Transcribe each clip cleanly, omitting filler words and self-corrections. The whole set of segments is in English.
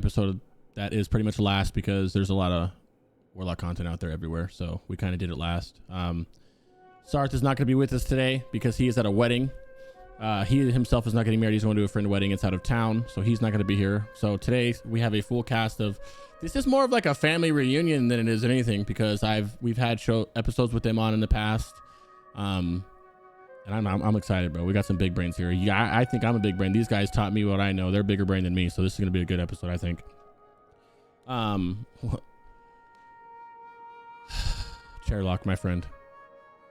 episode that is pretty much last because there's a lot of Warlock content out there everywhere. So we kind of did it last. Sarthe is not going to be with us today because he is at a wedding. He himself is not getting married. He's going to a friend wedding. It's out of town, so he's not going to be here. So today we have a full cast of. This is more of like a family reunion than it is anything because we've had show episodes with them on in the past. And I'm excited, bro. We got some big brains here. Yeah, I think I'm a big brain. These guys taught me what I know. They're bigger brain than me, so this is going to be a good episode, I think. ChairLock, my friend.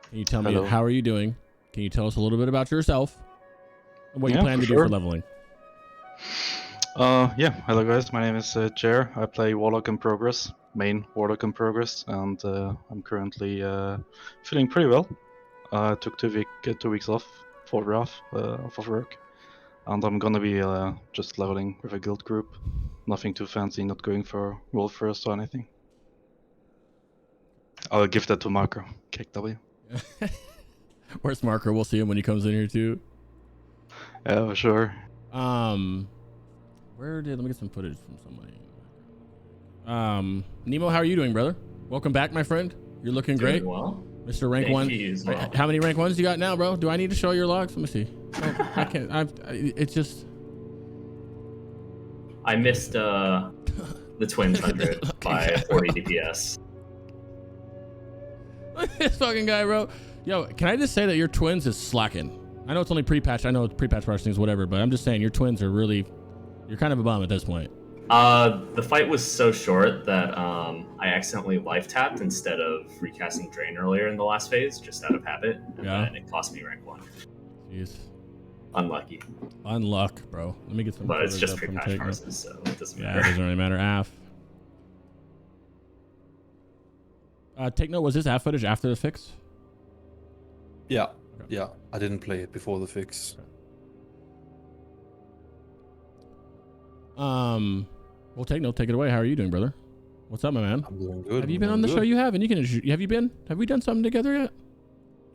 Can you tell me how are you doing? Can you tell us a little bit about yourself and what you plan to do for leveling? Yeah, hello guys, my name is Chair. I play Warlock in Progress, main Warlock in Progress, and I'm currently feeling pretty well. I took 2 weeks off of work, and I'm gonna be just leveling with a guild group. Nothing too fancy, not going for world first or anything. I'll give that to Marco. Kick W. Where's Marco? We'll see him when he comes in here too. Yeah, for sure. Let me get some footage from somebody. Nemow, how are you doing, brother? Welcome back, my friend. You're looking great. Well. Mr. Rank 1. Well. How many rank 1s you got now, bro? Do I need to show your logs? Let me see. Oh, I can't. It's just. I missed the Twins 100 by 40 DPS. This fucking guy, bro. Yo, can I just say that your Twins is slacking? I know it's only pre-patch. I know it's pre-patch rush things, whatever, but I'm just saying your Twins are really. You're kind of a bum at this point. The fight was so short that I accidentally life tapped instead of recasting Drain earlier in the last phase, just out of habit, and it cost me rank 1. Jeez. Unlucky. Unluck, bro. Let me get some. But it's just pre-patch versus, so it doesn't matter. Yeah, it doesn't really matter. Aff. Take note. Was this Aff footage after the fix? Yeah. Okay. Yeah. I didn't play it before the fix. Okay. Well, take it away. How are you doing, brother? What's up, my man? I'm doing good. Have you been on the show? You have, and you can. Have you been? Have we done something together yet?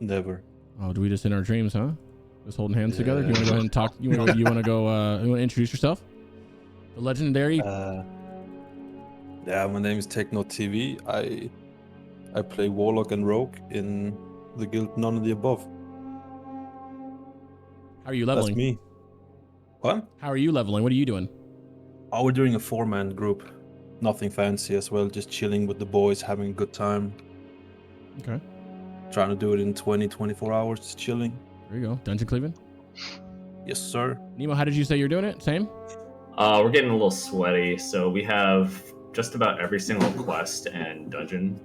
Never. Oh, do we just in our dreams, huh? Just holding hands together. You want to go ahead and talk? You want to go? You want to introduce yourself? The legendary. Yeah, my name is TakenoteTV. I play Warlock and Rogue in the guild None of the Above. How are you leveling? That's me. What? How are you leveling? What are you doing? Oh, we're doing a 4-man group. Nothing fancy as well. Just chilling with the boys, having a good time. Okay. Trying to do it in 24 hours, just chilling. There you go. Dungeon cleaving? Yes, sir. Nemow, how did you say you're doing it? Same? We're getting a little sweaty, so we have just about every single quest and dungeon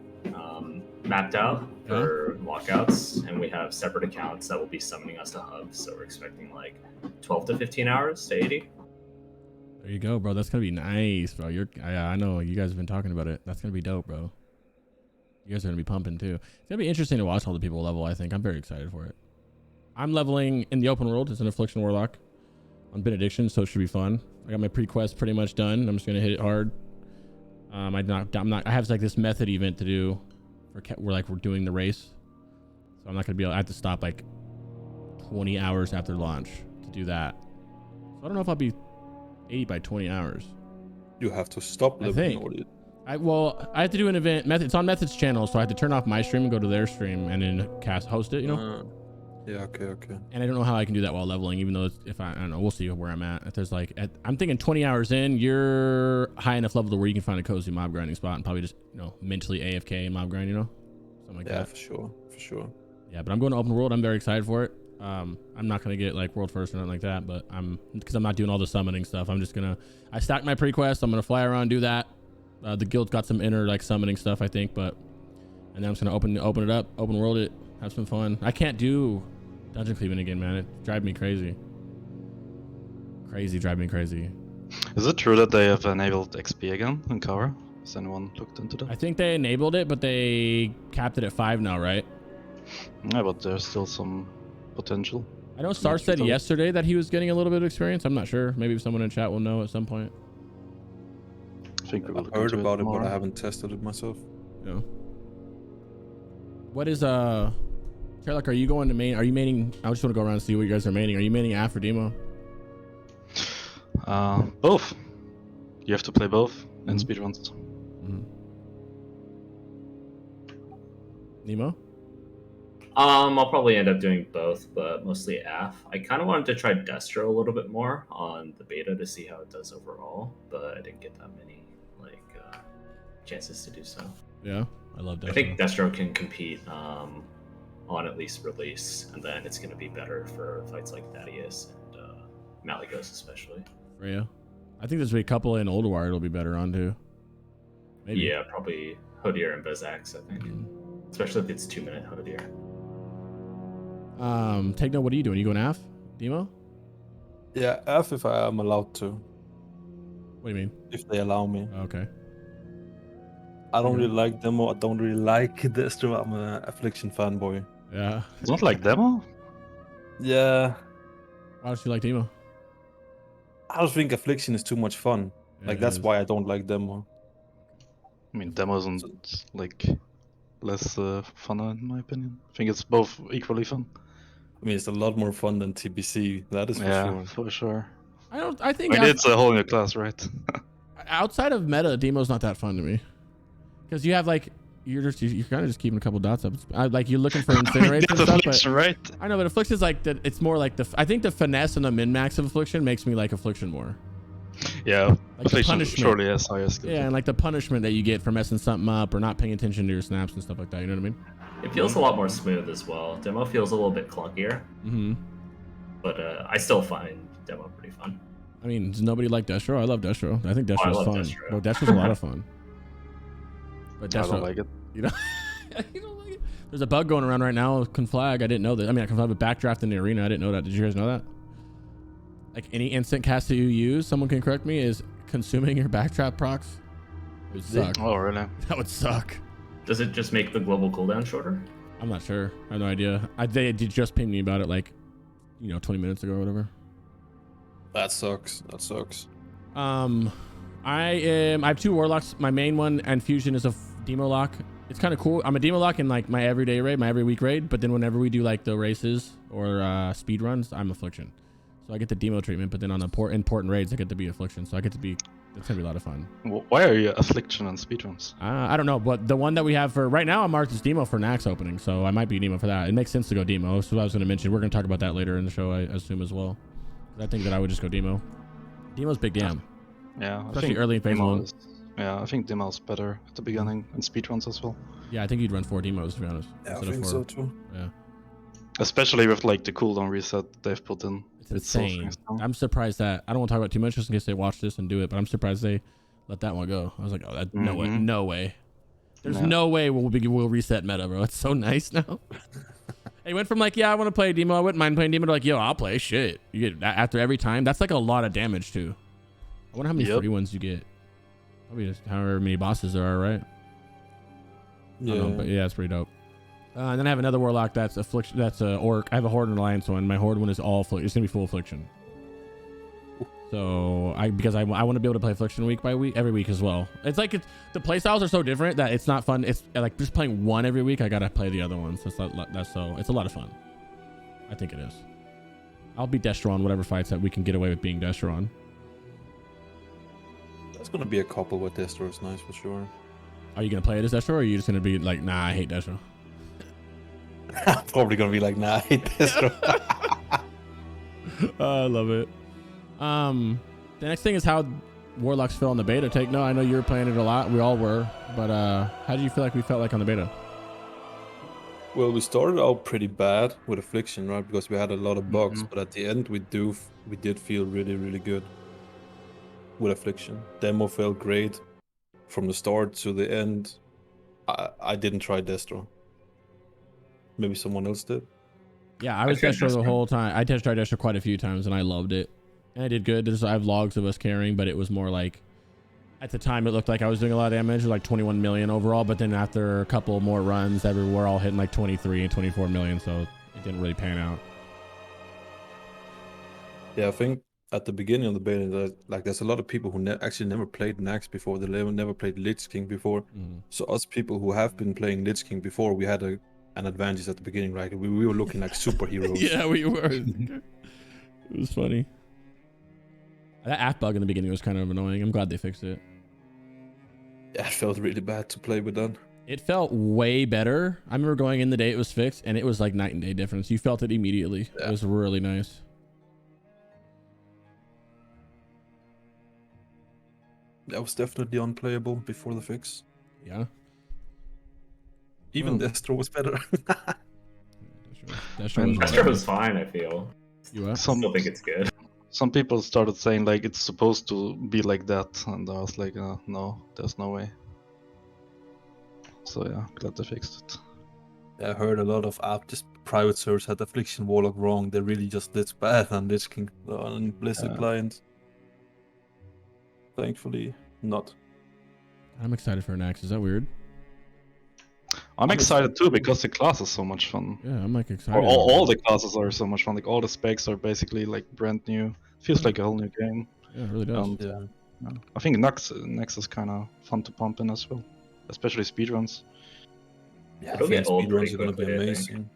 mapped out for lockouts, and we have separate accounts that will be summoning us to hubs, so we're expecting like 12 to 15 hours to 80. There you go, bro. That's gonna be nice, bro. I know you guys have been talking about it. That's gonna be dope, bro. You guys are gonna be pumping too. It's gonna be interesting to watch all the people level. I think I'm very excited for it. I'm leveling in the open world as an Affliction Warlock on Benediction, so it should be fun. I got my pre-quest pretty much done. I'm just gonna hit it hard. I have like this method event to do. We're doing the race, so I'm not gonna be able. I have to stop like 20 hours after launch to do that. So I don't know if I'll be 80 by 20 hours. You have to stop leveling. I have to do an event. It's on Method's channel, so I have to turn off my stream and go to their stream and then host it. You know. Yeah. Okay. And I don't know how I can do that while leveling, even though I don't know. We'll see where I'm at. If there's I'm thinking 20 hours in, you're high enough level to where you can find a cozy mob grinding spot and probably just mentally AFK mob grind, something like that. Yeah, for sure. Yeah, but I'm going to open world. I'm very excited for it. I'm not gonna get like world first or nothing like that, but because I'm not doing all the summoning stuff. I stacked my pre-quest. I'm gonna fly around, do that. The guild's got some inner summoning stuff, I think, and then I'm just gonna open it up, open world it, have some fun. I can't do dungeon cleaving again, man. It drives me crazy. Drive me crazy. Is it true that they have enabled XP again in Kara? Has anyone looked into that? I think they enabled it, but they capped it at 5 now, right? Yeah, but there's still some potential. I know Sarthe said yesterday that he was getting a little bit of experience. I'm not sure. Maybe someone in chat will know at some point. I think I've heard about it, but I haven't tested it myself. Yeah. What is ChairLock, are you going to main? Are you maining? I just want to go around and see what you guys are maining. Are you maining Aff or Demo? Both. you have to play both in speedruns. Nemo? I'll probably end up doing both, but mostly Aff. I kind of wanted to try Destro a little bit more on the beta to see how it does overall, but I didn't get that many chances to do so. Yeah, I love Destro. I think Destro can compete on at least release, and then it's going to be better for fights like Thaddeus and Malygos especially. Freya. I think there's a couple in Old War it'll be better on too. Maybe. Yeah, probably Hodier and Bezax, I think. Especially if it's 2-minute Hodier. Takeno, what are you doing? You going Aff? Demo? Yeah, Aff if I am allowed to. What do you mean? If they allow me. Okay. I don't really like Demo. I don't really like Destro. I'm an Affliction fanboy. Yeah. It's not like demo. Yeah. Why don't you like Demo? I just think Affliction is too much fun. Yeah, Like it that's is. why I don't like Demo. I mean, demo isn't like less fun in my opinion. I think it's both equally fun. I mean, it's a lot more fun than TBC. That is for Yeah, sure. for sure. I think I mean, it's a whole new class, right? outside of meta, Demo's not that fun to me. Because you have like you're kind of just keeping a couple dots up. Like you're looking for incineration That's and stuff. Affliction, right? I know, but Affliction's like it's more like I think the finesse and the min max of Affliction makes me like Affliction more. Yeah, Like the Affliction punishment. surely has higher skill. Yeah, and like the punishment that you get for messing something up or not paying attention to your snaps and stuff like that. You know what I mean? It feels a lot more smooth as well. Demo feels a little bit clunkier, but I still find Demo pretty fun. I mean, does nobody like Destro? I love Destro. I think Destro's I love fun. Destro. Well, Destro's a lot of fun. But I Destro, don't like it. you know, you don't like it. There's a bug going around right now with Conflag. I didn't know that. I mean, I Conflag with backdraft in the arena. I didn't know that. Did you guys know that? Like any instant cast that you use, someone can correct me, is consuming your backdraft procs. It would suck. Oh, really? That would suck. Does it just make the global cooldown shorter? I'm not sure. I have no idea. They did just ping me about it like, 20 minutes ago or whatever. That sucks. That sucks. I have 2 Warlocks. My main one and Fusion is a Demo lock. It's kind of cool. I'm a Demo lock in like my everyday raid, my every week raid, but then whenever we do like the races or speed runs, I'm Affliction. So I get the Demo treatment, but then on the important raids, I get to be Affliction. So I get to be, that's gonna be a lot of fun. Why are you Affliction on speedruns? I don't know, but the one that we have for right now, I'm marked as Demo for Nax opening, so I might be Demo for that. It makes sense to go Demo. So I was gonna mention, we're gonna talk about that later in the show, I assume as well. I think that I would just go Demo. Demo's big damn. Yeah, Especially early in phase Demo 1. Yeah, I think Demo's better at the beginning and speedruns as well. Yeah, I think you'd run 4 Demos to be honest. Yeah, I instead of think 4. so too. Yeah. Especially with like the cooldown reset they've put in. It's so insane. fast now. I'm surprised that I don't want to talk about too much just in case they watch this and do it, but I'm surprised they let that one go. I was like, oh, no way, no way. There's no way we'll reset meta, bro. It's so nice now. It went from like, yeah, I want to play Demo, I wouldn't mind playing Demo, to like, yo, I'll play shit. You get after every time. That's like a lot of damage too. I wonder how many free ones you get. Probably just however many bosses there are, right? Yeah. I don't know, but yeah, it's pretty dope. And then I have another Warlock that's Affliction. That's a Orc. I have a Horde and Alliance one. My Horde one is all It's gonna be full Affliction. So because I want to be able to play Affliction week by week, every week as well. It's like the play styles are so different that it's not fun. It's like just playing one every week. I gotta play the other one. So it's a lot of fun. I think it is. I'll be Destro on whatever fights that we can get away with being Destro on. That's gonna be a couple with Destro. It's nice for sure. Are you gonna play it as Destro, or are you just gonna be like, nah, I hate Destro? I'm probably gonna be like, nah, I hate Destro. I love it. The next thing is how Warlocks feel on the beta. No, I know you were playing it a lot. We all were, but how do you feel like we felt like on the beta? Well, we started out pretty bad with Affliction, right? Because we had a lot of bugs, but at the end we did feel really, really good with Affliction. Demo felt great from the start to the end. I didn't try Destro. Maybe someone else did. Yeah, I was Destro the whole time. I test tried Destro quite a few times and I loved it. And I did good. I have logs of us carrying, but it was more like, at the time it looked like I was doing a lot of damage, like 21 million overall, but then after a couple more runs, we're all hitting like 23 and 24 million, so it didn't really pan out. Yeah, I think at the beginning of the beta, there's a lot of people who actually never played Nax before. They never played Lich King before. So us people who have been playing Lich King before, we had an advantage at the beginning, right? We were looking like superheroes. Yeah, we were. It was funny. That app bug in the beginning was kind of annoying. I'm glad they fixed it. Yeah, it felt really bad to play with that. It felt way better. I remember going in the day it was fixed, and it was like night and day difference. You felt it immediately. Yeah. It was really nice. That was definitely unplayable before the fix. Yeah. Even Destro was better. Destro was fine, I feel. You what? I still think it's good. Some people started saying like it's supposed to be like that, and I was like, no, there's no way. So yeah, glad they fixed it. I heard a lot of just private servers had Affliction Warlock wrong. They really just did bad on Lich King on Blizzard clients. Thankfully, not. I'm excited for an axe. Is that weird? I'm excited too because the class is so much fun. Yeah, I'm like excited. Or all the classes are so much fun. Like all the specs are basically like brand new. Feels like a whole new game. Yeah, it really does. Yeah. I think Nex is kind of fun to pump in as well, especially speedruns. Yeah, It'll I think get old speedruns are gonna be pretty quickly, I amazing.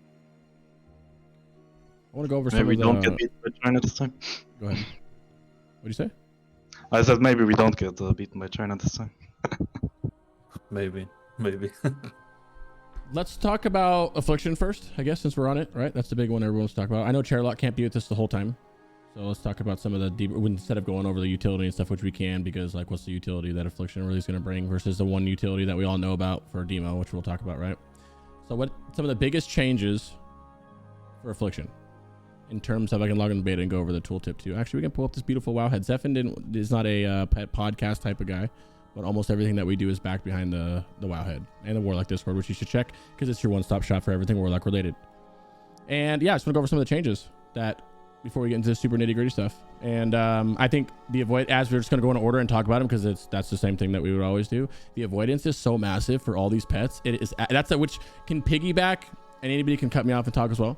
I want to go over some Maybe we of the... don't get beat by China this time. Go ahead. What do you say? I said maybe we don't get beaten by China this time. Maybe. Let's talk about Affliction first, I guess, since we're on it, right? That's the big one everyone's talking about. I know ChairLock can't be with us the whole time. So let's talk about some of the deeper, instead of going over the utility and stuff, which we can, because like what's the utility that Affliction really is going to bring versus the one utility that we all know about for demo, which we'll talk about, right? So what some of the biggest changes for Affliction in terms of, I can log in the beta and go over the tooltip too. Actually, we can pull up this beautiful WoW head. Zephin is not a pet podcast type of guy, but almost everything that we do is backed behind the WoW head and the Warlock Discord, which you should check because it's your one-stop shop for everything Warlock related. And yeah, I just want to go over some of the changes that before we get into the super nitty-gritty stuff. And I think the avoid, as we're just going to go in order and talk about them because that's the same thing that we would always do. The avoidance is so massive for all these pets. It is which can piggyback, and anybody can cut me off and talk as well.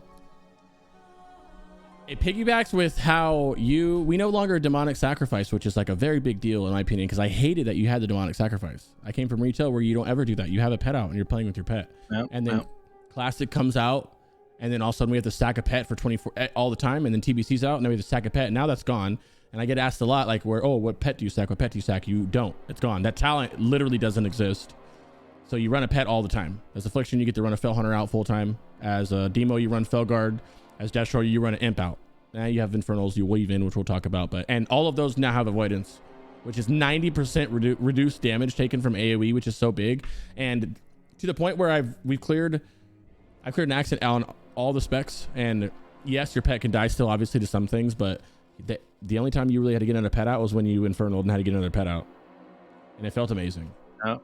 It piggybacks with how we no longer demonic sacrifice, which is like a very big deal in my opinion, because I hated that you had the demonic sacrifice. I came from retail where you don't ever do that. You have a pet out and you're playing with your pet. Yep, and then Classic comes out, and then all of a sudden we have to stack a pet for 24 all the time, and then TBC's out, and then we have to stack a pet. Now that's gone. And I get asked a lot, like, what pet do you stack? What pet do you stack? You don't. It's gone. That talent literally doesn't exist. So you run a pet all the time. As Affliction, you get to run a Fell Hunter out full time. As a Demo, you run Felguard. As Destro, you run an Imp out. Now you have Infernals, you weave in, which we'll talk about. And all of those now have Avoidance, which is 90% reduced damage taken from AoE, which is so big. And to the point where I've cleared an accent on all the specs. And yes, your pet can die still, obviously, to some things, but the only time you really had to get another pet out was when you Infernal and had to get another pet out. And it felt amazing. Yep.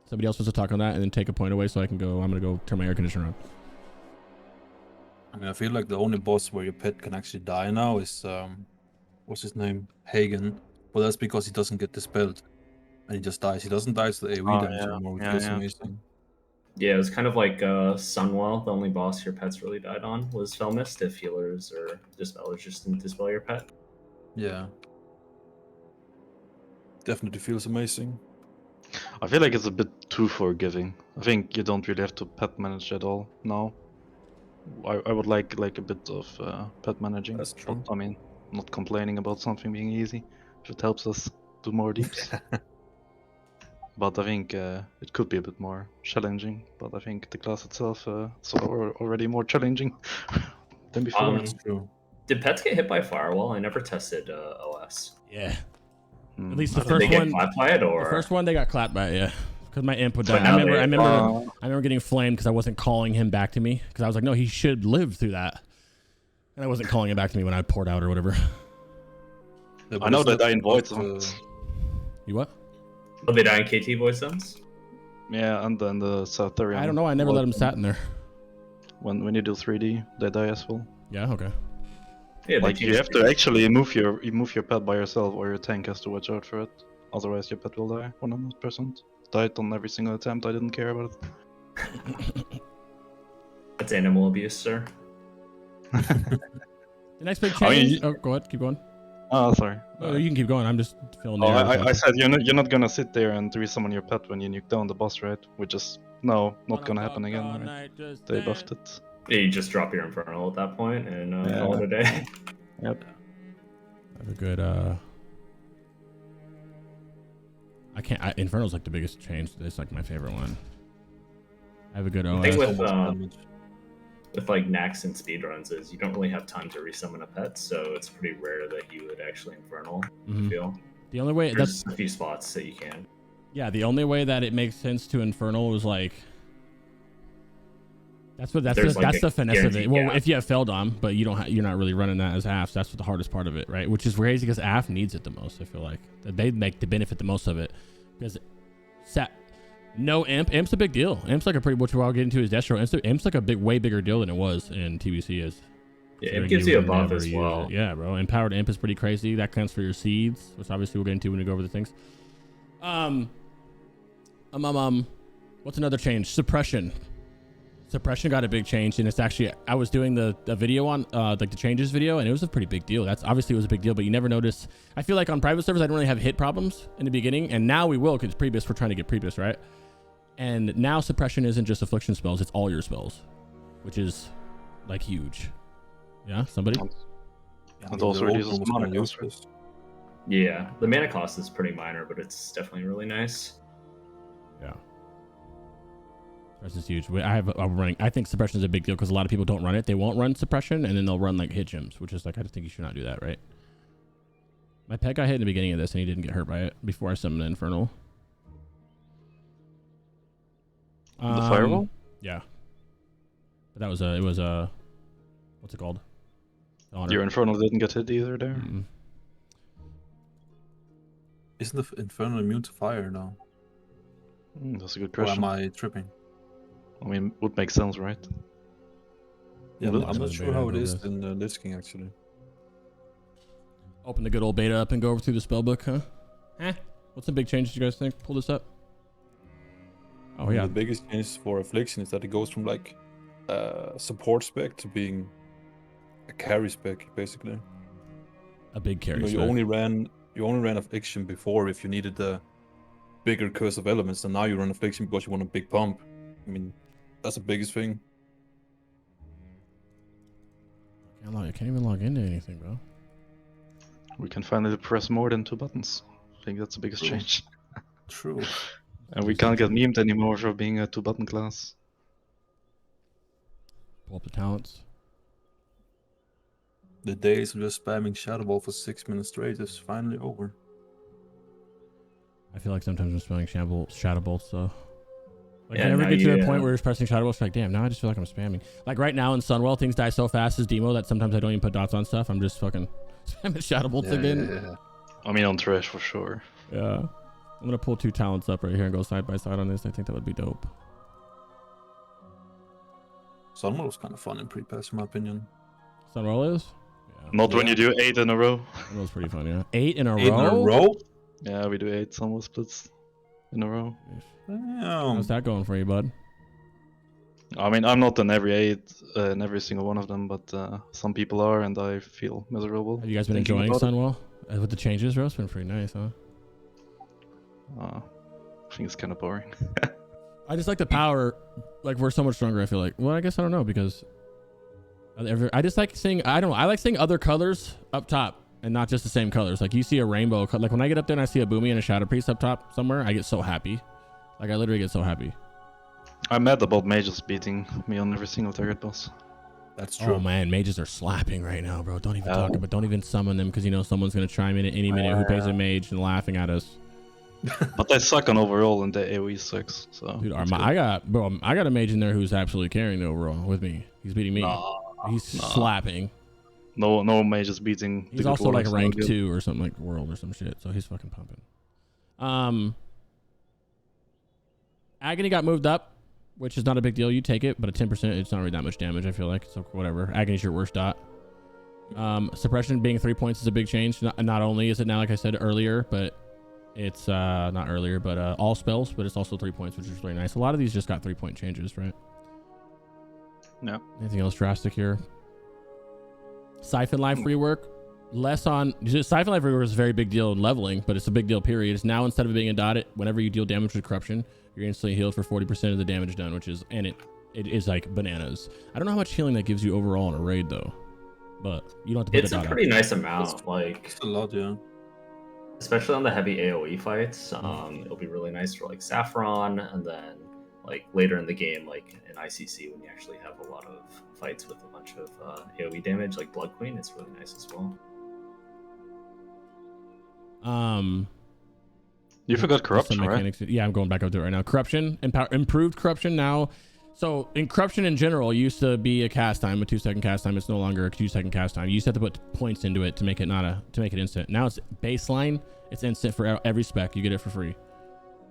Somebody else wants to talk on that and then take a point away so I can go. I'm going to go turn my air conditioner on. I mean, I feel like the only boss where your pet can actually die now is, what's his name? Hagen. But that's because he doesn't get dispelled. And he just dies. He doesn't die to the AoE damage anymore, which is amazing. Yeah, it was kind of like Sunwell. The only boss your pets really died on was Felmist if healers or dispellers just didn't dispel your pet. Yeah. Definitely feels amazing. I feel like it's a bit too forgiving. I think you don't really have to pet manage at all now. I would like a bit of pet managing. That's true. I mean, not complaining about something being easy if it helps us do more deeps. But I think it could be a bit more challenging. But I think the class itself is already more challenging than before. That's true. Did pets get hit by firewall? I never tested OS. Yeah. At least the Did first they get one. clapped by it, or The first one they got clapped by it, yeah. Because my imp would die. But I now remember getting flamed because I wasn't calling him back to me. Because I was like, no, he should live through that. And I wasn't calling him back to me when I poured out or whatever. Yeah, I know that I invite some. You what? Oh, they die in KT voice zones? Yeah, and then the Sarthe. I don't know. I never let him sat in there. When you do 3D, they die as well. Yeah, okay. Yeah, Like you have to actually move your pet by yourself, or your tank has to watch out for it. Otherwise, your pet will die 100%. Died on every single attempt. I didn't care about it. That's animal abuse, sir. The next big I mean, change. Oh, go ahead. Keep going. Oh, sorry. No, you can keep going. I'm just filling Oh, the air. I said you're not gonna sit there and resummon your pet when you nuke down the boss, right? Which is not gonna happen again. Right? They buffed it. Yeah, you just drop your Infernal at that point and call it a day. Yep. have a good Inferno's like the biggest change. It's like my favorite one. I have a good OS. The thing with like Nax and speedruns is you don't really have time to resummon a pet, so it's pretty rare that you would actually Infernal. I feel the only way there's a few spots that you can. Yeah, the only way that it makes sense to Infernal was like that's the finesse of it. Well, if you have Feldom, but you're not really running that as Aff. So that's the hardest part of it, right? Which is crazy because Aff needs it the most. I feel like they make the benefit the most of it because no Imp's a big deal. Imp's like a pretty which I'll get into his Destro. Imp's like a way bigger deal than it was in TBC is. Yeah, Imp gives you a buff as well. Yeah, bro. Empowered Imp is pretty crazy. That counts for your seeds, which obviously we'll get into when we go over the things. What's another change? Suppression. Suppression got a big change, and it's actually I was doing the video on like the changes video, and it was a pretty big deal. That's obviously it was a big deal, but you never notice. I feel like on private servers I didn't really have hit problems in the beginning, and now we will because Pre-BiS we're trying to get Pre-BiS right. And now suppression isn't just affliction spells; it's all your spells, which is like huge. Yeah, somebody. And also reduces mana cost. Yeah, the mana cost is pretty minor, but it's definitely really nice. Yeah. Suppression is huge. I think suppression is a big deal because a lot of people don't run it. They won't run suppression, and then they'll run like hit gems, which is like I just think you should not do that, right? My pet got hit in the beginning of this, and he didn't get hurt by it before I summoned the Infernal. The Firewall? Yeah. But that was it was what's it called? Your Infernal didn't get hit either there? Mm-mm. Isn't the Infernal immune to fire now? That's a good question. Or am I tripping? I mean, would make sense, right? Yeah, I'm not sure how it is in Lich King, actually. Open the good old beta up and go over through the spellbook, huh? What's the big changes you guys think? Pull this up. Oh yeah. The biggest change for Affliction is that it goes from like support spec to being a carry spec, basically. A big carry spec. You only ran Affliction before if you needed the bigger Curse of Elements, and now you run Affliction because you want a big pump. I mean, that's the biggest thing. I can't even log into anything, bro. We can finally press more than 2 buttons. I think that's the biggest change. True. And we can't get memed anymore for being a 2-button class. Pull up the talents. The days of just spamming Shadow Ball for 6 minutes straight is finally over. I feel like sometimes I'm spelling Shadow Bolts, so. Like, Yeah, I never now get to you, the point where it's pressing Shadow Bolts. Like, damn, now I just feel like I'm spamming. Like right now in Sunwell, things die so fast as demo that sometimes I don't even put dots on stuff. I'm just fucking spamming Shadow Bolts again. Yeah. I mean, on Trash for sure. Yeah. I'm gonna pull 2 talents up right here and go side by side on this. I think that would be dope. Sunwell was kind of fun in Pre-BiS, in my opinion. Sunwell is? Yeah. Not when you do 8 in a row. That was pretty fun, yeah. 8 in a 8 row? in a row? Yeah, we do 8 Sunwell splits in a row. Damn. How's that going for you, bud? I mean, I'm not in every 8, in every single one of them, but some people are, and I feel miserable. Have you guys been enjoying Sunwell? With the changes, bro? It's been pretty nice, huh? I think it's kind of boring. I just like the power. Like, we're so much stronger, I feel like. Well, I guess I don't know, because I just like seeing, I like seeing other colors up top and not just the same colors. Like, you see a rainbow. Like, when I get up there and I see a Boomy and a Shadow Priest up top somewhere, I get so happy. Like, I literally get so happy. I'm mad about mages beating me on every single target boss. That's true. Oh man, mages are slapping right now, bro. Don't even talk about. Don't even summon them because you know someone's gonna chime in at any minute who pays a mage and laughing at us. But they suck on overall, and the AoE sucks. So dude, I got a mage in there who's absolutely carrying the overall with me. He's beating me. He's slapping. No mages beating. He's also like rank 2 or something, like world or some shit. So he's fucking pumping. Agony got moved up, which is not a big deal. You take it, but at 10%, it's not really that much damage, I feel like. So whatever. Agony's your worst dot. Suppression being 3 points is a big change. Not only is it now, like I said earlier, but it's not earlier, but all spells, but it's also 3 points, which is really nice. A lot of these just got 3-point changes, right? No. Anything else drastic here? Siphon Life rework. Less on Siphon Life rework is a very big deal in leveling, but it's a big deal period. It's now, instead of being a dot, whenever you deal damage with corruption, you're instantly healed for 40% of the damage done, which is, and it is like bananas. I don't know how much healing that gives you overall in a raid though. but you don't have to put It's the a dot pretty out. nice amount. Like, It's a lot, yeah. especially on the heavy AoE fights, it'll be really nice for like Saffron, and then like later in the game, like in ICC, when you actually have a lot of fights with a bunch of AoE damage, like Blood Queen, it's really nice as well. You forgot There's some corruption, right? mechanics. Yeah, I'm going back up to it right now. Corruption, improved corruption now. So in corruption in general, it used to be a cast time, a 2-second cast time. It's no longer a 2-second cast time. You used to have to put points into it to make it to make it instant. Now it's baseline. It's instant for every spec. You get it for free.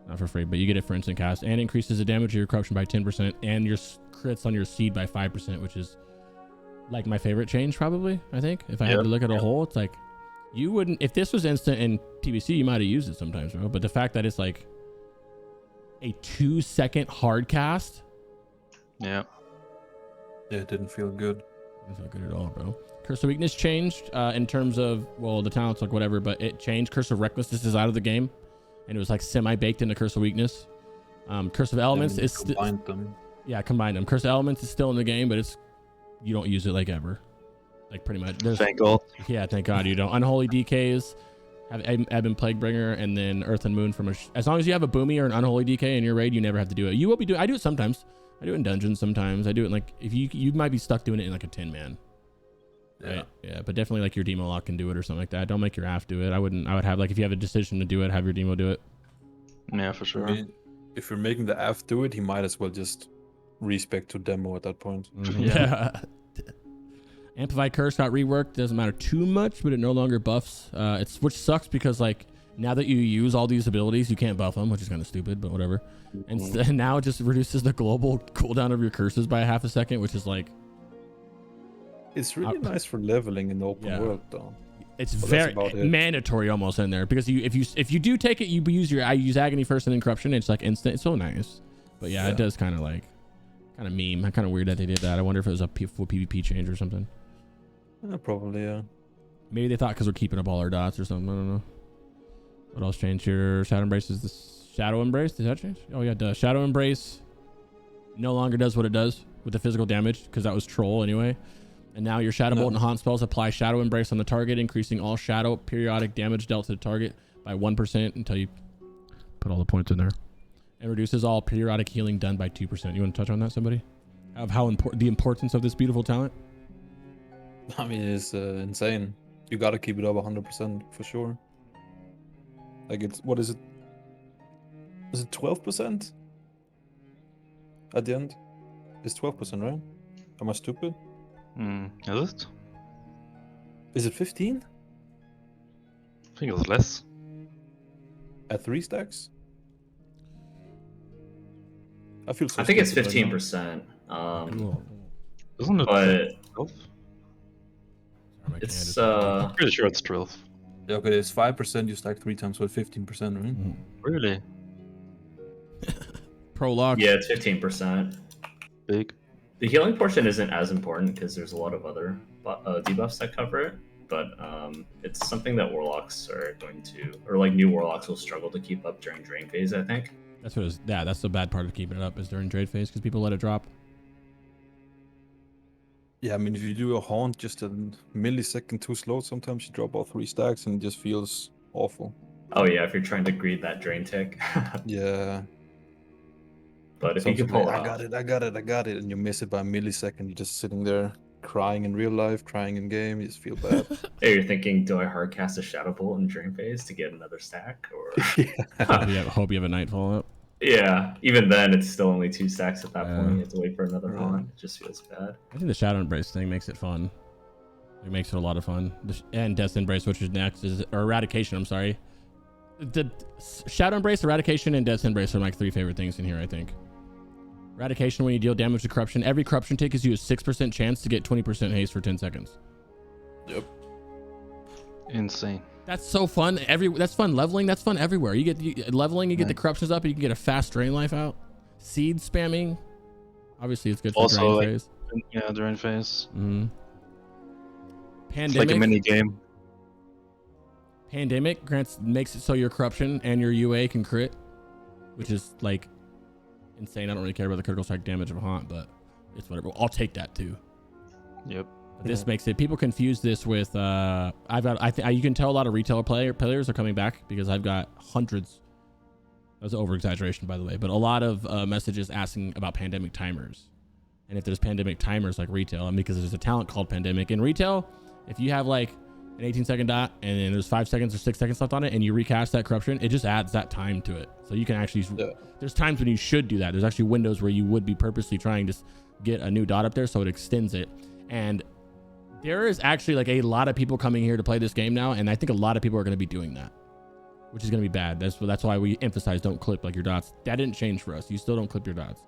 Not for free, but you get it for instant cast, and increases the damage of your corruption by 10% and your crits on your seed by 5%, which is like my favorite change probably. I think if I had to look at a whole, it's like you wouldn't, if this was instant in TBC, you might have used it sometimes, bro. But the fact that it's like a 2-second hard cast, Yeah. Yeah, it didn't feel good. it's not good at all, bro. Curse of Weakness changed in terms of, well, the talents, like whatever, but it changed. Curse of Recklessness is out of the game, and it was like semi-baked into Curse of Weakness. Curse of Elements is still, combined them. yeah, combine them. Curse of Elements is still in the game, but it's, you don't use it like ever, like pretty much. Thank God. Yeah, thank God you don't. Unholy DKs have Ebb and Plaguebringer, and then Earth and Moon from as long as you have a Boomy or an Unholy DK in your raid, you never have to do it. You will be doing. I do it sometimes. I do it in dungeons sometimes. I do it in like, if you might be stuck doing it in like a 10-man. Yeah. Right? Yeah, but definitely like your demo lock can do it or something like that. Don't make your AF do it. I would have, like, if you have a decision to do it, have your demo do it. Yeah, for sure. I mean, if you're making the Aff do it, he might as well just respec to demo at that point. Yeah. Amplified Curse got reworked. Doesn't matter too much, but it no longer buffs. Which sucks because like now that you use all these abilities, you can't buff them, which is kind of stupid, but whatever. And now it just reduces the global cooldown of your curses by half a second, which is like, It's really nice for leveling in the open world, though. it's Well, very that's about it. mandatory almost in there, because if you do take it, I use Agony first and then Corruption. It's like instant. It's so nice, but yeah, it does kind of meme. Kind of weird that they did that. I wonder if it was a full PvP change or something. Probably, yeah. Maybe they thought because we're keeping up all our dots or something. I don't know. What else changed here? Shadow Embrace is the Shadow Embrace. Does that change? Oh yeah, it does. Shadow Embrace no longer does what it does with the physical damage, because that was troll anyway. And now your Shadow Bolt and Haunt spells apply Shadow Embrace on the target, increasing all shadow periodic damage dealt to the target by 1% until you put all the points in there. And reduces all periodic healing done by 2%. You want to touch on that, somebody? Of how important the importance of this beautiful talent? I mean, it's insane. You gotta keep it up 100% for sure. Like, it's, what is it? Is it 12% at the end? It's 12%, right? Am I stupid? Is it? Is it 15? I think it was less. At 3 stacks? I feel so I think it's stupid right now. 15%. Isn't it? But 12? it's I'm pretty sure it's 12. Yeah, okay, it's 5%, you stack 3 times, so 15%, right? Really? Prologue. yeah, it's 15%. Big. The healing portion isn't as important because there's a lot of other debuffs that cover it, but it's something that Warlocks are going to, or like new Warlocks will struggle to keep up during Drain Phase, I think. That's what it is. Yeah, that's the bad part of keeping it up, is during trade phase, because people let it drop. Yeah, I mean, if you do a haunt just a millisecond too slow, sometimes you drop all 3 stacks and it just feels awful. Oh yeah, if you're trying to greed that Drain tick. Yeah. But if you can pull it I off. got it, and you miss it by a millisecond, you're just sitting there crying in real life, crying in game, you just feel bad. Hey, you're thinking, do I hard cast a Shadow Bolt in Drain Phase to get another stack? Or Hope you have a Nightfall up. yeah, even then it's still only 2 stacks at that point. You have to wait for another Yeah. haunt. It just feels bad. I think the Shadow Embrace thing makes it fun. It makes it a lot of fun. And Death Embrace, which is next, or Eradication, I'm sorry. The Shadow Embrace, Eradication, and Death Embrace are my 3 favorite things in here, I think. Eradication, when you deal damage to Corruption, every Corruption tick gives you a 6% chance to get 20% haste for 10 seconds. Yep. Insane. That's so fun. That's fun leveling. That's fun everywhere. You get leveling, you get the Corruptions up, and you can get a fast drain life out. Seed spamming. Obviously, it's good for Also, drain like, phase. Yeah, Drain Phase. Pandemic. It's like a mini game. Pandemic makes it so your Corruption and your UA can crit, which is like insane. I don't really care about the critical strike damage of a haunt, but it's whatever. I'll take that too. Yep. But this makes it, people confuse this with, you can tell a lot of retail players are coming back because I've got hundreds. That was an over exaggeration, by the way, but a lot of messages asking about pandemic timers. And if there's pandemic timers like retail, and because there's a talent called pandemic in retail, if you have like an 18-second dot and then there's 5 seconds or 6 seconds left on it and you recast that corruption, it just adds that time to it. So you can actually, there's times when you should do that. There's actually windows where you would be purposely trying to get a new dot up there so it extends it. And there is actually like a lot of people coming here to play this game now, and I think a lot of people are going to be doing that, which is going to be bad. That's why we emphasize don't clip like your dots. That didn't change for us. You still don't clip your dots.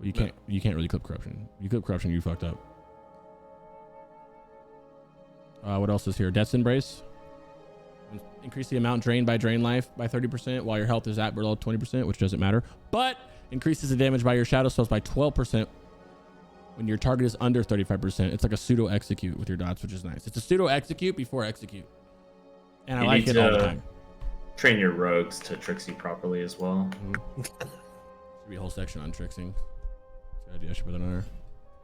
You can't really clip corruption. You clip corruption, you fucked up. What else is here? Death's Embrace. Increase the amount drained by drain life by 30% while your health is at below 20%, which doesn't matter. But increases the damage by your shadow spells by 12% when your target is under 35%. It's like a pseudo execute with your dots, which is nice. It's a pseudo execute before execute. And I like it all the time. Train your rogues to Trixie properly as well. Should be a whole section on Trixing. Good idea. I should put that on there.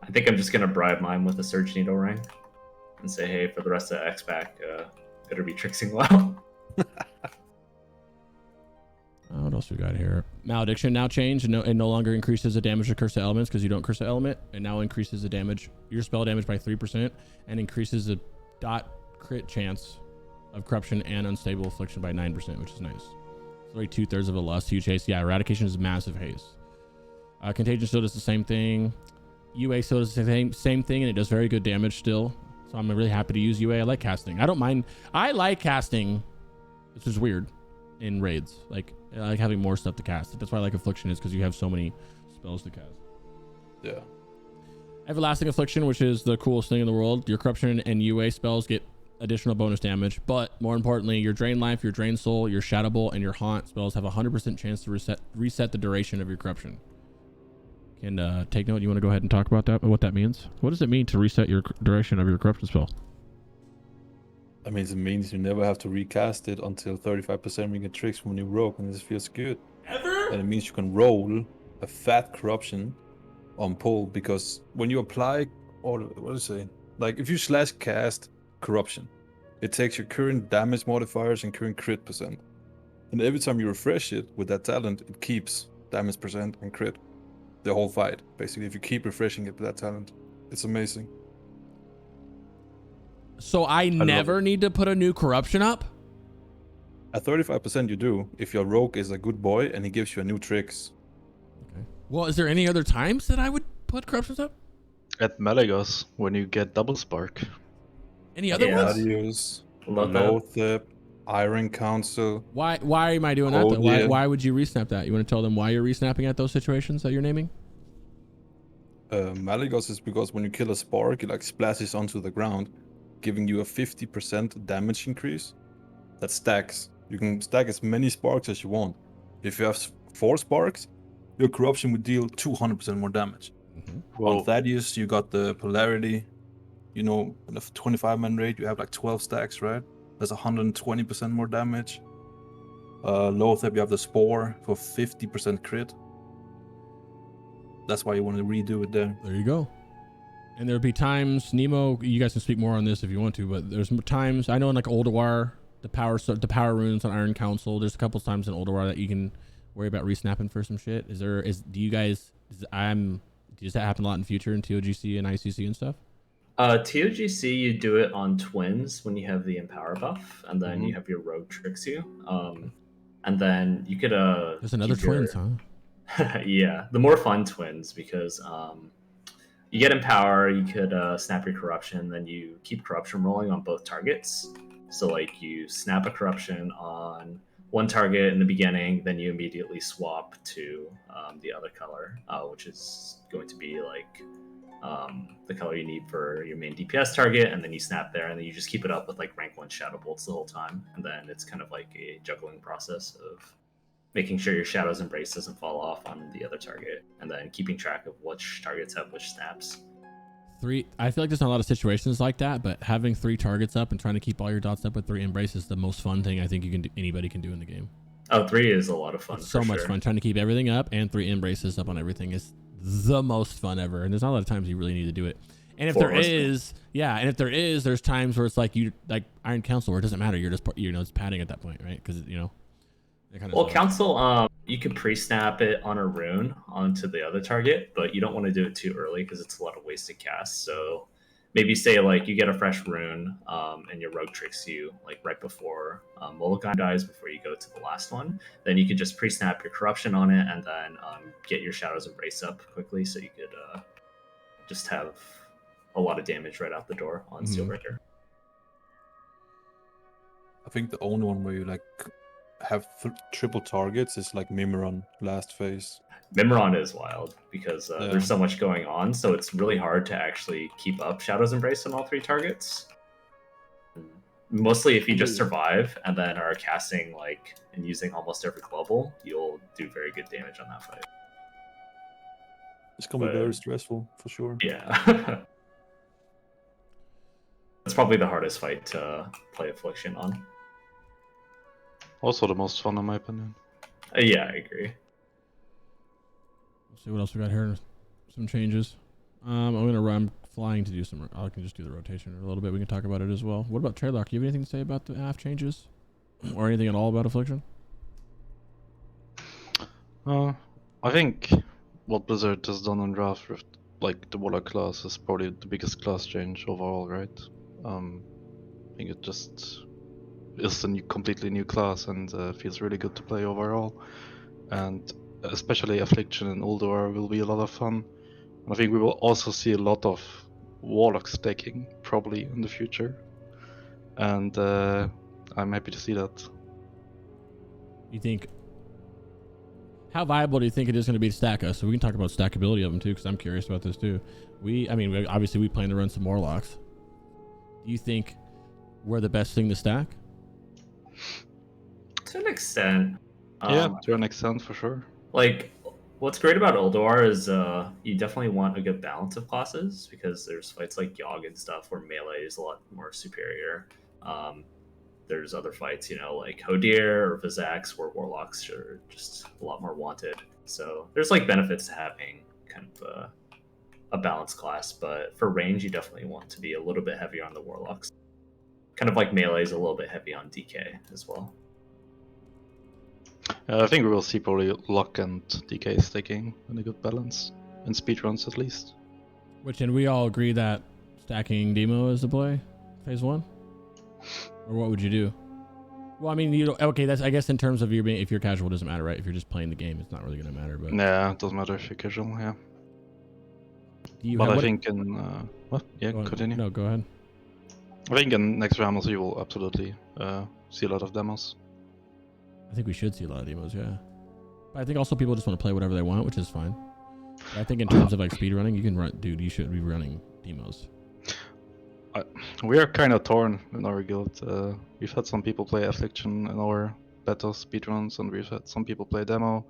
I think I'm just gonna bribe mine with a Surge Needle ring and say, hey, for the rest of X-Pack, better be Trixing well. What else we got here? Malediction now changed and no longer increases the damage to curse elements because you don't curse the element. It now increases the damage, your spell damage by 3% and increases the dot crit chance of corruption and unstable affliction by 9%, which is nice. It's like 2/3 of a lust, huge haste. Yeah, eradication is massive haste. Contagion still does the same thing. UA still does the same thing, and it does very good damage still. So I'm really happy to use UA. I like casting. I don't mind. I like casting. This is weird in raids. Like I like having more stuff to cast. That's why I like Affliction, is because you have so many spells to cast. Yeah. Everlasting Affliction, which is the coolest thing in the world. Your corruption and UA spells get additional bonus damage, but more importantly, your drain life, your drain soul, your shadow bolt, and your haunt spells have a 100% chance to reset the duration of your corruption. Can take note. You want to go ahead and talk about that? What that means? What does it mean to reset your duration of your corruption spell? That means it means you never have to recast it until 35% when you get tricks when you rogue, and this feels good. Ever? And it means you can roll a fat corruption on pull, because when you apply, or what is it? Like if you slash cast corruption, it takes your current damage modifiers and current crit percent, and every time you refresh it with that talent, it keeps damage percent and crit the whole fight. Basically, if you keep refreshing it with that talent, it's amazing. So I never need to put a new corruption up? At 35% you do, if your rogue is a good boy and he gives you a new tricks. Okay. Well, is there any other times that I would put corruptions up? At Malagos, when you get double spark. Any other ones? Gladius, Love that. Lothep, Iron Council. Why am I doing that? Why would you resnap that? You want to tell them why you're resnapping at those situations that you're naming? Malagos is because when you kill a spark, it like splashes onto the ground, giving you a 50% damage increase that stacks. You can stack as many sparks as you want. If you have 4 sparks, your corruption would deal 200% more damage. Mm-hmm. On Thaddeus, you got the polarity. You know, in a 25-man raid, you have like 12 stacks, right? That's 120% more damage. Lothep, you have the Spore for 50% crit. That's why you want to redo it there. There you go. And there'll be times, Nemow, you guys can speak more on this if you want to, but there's times, I know in like Ulduar, the power runes on Iron Council, there's a couple times in Ulduar that you can worry about resnapping for some shit. Does that happen a lot in future in TOGC and ICC and stuff? TOGC, you do it on twins when you have the Empower buff, and then you have your Rogue tricks you. And then you could there's another twins, huh? Yeah, the more fun twins, because you get Empower, you could snap your Corruption, then you keep Corruption rolling on both targets. So like you snap a Corruption on one target in the beginning, then you immediately swap to the other color, which is going to be like the color you need for your main DPS target, and then you snap there, and then you just keep it up with like rank 1 Shadow Bolts the whole time, and then it's kind of like a juggling process of making sure your Shadow's Embrace doesn't fall off on the other target, and then keeping track of which targets have which snaps. I feel like there's not a lot of situations like that, but having 3 targets up and trying to keep all your dots up with 3 Embrace is the most fun thing I think anybody can do in the game. Oh, 3 is a lot of fun. It's so much fun. Trying to keep everything up and 3 Embraces up on everything is the most fun ever. And there's not a lot of times you really need to do it. And if there is, there's times where it's like Iron Council, where it doesn't matter. You're just it's padding at that point, right? Because Well, Council, you could pre-snap it on a rune onto the other target, but you don't want to do it too early because it's a lot of wasted casts. So maybe say like you get a fresh rune, and your rogue tricks you like right before Molokai dies, before you go to the last one. Then you could just pre-snap your corruption on it, and then get your Shadow's Embrace up quickly, so you could just have a lot of damage right out the door on Steelbreaker. I think the only one where you like have triple targets is like Mimiron last phase. Mimiron is wild because there's so much going on, so it's really hard to actually keep up Shadow's Embrace on all 3 targets. Mostly if you just survive and then are casting like and using almost every global, you'll do very good damage on that fight. It's gonna be very stressful for sure. Yeah. It's probably the hardest fight to play Affliction on. Also the most fun in my opinion. Yeah, I agree. Let's see what else we got here. Some changes. I'm flying to do some. I can just do the rotation a little bit. We can talk about it as well. What about ChairLock? Do you have anything to say about the Aff changes, or anything at all about Affliction? I think what Blizzard has done on draft with like the Warlock class is probably the biggest class change overall, right? I think it just is a completely new class and feels really good to play overall. And especially Affliction and Ulduar will be a lot of fun. And I think we will also see a lot of Warlock stacking probably in the future. And I'm happy to see that. You think? How viable do you think it is going to be to stack us? So we can talk about stackability of them too, because I'm curious about this too. Obviously we plan to run some Warlocks. Do you think we're the best thing to stack? To an extent. Yeah, to an extent for sure. Like, what's great about Ulduar is you definitely want a good balance of classes, because there's fights like Yogg and stuff where melee is a lot more superior. There's other fights, like Hodir or Vizax, where Warlocks are just a lot more wanted. So there's like benefits to having kind of a balanced class, but for range, you definitely want to be a little bit heavier on the Warlocks. Kind of like melee is a little bit heavy on DK as well. I think we will see probably Lock and DK sticking in a good balance, in speedruns at least. And we all agree that stacking Demo is the play, phase 1? Or what would you do? Well, I mean, I guess in terms of if you're casual, it doesn't matter, right? If you're just playing the game, it's not really going to matter. But yeah, it doesn't matter if you're casual, yeah. I think in... what? Yeah, continue. No, go ahead. I think in next Ramos you will absolutely see a lot of demos. I think we should see a lot of demos, yeah. But I think also people just want to play whatever they want, which is fine. But I think in terms of like speed running, you can run, dude. You should be running demos. We are kind of torn in our guild. We've had some people play Affliction in our beta speedruns, and we've had some people play demo.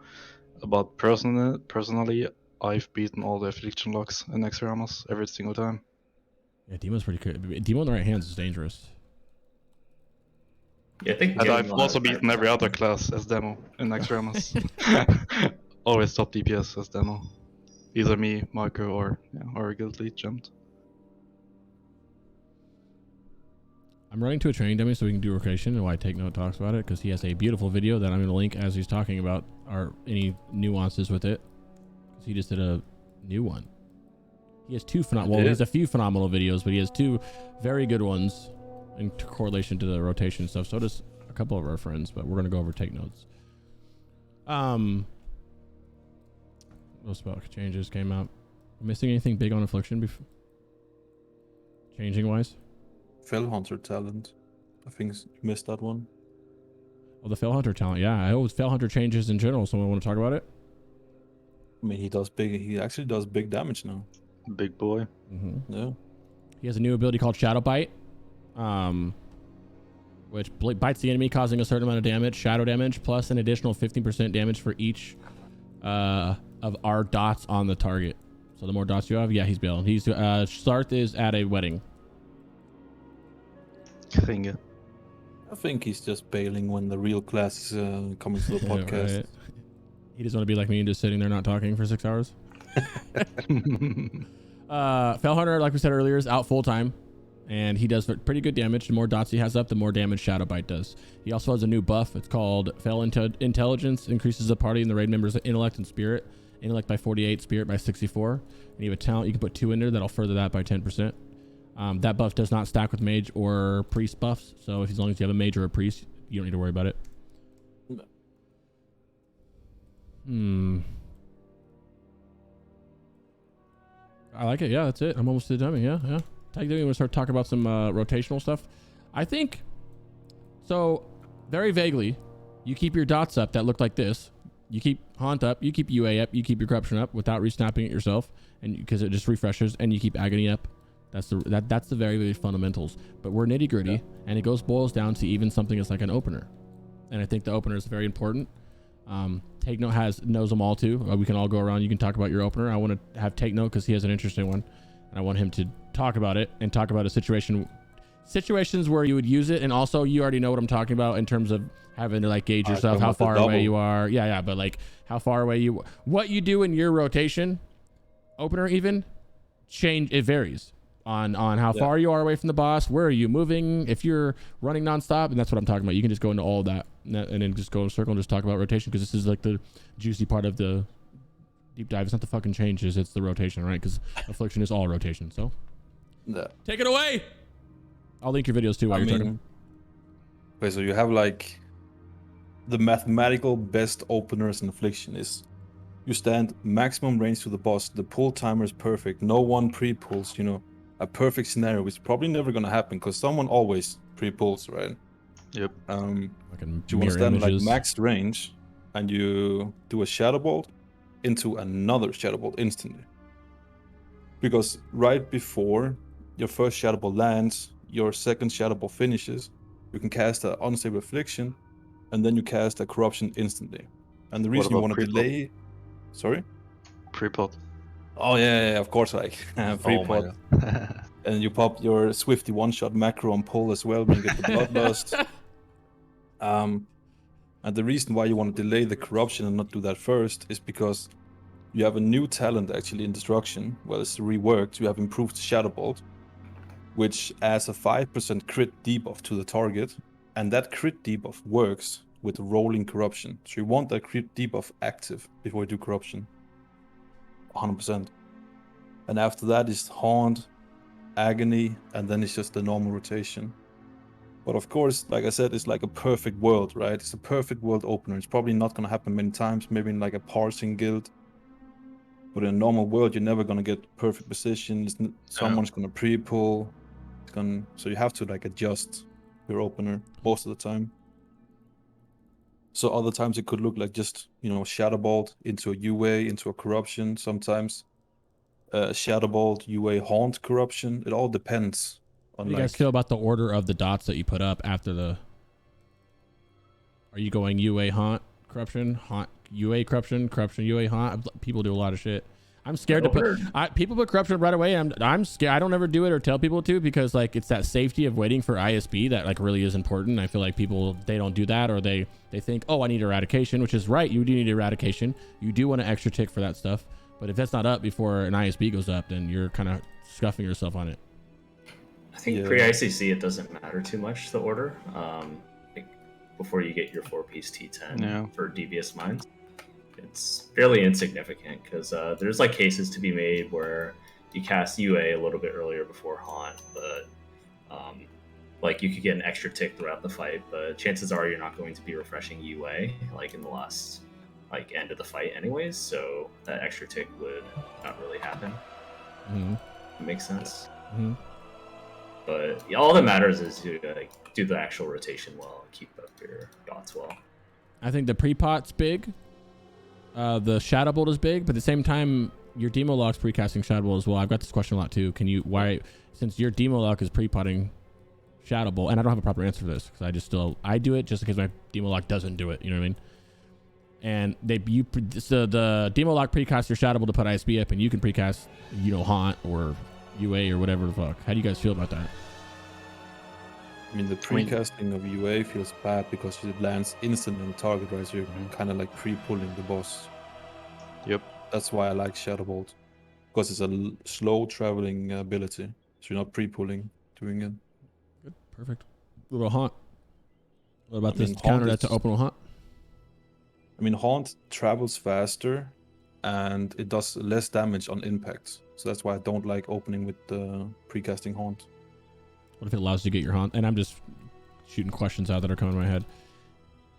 But personally, I've beaten all the Affliction locks in Next Ramos every single time. Yeah, demo's pretty good. Demo in the right hands is dangerous. Yeah, I think. And I've also beaten every other class as demo in Next Ramos. Always top DPS as demo. Either me, Marco, or our guild lead jumped. I'm running to a training dummy so we can do rotation, and why TakeNote talks about it, because he has a beautiful video that I'm going to link as he's talking about any nuances with it. Because he just did a new one. He has two phenomenal. Well, he has a few phenomenal videos, but he has two very good ones in correlation to the rotation stuff. So does a couple of our friends, but we're going to go over take notes. What spell changes came out? Missing anything big on Affliction before? Changing wise? Fell Hunter talent. I think you missed that one. Oh, the Fell Hunter talent. Yeah, I hope Fell Hunter changes in general. Someone want to talk about it? I mean, he actually does big damage now. Big boy. Mm-hmm. Yeah. He has a new ability called Shadow Bite, which bites the enemy, causing a certain amount of damage, shadow damage, plus an additional 15% damage for each of our dots on the target. So the more dots you have, yeah, he's bailing. Sarthe is at a wedding. Thing. I think he's just bailing when the real class is coming to the podcast. Right. He doesn't want to be like me and just sitting there not talking for 6 hours. Fel Hunter, like we said earlier, is out full time, and he does pretty good damage. The more dots he has up, the more damage Shadow Bite does. He also has a new buff. It's called Fel Intelligence. Increases the party and the raid members' intellect and spirit. Intellect by 48, spirit by 64. And you have a talent, you can put 2 in there that'll further that by 10%. That buff does not stack with mage or priest buffs, so as long as you have a mage or a priest, you don't need to worry about it. I like it. Yeah, that's it. I'm almost to the dummy. Yeah. Tag, then we want to start talking about some rotational stuff. I think so. Very vaguely, you keep your dots up that look like this. You keep haunt up. You keep UA up. You keep your corruption up without resnapping it yourself, and because it just refreshes. And you keep agony up. That's the very, very fundamentals. But we're nitty gritty, and it boils down to even something that's like an opener. And I think the opener is very important. TakenoteTV knows them all too. We can all go around. You can talk about your opener. I want to have TakenoteTV because he has an interesting one, and I want him to talk about it and talk about situations where you would use it, and also you already know what I'm talking about in terms of having to like gauge yourself, how far away you are. Yeah, but like how far away what you do in your rotation, opener even change. It varies on how far you are away from the boss. Where are you moving? If you're running nonstop, and that's what I'm talking about. You can just go into all that and then just go in a circle and just talk about rotation, because this is like the juicy part of the deep dive. It's not the fucking changes, it's the rotation, right? Because affliction is all rotation. So take it away. I'll link your videos too while you're talking. Okay, so you have like the mathematical best openers in affliction is you stand maximum range to the boss. The pull timer is perfect. No one pre-pulls, a perfect scenario, which is probably never going to happen because someone always pre-pulls, right? Yep. You want to stand like max range, and you do a shadow bolt into another shadow bolt instantly. Because right before your first shadow bolt lands, your second shadow bolt finishes, you can cast an unstable affliction, and then you cast a corruption instantly. And the reason you want to delay, sorry, pre-pot. Oh yeah, of course, like pre-pot. And you pop your Swifty one-shot macro on pull as well when you get the bloodlust. And the reason why you want to delay the corruption and not do that first is because you have a new talent actually in destruction. Well, it's reworked. You have improved Shadow Bolt, which adds a 5% crit debuff to the target, and that crit debuff works with rolling corruption. So you want that crit debuff active before you do corruption. 100%. And after that is haunt, agony, and then it's just the normal rotation. But of course, like I said, it's like a perfect world, right? It's a perfect world opener. It's probably not going to happen many times, maybe in like a parsing guild. But in a normal world, you're never going to get perfect position. Someone's going to pre-pull. So you have to like adjust your opener most of the time. So other times it could look like just, Shadow Bolt into a UA, into a corruption. Sometimes Shadow Bolt, UA, haunt, corruption. It all depends on. How do you guys feel about the order of the dots that you put up after the? Are you going UA, haunt, corruption, UA, corruption, UA, haunt? People do a lot of shit. I'm scared to put. People put corruption right away. I'm scared. I don't ever do it or tell people to, because like it's that safety of waiting for ISB that like really is important. I feel like people, they don't do that, or they think, oh, I need eradication, which is right. You do need eradication. You do want an extra tick for that stuff. But if that's not up before an ISB goes up, then you're kind of scuffing yourself on it. I think pre-ICC it doesn't matter too much, the order. Like before you get your 4-piece T10 for Devious Minds. It's fairly insignificant because there's like cases to be made where you cast UA a little bit earlier before haunt, but like you could get an extra tick throughout the fight, but chances are you're not going to be refreshing UA like in the last like end of the fight anyways, so that extra tick would not really happen. It makes sense. But all that matters is you like do the actual rotation well and keep up your dots well. I think the pre-pot's big. The Shadow Bolt is big, but at the same time, your Demo Lock's pre-casting Shadow Bolt as well. I've got this question a lot too. Since your Demo Lock is pre-potting Shadow Bolt, and I don't have a proper answer for this because I do it just because my Demo Lock doesn't do it. You know what I mean? And the Demo Lock pre-casts your Shadow Bolt to put ISB up, and you can pre-cast, haunt or UA or whatever the fuck. How do you guys feel about that? I mean, the pre-casting of UA feels bad because it lands instantly on the target, right? So you're kind of like pre-pulling the boss. Yep. That's why I like Shadow Bolt. because it's a slow traveling ability, so you're not pre-pulling doing it. Good, perfect. What about haunt? What about I this mean, counter Haunt that to is- open with haunt? I mean, Haunt travels faster, and it does less damage on impact. So that's why I don't like opening with precasting Haunt. What if it allows you to get your haunt? And I'm just shooting questions out that are coming to my head.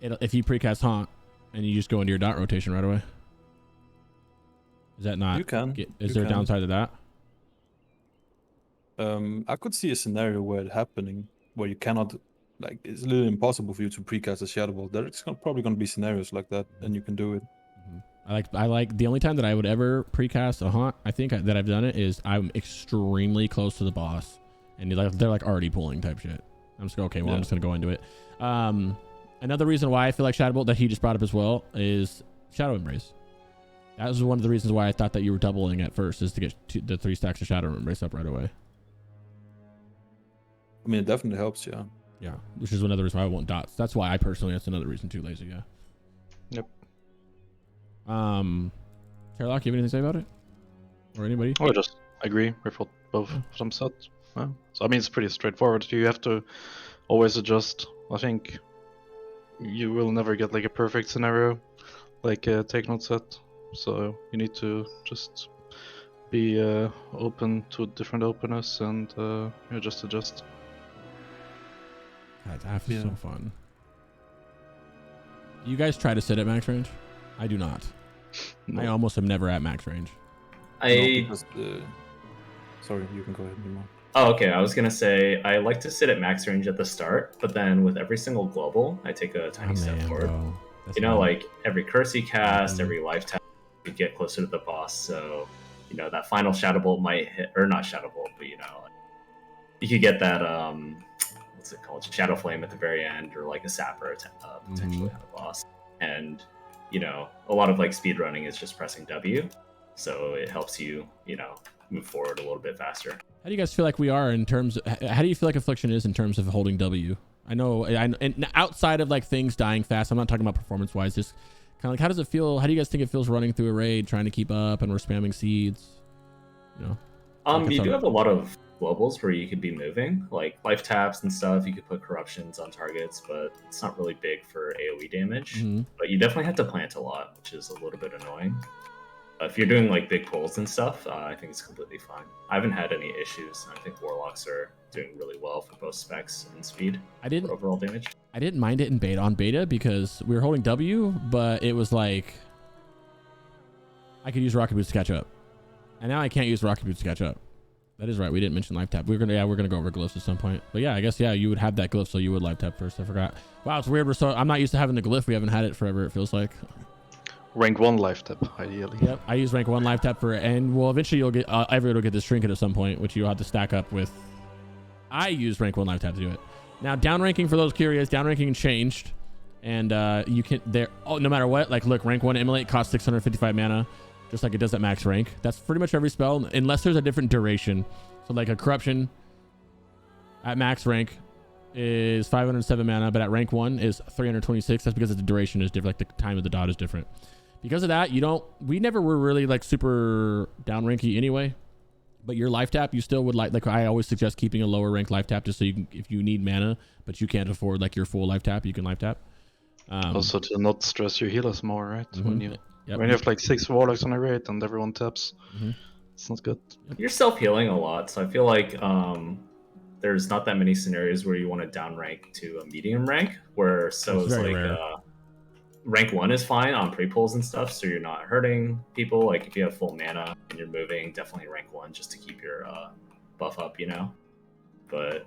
If you precast haunt and you just go into your dot rotation right away, is that not? You can. Is there a downside to that? I could see a scenario where it happening, where you cannot, like, it's a little impossible for you to precast a Shadow Ball. There's probably going to be scenarios like that, and you can do it. I like the only time that I would ever precast a haunt, I think that I've done it, is I'm extremely close to the boss, and they're like already pulling type shit. I'm just okay. Well, Yeah. I'm just gonna go into it. Another reason why I feel like Shadow Bolt that he just brought up as well is Shadow Embrace. That was one of the reasons why I thought that you were doubling at first, is to get the 3 stacks of Shadow Embrace up right away. I mean, it definitely helps, yeah. Yeah, which is another reason why I want dots. That's why I personally. That's another reason too. Lazy, yeah. Yep. ChairLock, you have anything to say about it, or anybody? I just agree with what both of them said. Yeah. So I mean, it's pretty straightforward. You have to always adjust. I think you will never get like a perfect scenario, like Takenote said. So you need to just be open to different openness and just adjust. God, Aff is Yeah. so fun. Do you guys try to sit at max range? I do not. I almost am never at max range. Sorry, you can go ahead, Nemow. Oh, okay. I was gonna say I like to sit at max range at the start, but then with every single global, I take a tiny step forward. Bro. That's You know, fine. like every curse you cast, Mhm. every life tap, you get closer to the boss. So, you know, that final Shadow Bolt might hit, or not Shadow Bolt, but you know, you could get that what's it called, Shadow Flame at the very end, or like a Sapper potentially on the boss. And you know, a lot of like speed running is just pressing W, so it helps you, you know, move forward a little bit faster. How do you guys feel like we are in terms of, how do you feel like Affliction is in terms of holding W? I know, and outside of like things dying fast, I'm not talking about performance wise, just kind of like, how does it feel? How do you guys think it feels running through a raid, trying to keep up, and we're spamming seeds? You know, like You it's do on- have a lot of globals where you could be moving, like life taps and stuff. You could put corruptions on targets, but it's not really big for AoE damage. Mhm. But you definitely have to plant a lot, which is a little bit annoying. If you're doing like big pulls and stuff, I think it's completely fine. I haven't had any issues. I think Warlocks are doing really well for both specs and speed for overall damage. I didn't mind it in beta because we were holding W, but it was like I could use Rocket Boots to catch up, and now I can't use Rocket Boots to catch up. That is right. We didn't mention life tap. We're gonna go over glyphs at some point. But yeah, I guess you would have that glyph, so you would life tap first. I forgot. Wow, it's weird. I'm not used to having the glyph. We haven't had it forever. It feels like. Rank 1 life tap, ideally. Yep, I use rank 1 life tap for, and well, eventually you'll get everyone will get this trinket at some point, which you'll have to stack up with. I use rank 1 life tap to do it. Now downranking, for those curious, downranking changed, and you can no matter what. Like, look, rank 1 immolate costs 655 mana, just like it does at max rank. That's pretty much every spell, unless there's a different duration. So like a corruption at max rank is 507 mana, but at rank 1 is 326. That's because the duration is different. Like the time of the dot is different. Because of that, we never were really like super down ranky anyway. But your life tap, you still would like I always suggest keeping a lower ranked life tap, just so you can, if you need mana, but you can't afford like your full life tap, you can life tap. Also to not stress your healers more, right? When you have like 6 Warlocks on a raid and everyone taps, it's not good. You're self-healing a lot, so I feel like there's not that many scenarios where you want to down rank to a medium rank, where it's like rank 1 is fine on pre-pulls and stuff, so you're not hurting people. Like if you have full mana and you're moving, definitely rank 1 just to keep your buff up, you know. But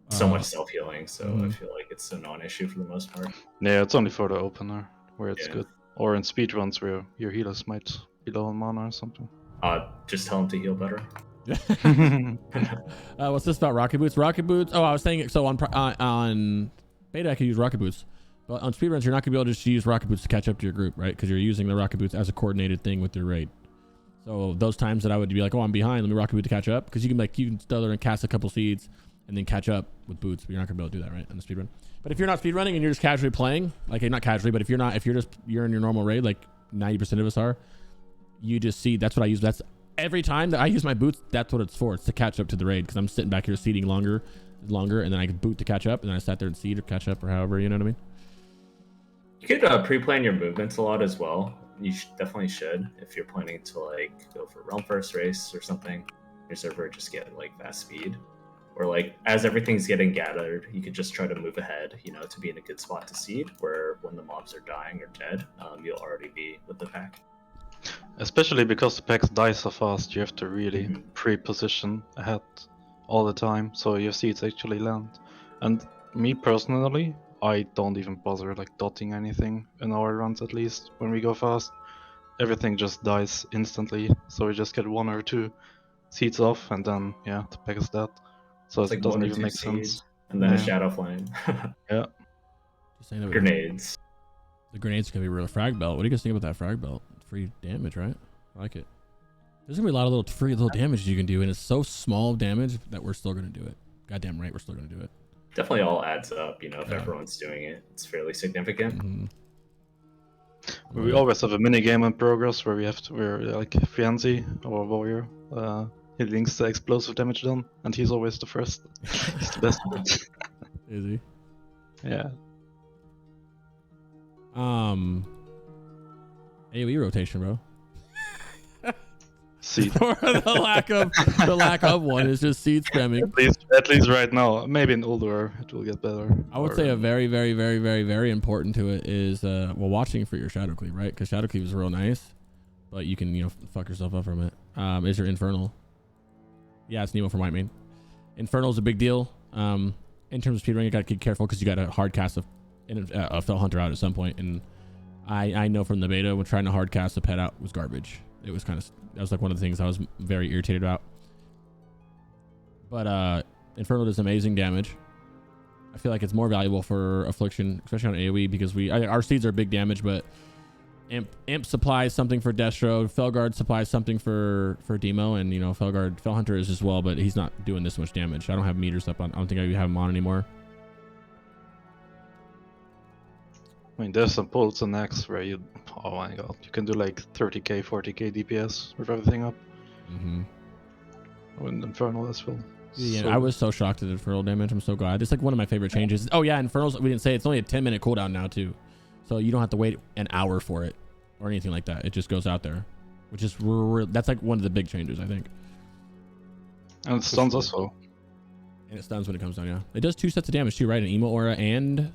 so much self-healing, so I feel like it's a non-issue for the most part. Yeah, it's only for the opener where it's good, or in speed runs where your healers might be low on mana or something. Just tell them to heal better. What's this about Rocket Boots? Rocket Boots. Oh, I was saying, so on beta I could use Rocket Boots, but on speedruns you're not gonna be able to just use Rocket Boots to catch up to your group, right? Because you're using the Rocket Boots as a coordinated thing with your raid. So those times that I would be like, oh, I'm behind, let me Rocket Boot to catch up, because you can still there and cast a couple seeds and then catch up with boots, but you're not gonna be able to do that, right, on the speedrun. But if you're not speedrunning and you're just casually playing, like not casually, but if you're in your normal raid, like 90% of us are, you just see, that's what I use. every time that I use my boots, that's what it's for. It's to catch up to the raid because I'm sitting back here seeding longer, and then I can boot to catch up, and then I sat there and seed or catch up or however, you know what I mean? You could pre-plan your movements a lot as well. You definitely should if you're planning to like go for realm first race or something. Your server just get like fast speed, or like as everything's getting gathered, you could just try to move ahead, you know, to be in a good spot to seed. Where when the mobs are dying or dead, you'll already be with the pack. Especially because the packs die so fast, you have to really pre-position ahead all the time, so your seeds actually land. And me personally, I don't even bother like dotting anything in our runs, at least when we go fast. Everything just dies instantly, so we just get 1 or 2 seeds off, and then yeah, the pack is dead. So It's it like doesn't 1 or even 2 make seeds, sense. and then Yeah. a shadow flame. Yeah. Just saying that Grenades. the grenades can be real. Frag belt. What do you guys think about that frag belt? Free damage, right? I like it. There's gonna be a lot of little free little damage you can do, and it's so small damage that we're still gonna do it. Goddamn right, we're still gonna do it. Definitely all adds up, you know, if everyone's doing it. It's fairly significant. Mm-hmm. We always have a mini game in progress where we're like Fianzi or Warrior. He links the explosive damage done, and he's always the first. He's the best. Is he? Yeah. AoE rotation, bro. Seed. For the lack of one is just seed spamming. At least right now. Maybe in older it will get better. I would say a very, very, very, very, very important to it is well, watching for your shadow cleave, right? Because shadow cleave is real nice, but you can, you know, fuck yourself up from it. Is your infernal? Yeah, it's Nemow from White Main. Infernal is a big deal. In terms of speedrunning, you gotta be careful because you got a hard cast a Fell Hunter out at some point, and I know from the beta when trying to hard cast a pet out was garbage. It was kind of, that was like one of the things I was very irritated about. But Infernal does amazing damage. I feel like it's more valuable for Affliction, especially on AoE, because our seeds are big damage, but Imp supplies something for Destro, Felguard supplies something for Demo, and you know, Fell Hunter is as well, but he's not doing this much damage. I don't have meters up on, I don't think I have him on anymore. I mean, there's some pulls and X where you, oh my god, you can do like 30k, 40k DPS with everything up. Mm-hmm. With Infernal as well. Yeah, So- I was so shocked at Infernal damage. I'm so glad. It's like one of my favorite changes. Oh yeah, Infernals, we didn't say, it's only a 10-minute cooldown now too. So you don't have to wait an hour for it or anything like that. It just goes out there, which is that's like one of the big changes, I think. And it stuns as well. And it stuns when it comes down, yeah. It does 2 sets of damage too, right? An Emo Aura and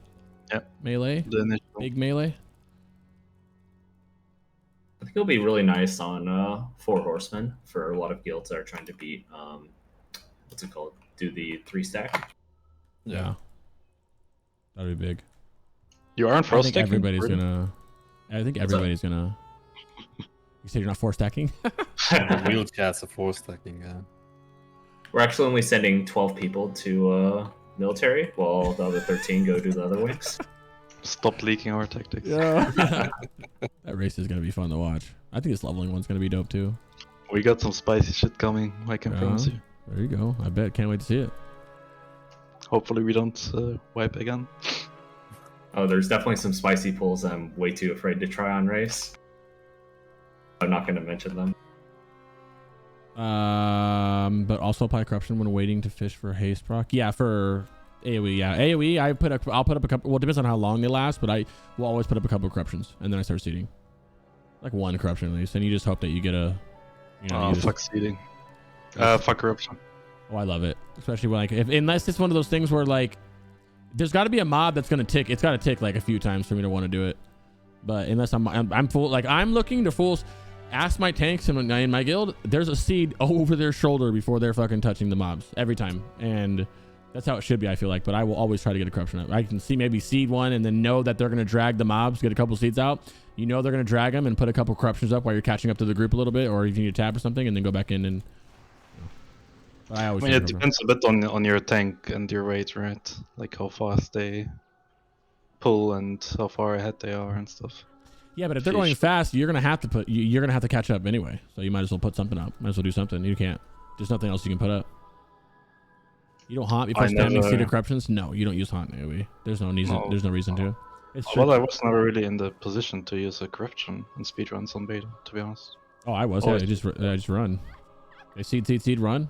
melee? The initial. Big melee? I think it'll be really nice on 4 Horsemen for a lot of guilds that are trying to beat, what's it called? Do the 3-stack. Yeah. That'd be big. You aren't I frost think stacking? everybody's gonna... I think everybody's gonna... You said you're not 4-stacking? The wheel cats are 4-stacking, yeah. We're actually only sending 12 people to military, while the other 13 go do the other wings. Stop leaking our tactics. Yeah. That race is gonna be fun to watch. I think this leveling one's gonna be dope too. We got some spicy shit coming, I can promise you. There you go. I bet. Can't wait to see it. Hopefully we don't wipe again. Oh, there's definitely some spicy pulls I'm way too afraid to try on race. I'm not going to mention them. But also apply corruption when waiting to fish for haste proc. Yeah, for AoE. Yeah, AoE. I'll put up a couple. Well, it depends on how long they last, but I will always put up a couple of corruptions, and then I start seeding, like 1 corruption at least, and you just hope that you get a. You know, you just, fuck seeding. Fuck corruption. Oh, I love it, especially when like unless it's one of those things where like there's got to be a mob that's gonna tick. It's got to tick like a few times for me to want to do it. But unless I'm full, like I'm looking to fools. Ask my tanks in my guild. There's a seed over their shoulder before they're fucking touching the mobs every time, and that's how it should be. I feel like, but I will always try to get a corruption up. I can see maybe seed one and then know that they're gonna drag the mobs, get a couple seeds out. You know they're gonna drag them and put a couple corruptions up while you're catching up to the group a little bit, or if you need to tap or something, and then go back in and. But I always. I mean, it depends a bit on your tank and your weight, right? Like how fast they pull and how far ahead they are and stuff. Yeah, but if they're going fast, you're gonna have to put. You're gonna have to catch up anyway. So you might as well put something up. Might as well do something. You can't. There's nothing else you can put up. You don't haunt before spamming seeded corruptions. No, you don't use haunt in AoE. There's no reason. No. There's no reason to. It's Well, I was never really in the position to use a corruption in speedruns on beta, to be honest. Oh, I was. Oh, Yeah, I just run. They seed, run.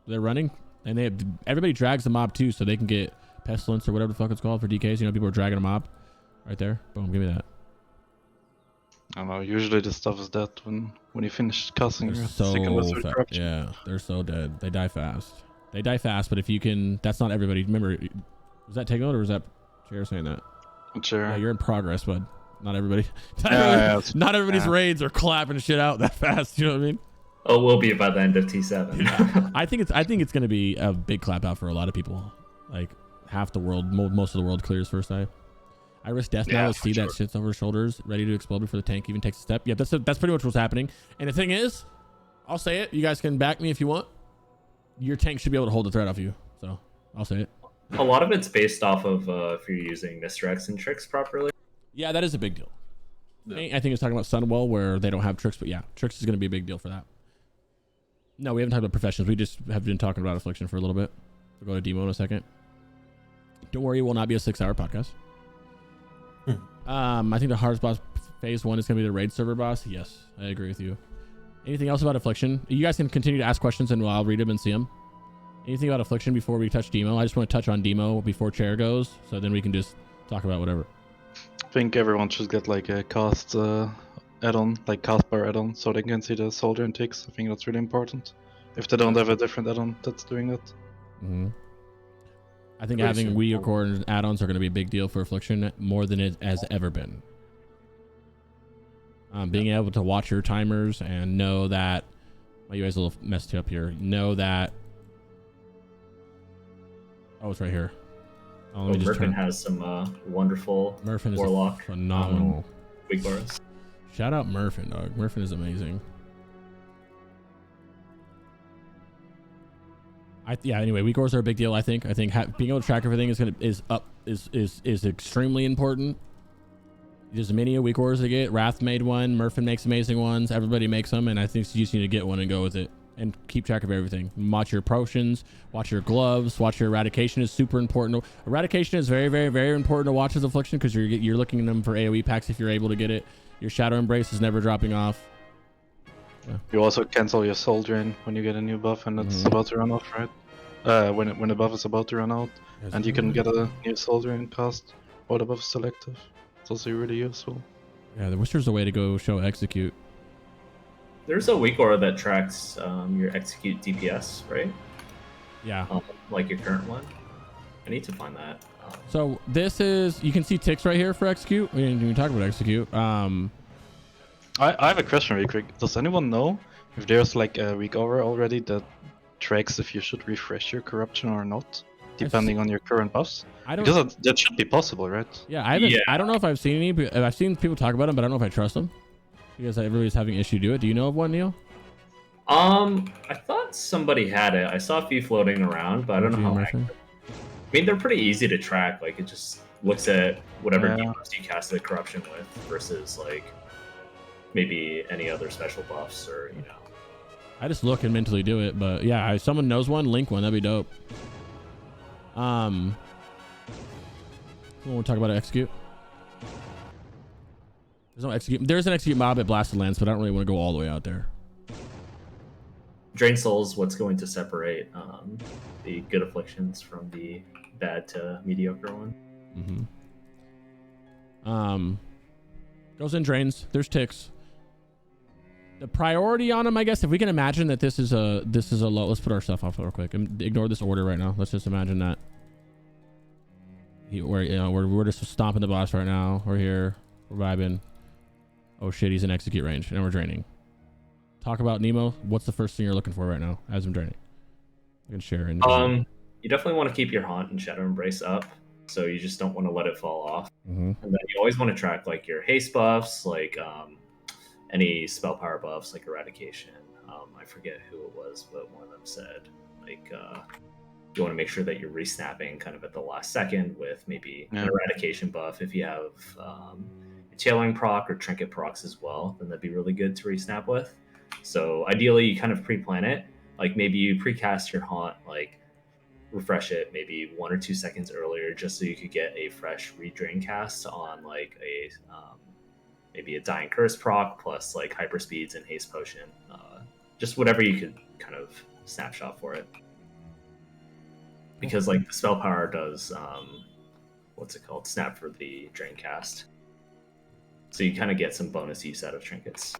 They're running, and everybody drags the mob too, so they can get pestilence or whatever the fuck it's called for DKs. You know, people are dragging a mob right there. Boom, give me that. I don't know. Usually the stuff is dead when you finish casting. They're Second so yeah, they're so dead. They die fast. They die fast, but if you can, that's not everybody. Remember, was that Takeout or was that Chair saying that? Sure. Yeah, you're in progress, bud. Not everybody. Not everybody's raids are clapping shit out that fast. You know what I mean? Oh, we'll be by the end of T7. Yeah. I think it's going to be a big clap out for a lot of people. Like half the world, most of the world clears first eye. I risk death now. Let's see that shit's over shoulders, ready to explode before the tank even takes a step. Yeah, that's pretty much what's happening. And the thing is, I'll say it. You guys can back me if you want. Your tank should be able to hold the threat off you. So I'll say it. A lot of it's based off of if you're using misdirects and tricks properly. Yeah, that is a big deal. Yeah. I think it's talking about Sunwell where they don't have tricks, but yeah, tricks is going to be a big deal for that. No, we haven't talked about professions. We just have been talking about affliction for a little bit. We'll go to demo in a second. Don't worry, it will not be a 6-hour podcast. I think the hardest boss phase 1 is going to be the raid server boss. Yes, I agree with you. Anything else about affliction? You guys can continue to ask questions and I'll read them and see them. Anything about affliction before we touch demo? I just want to touch on demo before Chair goes, so then we can just talk about whatever. I think everyone should get like a cast add-on, like cast bar add-on, so they can see the soldier and ticks. I think that's really important. If they don't have a different add-on that's doing that. Mm-hmm. I think having Wii Core add-ons are going to be a big deal for affliction, more than it has ever been. Being able to watch your timers and know that, my UI's a little messed up here. Know that. Oh, it's right here. Oh, let me just Murphin has some wonderful Murphin is Warlock phenomenal. Big bars. Shout out Murphin, dog. Murphin is amazing. Anyway, weak ores are a big deal. I think being able to track everything is extremely important. There's many weak ores to get. Wrath made one. Murphin makes amazing ones. Everybody makes them, and I think you just need to get one and go with it and keep track of everything. Watch your potions. Watch your gloves. Watch your eradication is super important. Eradication is very, very, very important to watch as affliction because you're looking at them for AOE packs if you're able to get it. Your shadow embrace is never dropping off. Yeah. You also cancel your soul drain when you get a new buff and it's about to run off, right? When the buff is about to run out, and you can get a new soul drain cast while the buff is selective. It's also really useful. Yeah, I wish there's a way to go show execute. There's a weak aura that tracks your execute DPS, right? Yeah. Like your current one. I need to find that. So this is, you can see ticks right here for execute. We didn't even talk about execute. I have a question really quick. Does anyone know if there's like a weak aura already that tracks if you should refresh your corruption or not, depending on your current buffs? Because that should be possible, right? Yeah, I don't know if I've seen any, but I've seen people talk about them, but I don't know if I trust them. Because everybody's having issue do it. Do you know of one, Neil? I thought somebody had it. I saw a few floating around, but I don't know how accurate. I mean, they're pretty easy to track. Like, it just looks at whatever debuffs you cast the corruption with versus, like, maybe any other special buffs or, you know. I just look and mentally do it, but yeah, if someone knows one, link one. That'd be dope. Someone want to talk about execute? There's no execute. There's an execute mob at Blasted Lands, but I don't really want to go all the way out there. Drain Soul's what's going to separate the good afflictions from the bad to mediocre one. Goes in drains. There's ticks. The priority on them, I guess, if we can imagine that this is a low. Let's put our stuff off real quick and ignore this order right now. Let's just imagine that we're just stomping the boss right now. We're here. We're vibing. Oh shit, he's in execute range and we're draining. Talk about Nemow. What's the first thing you're looking for right now as I'm draining? You can share. You definitely want to keep your Haunt and Shadow Embrace up, so you just don't want to let it fall off. And then you always want to track like your haste buffs, like any spell power buffs, like Eradication. I forget who it was, but one of them said like you want to make sure that you're resnapping kind of at the last second with maybe an Eradication buff. If you have Tailoring proc or Trinket procs as well, then that'd be really good to resnap with. So ideally, you kind of pre-plan it. Like maybe you precast your Haunt, like refresh it maybe 1 or 2 seconds earlier, just so you could get a fresh redrain cast on like a maybe a Dying Curse proc plus like hyper speeds and haste potion. Just whatever you could kind of snapshot for it. Because like the spell power does what's it called? Snap for the drain cast. So you kind of get some bonus use out of trinkets.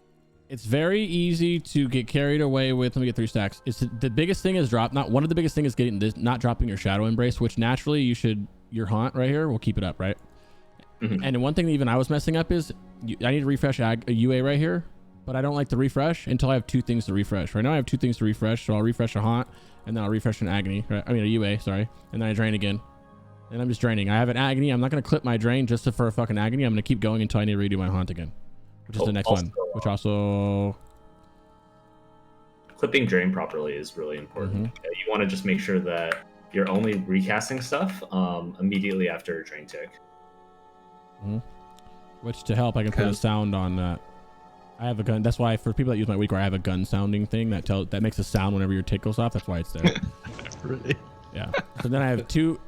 It's very easy to get carried away with. Let me get 3 stacks. It's the biggest thing is drop. Not one of the biggest thing is getting this, not dropping your Shadow Embrace, which naturally you should. Your haunt right here will keep it up, right? Mm-hmm. And one thing that even I was messing up is I need to refresh a UA right here, but I don't like to refresh until I have 2 things to refresh. Right now I have 2 things to refresh, so I'll refresh a haunt and then I'll refresh an agony. Right? I mean a UA, sorry, and then I drain again. And I'm just draining. I have an agony. I'm not gonna clip my drain just for a fucking agony. I'm gonna keep going until I need to redo my haunt again, which is the next one. Which also clipping drain properly is really important. You want to just make sure that you're only recasting stuff immediately after drain tick. Which to help, I can put a sound on that. I have a gun. That's why for people that use my weak, where I have a gun sounding thing that makes a sound whenever your tick goes off. That's why it's there. Really? Yeah. So then I have 2.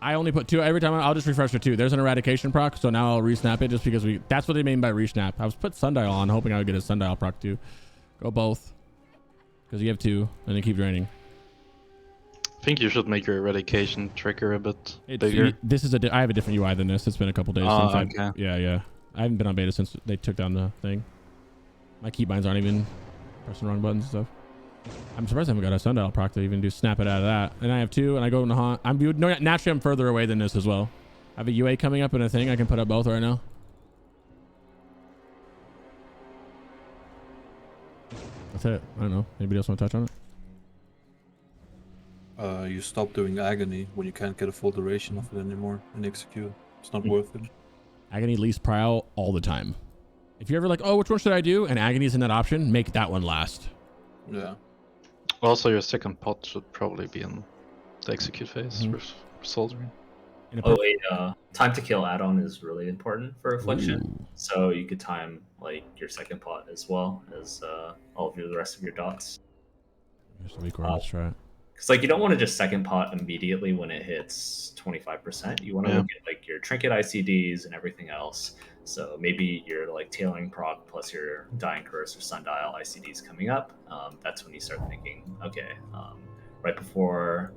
I only put 2 every time. I'll just refresh for 2. There's an eradication proc, so now I'll resnap it just because that's what they mean by resnap. I was put sundial on, hoping I would get a sundial proc too. Go both, because you have 2, and then keep draining. I think you should make your eradication trigger a bit bigger. This is I have a different UI than this. It's been a couple days since okay. I haven't been on beta since they took down the thing. My keybinds aren't even pressing the wrong buttons and stuff. I'm surprised I haven't got a sundial proc to even do snap it out of that. And I have 2, and I go into haunt. Naturally I'm further away than this as well. I have a UA coming up and a thing. I can put up both right now. That's it. I don't know. Anybody else want to touch on it? You stop doing agony when you can't get a full duration of it anymore and execute. It's not worth it. Agony least prowl all the time. If you're ever like, oh, which one should I do? And agony is in that option, make that one last. Yeah. Also, your second pot should probably be in the execute phase with soldering. Time to kill add-on is really important for Affliction. Ooh. So you could time like your second pot as well as all of the rest of your dots. Here's the weak one. Let's try it. Because like you don't want to just second pot immediately when it hits 25%. You want to look at like your trinket ICDs and everything else. So maybe you're like tailoring proc plus your Dying Curse or Sundial ICDs coming up. That's when you start thinking, okay, right before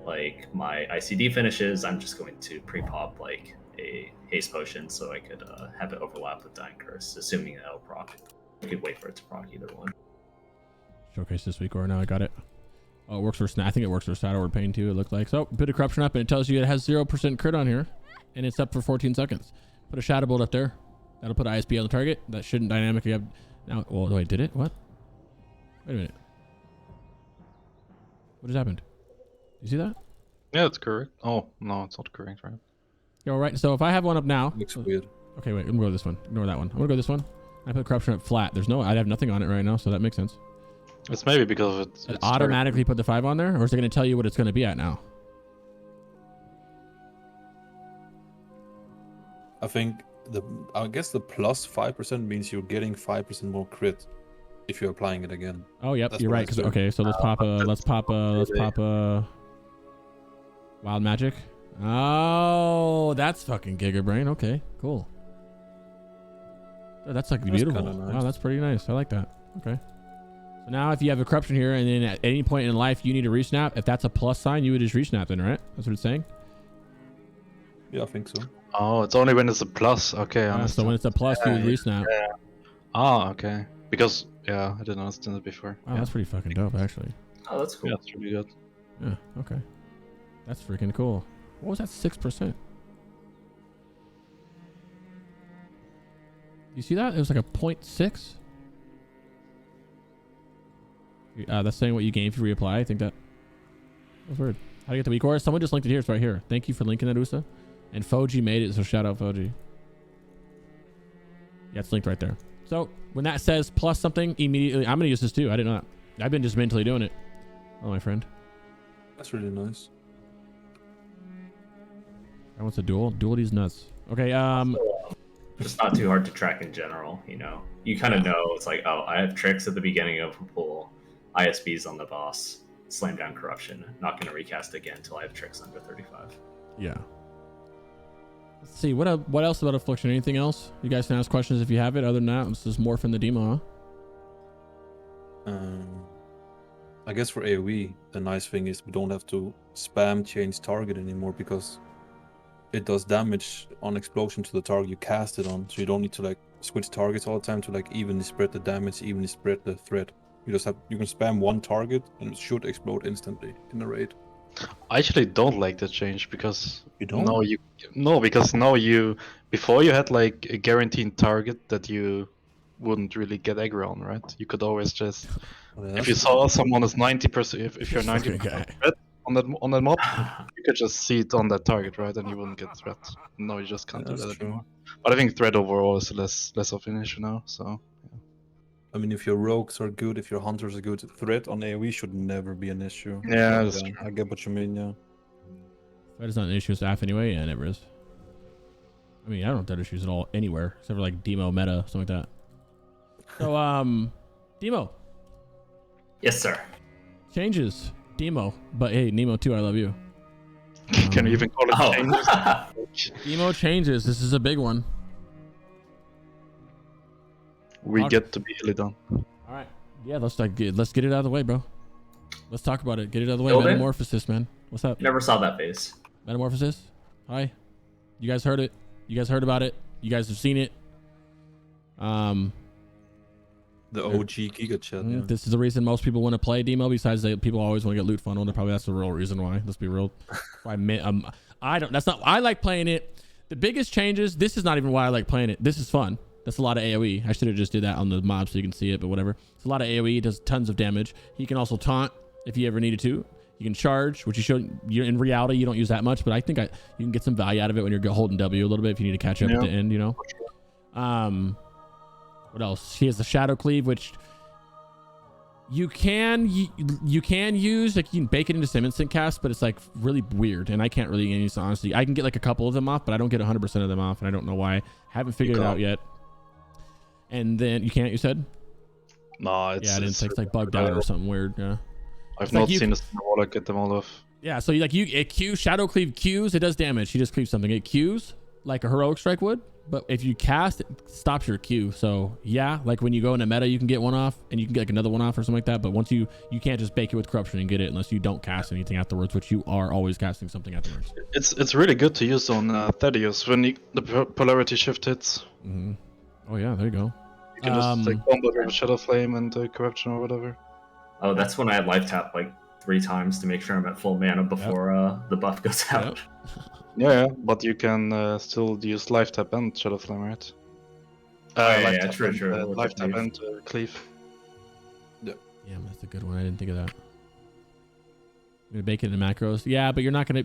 like my ICD finishes, I'm just going to pre-pop like a haste potion so I could have it overlap with Dying Curse, assuming that it'll proc. You could wait for it to proc either one. Showcase this week, or now I got it. Oh, it works for I think it works for Shadow or Pain too, it looked like. So bit of corruption up, and it tells you it has 0% crit on here, and it's up for 14 seconds. Put a Shadow Bolt up there. That'll put ISP on the target. That shouldn't dynamically have now. Well, wait, did it? What? Wait a minute. What just happened? You see that? Yeah, it's correct. Oh no, it's not correct, right? Yeah, all right. So if I have one up now, Looks weird. Okay, wait. I'm gonna go this one. Ignore that one. I'm gonna go this one. I put corruption up flat. I have nothing on it right now, so that makes sense. It's maybe because it's automatically put the 5 on there, or is it gonna tell you what it's gonna be at now? I guess the plus 5% means you're getting 5% more crit if you're applying it again. Oh, yep, That's you're right. Okay, so let's pop a wild magic. Oh, that's fucking Giga Brain. Okay, cool. Oh, that's like beautiful. Nice. Wow, that's pretty nice. I like that. Okay. So now if you have a corruption here, and then at any point in life you need to resnap, if that's a plus sign, you would just resnap then, right? That's what it's saying? Yeah, I think so. Oh, it's only when it's a plus. Okay, so when it's a plus, you would resnap. Yeah. Ah, okay. Because, I didn't understand it before. Wow, that's pretty fucking dope, actually. Oh, that's cool. Yeah, that's really good. Yeah, okay. That's freaking cool. What was that 6%? You see that? It was like a 0.6. That's saying what you gain if you reapply. I think that was weird. How do you get the weak aura? Someone just linked it here. It's right here. Thank you for linking that, Usa. And Foji made it, so shout out Foji. Yeah, it's linked right there. So when that says plus something, immediately I'm gonna use this too. I didn't know that. I've been just mentally doing it. Oh, my friend. That's really nice. I want a duel. Duel these nuts. Okay. Just not too hard to track in general. You know, you kind of know it's like, oh, I have tricks at the beginning of a pool, ISBs on the boss, slam down corruption. Not going to recast again until I have tricks under 35. Yeah. Let's see, what else about Affliction? Anything else? You guys can ask questions if you have it. Other than that, let's just morph in the demo, huh? I guess for AoE, the nice thing is we don't have to spam change target anymore because it does damage on explosion to the target you cast it on. So you don't need to like switch targets all the time to like evenly spread the damage, evenly spread the threat. You can spam one target and it should explode instantly in a raid. I actually don't like that change because You don't? because now before you had like a guaranteed target that you wouldn't really get aggro on, right? You could always just if you saw someone is 90%, if you're 90% threat on that mob, you could just see it on that target, right? And you wouldn't get threat. No, you just can't do that anymore. But I think threat overall is less of an issue now. So I mean, if your rogues are good, if your hunters are good, threat on AoE should never be an issue. Yeah, But, that's true. I get what you mean. Yeah. Threat is not an issue with Aff anyway. Yeah, it never is. I mean, I don't have threat issues at all anywhere except for like demo meta, something like that. So, Demo. Yes, sir. Changes. Demo. But hey, Nemo too, I love you. Can you even call it changes? Demo changes. This is a big one. We get to be Illidan. All right. Yeah, let's get it out of the way, bro. Let's talk about it. Get it out of the way. Building? Metamorphosis, man. What's up? Never saw that phase. Metamorphosis. Hi. You guys heard it. You guys heard about it. You guys have seen it. The OG Giga Chat. Yeah. This is the reason most people want to play Demo. Besides, people always want to get loot funneled. And probably that's the real reason why. Let's be real. I don't. That's not. I like playing it. The biggest changes. This is not even why I like playing it. This is fun. That's a lot of AoE. I should have just did that on the mob so you can see it, but whatever. It's a lot of AoE. It does tons of damage. He can also taunt if you ever needed to. You can charge, which in reality you don't use that much, but I think you can get some value out of it when you're holding W a little bit if you need to catch up at the end, you know. What else? He has the Shadow Cleave, which you can use, like you can bake it into some instant cast, but it's like really weird, and I can't really use, honestly. I can get like a couple of them off, but I don't get 100% of them off, and I don't know why. Haven't figured it out yet. And then you can't, you said? No, it's like bugged out or something weird. Yeah, I've not seen a Warlock get them all off. Yeah, so it Qs, Shadow Cleave Qs, it does damage. He just cleaves something. It Qs like a Heroic Strike would, but if you cast, it stops your Q. So yeah, like when you go into meta, you can get one off, and you can get like another one off or something like that. But once you can't just bake it with Corruption and get it unless you don't cast anything afterwards, which you are always casting something afterwards. It's really good to use on Thaddeus when the polarity shift hits. Mm-hmm. Oh yeah, there you go. You can just like combo with Shadow Flame and Corruption or whatever. Oh, that's when I life tap like 3 times to make sure I'm at full mana before the buff goes out. Yeah, but you can still use life tap and Shadow Flame, right? Yeah, true. Life tap and cleave. Yeah, that's a good one. I didn't think of that. You're gonna bake it in macros. Yeah, but you're not gonna.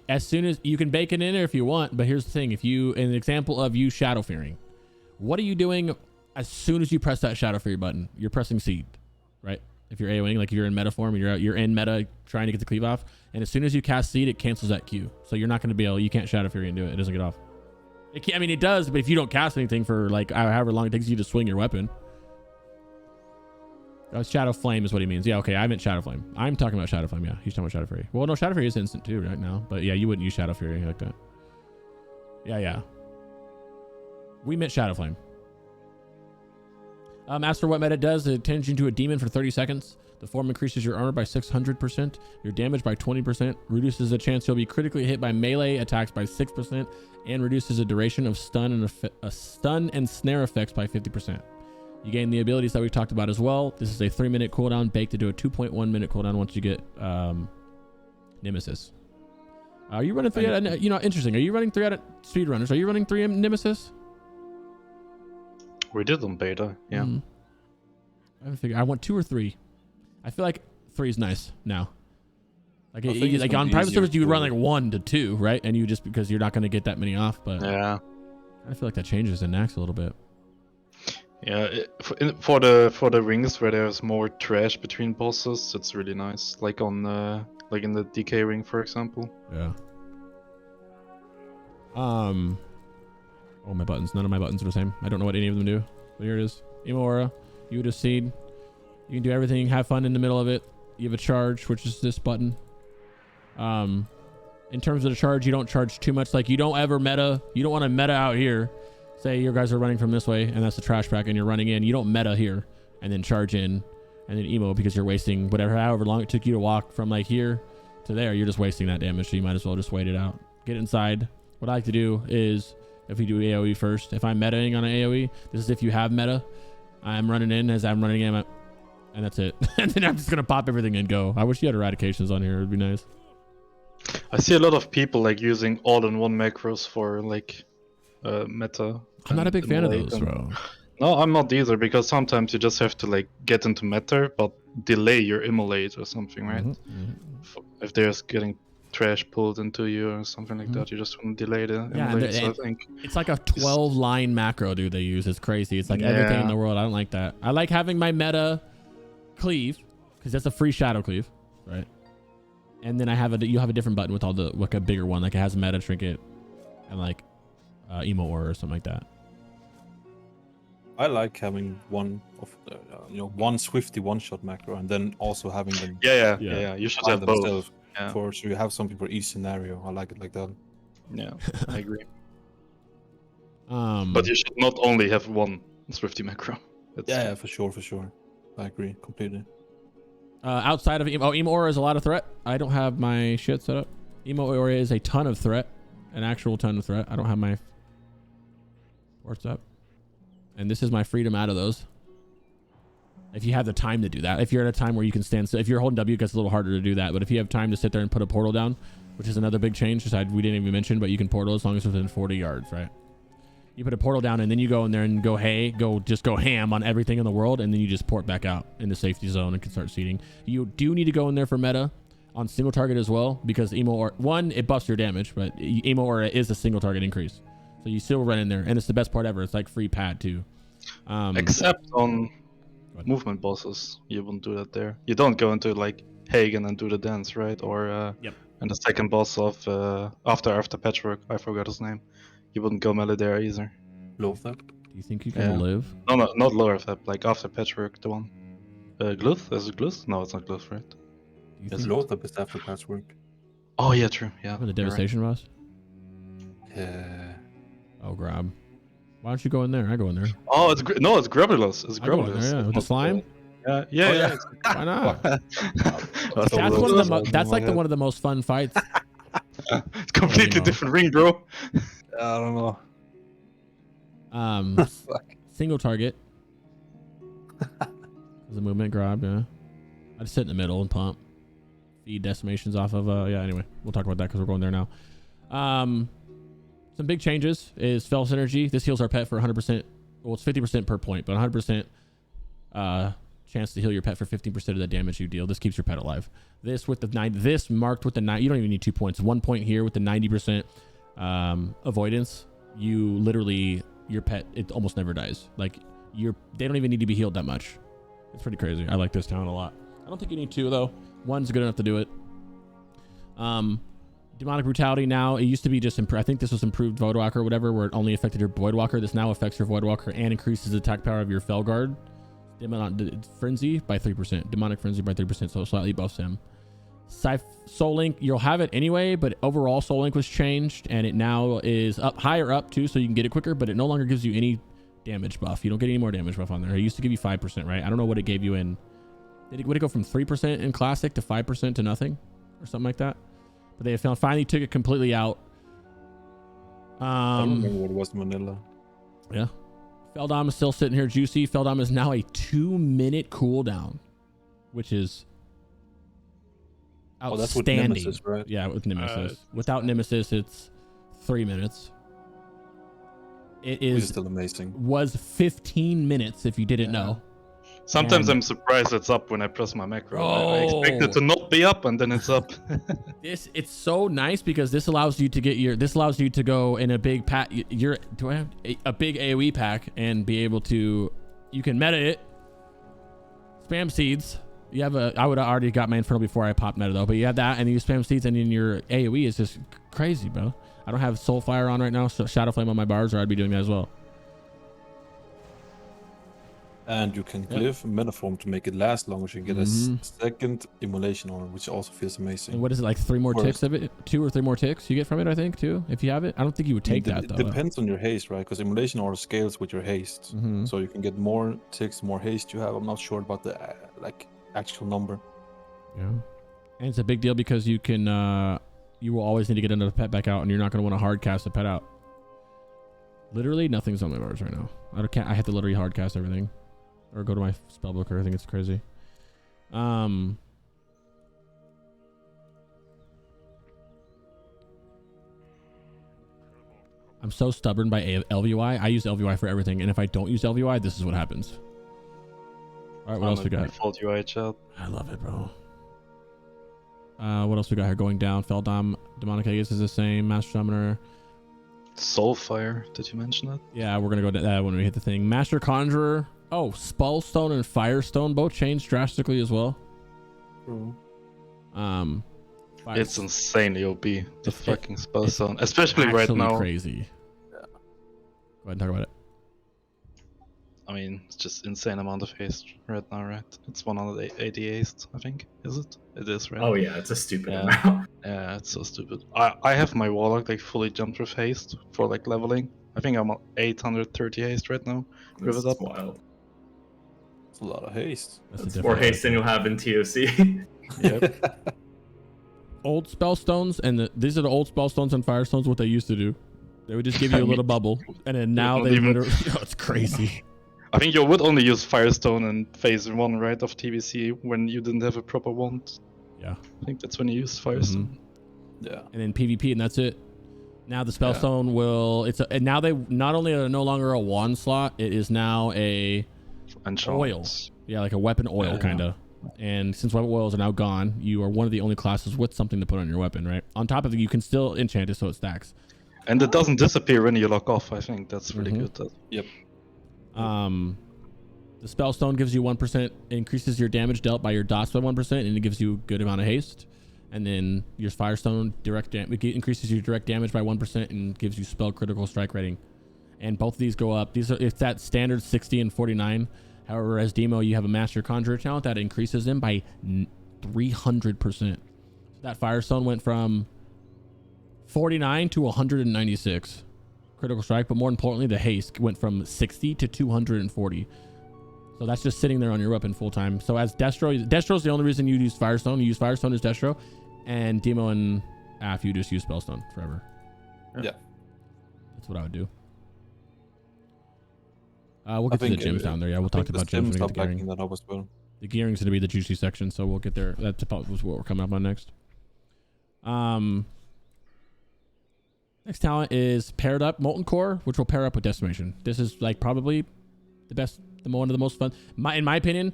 As soon as you can bake it in there if you want. But here's the thing: if you, an example of you shadow fearing, what are you doing as soon as you press that shadow fear button? You're pressing seed, right? If you're AoEing, like you're in meta form, you're in meta trying to get the cleave off, and as soon as you cast seed, it cancels that Q. So you're not going to be able. You can't shadow fury and do it. It doesn't get off. I mean, it does, but if you don't cast anything for like however long it takes you to swing your weapon. Shadow Flame is what he means. Yeah, okay, I meant Shadow Flame. I'm talking about Shadow Flame. Yeah, he's talking about Shadow Fury. Well, no, Shadow Fury is instant too right now, but yeah, you wouldn't use Shadow Fury like that. Yeah. We meant Shadow Flame. As for what meta does, it turns you into a demon for 30 seconds. The form increases your armor by 600%, your damage by 20%, reduces the chance you'll be critically hit by melee attacks by 6%, and reduces the duration of stun and snare effects by 50%. You gain the abilities that we've talked about as well. This is a 3-minute cooldown baked into a 2.1-minute cooldown once you get Nemesis. Are you running 3 out of, interesting. Are you running 3 out of speedrunners? Are you running 3 Nemesis? We did on beta, yeah. I want 2 or 3. I feel like 3 is nice now. Like on private servers, you would run like 1 to 2, right? And you just because you're not going to get that many off. But yeah, I feel like that changes in Nax a little bit. Yeah, for the rings where there's more trash between bosses, it's really nice. Like on like in the DK ring, for example. Yeah. Oh, my buttons. None of my buttons are the same. I don't know what any of them do. But here it is. Imora, you would have seen. You can do everything. Have fun in the middle of it. You have a charge, which is this button. And in terms of the charge, you don't charge too much. Like you don't ever meta. You don't want to meta out here. Say your guys are running from this way and that's the trash pack and you're running in. You don't meta here and then charge in and then emo because you're wasting however long it took you to walk from like here to there. You're just wasting that damage. So you might as well just wait it out. Get inside. What I like to do is if we do AoE first, if I'm metaing on an AoE, this is if you have meta. I'm running in as I'm running in and that's it. And then I'm just going to pop everything and go. I wish you had eradications on here. It would be nice. I see a lot of people like using all-in-one macros for like meta. I'm not a big fan of those, bro. No, I'm not either, because sometimes you just have to like get into meta, but delay your immolate or something, right? If there's getting trash pulled into you or something like that, you just want to delay the immolate. So I think it's like a 12-line macro, dude. They use. It's crazy. It's like everything in the world. I don't like that. I like having my meta cleave because that's a free shadow cleave, right? And then you have a different button with all the like a bigger one, like it has a meta trinket and like emo aura or something like that. I like having one of the, one Swifty one-shot macro, and then also having them. Yeah. You should have both. So you have something for each scenario. I like it like that. Yeah, I agree. But you should not only have one Swifty macro. Yeah, for sure. I agree completely. Outside of emo aura is a lot of threat. I don't have my shit set up. Emo aura is a ton of threat, an actual ton of threat. I don't have my ports up. And this is my freedom out of those. If you have the time to do that. If you're at a time where you can stand still. If you're holding W, it gets a little harder to do that. But if you have time to sit there and put a portal down, which is another big change, we didn't even mention, but you can portal as long as it's within 40 yards, right? You put a portal down and then you go in there and go ham on everything in the world, and then you just port back out in the safety zone and can start seeding. You do need to go in there for meta on single target as well, because emo aura, one, it buffs your damage, but emo aura is a single target increase. So you still run in there, and it's the best part ever. It's like free pad too. Except on movement bosses, you wouldn't do that there. You don't go into like Hagen and do the dance, right? Or and the second boss of after Patchwork, I forgot his name. You wouldn't go melee there either. Lothar? Do you think you can live? No, not Lothar. Like after Patchwork, the one. Gluth? Is it Gluth? No, it's not Gluth, right? Yes, Lothar is after Patchwork. Oh yeah, true. Yeah. The devastation boss. Yeah. Oh, Grob. Why don't you go in there? I go in there. Oh, it's Grubulus. It's Grubulus. Yeah, with the slime. Yeah. Why not? That's like one of the most fun fights. It's completely different ring, bro. I don't know. Single target. The movement grab, yeah. I just sit in the middle and pump. Feed decimations off of anyway. We'll talk about that because we're going there now. Some big changes is Fell Synergy. This heals our pet for 100%. Well, it's 50% per point, but 100% chance to heal your pet for 15% of the damage you deal. This keeps your pet alive. This with the 9. This marked with the 9. You don't even need 2 points. 1 point here with the 90% avoidance. You literally, your pet, it almost never dies. Like they don't even need to be healed that much. It's pretty crazy. I like this talent a lot. I don't think you need 2 though. 1's good enough to do it. Demonic Brutality now, it used to be just, I think this was improved Voidwalker or whatever, where it only affected your Voidwalker. This now affects your Voidwalker and increases the attack power of your Felguard. Frenzy by 3%. Demonic Frenzy by 3%, so slightly buffs him. Soul Link, you'll have it anyway, but overall Soul Link was changed, and it now is higher up too, so you can get it quicker, but it no longer gives you any damage buff. You don't get any more damage buff on there. It used to give you 5%, right? I don't know what it gave you in... Would it go from 3% in Classic to 5% to nothing? Or something like that? But they finally took it completely out. I don't remember what it was in vanilla. Yeah. Feldom is still sitting here juicy. Feldom is now a 2-minute cooldown, which is outstanding. That's with Nemesis, right? Yeah, with Nemesis. Without Nemesis, it's 3 minutes. It is still amazing. Was 15 minutes if you didn't know. Sometimes I'm surprised it's up when I press my macro. I expect it to not be up, and then it's up. It's so nice because this allows you to go in a big pack. Do I have a big AoE pack and be able to? You can meta it. Spam seeds. You have I would have already got my Infernal before I popped meta though, but you have that and you spam seeds, and then your AoE is just crazy, bro. I don't have Soulfire on right now, so Shadow Flame on my bars, or I'd be doing that as well. And you can glyph Metaform to make it last longer. So you get a second immolation on it, which also feels amazing. And what is it, like 3 more ticks of it? 2 or 3 more ticks you get from it, I think, too, if you have it. I don't think you would take that, though. It depends on your haste, right? Because immolation order scales with your haste. So you can get more ticks, more haste you have. I'm not sure about the like actual number. Yeah. And it's a big deal because you can, you will always need to get another pet back out, and you're not going to want to hard cast a pet out. Literally, nothing's on my bars right now. I have to literally hard cast everything. Or go to my spellbook, or I think it's crazy. I'm so stubborn by LVY. I use LVY for everything, and if I don't use LVY, this is what happens. All right, what else we got? Default UI chat. I love it, bro. What else we got here? Going down. Feldom, Demonic Aegis is the same. Master Summoner. Soulfire, did you mention that? Yeah, we're gonna go to that when we hit the thing. Master Conjurer. Oh, Spellstone and Firestone both changed drastically as well. It's insanely OP, the fucking Spellstone, especially right now. Crazy. Yeah. Go ahead and talk about it. I mean, it's just insane amount of haste right now, right? It's 180 haste, I think. Is it? It is, right? Oh yeah, it's a stupid amount. Yeah, it's so stupid. I have my Warlock like fully jumped with haste for like leveling. I think I'm at 830 haste right now. That's wild. It's a lot of haste. That's more haste than you'll have in TOC. Yep. Old Spellstones, and these are the old Spellstones and Firestones, what they used to do. They would just give you a little bubble, and then now they literally... it's crazy. I think you would only use Firestone in phase 1, right, of TBC when you didn't have a proper wand. Yeah. I think that's when you used Firestone. Yeah. And then PvP, and that's it. Now the Spellstone will... and now they not only are no longer a wand slot, it is now a oil. Yeah, like a weapon oil, kind of. And since weapon oils are now gone, you are one of the only classes with something to put on your weapon, right? On top of it, you can still enchant it so it stacks. And it doesn't disappear when you lock off. I think that's really good. Yep. The Spellstone gives you 1%, increases your damage dealt by your dots by 1%, and it gives you a good amount of haste. And then your Firestone increases your direct damage by 1% and gives you spell critical strike rating. And both of these go up. It's that standard 60 and 49. However, as Demo, you have a Master Conjurer talent that increases them by 300%. That Firestone went from 49 to 196 critical strike, but more importantly, the haste went from 60 to 240. So that's just sitting there on your weapon full time. So as Destro's the only reason you use Firestone. You use Firestone as Destro, and Demo and Aff, you just use Spellstone forever. Yeah. That's what I would do. We'll get to the gyms down there. Yeah, we'll talk about gyms when we get to gearing. That up as well. The gearing's going to be the juicy section, so we'll get there. That's about what we're coming up on next. Next talent is paired up Molten Core, which will pair up with Decimation. This is like probably the best, one of the most fun. In my opinion,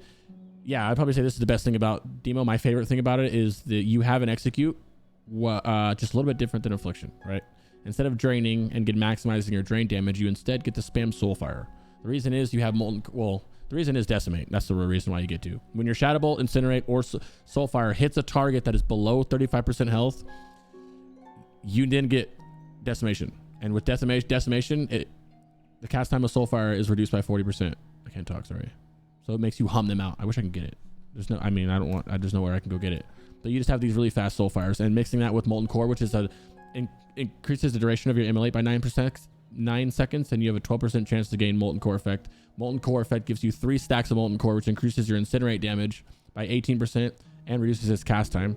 yeah, I'd probably say this is the best thing about Demo. My favorite thing about it is that you have an execute, just a little bit different than Affliction, right? Instead of draining and maximizing your drain damage, you instead get to spam Soulfire. The reason is you have the reason is Decimate. That's the real reason why you get to. When your Shadow Bolt, Incinerate, or Soulfire hits a target that is below 35% health, you then get Decimation. And with Decimation, the cast time of Soulfire is reduced by 40%. I can't talk, sorry. So it makes you hum them out. I wish I could get it. There's nowhere I can go get it. But you just have these really fast Soulfires, and mixing that with Molten Core, which is increases the duration of your Immolate by 9 seconds, and you have a 12% chance to gain Molten Core effect. Molten Core effect gives you 3 stacks of Molten Core, which increases your Incinerate damage by 18% and reduces its cast time.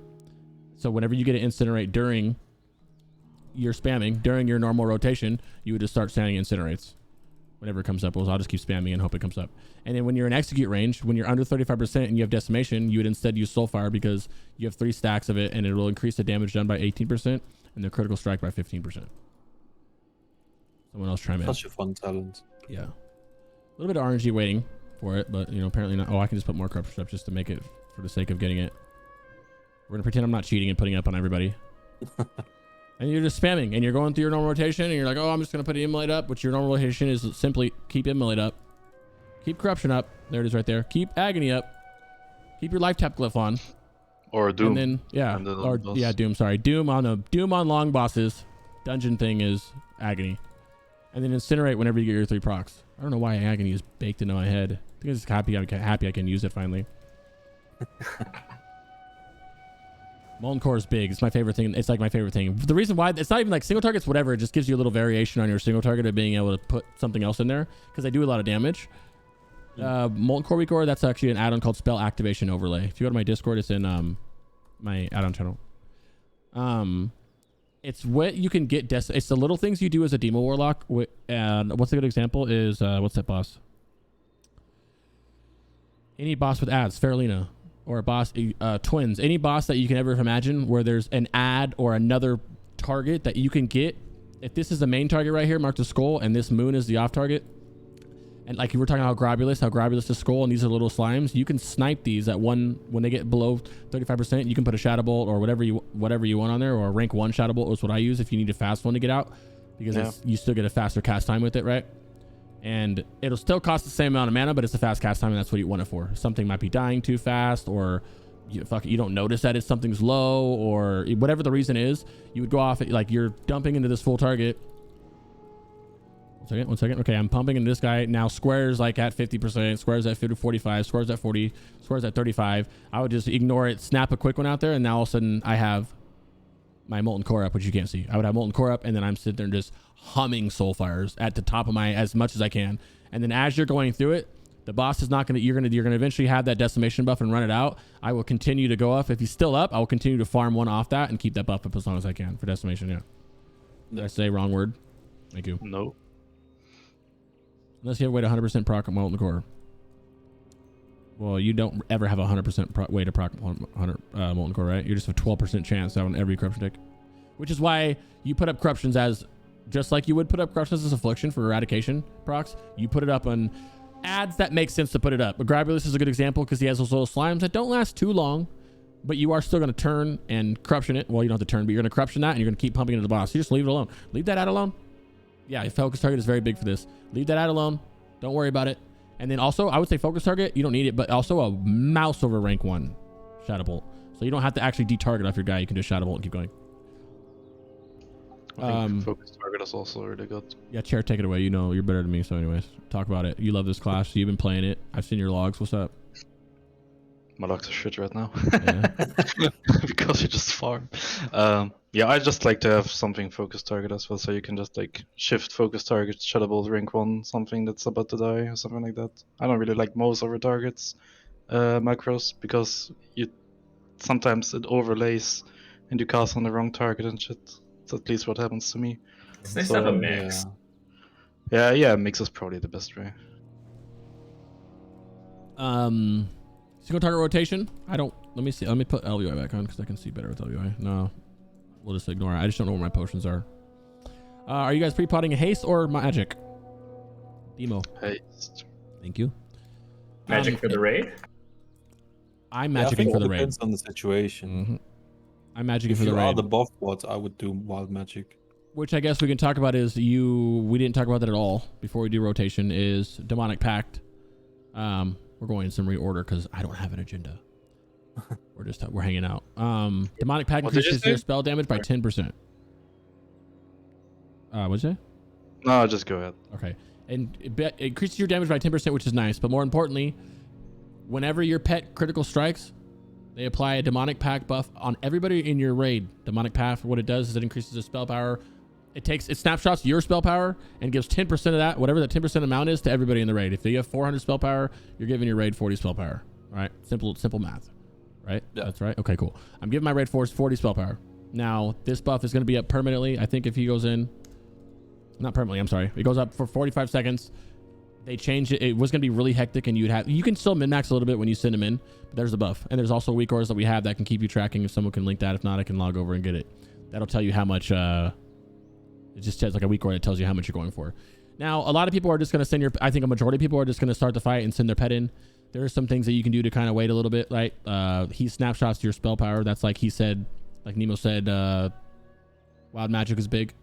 So whenever you get an Incinerate during your spamming, during your normal rotation, you would just start spamming Incinerates. Whenever it comes up, I'll just keep spamming and hope it comes up. And then when you're in execute range, when you're under 35% and you have Decimation, you would instead use Soulfire because you have 3 stacks of it, and it will increase the damage done by 18% and the critical strike by 15%. Someone else chime in. Such a fun talent. Yeah. A little bit of RNG waiting for it, but apparently not. Oh, I can just put more corruption up just to make it for the sake of getting it. We're gonna pretend I'm not cheating and putting it up on everybody. And you're just spamming, and you're going through your normal rotation, and you're like, oh, I'm just gonna put Immolate up, which your normal rotation is simply keep Immolate up, keep Corruption up. There it is right there. Keep Agony up. Keep your Life Tap Glyph on. Or Doom. And then Doom. Sorry, Doom on long bosses. Dungeon thing is Agony. And then incinerate whenever you get your 3 procs. I don't know why agony is baked into my head. I think I'm just happy I can use it finally. Molten Core is big. It's my favorite thing. It's like my favorite thing. The reason why it's not even like single targets, whatever. It just gives you a little variation on your single target of being able to put something else in there because they do a lot of damage. Molten Core Recore, that's actually an add-on called Spell Activation Overlay. If you go to my Discord, it's in my add-on channel. It's what you can get. It's the little things you do as a Demo Warlock. And what's a good example is what's that boss? Any boss with ads, Faralina, or a boss, twins. Any boss that you can ever imagine where there's an ad or another target that you can get. If this is the main target right here, marked as skull, and this moon is the off target. And like you were talking about how Grabulus is skull, and these are little slimes. You can snipe these at when they get below 35%. You can put a Shadow Bolt or whatever you want on there, or a rank 1 Shadow Bolt is what I use if you need a fast one to get out, because you still get a faster cast time with it, right? And it'll still cost the same amount of mana, but it's a fast cast time, and that's what you want it for. Something might be dying too fast, or you don't notice that something's low, or whatever the reason is. You would go off like you're dumping into this full target. One second. Okay, I'm pumping into this guy. Now squares like at 50%, squares at 50, 45, squares at 40, squares at 35. I would just ignore it, snap a quick one out there, and now all of a sudden I have my Molten Core up, which you can't see. I would have Molten Core up, and then I'm sitting there and just humming Soulfires at the top of my, as much as I can. And then as you're going through it, the boss is not going to, you're going to eventually have that decimation buff and run it out. I will continue to go up. If he's still up, I will continue to farm one off that and keep that buff up as long as I can for decimation. Yeah. Did I say wrong word? Thank you. No. Unless you have way to 100% proc Molten Core. Well, you don't ever have a 100% way to proc Molten Core, right? You're just a 12% chance out on every corruption tick. Which is why you put up corruptions as, just like you would put up corruptions as affliction for eradication procs, you put it up on ads that make sense to put it up. But Grabulus is a good example because he has those little slimes that don't last too long, but you are still going to turn and corruption it. Well, you don't have to turn, but you're going to corruption that and you're going to keep pumping into the boss. You just leave it alone. Leave that ad alone. Yeah, focus target is very big for this. Leave that ad alone. Don't worry about it. And then also, I would say focus target, you don't need it, but also a mouse over rank 1 Shadow Bolt. So you don't have to actually detarget off your guy. You can just Shadow Bolt and keep going. I think focus target is also really good. Yeah, Chair, take it away. You know, you're better than me. So anyways, talk about it. You love this class. So you've been playing it. I've seen your logs. What's up? My logs are shit right now. Yeah. Because you just farm. Yeah, I just like to have something focus target as well, so you can just like shift focus target, Shadow Bolt, rank 1, something that's about to die or something like that. I don't really like mouse over targets macros because sometimes it overlays and you cast on the wrong target and shit. That's at least what happens to me. It's nice to have a mix. Yeah, mix is probably the best way. Single target rotation. Let me see. Let me put LUI back on because I can see better with LUI. No, we'll just ignore it. I just don't know where my potions are. Are you guys pre-potting haste or magic? Demo. Haste. Thank you. Magic for the raid? I'm magicking for the raid. Depends on the situation. I'm magicking If for the you raid. are the buff bot, I would do wild magic. Which I guess we can talk about is we didn't talk about that at all before we do rotation, is Demonic Pact. We're going in some reorder because I don't have an agenda. We're hanging out. Demonic Pact increases your spell damage by 10%. What'd you say? No, just go ahead. Okay. And it increases your damage by 10%, which is nice. But more importantly, whenever your pet critical strikes, they apply a Demonic Pact buff on everybody in your raid. Demonic Pact, what it does is it increases the spell power. It snapshots your spell power and gives 10% of that, whatever that 10% amount is, to everybody in the raid. If you have 400 spell power, you're giving your raid 40 spell power. All right? Simple math. Right? Yeah. That's right? Okay, cool. I'm giving my raid force 40 spell power. Now, this buff is going to be up permanently. I think if he goes in... Not permanently, I'm sorry. It goes up for 45 seconds. They changed it. It was going to be really hectic, and you can still min-max a little bit when you send him in, but there's the buff. And there's also weak ores that we have that can keep you tracking. If someone can link that, if not, I can log over and get it. That'll tell you how much... It just says like a weak ore that tells you how much you're going for. Now, a lot of people are just going to send I think a majority of people are just going to start the fight and send their pet in. There are some things that you can do to kind of wait a little bit, right? He snapshots your spell power. That's like he said, like Nemo said, wild magic is big,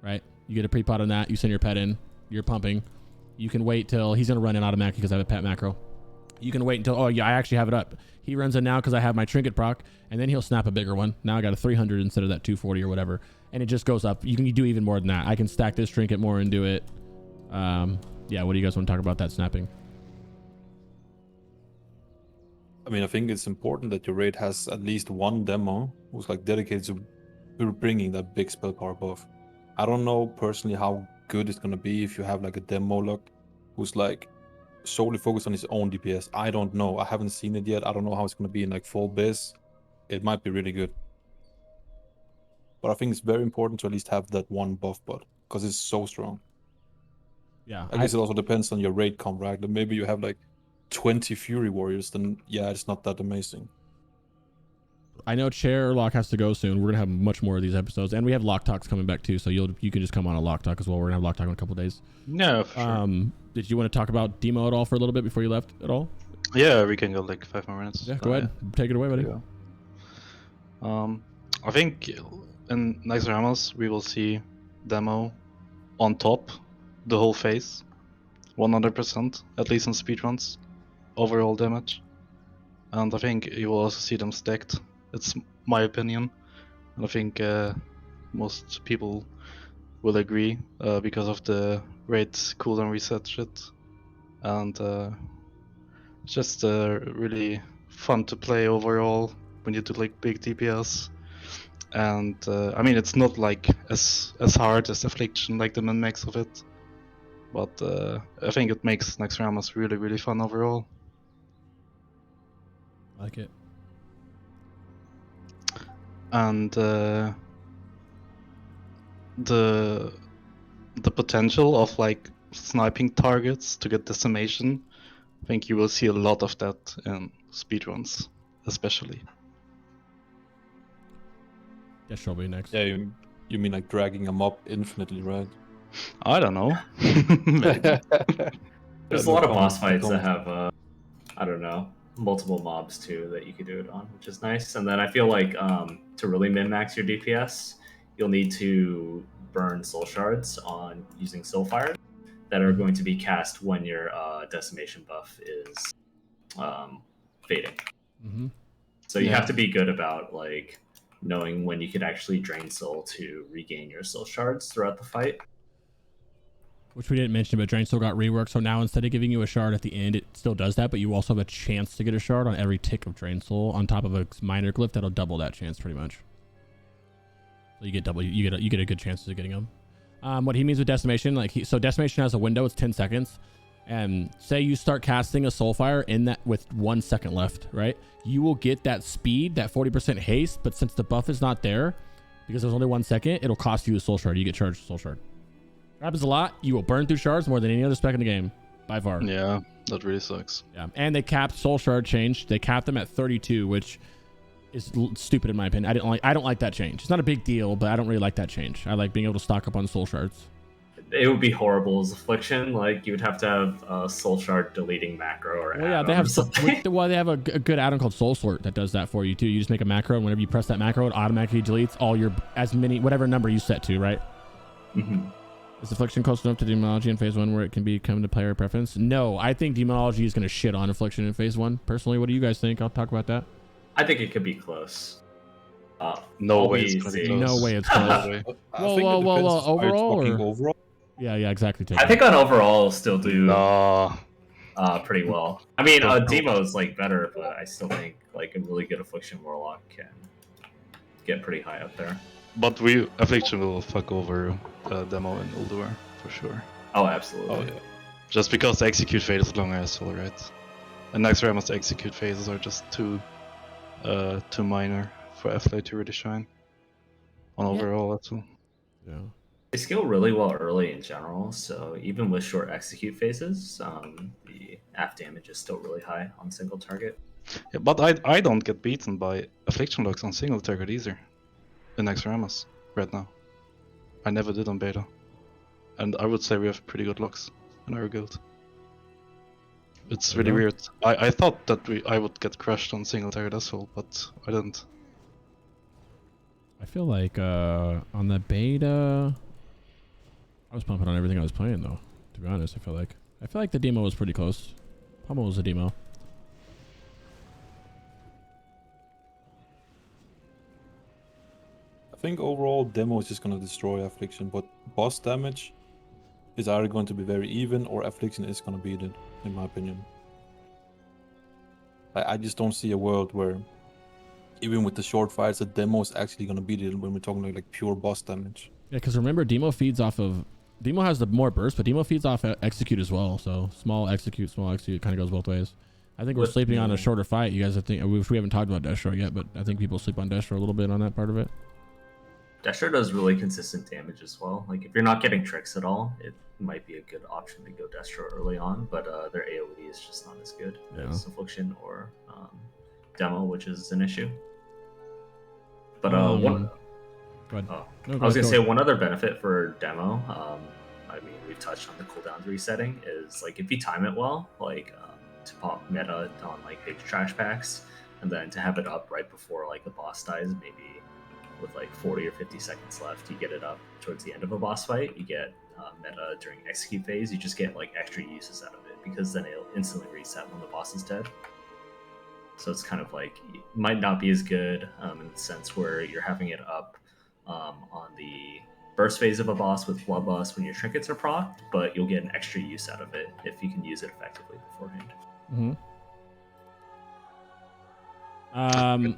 right? You get a pre-pot on that. You send your pet in. You're pumping. You can wait till he's going to run in automatically because I have a pet macro. You can wait until, oh yeah, I actually have it up. He runs in now because I have my trinket proc, and then he'll snap a bigger one. Now I got a 300 instead of that 240 or whatever, and it just goes up. You can do even more than that. I can stack this trinket more and do it. Yeah, what do you guys want to talk about that snapping? I mean, I think it's important that your raid has at least one demo who's like dedicated to bringing that big spell power buff. I don't know personally how good it's gonna be if you have like a demo lock who's like solely focused on his own DPS. I don't know. I haven't seen it yet. I don't know how it's gonna be in like full BiS. It might be really good. But I think it's very important to at least have that one buff bot because it's so strong. Yeah, I guess it also depends on your raid comp, right? Like maybe you have like 20 Fury Warriors, then yeah, it's not that amazing. I know ChairLock has to go soon. We're gonna have much more of these episodes, and we have Lock Talks coming back too. So you can just come on a Lock Talk as well. We're gonna have Lock Talk in a couple days. Yeah, for sure. Did you want to talk about Demo at all for a little bit before you left at all? Yeah, we can go like 5 more minutes. Yeah, go ahead. Take it away, buddy. Yeah. I think in next Ramos we will see Demo on top the whole phase, 100%, at least in speedruns, overall damage. And I think you will also see them stacked. It's my opinion, and I think most people will agree because of the raid cooldown reset shit, and just really fun to play overall when you do like big DPS. And I mean, it's not like as hard as Affliction, like the min-max of it, but I think it makes next Ramos really fun overall. I like it. And the potential of like sniping targets to get decimation, I think you will see a lot of that in speedruns, especially. Destro will be next. Yeah, you mean like dragging them up infinitely, right? I don't know. There's a lot of boss fights that have, I don't know, multiple mobs too that you could do it on, which is nice. And then I feel like to really min-max your DPS, you'll need to burn soul shards on using soul fire that are going to be cast when your decimation buff is fading. Mm-hmm. So you have to be good about like knowing when you could actually drain soul to regain your soul shards throughout the fight. Which we didn't mention, but Drain still got reworked. So now instead of giving you a shard at the end, it still does that, but you also have a chance to get a shard on every tick of Drain Soul on top of a minor glyph that'll double that chance pretty much. So you get double. You get a good chance of getting them. What he means with decimation, like so decimation has a window. It's 10 seconds, and say you start casting a Soulfire in that with 1 second left, right? You will get that speed, that 40% haste, but since the buff is not there, because there's only 1 second, it'll cost you a soul shard. You get charged a soul shard. Happens a lot. You will burn through shards more than any other spec in the game, by far. Yeah, that really sucks. Yeah, and they capped soul shard change. They capped them at 32, which is stupid in my opinion. I don't like that change. It's not a big deal, but I don't really like that change. I like being able to stock up on soul shards. It would be horrible as Affliction. Like you would have to have a soul shard deleting macro or well, yeah, they have they have a good add-on called Soul Sort that does that for you too. You just make a macro, and whenever you press that macro, it automatically deletes all your whatever number you set to, right? Mm-hmm. Is Affliction close enough to Demonology in Phase 1 where it can become to player preference? No, I think Demonology is going to shit on Affliction in Phase 1. Personally, what do you guys think? I'll talk about that. I think it could be close. No way it's close. No way it's close. Whoa, overall? Yeah, exactly. I think on overall it'll still do pretty well. I mean, Demo's like better, but I still think like a really good Affliction Warlock can get pretty high up there. But Affliction will fuck over Demo and Ulduar for sure. Oh, absolutely. Oh, yeah. Just because the execute phase is longer as well, right? And next Ramos execute phases are just too minor for Afflight to really shine. On overall, that's all. Yeah. They scale really well early in general, so even with short execute phases, the Aff damage is still really high on single target. Yeah, but I don't get beaten by Affliction locks on single target either. In next Ramos right now. I never did on beta. And I would say we have pretty good locks in our guild. It's really weird. I thought that I would get crushed on single target as well, but I didn't. I feel like on the beta I was pumping on everything I was playing though, to be honest. I feel like the demo was pretty close. Pummel was a demo. think overall demo is just gonna destroy Affliction, but boss damage is either going to be very even or Affliction is gonna beat it, in my opinion. I just don't see a world where, even with the short fights, the demo is actually gonna beat it when we're talking like pure boss damage. Yeah, because remember, Demo feeds off of... Demo has the more burst, but Demo feeds off execute as well. So small execute kind of goes both ways. I think we're sleeping on a shorter fight. You guys, I think we haven't talked about Destro yet, but I think people sleep on Destro a little bit on that part of it. Destro does really consistent damage as well. Like, if you're not getting tricks at all, it might be a good option to go Destro early on, but their AoE is just not as good as Affliction or Demo, which is an issue. But one... Go ahead. I was going to say one other benefit for Demo, I mean, we've touched on the cooldowns resetting, is like if you time it well, like to pop meta on like big trash packs, and then to have it up right before like the boss dies, maybe with like 40 or 50 seconds left, you get it up towards the end of a boss fight, you get meta during execute phase, you just get like extra uses out of it, because then it'll instantly reset when the boss is dead. So it's kind of like, it might not be as good in the sense where you're having it up on the burst phase of a boss with bloodlust when your trinkets are procced, but you'll get an extra use out of it if you can use it effectively beforehand.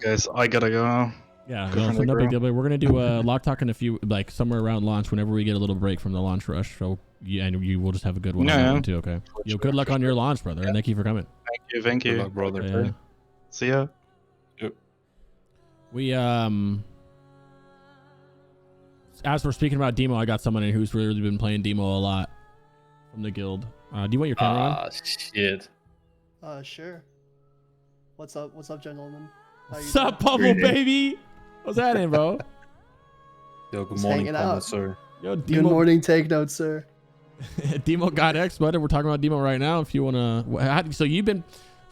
Guys, I gotta go. Yeah, no big deal. But we're gonna do a lock talk in a few, like somewhere around launch, whenever we get a little break from the launch rush. So and you will just have a good one on that one too. Okay. Yo, good luck on your launch, brother, and thank you for coming. Thank you. Good luck, brother. Yeah. See ya. Yep. We as we're speaking about Demo, I got someone in who's really been playing Demo a lot from the guild. Do you want your camera on? Ah, shit. Sure. What's up? What's up, gentlemen? How you What's up, Pummel, baby? What's that in, bro? Yo, good Just morning, hanging Pummel, out. sir. Yo, Good morning, take notes, sir. Demo got X, buddy. We're talking about Demo right now. If you wanna,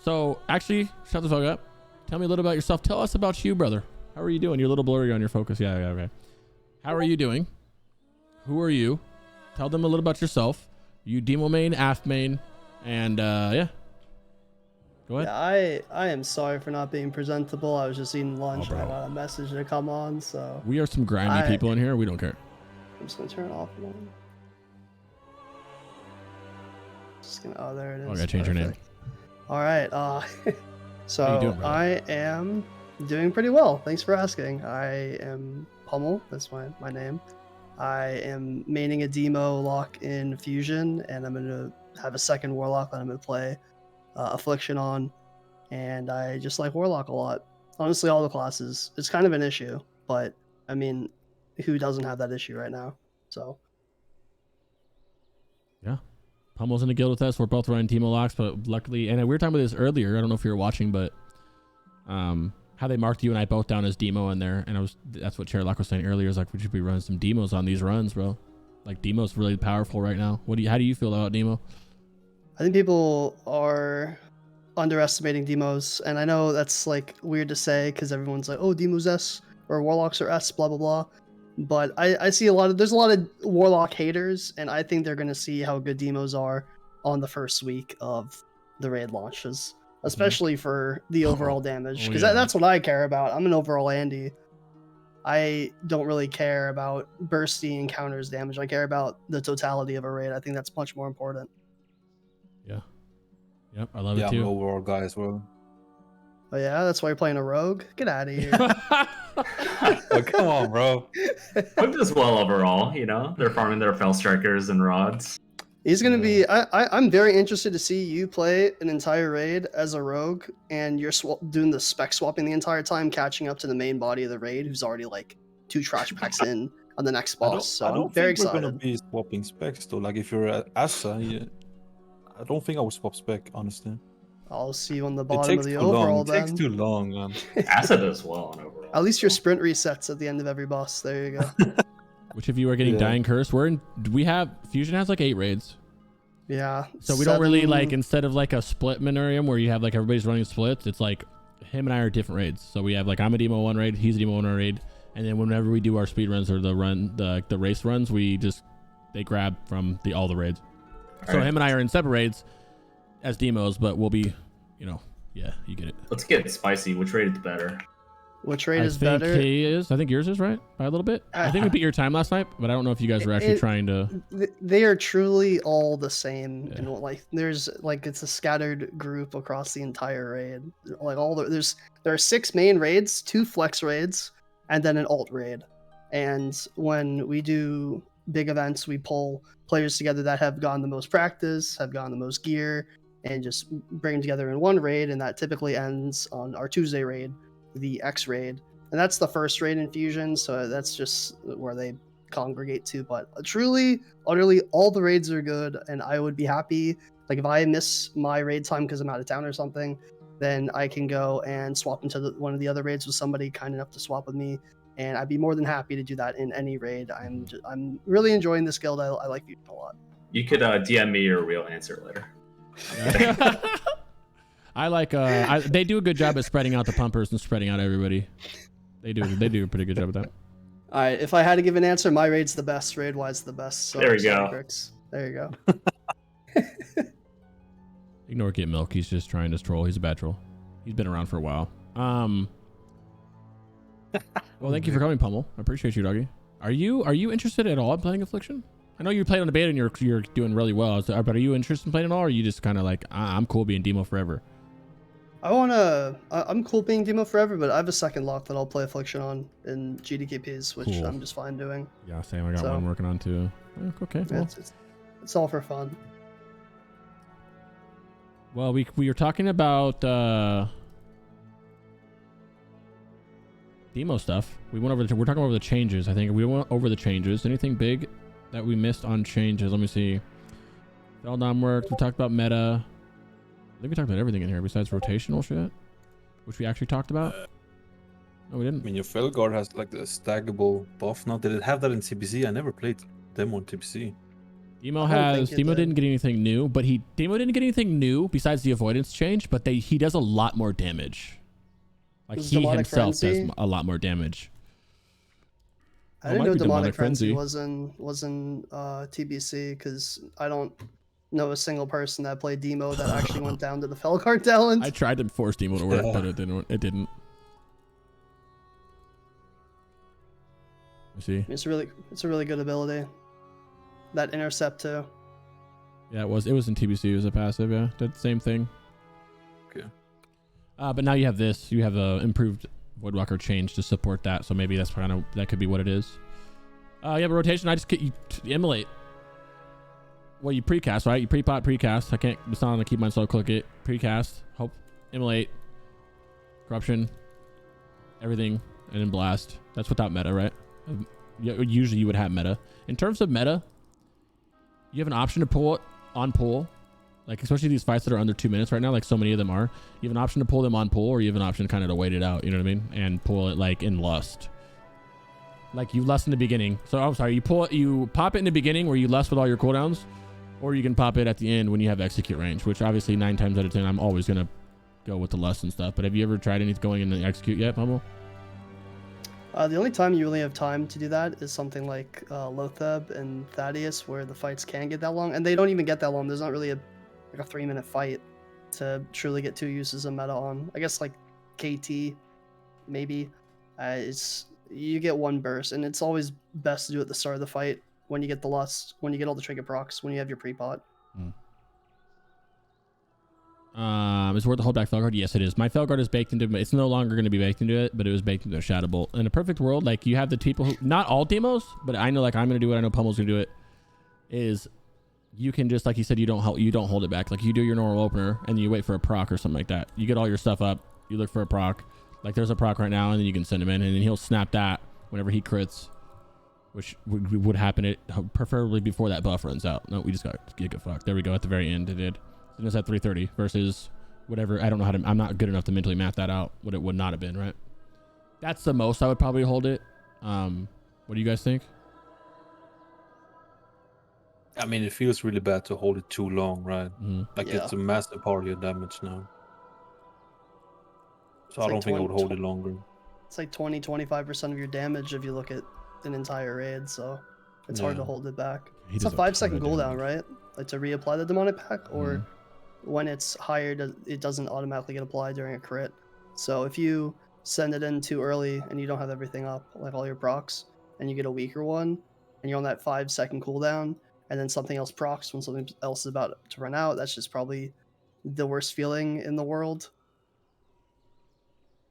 so actually, shut the fuck up. Tell me a little about yourself. Tell us about you, brother. How are you doing? You're a little blurry on your focus. Yeah, okay. How are you doing? Who are you? Tell them a little about yourself. You Demo main, Aff main, and yeah. Go ahead. Yeah, I am sorry for not being presentable. I was just eating lunch and I bro. got a message to come on, so We are some grimy people in here. We don't care. I'm just gonna turn it off now. Just gonna, oh, there it is. Oh, I gotta change your name. Perfect. All right. So How you doing, brother? I am doing pretty well. Thanks for asking. I am Pummel. That's my name. I am maining a Demo lock in Fusion, and I'm gonna have a second Warlock that I'm gonna play Affliction on, and I just like Warlock a lot. Honestly, all the classes. It's kind of an issue, but I mean, who doesn't have that issue right now? So Yeah. Pummel's in the guild with us. We're both running Demo locks, but luckily, and we were talking about this earlier. I don't know if you were watching, but how they marked you and I both down as Demo in there, and that's what ChairLock was saying earlier. Is like we should be running some Demos on these runs, bro. Like Demo's really powerful right now. How do you feel about Demo? I think people are underestimating Demos, and I know that's like weird to say because everyone's like, "Oh, Demo's S or Warlocks are S," blah blah blah. But I see there's a lot of Warlock haters, and I think they're gonna see how good Demos are on the first week of the raid launches, especially for the overall damage, because that's what I care about. I'm an overall Andy. I don't really care about bursty encounters damage. I care about the totality of a raid. I think that's much more important. Yeah. Yep, I love it I'm too. an overall guy as well. Oh yeah, that's why you're playing a rogue? Get out of here. Oh, come on, bro. Rogue does well overall, you know? They're farming their Fell Strikers and Rods. He's gonna be. I'm very interested to see you play an entire raid as a rogue, and you're doing the spec swapping the entire time, catching up to the main body of the raid, who's already like 2 trash packs in on the next boss. So I'm very think we're excited. gonna be swapping specs though. Like if you're at Asa, I don't think I would swap spec, honestly. I'll see you on the It bottom takes of the too long. overall It then. takes too long, man. Asa does well on overall. At least your sprint resets at the end of every boss. There you go. Which of you are getting Yeah. Dying Curse? Fusion has like 8 raids. Yeah. So we don't really 7 like, instead of like a split Minarium where you have like everybody's running splits, it's like him and I are different raids. So we have like, I'm a Demo 1 raid, he's a Demo 1 raid. And then whenever we do our speed runs or the race runs, they grab from all the raids. So him and I are in separate raids as Demos, but we'll be, yeah, you get it. Let's get spicy. Which raid's better? Which raid I is think better? he is. I think yours is, right? By a little bit. I think we beat your time last night, but I don't know if you guys were actually trying to. They are truly all the same, Yeah. and like there's like it's a scattered group across the entire raid. Like there are 6 main raids, 2 flex raids, and then an alt raid. And when we do big events, we pull players together that have gotten the most practice, have gotten the most gear, and just bring them together in one raid. And that typically ends on our Tuesday raid, the X raid, and that's the first raid in Fusion. So that's just where they congregate to. But truly, utterly, all the raids are good, and I would be happy. Like if I miss my raid time because I'm out of town or something, then I can go and swap into one of the other raids with somebody kind enough to swap with me, and I'd be more than happy to do that in any raid. I'm really enjoying this guild. I like Fusion a lot. You could DM me your real answer later. I like. They do a good job at spreading out the pumpers and spreading out everybody. They do a pretty good job at that. All right, if I had to give an answer, my raid's the best. Raid-wise, the best. So There we go. Cricks. There you go. Ignore Get Milk. He's just trying to troll. He's a bad troll. He's been around for a while. Well, thank you for coming, Pummel. I appreciate you, doggy. Are you interested at all in playing Affliction? I know you played on the beta and you're doing really well. But are you interested in playing at all, or are you just kind of like, I'm cool being demo forever? I'm cool being demo forever, but I have a second lock that I'll play Affliction on in GDKPs, which Cool. I'm just fine doing. Yeah, same. I got one working on too. Okay. Yeah, Well, it's all for fun. well we were talking about demo stuff. We're talking over the changes. I think we went over the changes. Anything big that we missed on changes? Let me see. Feldon worked. We talked about meta. I think we talked about everything in here besides rotational shit, which we actually talked about. No, we I didn't. mean, your Felguard has like the stackable buff now. Did it have that in TBC? I never played demo in TBC. Demo I don't think it did. didn't get anything new, but Demo didn't get anything new besides the avoidance change, but he does a lot more damage. Like Was he Demonic himself Frenzy? does a lot more damage. I It didn't might know be Demonic Demonic Frenzy Frenzy. was in TBC because I don't know a single person that played demo that actually went down to the Felguard talent. I tried to force Demo to work, but it didn't. It didn't. Let's see. It's a really good ability. That intercept too. Yeah, it was in TBC. It was a passive. Yeah, did the same thing. Okay. But now you have this. You have a improved Voidwalker change to support that. So maybe that could be what it is. Yeah, but rotation. I just get you immolate. Well, you precast, right? You pre-pot, precast. It's not gonna keep my slow click it. Precast, hope, immolate, corruption, everything, and then blast. That's without meta, right? Usually you would have meta. In terms of meta, you have an option to pull it on pull. Like, especially these fights that are under 2 minutes right now, like so many of them are. You have an option to pull them on pull, or you have an option kind of to wait it out, you know what I mean? And pull it like in lust. Like you lust in the beginning. So I'm sorry, you pop it in the beginning where you lust with all your cooldowns, or you can pop it at the end when you have execute range, which obviously 9 times out of 10 I'm always gonna go with the lust and stuff. But have you ever tried anything going in the execute yet, Pummel? The only time you really have time to do that is something like Lotheb and Thaddeus, where the fights can get that long, and they don't even get that long. There's not really a 3-minute fight to truly get 2 uses of meta on. I guess like KT, maybe. You get 1 burst, and it's always best to do it at the start of the fight when you get the lust, when you get all the trinket procs, when you have your pre-pot. Is it worth the hold back Felguard? Yes, it is. My Felguard is baked into. It's no longer going to be baked into it, but it was baked into a Shadow Bolt. In a perfect world, like you have the people who, not all demos, but I know like I'm going to do it. I know Pummel's going to do it. Is you can just like you said, you don't hold it back. Like you do your normal opener and you wait for a proc or something like that. You get all your stuff up. You look for a proc. Like there's a proc right now, and then you can send him in, and then he'll snap that whenever he crits, which would happen preferably before that buff runs out. No, we just got giga fucked. There we go. At the very end, it did. And it's at 330 versus whatever. I don't know how to. I'm not good enough to mentally math that out. What it would not have been, right? That's the most I would probably hold it. What do you guys think? I mean, it feels really bad to hold it too long, right? Mm-hmm. Like Yeah. it's a massive part of your damage now. So I like don't think I would 20 hold it longer. It's like 20-25% of your damage if you look at an entire raid, so it's hard to Yeah. hold it back. He It's a does a ton 5-second of cooldown, damage. right? Like to reapply the demonic pack, or Mhm. when it's higher, it doesn't automatically get applied during a crit. So if you send it in too early and you don't have everything up, like all your procs, and you get a weaker one, and you're on that 5-second cooldown, and then something else procs when something else is about to run out. That's just probably the worst feeling in the world.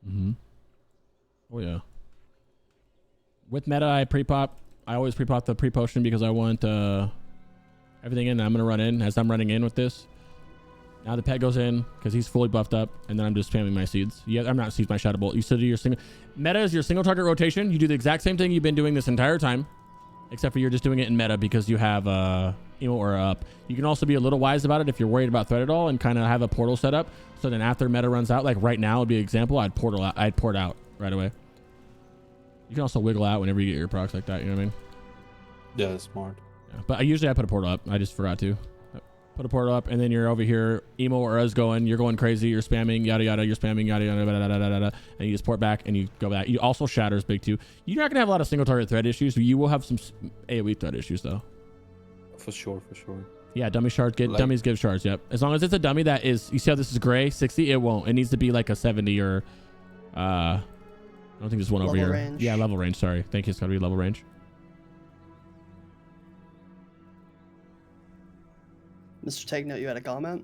Mm-hmm. Oh yeah. With meta, I always pre-pop the pre-potion because I want everything in. I'm gonna run in as I'm running in with this. Now the pet goes in because he's fully buffed up, and then I'm just spamming my seeds. Yeah, I'm not seeds, my shadow bolt. You still do your single meta is your single target rotation. You do the exact same thing you've been doing this entire time, except for you're just doing it in meta because you have emo or up. You can also be a little wise about it if you're worried about threat at all, and kind of have a portal set up. So then after meta runs out, like right now would be an example, I'd port out right away. You can also wiggle out whenever you get your procs like that. You know what I mean? Yeah, that's smart. Yeah, but I put a portal up. I just forgot to. Put a portal up, and then you're over here, emo or us going, you're going crazy, you're spamming, yada yada, you're spamming, yada yada, yada, yada, yada, yada, and you just port back and you go back. You also shatters big too. You're not gonna have a lot of single target threat issues, but you will have some AoE threat issues though. For sure. Yeah, dummy shards dummies give shards. Yep. As long as it's a dummy that is, you see how this is gray, 60, it won't. It needs to be like a 70 or I don't think there's one over here. Range. Yeah, level range. Sorry, thank you. It's gotta be level range. Mr. Take Note, you had a comment?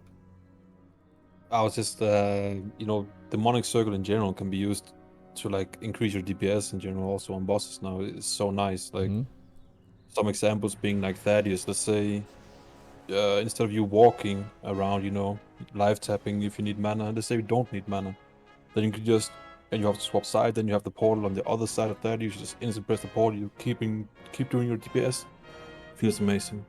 I was just, demonic circle in general can be used to like increase your DPS in general also on bosses now. It's so nice. Like some examples being like Thaddeus, let's say, instead of you walking around, live tapping if you need mana, let's say you don't need mana, then you could just, and you have to swap side, then you have the portal on the other side of that, you just instant press the portal, you keep doing your DPS. Feels amazing.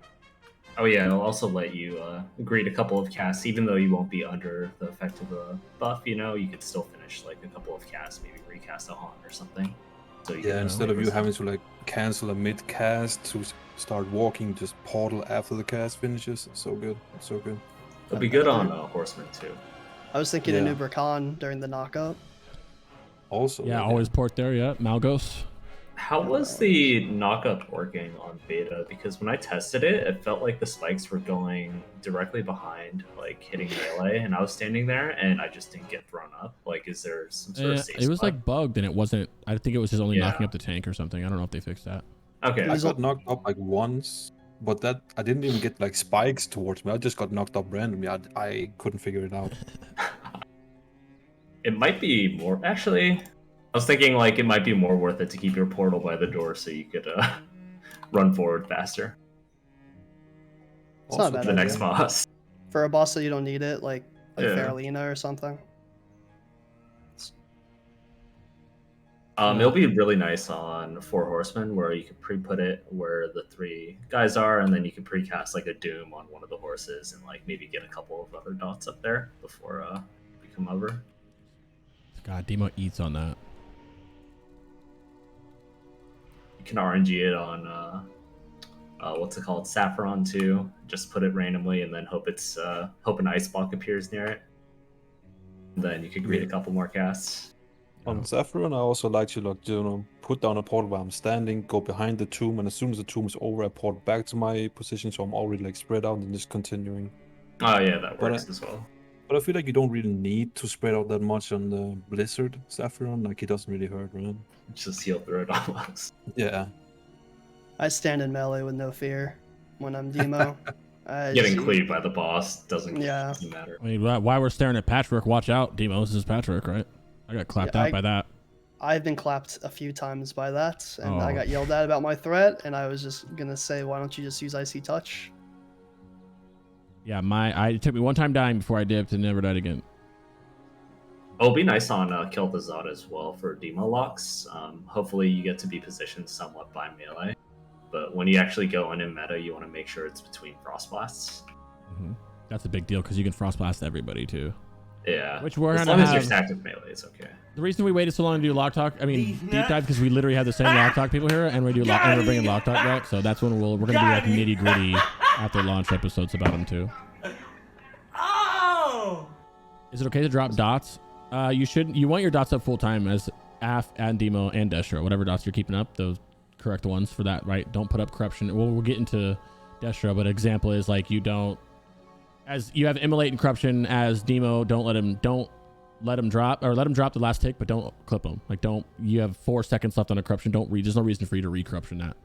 Oh yeah, it'll also let you greet a couple of casts, even though you won't be under the effect of the buff. You could still finish like a couple of casts, maybe recast a haunt or something. So you can, instead of you having to like cancel a mid cast to start walking, just portal after the cast finishes. It's so good. It'll be good on Horseman too. I was thinking of Nuber Khan during the knockup. Also, yeah, always port there. Yeah, Malgos. How was the knockup working on beta? Because when I tested it, it felt like the spikes were going directly behind, like hitting melee, and I was standing there and I just didn't get thrown up. Like, is there some sort of safe It was spot? like bugged, and it wasn't. I think it was just only knocking up the tank or something. I don't know if they fixed that. Okay. I got knocked up like once, but that I didn't even get like spikes towards me. I just got knocked up randomly. I couldn't figure it out. It might be more actually. I was thinking like it might be more worth it to keep your portal by the door so you could run forward faster. It's not bad. The next boss. For a boss that you don't need it, like Yeah. Faralina or something. It'll be really nice on 4 Horsemen where you can pre-put it where the 3 guys are, and then you can pre-cast like a Doom on one of the horses and like maybe get a couple of other dots up there before you come over. God, Demo eats on that. You can RNG it on what's it called, Saffron too. Just put it randomly and then hope an ice block appears near it. And then you could create a couple more casts. On Saffron, I also like to put down a portal where I'm standing, go behind the tomb, and as soon as the tomb is over, I port back to my position, so I'm already like spread out and just continuing. Oh yeah, that works as well. But I feel like you don't really need to spread out that much on the Blizzard Saffron. Like, it doesn't really hurt, right? Just heal through it almost. Yeah. I stand in melee with no fear when I'm Demo. Getting cleaved by the boss doesn't matter. I mean, why we're staring at Patchwork? Watch out, Demo. This is Patchwork, right? I got clapped out by that. I've been clapped a few times by that, and I got yelled at about my threat, and I was just gonna say, why don't you just use Icy Touch? Yeah, it took me one time dying before I dipped and never died again. It'll be nice on Kel'Thuzad as well for demo locks. Hopefully you get to be positioned somewhat by melee, but when you actually go in meta, you want to make sure it's between Frost Blasts. Mm-hmm. That's a big deal because you can Frost Blast everybody too. Yeah, which we're as gonna long as have... you're stacked with melee, it's okay. The reason we waited so long to do Lock Talk, deep dive, because we literally have the same Lock Talk people here, and we're bringing Lock Talk back. So that's when we're gonna do like nitty gritty after launch episodes about them too. Oh! Is it okay to drop dots? You want your dots up full time as Aff and Demo and Destro, whatever dots you're keeping up, those correct ones for that, right? Don't put up corruption. We'll get into Destro, but example is like you don't. As you have Immolate and Corruption as Demo, don't let them drop the last tick, but don't clip them. Like don't. You have 4 seconds left on a corruption. Don't read. There's no reason for you to re-corruption that.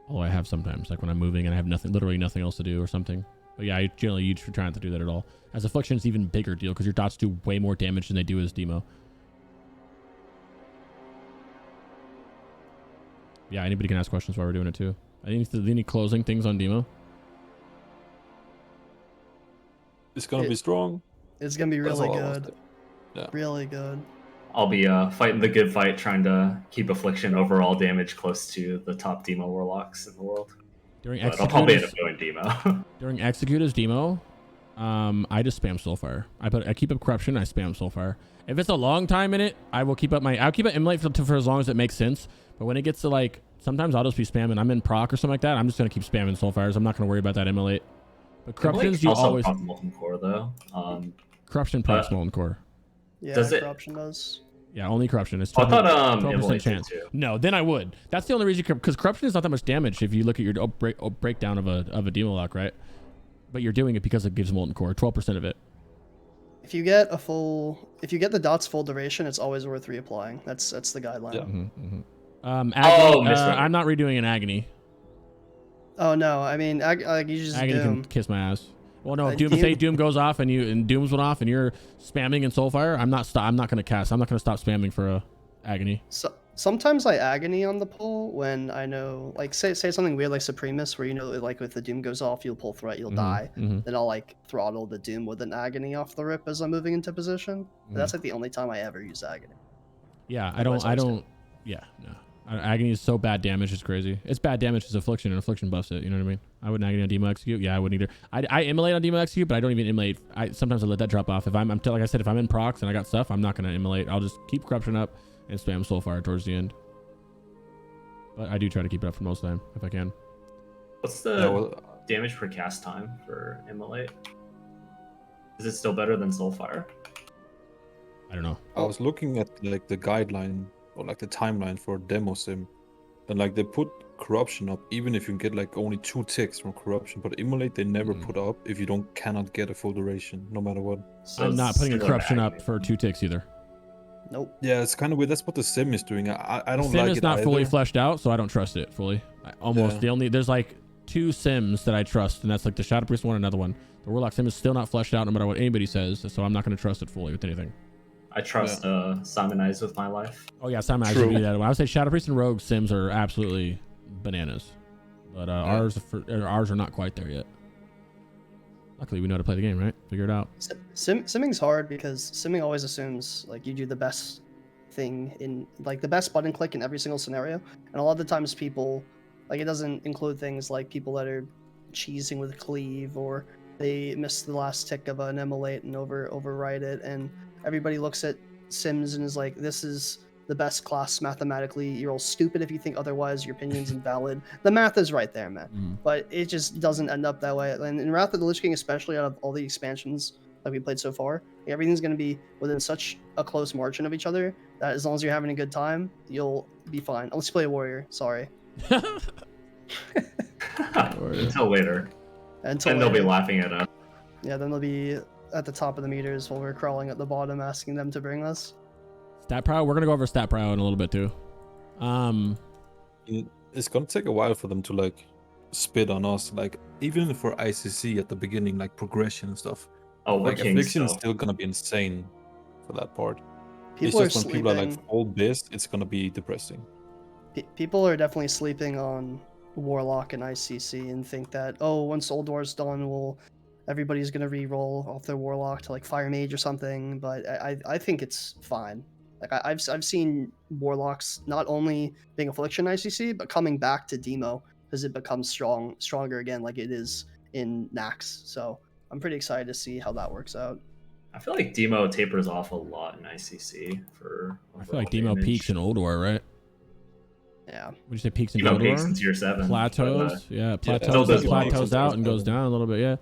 Although I have sometimes, like when I'm moving and I have literally nothing else to do or something. But yeah, you try not to do that at all. As affliction, it's even bigger deal because your dots do way more damage than they do as demo. Yeah, anybody can ask questions while we're doing it too. Any closing things on demo? It's gonna be strong. It's gonna be really good. Yeah. Really good. I'll be fighting the good fight, trying to keep affliction overall damage close to the top demo warlocks in the world. But I'll probably end up going demo. During execute as demo, I just spam soulfire. I keep up corruption. I spam soulfire. If it's a long time in it, I'll keep it immolate for as long as it makes sense. But when it gets to like, sometimes I'll just be spamming. I'm in proc or something like that. I'm just gonna keep spamming soulfires. I'm not gonna worry about that immolate. But corruptions, you also always molten core though. Corruption procs molten core. Yeah, Does it? corruption does. Yeah, only corruption. It's 12%, I thought 12% chance. too. No, then I would. That's the only reason, because corruption is not that much damage if you look at your breakdown of a demo lock, right? But you're doing it because it gives molten core, 12% of it. If you get the dots full duration, it's always worth reapplying. That's the guideline. Yeah. Agony, I'm not redoing an agony. Oh no, I mean, you just agony Doom. can kiss my ass. Well, no, if Doom goes off and Doom's went off and you're spamming in Soulfire, I'm not gonna cast. I'm not gonna stop spamming for a agony. So sometimes I agony on the pull when I know, like, say something weird like Supremus, where you know, like, if the Doom goes off, you'll pull threat, you'll die. Then I'll like throttle the Doom with an agony off the rip as I'm moving into position. But that's like the only time I ever use agony. Yeah, I don't. Yeah, no. Agony is so bad damage, it's crazy. It's bad damage as affliction, and affliction buffs it. You know what I mean? I wouldn't agony on demo execute. Yeah, I wouldn't either. I immolate on demo execute, but I don't even immolate. Sometimes I let that drop off. If I'm like I said, if I'm in procs and I got stuff, I'm not gonna immolate. I'll just keep corruption up and spam soulfire towards the end. But I do try to keep it up for most of the time if I can. What's the damage per cast time for immolate? Is it still better than soulfire? I don't know. I was looking at like the guideline or like the timeline for demo sim, and like they put corruption up even if you get like only 2 ticks from corruption, but immolate they never put up if you cannot get a full duration no matter what. So I'm not putting a corruption up for 2 ticks either. Nope. Yeah, it's kind of weird. That's what the sim is doing. I don't sim like is it not either. fully fleshed out, so I don't trust it fully. There's like 2 sims that I trust, and that's like the Shadow Priest one and another one. The Warlock sim is still not fleshed out no matter what anybody says, so I'm not going to trust it fully with anything. I trust Simon Eyes with my life. Oh yeah, Simon Eyes would be that one. I would say Shadow Priest and Rogue sims are absolutely bananas, but ours are not quite there yet. Luckily, we know how to play the game, right? Figure it out. Simming's hard because simming always assumes like you do the best thing in like the best button click in every single scenario, and a lot of the times people like it doesn't include things like people that are cheesing with cleave or they miss the last tick of an immolate and override it, and everybody looks at sims and is like, this is the best class mathematically. You're all stupid if you think otherwise. Your opinion's invalid. The math is right there, man. But it just doesn't end up that way. And in Wrath of the Lich King, especially out of all the expansions that we played so far, everything's going to be within such a close margin of each other that as long as you're having a good time, you'll be fine. Unless you play a warrior. Sorry. Until later. And they'll be laughing at us. Yeah, then they'll be at the top of the meters while we're crawling at the bottom asking them to bring us. Stat Pro, we're going to go over Stat Pro in a little bit too. It's going to take a while for them to like spit on us, like even for ICC at the beginning, like progression and stuff. Oh, like affliction is still going to be insane for that part. It's just when people are like full BiS, it's going to be depressing. People are definitely sleeping on Warlock and ICC and think that, oh, once Old War's done, everybody's gonna re-roll off their Warlock to like Fire Mage or something. But I think it's fine. Like I've seen Warlocks not only being affliction ICC, but coming back to demo because it becomes stronger again, like it is in Nax. So I'm pretty excited to see how that works out. I feel like demo tapers off a lot in ICC for. I feel like demo peaks in Old War, right? Yeah. Would you say peaks in demo Old War? Peaks in tier 7. Plateaus, plateaus out and goes down a little bit, yeah.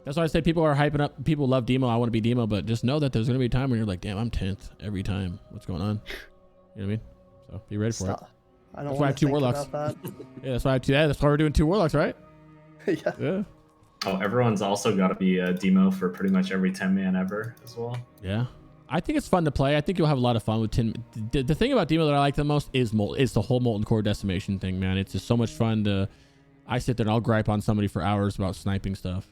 That's why I say people are hyping up. People love demo. I want to be demo, but just know that there's going to be a time when you're like, damn, I'm 10th every time. What's going on? You know what I mean? So be ready for it. That's why I have 2 Warlocks. Yeah, that's why that's why we're doing 2 Warlocks, right? Yeah. Oh, everyone's also got to be a demo for pretty much every 10 man ever as well. Yeah. I think it's fun to play. I think you'll have a lot of fun with 10. The thing about demo that I like the most is the whole Molten Core decimation thing, man. It's just so much fun to. I sit there and I'll gripe on somebody for hours about sniping stuff.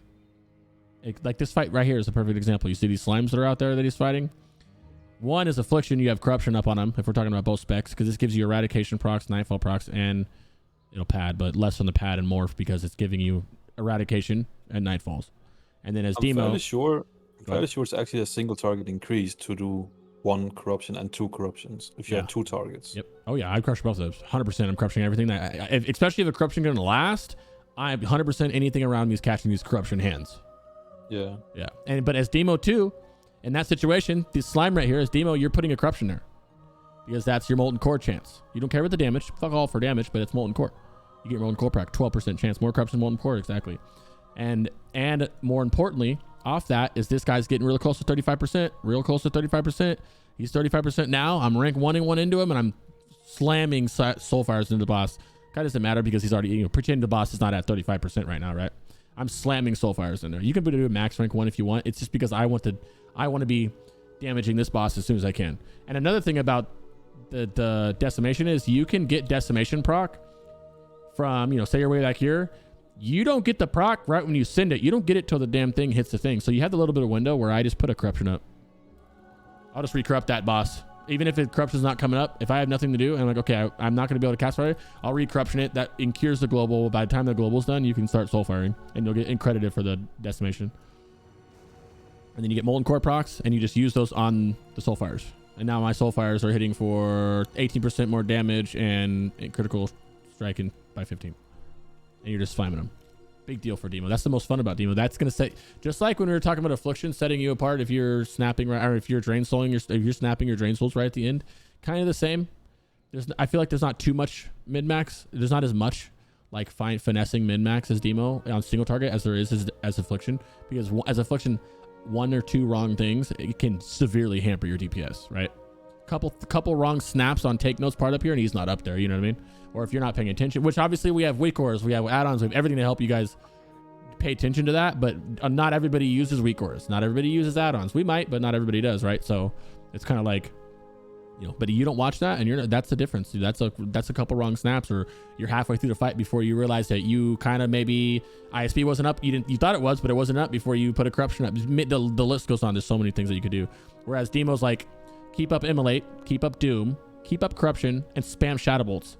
Like this fight right here is a perfect example. You see these slimes that are out there that he's fighting. One is Affliction. You have Corruption up on him if we're talking about both specs, because this gives you Eradication procs, Nightfall procs, and it'll pad, but less on the pad and morph because it's giving you Eradication and Nightfalls. And then as demo, fairly sure it's actually a single target increase to do 1 corruption and 2 corruptions if you have 2 targets. Yep. Oh yeah, I crush both of those. 100%. I'm crushing everything that, especially if the corruption going to last. I'm 100% anything around me is catching these corruption hands. Yeah. Yeah. But as demo 2, in that situation, this slime right here as demo, you're putting a corruption there because that's your Molten Core chance. You don't care about the damage. Fuck all for damage, but it's Molten Core. You get Molten Core proc, 12% chance, more corruption, Molten Core, exactly. And more importantly, off that is this guy's getting really close to 35%, real close to 35%. He's 35% now. I'm rank 1-1 into him, and I'm slamming Soulfires into the boss. Kind of doesn't matter because he's already, pretending the boss is not at 35% right now, right? I'm slamming Soulfires in there. You can do a max rank 1 if you want. It's just because I want to be damaging this boss as soon as I can. And another thing about the decimation is you can get decimation proc from, say you're way back here. You don't get the proc right when you send it. You don't get it till the damn thing hits the thing. So you have the little bit of window where I just put a corruption up. I'll just re-corrupt that boss. Even if the corruption's not coming up, if I have nothing to do, and I'm like, okay, I'm not going to be able to cast fire, I'll re-corruption it. That incurs the global. By the time the global's done, you can start soul firing, and you'll get credited for the decimation. And then you get Molten Core procs, and you just use those on the soul fires. And now my soul fires are hitting for 18% more damage and critical striking by 15. And you're just slamming them. Big deal for demo. That's the most fun about demo. That's gonna say, just like when we were talking about Affliction setting you apart if you're snapping right, or if you're drain souling, if you're snapping your drain souls right at the end, kind of the same. I feel like there's not too much mid max. There's not as much like finessing mid max as demo on single target as there is as Affliction, because as Affliction, 1 or 2 wrong things, it can severely hamper your DPS, right? Couple wrong snaps on take notes part up here and he's not up there, you know what I mean? Or if you're not paying attention, which obviously we have weak cores, we have add-ons, we have everything to help you guys pay attention to that, but not everybody uses weak cores. Not everybody uses add-ons. We might, but not everybody does, right? So it's kind of like, but you don't watch that, and that's the difference, dude. That's a couple wrong snaps, or you're halfway through the fight before you realize that you kind of maybe ISP wasn't up. You thought it was, but it wasn't up before you put a corruption up. The list goes on. There's so many things that you could do. Whereas demo's like, keep up Immolate, keep up Doom, keep up Corruption, and spam Shadow Bolts.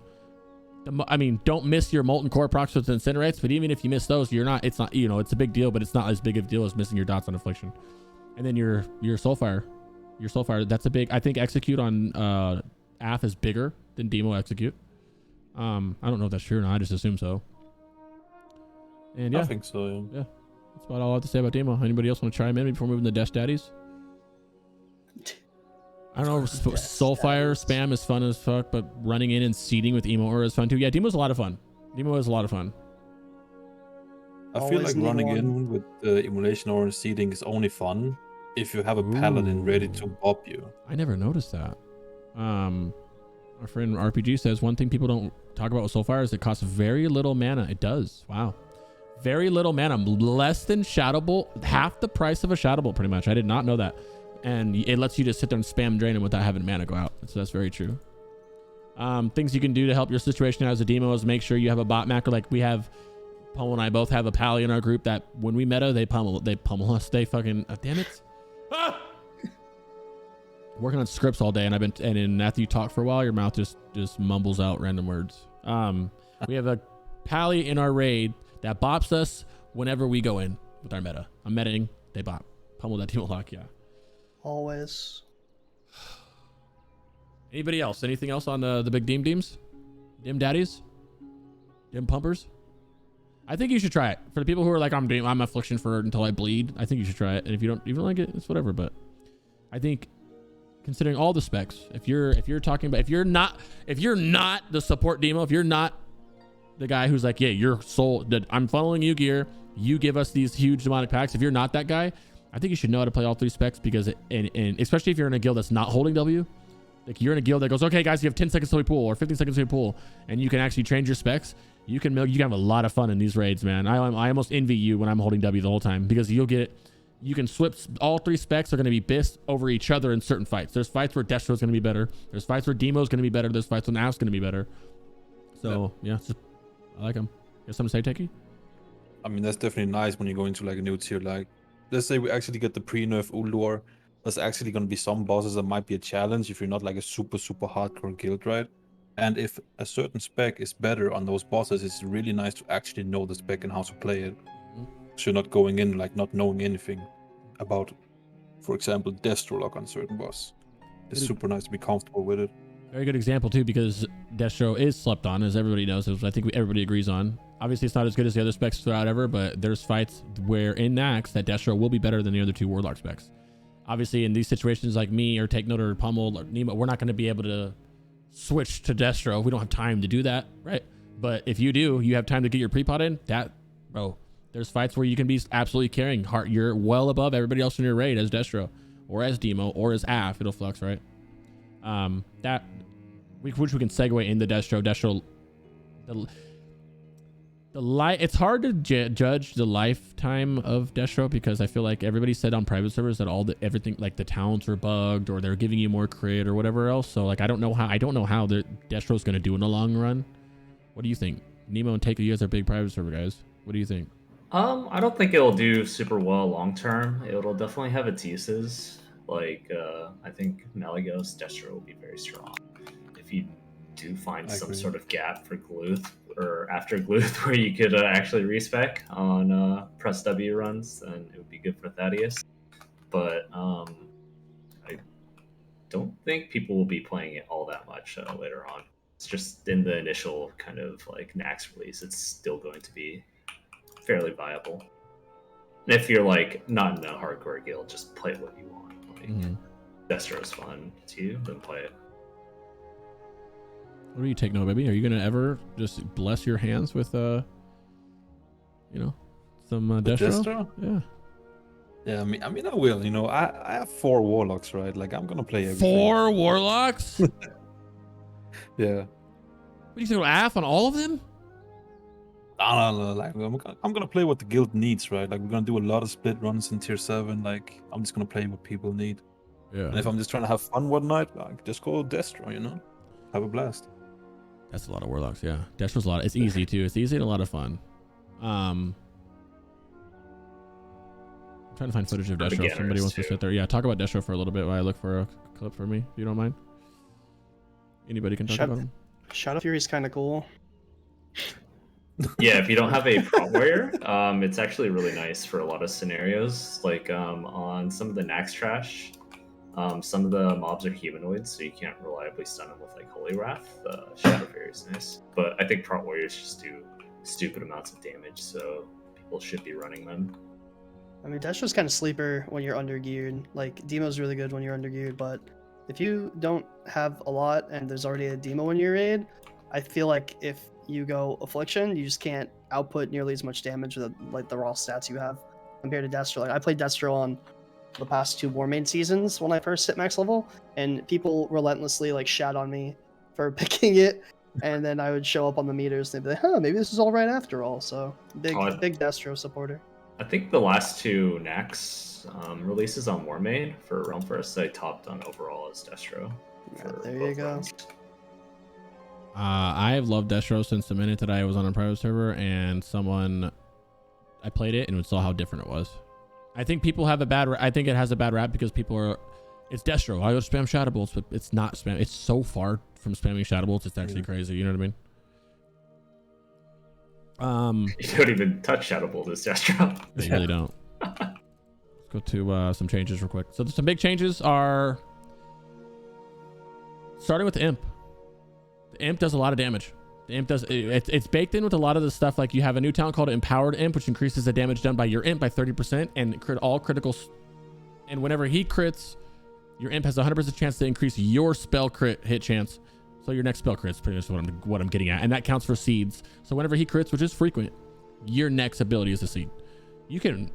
Don't miss your Molten Core procs with Incinerates, but even if you miss those, it's not, it's a big deal, but it's not as big of a deal as missing your dots on Affliction. And then your Soulfire, that's a big, I think Execute on Aff is bigger than Demo Execute. I don't know if that's true or not, I just assume so. And yeah. I think so, yeah. That's about all I have to say about Demo. Anybody else want to chime in before moving to Death Daddies? I don't know, Soulfire spam is fun as fuck, but running in and seeding with Emo Aura is fun too. Yeah, Demo's a lot of fun. Demo is a lot of fun. I feel like running in with the Immolation Aura and seeding is only fun if you have a paladin ready to bop you. I never noticed that. Our friend RPG says one thing people don't talk about with Soulfire is it costs very little mana. It does. Wow. Very little mana. Less than Shadow Bolt. Half the price of a Shadow Bolt, pretty much. I did not know that. And it lets you just sit there and spam drain them without having mana go out. So that's very true. Things you can do to help your situation as a demo is make sure you have a bot macro. Like we have, Pummel and I both have a pally in our group that when we meta, they pummel us. They fucking, damn it. Working on scripts all day, and after you talk for a while, your mouth just mumbles out random words. We have a pally in our raid that bops us whenever we go in with our meta. I'm metaing, they bop. Pummel that team lock, yeah. Always. Anybody else? Anything else on the big Deems? Dim daddies? Dim pumpers? I think you should try it. For the people who are like, I'm Affliction for it until I bleed, I think you should try it. And if you don't even like it, it's whatever. But I think considering all the specs, if you're talking about, if you're not the support demo, if you're not the guy who's like, yeah, you're soul, I'm funneling you gear, you give us these huge demonic packs. If you're not that guy, I think you should know how to play all 3 specs because and especially if you're in a guild that's not holding W, Like you're in a guild that goes, okay, guys, you have 10 seconds till we pull or 15 seconds till we pull, and you can actually change your specs. You can have a lot of fun in these raids, man. I almost envy you when I'm holding W the whole time because you can swip. All 3 specs are going to be BiS over each other in certain fights. There's fights where Destro is going to be better. There's fights where Demo's going to be better. There's fights when Aff's going to be better. So yeah, I like them. You have something to say, Takey? I mean, that's definitely nice when you go into like a new tier. Like, let's say we actually get the pre-nerf Ulduar. There's actually going to be some bosses that might be a challenge if you're not like a super hardcore guild, right? And if a certain spec is better on those bosses, it's really nice to actually know the spec and how to play it. So you're not going in like not knowing anything about, for example, Destro lock on certain boss. It's super nice to be comfortable with it. Very good example too, because Destro is slept on, as everybody knows, as I think everybody agrees on. Obviously, it's not as good as the other specs throughout ever, but there's fights where in Nax that Destro will be better than the other 2 Warlock specs. Obviously, in these situations like me or Takenote or Pummel or Nemow, we're not going to be able to switch to Destro. We don't have time to do that, right? But if you do, you have time to get your pre-pot in. Bro, there's fights where you can be absolutely carrying. You're well above everybody else in your raid as Destro, or as Demo, or as Aff. It'll flux, right? Which we can segue into Destro. It's hard to judge the lifetime of Destro because I feel like everybody said on private servers that everything like the talents were bugged or they're giving you more crit or whatever else. So like I don't know how the Destro's gonna do in the long run. What do you think? Nemow and Takey, you guys are big private server guys. What do you think? I don't think it'll do super well long term. It'll definitely have its uses. Like I think Malygos Destro will be very strong. If you do find some sort of gap for Gluth or after Gluth where you could actually respec on press W runs, then it would be good for Thaddeus. But I don't think people will be playing it all that much later on. It's just in the initial kind of like Nax release, it's still going to be fairly viable. And if you're like not in a hardcore guild, just play what you want. Like Destro is fun too, then play it. What do you take, no baby? Are you gonna ever just bless your hands with some Destro? Yeah. Yeah, I mean, I will. You know, I have 4 Warlocks, right? Like, I'm gonna play everything. 4 Warlocks? Yeah. What do you think, Aff on all of them? No. Like, I'm gonna play what the guild needs, right? Like, we're gonna do a lot of split runs in tier 7. Like, I'm just gonna play what people need. Yeah. And if I'm just trying to have fun one night, like, just go Destro, you know? Have a blast. That's a lot of Warlocks, yeah. Destro's a lot. It's easy too. It's easy and a lot of fun. I'm trying to find footage of Destro. If somebody wants to sit there. Yeah, talk about Destro for a little bit while I look for a clip for me, if you don't mind. Anybody can talk about him. Shadow Fury's kind of cool. Yeah, if you don't have a prop warrior, it's actually really nice for a lot of scenarios. Like on some of the Nax trash, some of the mobs are humanoids, so you can't reliably stun them with like Holy Wrath. Shadow Fury is nice, but I think prop warriors just do stupid amounts of damage, so people should be running them. I mean, Destro's kind of sleeper when you're under geared. Like Demo's really good when you're under geared, but if you don't have a lot and there's already a Demo in your raid, I feel like if you go Affliction, you just can't output nearly as much damage with like the raw stats you have compared to Destro. Like I played Destro on the past 2 Warmane seasons when I first hit max level, and people relentlessly like shat on me for picking it, and then I would show up on the meters and they'd be like, huh, maybe this is all right after all. So big Destro supporter. I think the last 2 Nax releases on Warmane for Realm First, I topped on overall as Destro. Yeah, there you go. I've loved Destro since the minute that I was on a private server and I played it and saw how different it was. I think people have I think it has a bad rap because people are, it's Destro. I go spam Shadow Bolts, but it's not spam. It's so far from spamming Shadow Bolts. It's actually crazy. You know what I mean? You don't even touch Shadow Bolt as Destro. They really don't. Let's go to some changes real quick. So some big changes are starting with the Imp. The Imp does a lot of damage. The Imp does, it's baked in with a lot of the stuff. Like you have a new talent called Empowered Imp, which increases the damage done by your Imp by 30% and all criticals. And whenever he crits, your Imp has a 100% chance to increase your spell crit hit chance. So your next spell crit is pretty much what I'm getting at. And that counts for seeds. So whenever he crits, which is frequent, your next ability is a seed. You can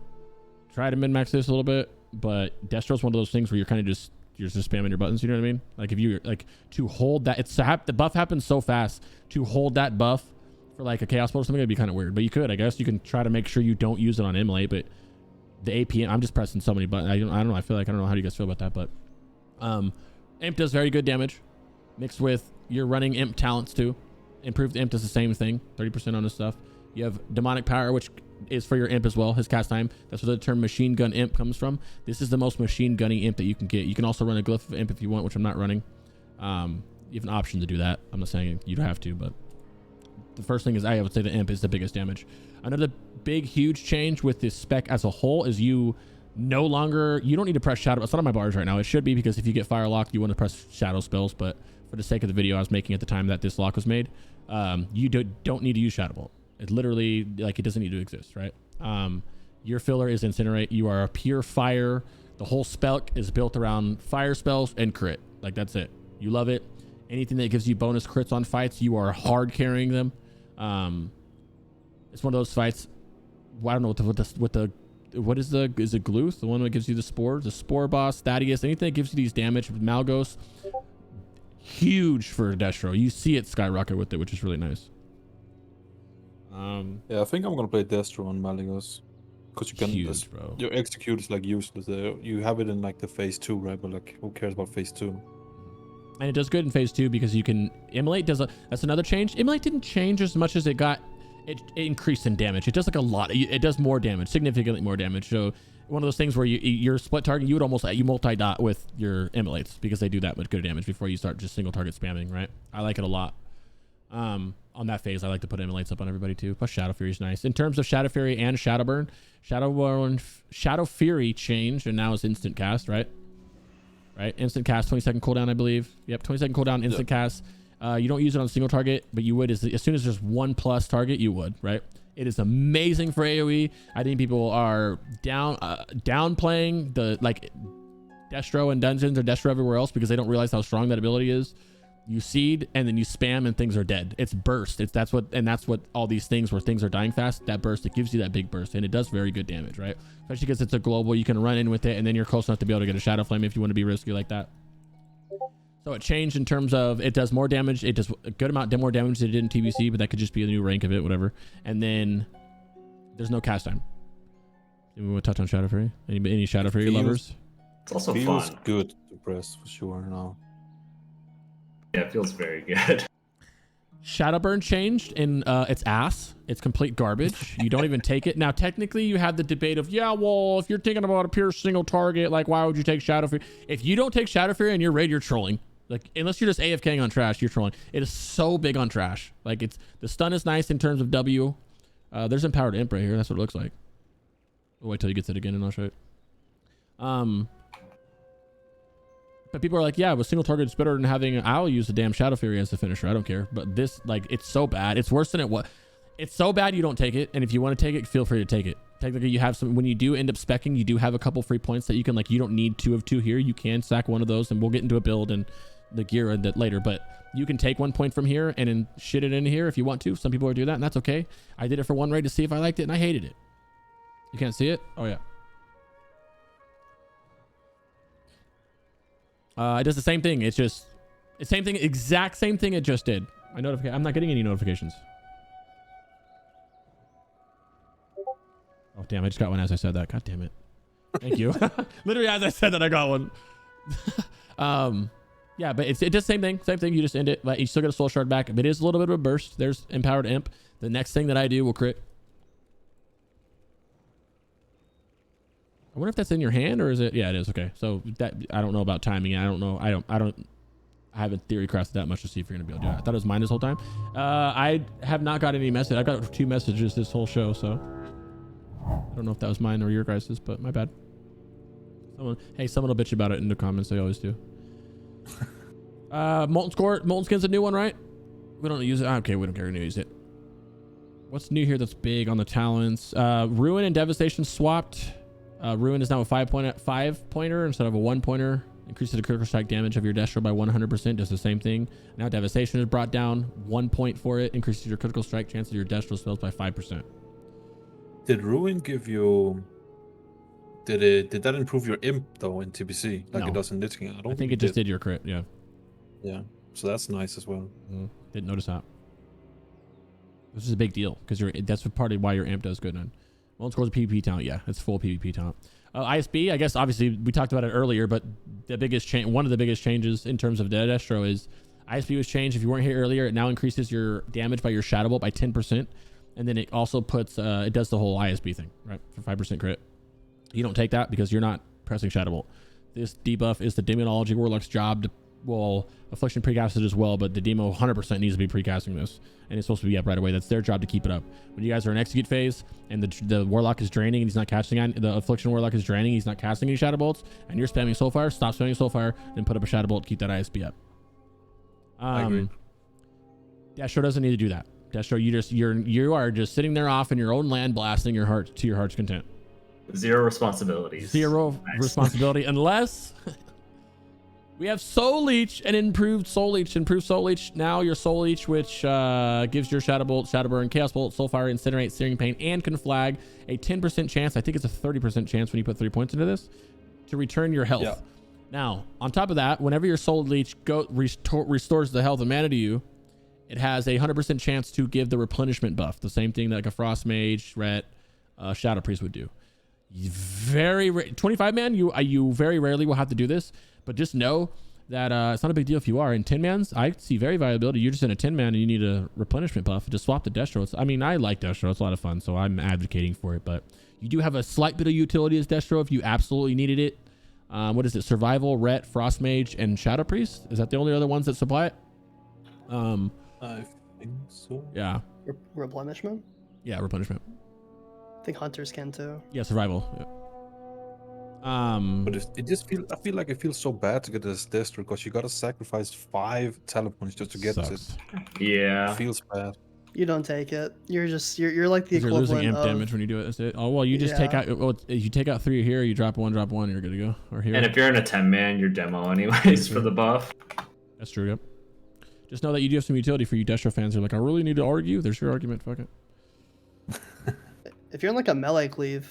try to min-max this a little bit, but Destro's one of those things where you're kind of just you're just spamming your buttons. You know what I mean? Like if you like to hold that, the buff happens so fast. To hold that buff for like a chaos bolt or something, it'd be kind of weird. But you could, I guess, you can try to make sure you don't use it on Immolate. But the AP, I'm just pressing so many buttons. I don't know. I feel like I don't know how you guys feel about that, but Imp does very good damage, mixed with you're running Imp talents too. Improved Imp does the same thing, 30% on his stuff. You have Demonic Power, which is for your Imp as well, his cast time. That's where the term Machine Gun Imp comes from. This is the most machine gunny Imp that you can get. You can also run a Glyph of Imp if you want, which I'm not running. You have an option to do that. I'm not saying you don't have to, but the first thing is I would say the Imp is the biggest damage. Another big, huge change with this spec as a whole is you don't need to press Shadow. It's not on my bars right now. It should be, because if you get Fire Locked, you want to press Shadow spells, but for the sake of the video I was making at the time that this lock was made, you don't need to use Shadow Bolt. It literally, like, it doesn't need to exist, right? Your filler is Incinerate. You are a pure fire. The whole spell is built around fire spells and crit. Like, that's it. You love it. Anything that gives you bonus crits on fights, you are hard carrying them. It's one of those fights. I don't know what is it Gluth? The one that gives you the spore boss, Thaddeus, anything that gives you these damage, Malgos, huge for Destro. You see it skyrocket with it, which is really nice. Yeah, I think I'm gonna play Destro on Malagos, because you can huge, bro. Your execute is like useless. You have it in like the phase 2, right? But like, who cares about phase 2? And it does good in phase 2 because you can Immolate that's another change. Immolate didn't change as much as it increased in damage. It does like a lot. It does more damage, significantly more damage. So one of those things where your split target, you multi-dot with your Immolates because they do that much good damage before you start just single target spamming, right? I like it a lot. On that phase, I like to put Immolates up on everybody too. Plus Shadow Fury is nice. In terms of Shadow Fury and Shadowburn, Shadow Fury changed and now is instant cast, right? Right? Instant cast, 20-second cooldown, I believe. Yep, 20-second cooldown, instant cast. You don't use it on a single target, but you would as soon as there's 1+ target, you would, right? It is amazing for AoE. I think people are downplaying the like Destro in dungeons or Destro everywhere else because they don't realize how strong that ability is. You seed and then you spam and things are dead. It's burst. That's what all these things where things are dying fast, that burst, it gives you that big burst and it does very good damage, right? Especially because it's a global, you can run in with it and then you're close enough to be able to get a Shadow Flame if you want to be risky like that. So it changed in terms of it does more damage. It does a good amount more damage than it did in TBC, but that could just be a new rank of it, whatever. And then there's no cast time. Do we want to touch on Shadow Fury? Any Shadow Fury lovers? It's also feels fun. Good to press for sure now. Yeah, it feels very good. Shadowburn changed in its ass. It's complete garbage. You don't even take it. Now, technically, you have the debate of, yeah, well, if you're thinking about a pure single target, like, why would you take Shadow Fury? If you don't take Shadow Fury and you're raid, you're trolling. Like, unless you're just AFKing on trash, you're trolling. It is so big on trash. Like, the stun is nice in terms of W. There's Empowered Imp right here. That's what it looks like. We'll wait till he gets it again and I'll show it. But people are like, yeah, but single target is better than having. I'll use the damn Shadow Fury as the finisher. I don't care. But this, like, it's so bad. It's worse than it was. It's so bad you don't take it. And if you want to take it, feel free to take it. Technically, you have some. When you do end up speccing, you do have a couple free points that you can, like, you don't need 2 of 2 here. You can sack one of those, and we'll get into a build and the gear and that later. But you can take 1 point from here and then shit it in here if you want to. Some people are doing that, and that's okay. I did it for one raid to see if I liked it, and I hated it. You can't see it? Oh yeah. It does the same thing. It's just the same thing, exact same thing it just did. I'm not getting any notifications. Oh damn! I just got one as I said that. God damn it! Thank you. Literally as I said that, I got one. Yeah, but it does the same thing. Same thing. You just end it, but you still get a soul shard back. But it is a little bit of a burst. There's Empowered Imp. The next thing that I do will crit. I wonder if that's in your hand or is it? Yeah, it is. Okay. So that, I don't know about timing. I don't know. I haven't theory crafted that much to see if you're going to be able to do it. I thought it was mine this whole time. I have not got any message. I've got 2 messages this whole show. So I don't know if that was mine or your guys's, but my bad. Someone will bitch about it in the comments. They always do. Molten Skin's a new one, right? We don't use it. Okay. We don't care to use it. What's new here that's big on the talents? Ruin and Devastation swapped. Ruin is now a 5-pointer instead of a 1-pointer. Increases the critical strike damage of your Destro by 100%. Does the same thing. Now Devastation is brought down 1 point for it. Increases your critical strike chance of your Destro spells by 5%. Did Ruin give you Did that improve your imp though in TBC like No. it does in Lich King? I think it just did your crit. Yeah. Yeah, so that's nice as well. Didn't notice that. This is a big deal because that's partly why your amp does good. On well, scores a PvP talent. Yeah, it's full PvP talent. ISB, I guess obviously we talked about it earlier, but the biggest change, one of the biggest changes in terms of Destro is ISB was changed. If you weren't here earlier, it now increases your damage by your Shadow Bolt by 10%, and then it also puts it does the whole ISB thing, right, for 5% crit. You don't take that because you're not pressing Shadow Bolt. This debuff is the Demonology Warlock's job to, well, Affliction precasted as well, but the demo 100% needs to be precasting this, and it's supposed to be up right away. That's their job to keep it up. When you guys are in execute phase and the Warlock is draining and he's not casting on, the Affliction Warlock is draining, he's not casting any Shadow Bolts, and you're spamming Soulfire, stop spamming Soulfire, then put up a Shadow Bolt, keep that ISB up. I agree. Destro doesn't need to do that. Destro, you are just sitting there off in your own land, blasting your heart to your heart's content. Zero responsibilities. Zero responsibility unless we have Soul Leech and improved Soul Leech. Improved Soul Leech. Now your Soul Leech, which gives your Shadow Bolt, Shadow Burn, Chaos Bolt, Soulfire, Incinerate, Searing Pain, and Conflag a 10% chance. I think it's a 30% chance when you put 3 points into this to return your health. Yeah. Now, on top of that, whenever your Soul Leech restores the health and mana to you, it has a 100% chance to give the replenishment buff. The same thing that like a Frost Mage, Ret, Shadow Priest would do. 25 man, you very rarely will have to do this, but just know that it's not a big deal if you are. In 10 mans, I see very viability. You're just in a 10 man and you need a replenishment buff. Just swap the Destro. I mean, I like Destro. It's a lot of fun, so I'm advocating for it, but you do have a slight bit of utility as Destro if you absolutely needed it. What is it? Survival, Ret, Frost Mage, and Shadow Priest? Is that the only other ones that supply it? I think so. Yeah. Replenishment? Yeah, replenishment. I think hunters can too. Yeah, survival. Yeah. But I feel like it feels so bad to get this Destro because you gotta sacrifice 5 talent points just to get it. Yeah. It feels bad. You don't take it. You're just you're like the equivalent losing amp of damage when you do it. That's it. Oh well, you just take out. Well, you take out 3 here. You drop one. You're good to go. Or here. And if you're in a 10 man, you're demo anyways for the buff. That's true. Yep. Just know that you do have some utility for you Destro fans who are like, I really need to argue. There's your argument. Fuck it. If you're in like a melee cleave,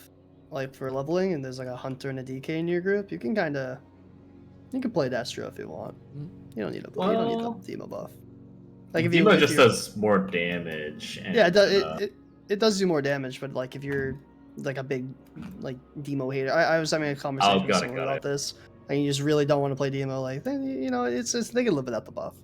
like for leveling, and there's like a hunter and a DK in your group, you can play Destro if you want. You don't need you don't need the demo buff. Like if demo just does more damage. And, yeah, it does do more damage, but like if you're like a big like demo hater, I was having a conversation with someone about this, and you just really don't want to play demo, like then you know it's they can live without the buff.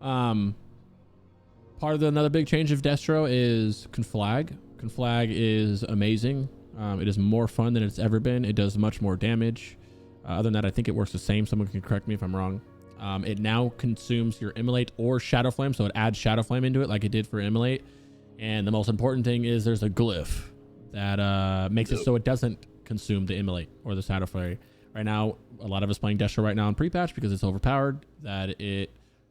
Part of another big change of Destro is Conflag. Conflag is amazing. It is more fun than it's ever been. It does much more damage. Other than that, I think it works the same. Someone can correct me if I'm wrong. It now consumes your Immolate or Shadow Flame, so it adds Shadow Flame into it like it did for Immolate. And the most important thing is there's a glyph that makes it so it doesn't consume the Immolate or the Shadow Flame. Right now, a lot of us playing Destro right now in pre-patch because it's overpowered. That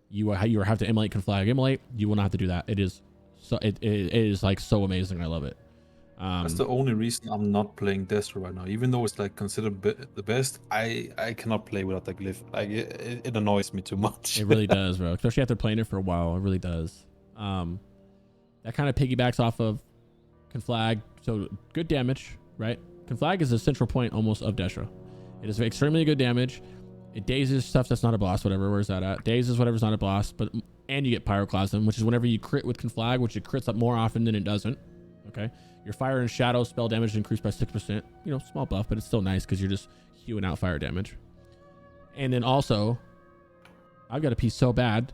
you have to Immolate, Conflag, Immolate. You will not have to do that. It is so it is like so amazing. I love it. That's the only reason I'm not playing Destro right now. Even though it's like considered the best, I cannot play without that glyph. Like it annoys me too much. It really does, bro. Especially after playing it for a while, it really does. That kind of piggybacks off of Conflag. So good damage, right? Conflag is the central point almost of Destro. It is extremely good damage. It dazes stuff that's not a boss, whatever. Where's that at? Dazes whatever's not a boss, and you get Pyroclasm, which is whenever you crit with Conflag, which it crits up more often than it doesn't. Okay. Your fire and shadow spell damage increased by 6%. You know, small buff, but it's still nice because you're just hewing out fire damage. And then also, I've got a piece so bad.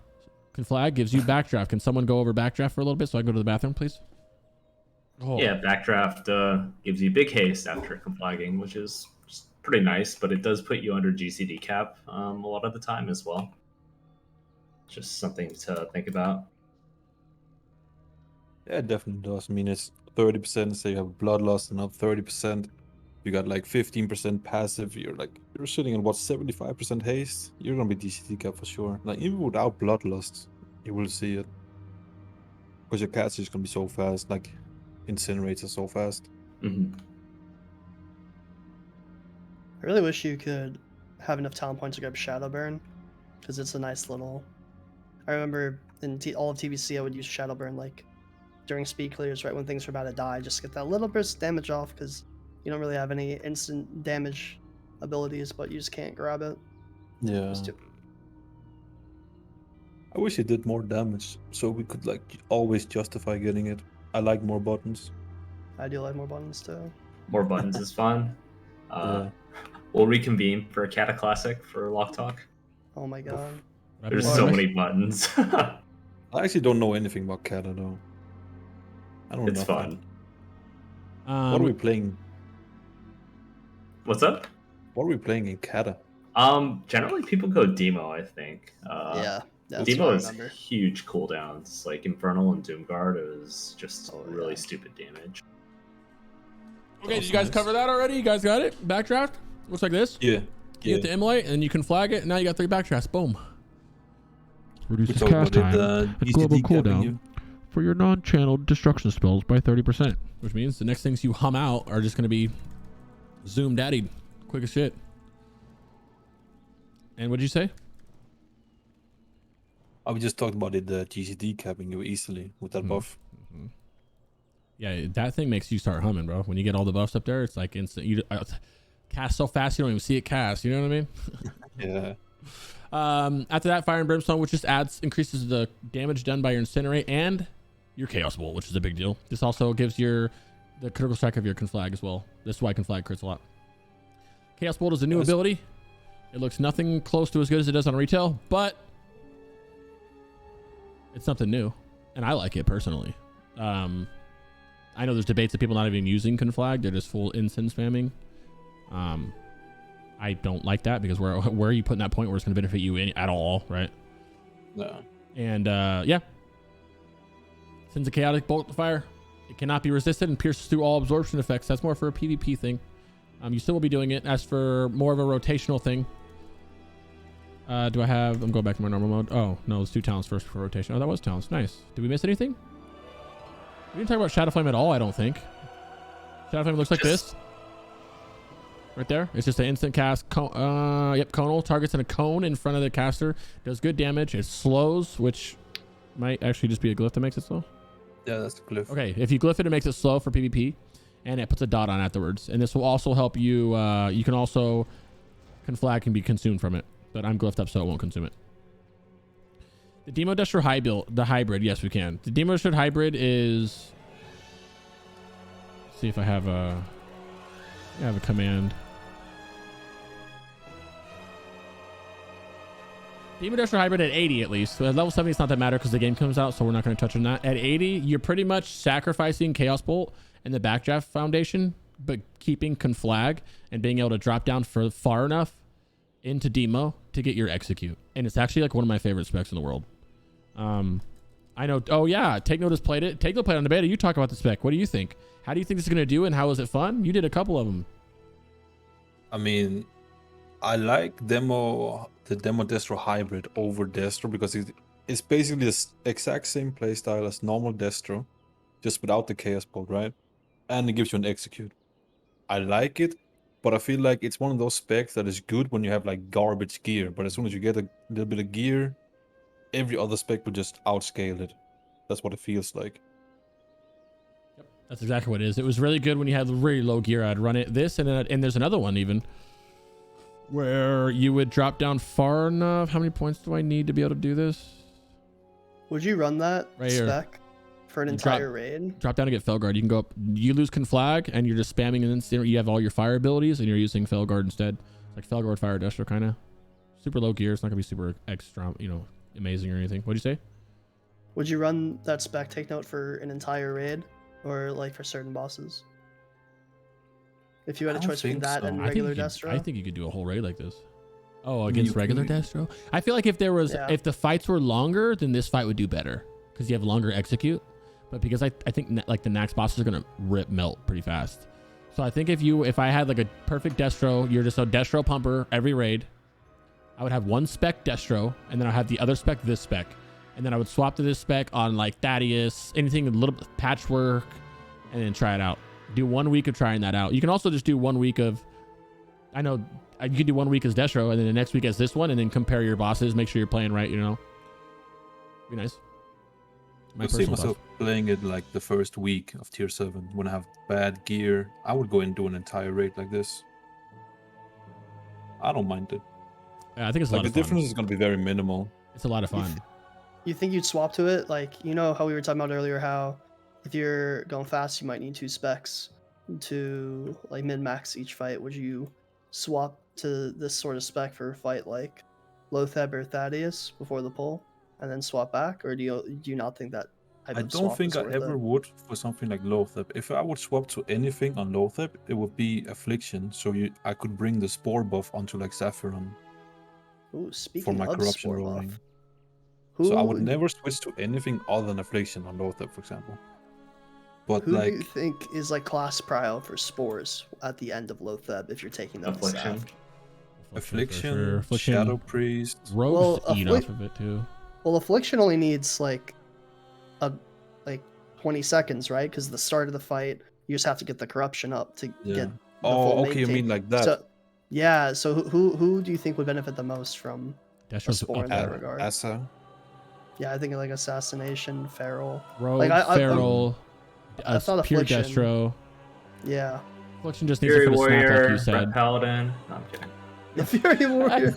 Conflag gives you backdraft. Can someone go over backdraft for a little bit so I can go to the bathroom, please? Oh. Yeah, backdraft gives you big haste after conflagging, which is pretty nice, but it does put you under GCD cap a lot of the time as well. Just something to think about. Yeah, it definitely does. I mean, it's 30%, say you have bloodlust, another 30%. You got like 15% passive. You're sitting at what, 75% haste? You're gonna be DCT cap for sure. Like even without bloodlust, you will see it. Because your cast is gonna be so fast, like incinerates so fast. Mm-hmm. I really wish you could have enough talent points to grab Shadow Burn, because it's a nice little. I remember in all of TBC, I would use Shadow Burn like during speed clears, right when things were about to die, just to get that little burst of damage off, because You don't really have any instant damage abilities, but you just can't grab it. Yeah. Just I wish it did more damage, so we could like always justify getting it. I like more buttons. I do like more buttons too. More buttons is fun. Yeah. We'll reconvene for a Kata Classic for Lock Talk. Oh my god. There's Well, so I- many buttons. I actually don't know anything about Kata though. I don't know. It's fun. What are we playing? What's up? What are we playing in Kata? Generally people go Demo, I think. Yeah. That's Demo what I is remember. huge cooldowns. Like Infernal and Doomguard is just Oh, really yeah. stupid damage. Okay, did you That's guys nice. cover that already? You guys got it? Backdraft? Looks like this. Yeah. You get the immolate, and you can flag it, and now you got 3 backdrafts. Boom. We Reduces talked cast about it, time and GCD global capping cooldown you. for your non-channeled destruction spells by 30%. Which means the next things you hum out are just going to be zoom daddied. Quick as shit. And what'd you say? I was just talking about it, the GCD capping you easily with that buff. Yeah, that thing makes you start humming, bro. When you get all the buffs up there, it's like instant. You cast so fast you don't even see it cast. You know what I mean? Yeah. After that, Fire and Brimstone, which just increases the damage done by your Incinerate and your Chaos Bolt, which is a big deal. This also gives the critical strike of your Conflag as well. This is why Conflag crits a lot. Chaos Bolt is a new ability. It looks nothing close to as good as it does on retail, but it's something new, and I like it personally. I know there's debates of people not even using Conflag; they're just full incense spamming. I don't like that because where are you putting that point where it's going to benefit you at all, right? No. And yeah, sends a chaotic bolt to fire. It cannot be resisted and pierces through all absorption effects. That's more for a PvP thing. You still will be doing it. As for more of a rotational thing, do I have? I'm going back to my normal mode. Oh no, it's 2 talents first for rotation. Oh, that was talents. Nice. Did we miss anything? We didn't talk about Shadow Flame at all. I don't think. Shadow Flame looks like this. Right there. It's just an instant cast. Yep, conal. Targets in a cone in front of the caster. Does good damage. It slows, which might actually just be a glyph that makes it slow. Yeah, that's the glyph. Okay, if you glyph it, it makes it slow for PvP, and it puts a dot on afterwards. And this will also help you. You can also Conflag can be consumed from it, but I'm glyphed up so it won't consume it. The Demo Destro the hybrid. Yes, we can. The Demo Destro hybrid is. Let's see if I have a command. Demon Destro Hybrid at 80 at least. So at level 70 it's not that matter because the game comes out, so we're not going to touch on that. At 80, you're pretty much sacrificing Chaos Bolt and the Backdraft Foundation, but keeping Conflag and being able to drop down far enough into Demo to get your Execute. And it's actually like one of my favorite specs in the world. I know. Oh yeah, TakeNote has played it. TakeNote played on the beta. You talk about the spec. What do you think? How do you think this is going to do, and how is it fun? You did a couple of them. I mean, I like the Demo Destro hybrid over Destro because it's basically the exact same playstyle as normal Destro, just without the Chaos Bolt, right? And it gives you an Execute. I like it, but I feel like it's one of those specs that is good when you have like garbage gear, but as soon as you get a little bit of gear, every other spec will just outscale it. That's what it feels like. Yep, that's exactly what it is. It was really good when you had really low gear. I'd run it this, and there's another one even where you would drop down far enough. How many points do I need to be able to do this? Would you run that Right here. spec for an You entire raid? Drop down to get Felguard. You can go up. You lose Conflag, and you're just spamming an instant. You have all your fire abilities, and you're using Felguard instead. It's like Felguard Fire Destro kind of. Super low gear. It's not gonna be super extra, amazing or anything. What'd you say? Would you run that spec take note for an entire raid, or like for certain bosses? If you had a I don't choice between think that so. and I regular think Destro, I think you could do a whole raid like this. Oh, mean, against you regular could. Destro? I feel like if the fights were longer, then this fight would do better because you have longer execute. But because I think like the next bosses are gonna melt pretty fast. So I think if I had like a perfect Destro, you're just a Destro pumper every raid. I would have one spec Destro, and then I have the other spec this spec, and then I would swap to this spec on like Thaddeus, anything a little patchwork, and then try it out. Do 1 week of trying that out. You can also just do 1 week of, I know you can do 1 week as Destro, and then the next week as this one, and then compare your bosses, make sure you're playing right. Be nice. My We'll see personal myself. thoughts. playing it like the first week of tier 7 when I have bad gear, I would go and do an entire raid like this. I don't mind it. Yeah, I think it's a Like lot the of fun. difference is going to be very minimal. It's a lot of fun. You think you'd swap to it? Like, you know how we were talking about earlier, how if you're going fast, you might need 2 specs to like min-max each fight. Would you swap to this sort of spec for a fight like Lotheb or Thaddeus before the pull, and then swap back? Or do you not think that type I of don't swap think is I worth ever it? would for something like Lotheb. If I would swap to anything on Lotheb, it would be Affliction, so I could bring the Spore buff onto like Saffron Ooh, for speaking my of corruption spore rolling. buff, So I who would never switch to anything other than Affliction on Lotheb, for example. But who do like, you think is like class prio for spores at the end of Lotheb if you're taking them Affliction. Saft? Affliction, for sure. Shadow Priest. Rogues Well, eat off of it too. Well, Affliction only needs like 20 seconds, right? Because the start of the fight, you just have to get the corruption up to Yeah. get the Oh, full okay, you maintain. mean like that? So, yeah. So who do you think would benefit the most from a Destro's spore in that regard? Asa. Yeah, I think like assassination, feral. Rogue, Like, I- Feral, I thought pure Affliction- Destro. Yeah, Affliction just needs it Fury for the snap, like Warrior, you said. Red Paladin. No, I'm kidding. the Fury Warrior.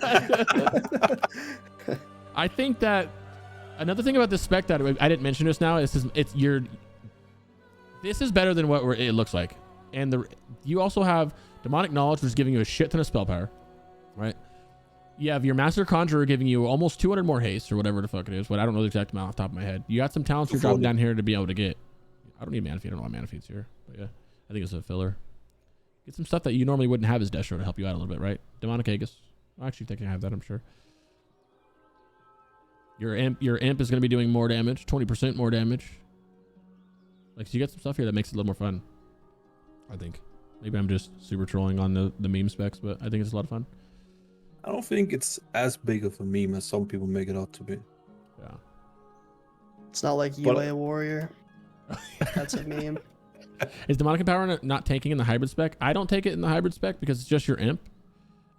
I think that another thing about this spec that I didn't mention just now is this is better than what it looks like, and you also have demonic knowledge, which is giving you a shit ton of spell power, right? You have your master conjurer giving you almost 200 more haste or whatever the fuck it is. But I don't know the exact amount off the top of my head. You got some talents you're dropping down here to be able to get. I don't need mana feed. I don't know why mana feed's here, but yeah, I think it's a filler. Get some stuff that you normally wouldn't have as Destro to help you out a little bit, right? Demonic Aegis. I actually think I have that, I'm sure. Your imp is going to be doing more damage, 20% more damage. Like, so you get some stuff here that makes it a little more fun, I think. Maybe I'm just super trolling on the meme specs, but I think it's a lot of fun. I don't think it's as big of a meme as some people make it out to be. Yeah. It's not like But- UA Warrior. That's a meme. Is Demonic Empower not taking in the hybrid spec? I don't take it in the hybrid spec because it's just your imp.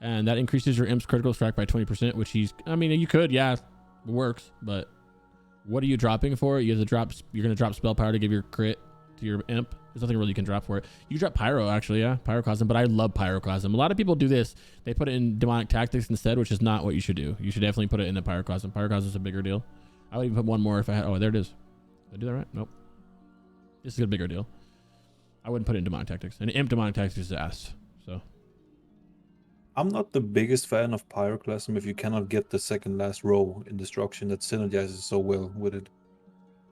And that increases your imp's critical strike by 20%, which you could, yeah, it works. But what are you dropping for it? You're going to drop spell power to give your crit to your imp. There's nothing really you can drop for it. You drop Pyro, actually, yeah, Pyroclasm, but I love Pyroclasm. A lot of people do this. They put it in Demonic Tactics instead, which is not what you should do. You should definitely put it in the Pyroclasm. Pyroclasm is a bigger deal. I would even put one more if I had. Oh, there it is. Did I do that right? Nope. This is a bigger deal. I wouldn't put it in Demonic Tactics. And Imp Demonic Tactics is ass. So I'm not the biggest fan of Pyroclasm if you cannot get the second last row in Destruction that synergizes so well with it.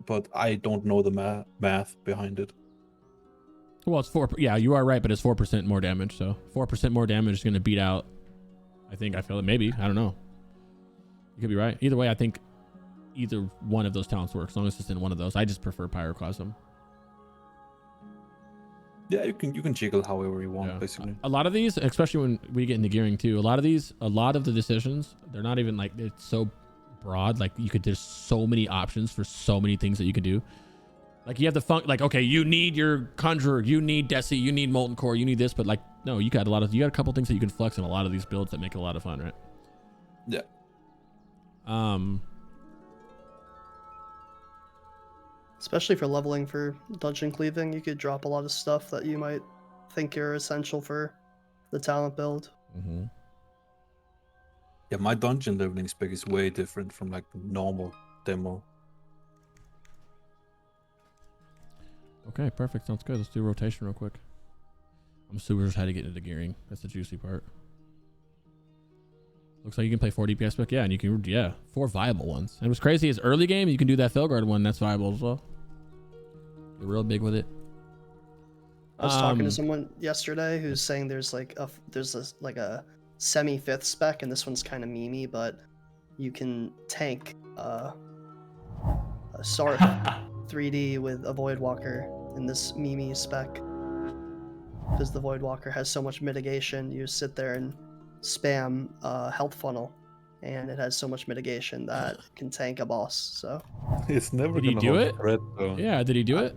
But I don't know the math behind it. well, it's 4. Yeah, you are right, but it's 4% more damage. So 4% more damage is going to beat out. I feel it. Maybe. I don't know. You could be right. Either way, I think either one of those talents works, as long as it's in one of those. I just prefer Pyroclasm. Yeah, you can jiggle however you want, Yeah. basically. A lot of these, especially when we get into gearing too, a lot of the decisions, they're not even like, it's so broad. Like there's so many options for so many things that you can do. Like you have the like, okay, you need your Conjurer, you need Desi, you need Molten Core, you need this, but like, no, you got a couple things that you can flex in a lot of these builds that make it a lot of fun, right? Yeah. Especially for leveling for dungeon cleaving, you could drop a lot of stuff that you might think are essential for the talent build. Mm-hmm. Yeah, my dungeon leveling spec is way different from like normal demo. Okay, perfect. Sounds good. Let's do rotation real quick. I'm super just how to get into gearing. That's the juicy part. Looks like you can play 4 DPS spec. Yeah, and you can, 4 viable ones. And what's crazy is early game, you can do that Felguard one. That's viable as well. You're real big with it. I was talking to someone yesterday who's saying there's like a semi 5th spec, and this one's kind of memey, but you can tank a Sarthe 3D with a Voidwalker in this memey spec. Because the Voidwalker has so much mitigation, you sit there and spam health funnel, and it has so much mitigation that can tank a boss. So It's never Did he gonna do hold it? threat, though. Yeah, did he do it?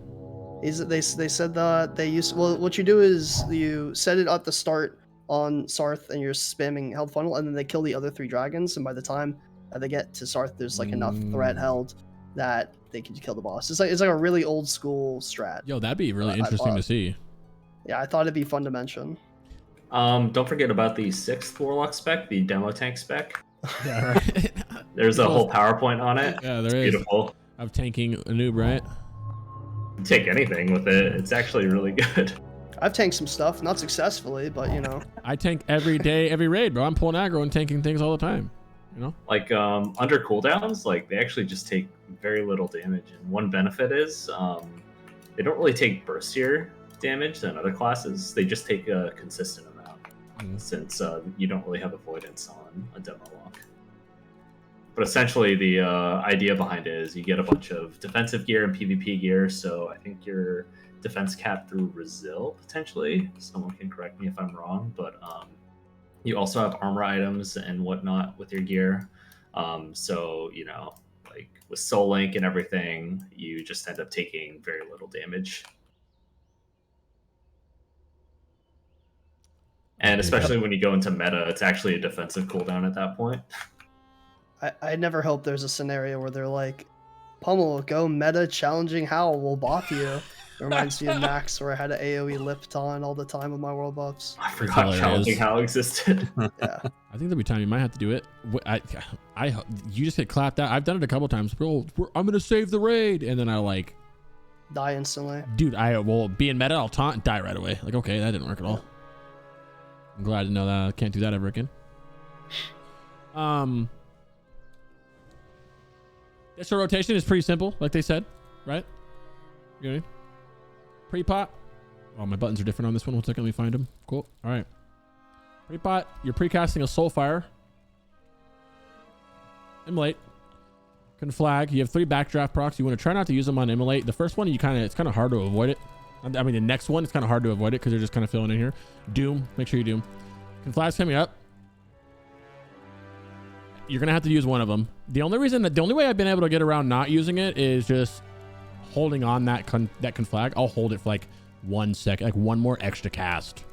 they said that they use, well, what you do is you set it at the start on Sarthe and you're spamming health funnel, and then they kill the other 3 dragons, and by the time they get to Sarthe, there's like enough threat held that think you kill the boss. It's like a really old school strat. Yo, that'd be really I interesting thought. to see. Yeah, I thought it'd be fun to mention. Don't forget about the 6th Warlock spec, the demo tank spec. Yeah, right. There's a whole PowerPoint on it. Yeah, It's there is. beautiful. Of tanking a noob, right? Take anything with it. It's actually really good. I've tanked some stuff, not successfully, but you know. I tank every day, every raid, bro. I'm pulling aggro and tanking things all the time. You know? Like under cooldowns, like they actually just take very little damage. And one benefit is they don't really take burstier damage than other classes. They just take a consistent amount, since you don't really have avoidance on a demo lock. But essentially, the idea behind it is you get a bunch of defensive gear and PvP gear. So I think your defense cap through Resil potentially. Someone can correct me if I'm wrong, but you also have armor items and whatnot with your gear. So you know, like with Soul Link and everything, you just end up taking very little damage. And especially when you go into meta, it's actually a defensive cooldown at that point. I never hope there's a scenario where they're like, Pummel, go meta challenging Howl, we'll bop you. It reminds me of Max, where I had an AoE Lipton all the time with my world buffs. I forgot challenging Howl existed. Yeah. I think there'll be time you might have to do it. You just get clapped out. I've done it a couple times. Bro, I'm gonna save the raid, and then I like Die instantly. dude, I will be in meta. I'll taunt and die right away. Like, okay, that didn't work at all. I'm glad to know that I can't do that ever again. Destro rotation is pretty simple, like they said, right? You know what I mean? Pre-pot. Oh, my buttons are different on this one. 1 second, let me find them. Cool. All right. Pre-pot, you're pre-casting a Soulfire. Immolate. Conflag. You have 3 backdraft procs. You want to try not to use them on Immolate. The first one, it's kind of hard to avoid it. I mean, the next one, it's kind of hard to avoid it because they're just kind of filling in here. Doom. Make sure you Doom. Conflag's coming up. You're gonna have to use one of them. The only way I've been able to get around not using it is just holding on that conflag. I'll hold it for like 1 second, like one more extra cast,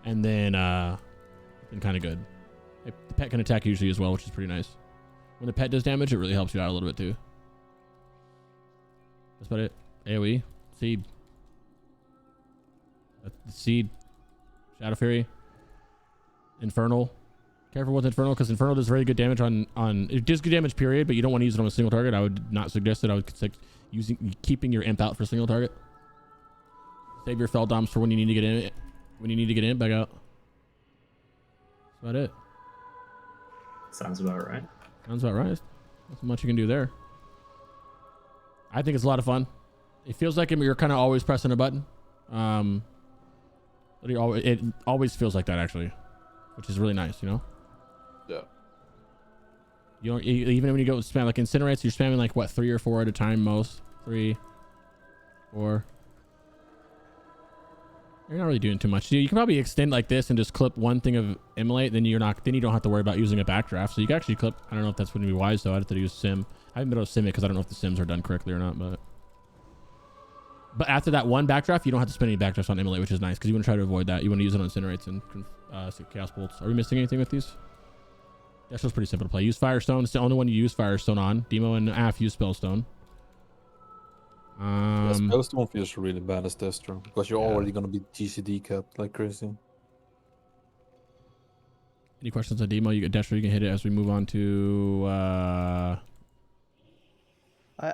and then kind of good. The pet can attack usually as well, which is pretty nice. When the pet does damage, it really helps you out a little bit too. That's about it. AoE, seed, seed, Shadow Fury, Infernal. Careful with Infernal, because Infernal does very good damage on it does good damage period, but you don't want to use it on a single target. I would not suggest it. I would suggest keeping your imp out for a single target. Save your Feldoms for when you need to get in. When you need to get in, back out. That's about it. Sounds about right. Sounds about right. Not much you can do there. I think it's a lot of fun. It feels like you're kind of always pressing a button. It always feels like that actually, which is really nice, you know. Yeah. You don't even when you go spam like incinerates, you're spamming like what 3 or 4 at a time most. 3, 4. You're not really doing too much. You can probably extend like this and just clip one thing of Immolate. Then you don't have to worry about using a backdraft. So you can actually clip. I don't know if that's going to be wise though. I'd have to use sim. I haven't been able to sim it because I don't know if the sims are done correctly or not. But after that one backdraft, you don't have to spend any backdrafts on Immolate, which is nice because you want to try to avoid that. You want to use it on incinerates and chaos bolts. Are we missing anything with these? That's just pretty simple to play. Use Firestone. It's the only one you use Firestone on. Demo and Aff use Spellstone. Spellstone feels really bad as Destro because you're already going to be GCD capped like crazy. Any questions on Demo? You get Destro. You can hit it as we move on to. I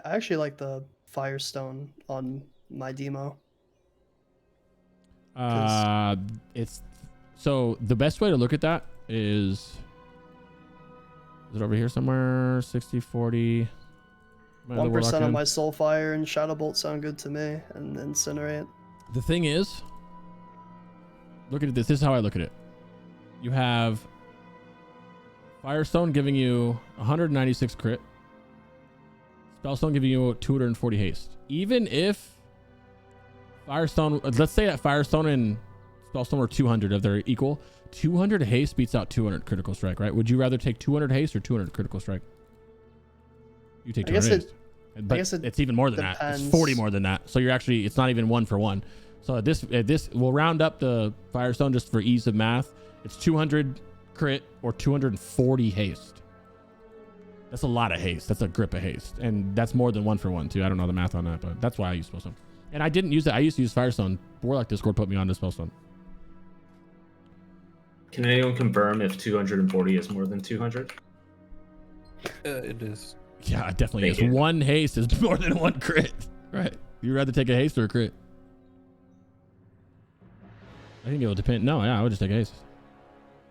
actually like the Firestone on my Demo. It's so the best way to look at that is it over here somewhere? 60-40. 1% on my Soulfire and Shadow Bolt sound good to me, and Incinerate. The thing is, look at this. This is how I look at it. You have Firestone giving you 196 crit. Spellstone giving you 240 haste. Even if Firestone, let's say that Firestone and Spellstone were 200 if they're equal, 200 haste beats out 200 critical strike, right? Would you rather take 200 haste or 200 critical strike? You take 200 haste. But it's even more than that. It's 40 more than that. So you're actually, it's not even 1 for 1. So this we'll round up the Firestone just for ease of math. It's 200 crit or 240 haste. That's a lot of haste. That's a grip of haste. And that's more than 1 for 1 too. I don't know the math on that, but that's why I use Spellstone. And I didn't use it. I used to use Firestone. Warlock Discord put me on to Spellstone. Can anyone confirm if 240 is more than 200? It is. Yeah, it definitely Thank is. you. 1 haste is more than 1 crit. Right. You'd rather take a haste or a crit? I think it would depend. No, yeah, I would just take a haste.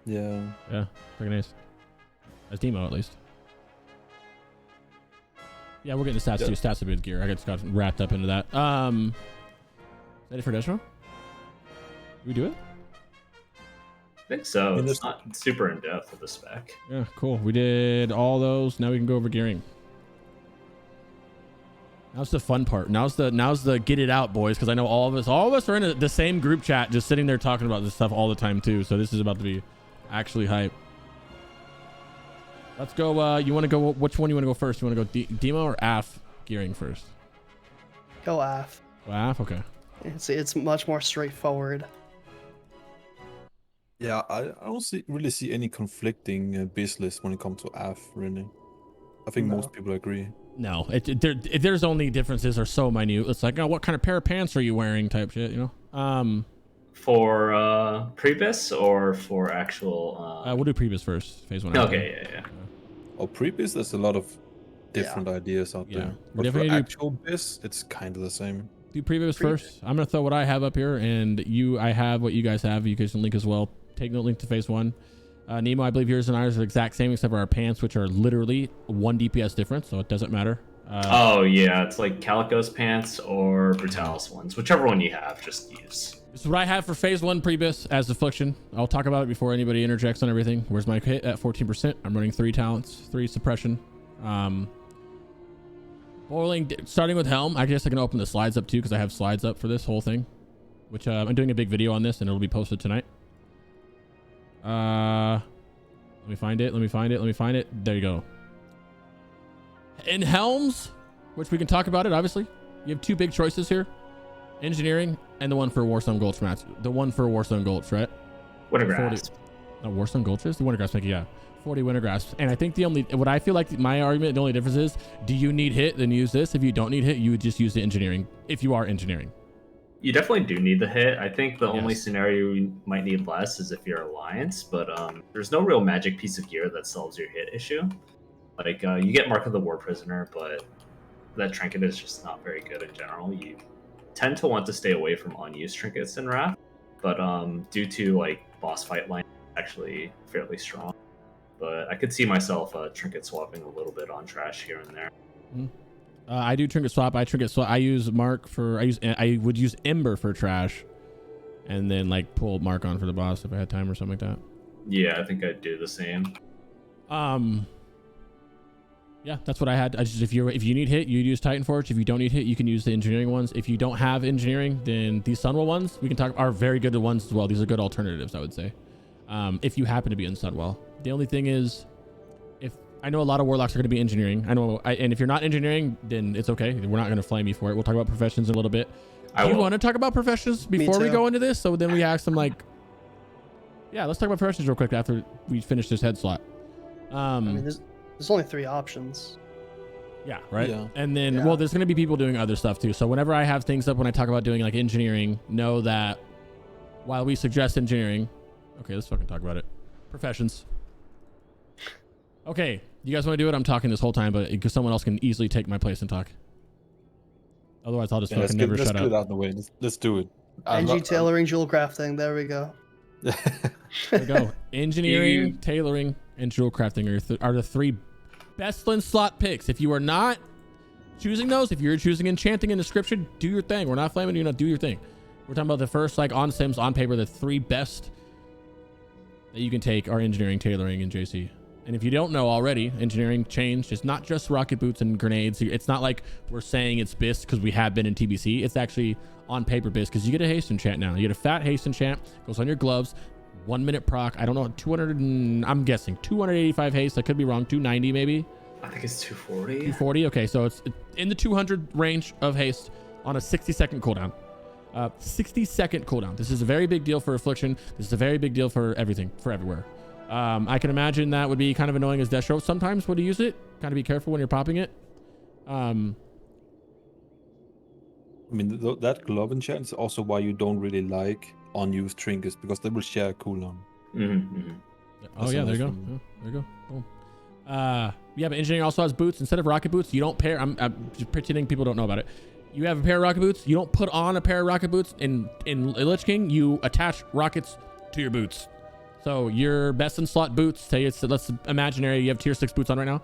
Yeah. Yeah, take an haste. As Demo at least. Yeah, we're getting to stats too. Stats a bit gear. I just got wrapped up into that. Is that it for Destro? Did we do it? I think so. mean, It's not super in depth with the spec. Yeah, cool. We did all those. Now we can go over gearing. Now's the fun part. Now's the get it out, boys, because I know all of us are in the same group chat, just sitting there talking about this stuff all the time too. So this is about to be actually hype. Let's go. You want to go? Which one you want to go first? You want to go Demo or Aff gearing first? Go Aff. Go Aff. Okay. It's much more straightforward. Yeah, I don't really see any conflicting BiS list when it comes to Aff, really. I think No. most people agree. No, there's only differences are so minute. It's like, oh, what kind of pair of pants are you wearing? Type shit, you know. For Pre-BiS or for actual? We'll do Pre-BiS first. Phase 1. Okay, yeah. Oh, Pre-BiS, there's a lot of different ideas out Yeah. there. We But for definitely do- actual BiS, it's kind of the same. Do Pre-BiS first. I'm gonna throw what I have up here, and I have what you guys have. You guys can link as well. Take note, link to phase 1. Nemow, I believe yours and ours are the exact same, except for our pants, which are literally 1 DPS difference, so it doesn't matter. Oh yeah, it's like Calico's pants or Brutalis ones, whichever one you have, just use. This is what I have for phase 1 Pre-BiS as Affliction. I'll talk about it before anybody interjects on everything. Where's my hit at 14%? I'm running 3 talents, 3 suppression. Boiling, starting with Helm. I guess I can open the slides up too, because I have slides up for this whole thing, which I'm doing a big video on this, and it'll be posted tonight. Let me find it. There you go. In Helms, which we can talk about it, obviously. You have 2 big choices here. Engineering and the one for Warstone Gulch match. The one for Warstone Gulch, right? Wintergrasp. No, Warstone Gulch is the Wintergrasp, thank you, yeah. 40 Wintergrasp. And I think what I feel like my argument, the only difference is, do you need hit, then use this. If you don't need hit, you would just use the engineering, if you are engineering. You definitely do need the hit. I think the only scenario you might need less is if you're Alliance, but there's no real magic piece of gear that solves your hit issue. Like, you get Mark of the War Prisoner, but that trinket is just not very good in general. You tend to want to stay away from unused trinkets in Wrath, but due to, like, boss fight line, actually fairly strong. But I could see myself trinket swapping a little bit on trash here and there. Mm-hmm. I do trinket swap. I use Mark for. I would use Ember for trash, and then like pull Mark on for the boss if I had time or something like that. Yeah, I think I'd do the same. Yeah, that's what I had. If you need hit, you use Titan Forge. If you don't need hit, you can use the engineering ones. If you don't have engineering, then these Sunwell ones we can talk are very good ones as well. These are good alternatives, I would say. If you happen to be in Sunwell, the only thing is, I know a lot of Warlocks are going to be engineering. And if you're not engineering, then it's okay. We're not going to flame you for it. We'll talk about professions in a little bit. Do you want to talk about professions before we go into this? So then we ask them like, yeah, let's talk about professions real quick after we finish this head slot. I mean, there's only 3 options. Yeah, right. Yeah. And then, well, there's going to be people doing other stuff too. So whenever I have things up, when I talk about doing like engineering, know that while we suggest engineering, okay, let's fucking talk about it. Professions. Okay, you guys want to do it? I'm talking this whole time, but because someone else can easily take my place and talk. Otherwise, I'll just fucking never shut up. Let's get it out of the way. Let's do it. NG tailoring, jewel crafting. There we go. There we go. Engineering, tailoring, and jewel crafting are the 3 best Flint slot picks. If you are not choosing those, if you're choosing enchanting and description, do your thing. We're not flaming you, not do your thing. We're talking about the first, like on Sims, on paper, the 3 best that you can take are engineering, tailoring, and JC. And if you don't know already, engineering changed. It's not just rocket boots and grenades. It's not like we're saying it's BiS because we have been in TBC. It's actually on paper BiS because you get a haste enchant now. You get a fat haste enchant, goes on your gloves, 1 minute proc. I don't know, 200 and I'm guessing 285 haste. I could be wrong. 290 maybe. I think it's 240. 240. Okay, so it's in the 200 range of haste on a 60-second cooldown. 60-second cooldown. This is a very big deal for Affliction. This is a very big deal for everything, for everywhere. I can imagine that would be kind of annoying as Destro sometimes when you use it. Kind of be careful when you're popping it. I mean, that glove enchant is also why you don't really like unused trinkets, because they will share a cooldown. Oh yeah, there you go. Oh, there you go. Boom. Yeah, but engineering also has boots. Instead of rocket boots, you don't pair. I'm just pretending people don't know about it. You have a pair of rocket boots. You don't put on a pair of rocket boots in Lich King. You attach rockets to your boots. So your best in slot boots, say it's let's imaginary. You have tier 6 boots on right now,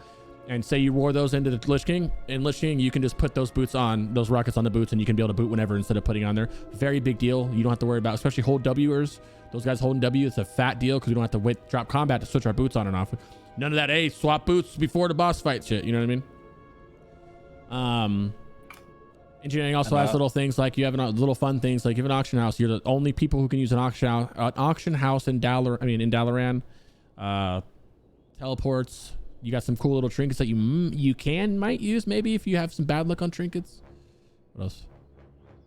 and say you wore those into the Lich King. In Lich King, you can just put those boots on, those rockets on the boots, and you can be able to boot whenever instead of putting it on there. Very big deal. You don't have to worry about, especially hold Wers. Those guys holding W, it's a fat deal because we don't have to wait drop combat to switch our boots on and off. None of that, hey, swap boots before the boss fight shit. You know what I mean? Engineering also has little things like you have little fun things like you have an auction house. You're the only people who can use an auction house in Dalaran. Teleports. You got some cool little trinkets that you might use maybe if you have some bad luck on trinkets. What else?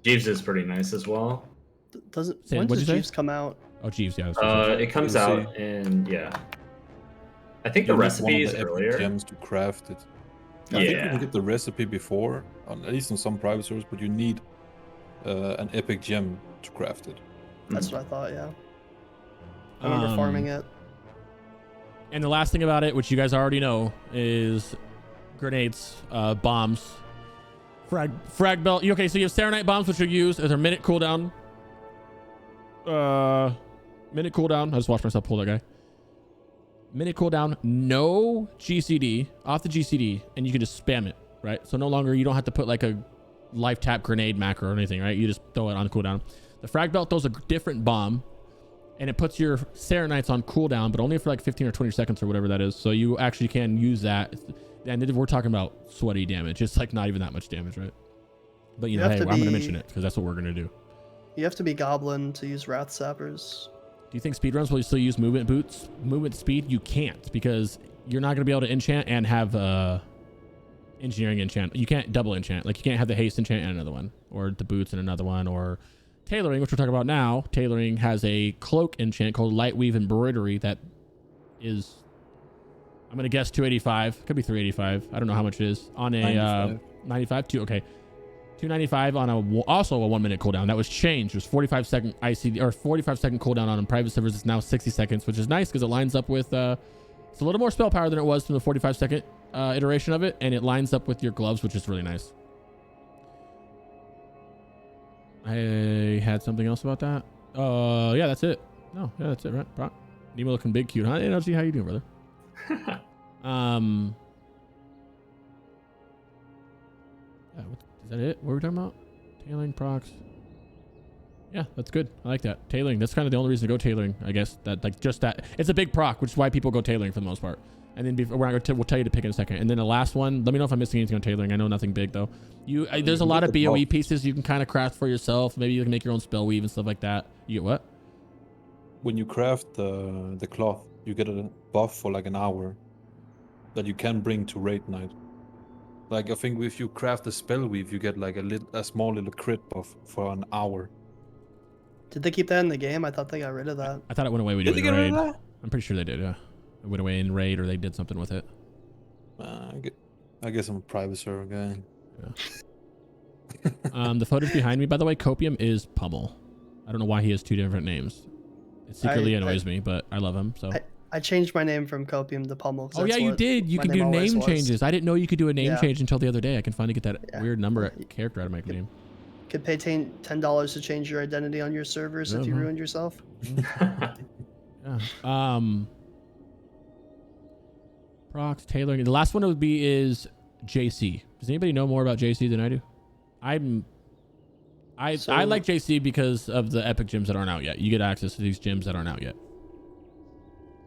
Jeeves is pretty nice as well. When does Jeeves come out? Oh, Jeeves, yeah. It comes out in, yeah. I think the recipe is earlier. Gems to craft it. I think you can get the recipe before, at least on some private servers, but you need an epic gem to craft it. That's what I thought, yeah. I remember farming it. And the last thing about it, which you guys already know, is grenades, bombs, frag belt. Okay, so you have Serenite bombs, which are used as a minute cooldown. Minute cooldown. I just watched myself pull that guy. Minute cooldown, no GCD, off the GCD, and you can just spam it, right? So no longer, you don't have to put like a life tap grenade macro or anything, right? You just throw it on cooldown. The frag belt throws a different bomb, and it puts your Serenites on cooldown, but only for like 15 or 20 seconds or whatever that is. So you actually can use that. And we're talking about sweaty damage. It's like not even that much damage, right? But you know, hey, I'm going to mention it because that's what we're going to do. You have to be Goblin to use Wrath Sappers. Do you think speedruns will still use movement boots? Movement speed? You can't, because you're not going to be able to enchant and have engineering enchant. You can't double enchant. Like you can't have the haste enchant and another one, or the boots and another one, or tailoring, which we're talking about now. Tailoring has a cloak enchant called Light Weave Embroidery that is, I'm going to guess 285. Could be 385. I don't know how much it is. On a 95? Okay. 295 on also a 1 minute cooldown. That was changed. It was 45 second ICD or 45 second cooldown on private servers. It's now 60 seconds, which is nice because it lines up with it's a little more spell power than it was from the 45 second iteration of it, and it lines up with your gloves, which is really nice. I had something else about that. Yeah, that's it. No, yeah, that's it, right? Brock? Nemo looking big, cute, huh? Hey, LG, how you doing, brother? Yeah, is that it? What were we talking about? Tailoring procs. Yeah, that's good. I like that. Tailoring. That's kind of the only reason to go tailoring, I guess. That like just that. It's a big proc, which is why people go tailoring for the most part. And then we'll tell you to pick in a second. And then the last one. Let me know if I'm missing anything on tailoring. I know nothing big though. There's a lot of BOE pieces you can kind of craft for yourself. Maybe you can make your own spell weave and stuff like that. You get what? When you craft the cloth, you get a buff for like an hour that you can bring to raid night. Like I think if you craft a spell weave, you get like a small little crit buff for an hour. Did they keep that in the game? I thought they got rid of that. I thought it went away. Did they get rid of that? I'm pretty sure they did. Yeah, it went away in raid, or they did something with it. I guess I'm a private server guy. Yeah. The footage behind me, by the way, Copium is Pummel. I don't know why he has 2 different names. It secretly annoys me, but I love him. So I changed my name from Copium to Pummel. Oh yeah, you did. You could do name changes. I didn't know you could do a name change until the other day. I can finally get that weird number character out of my name. Could pay $10 to change your identity on your servers if you ruined yourself. Yeah. Procs, tailoring. The last one would be is JC. Does anybody know more about JC than I do? I like JC because of the epic gems that aren't out yet. You get access to these gems that aren't out yet.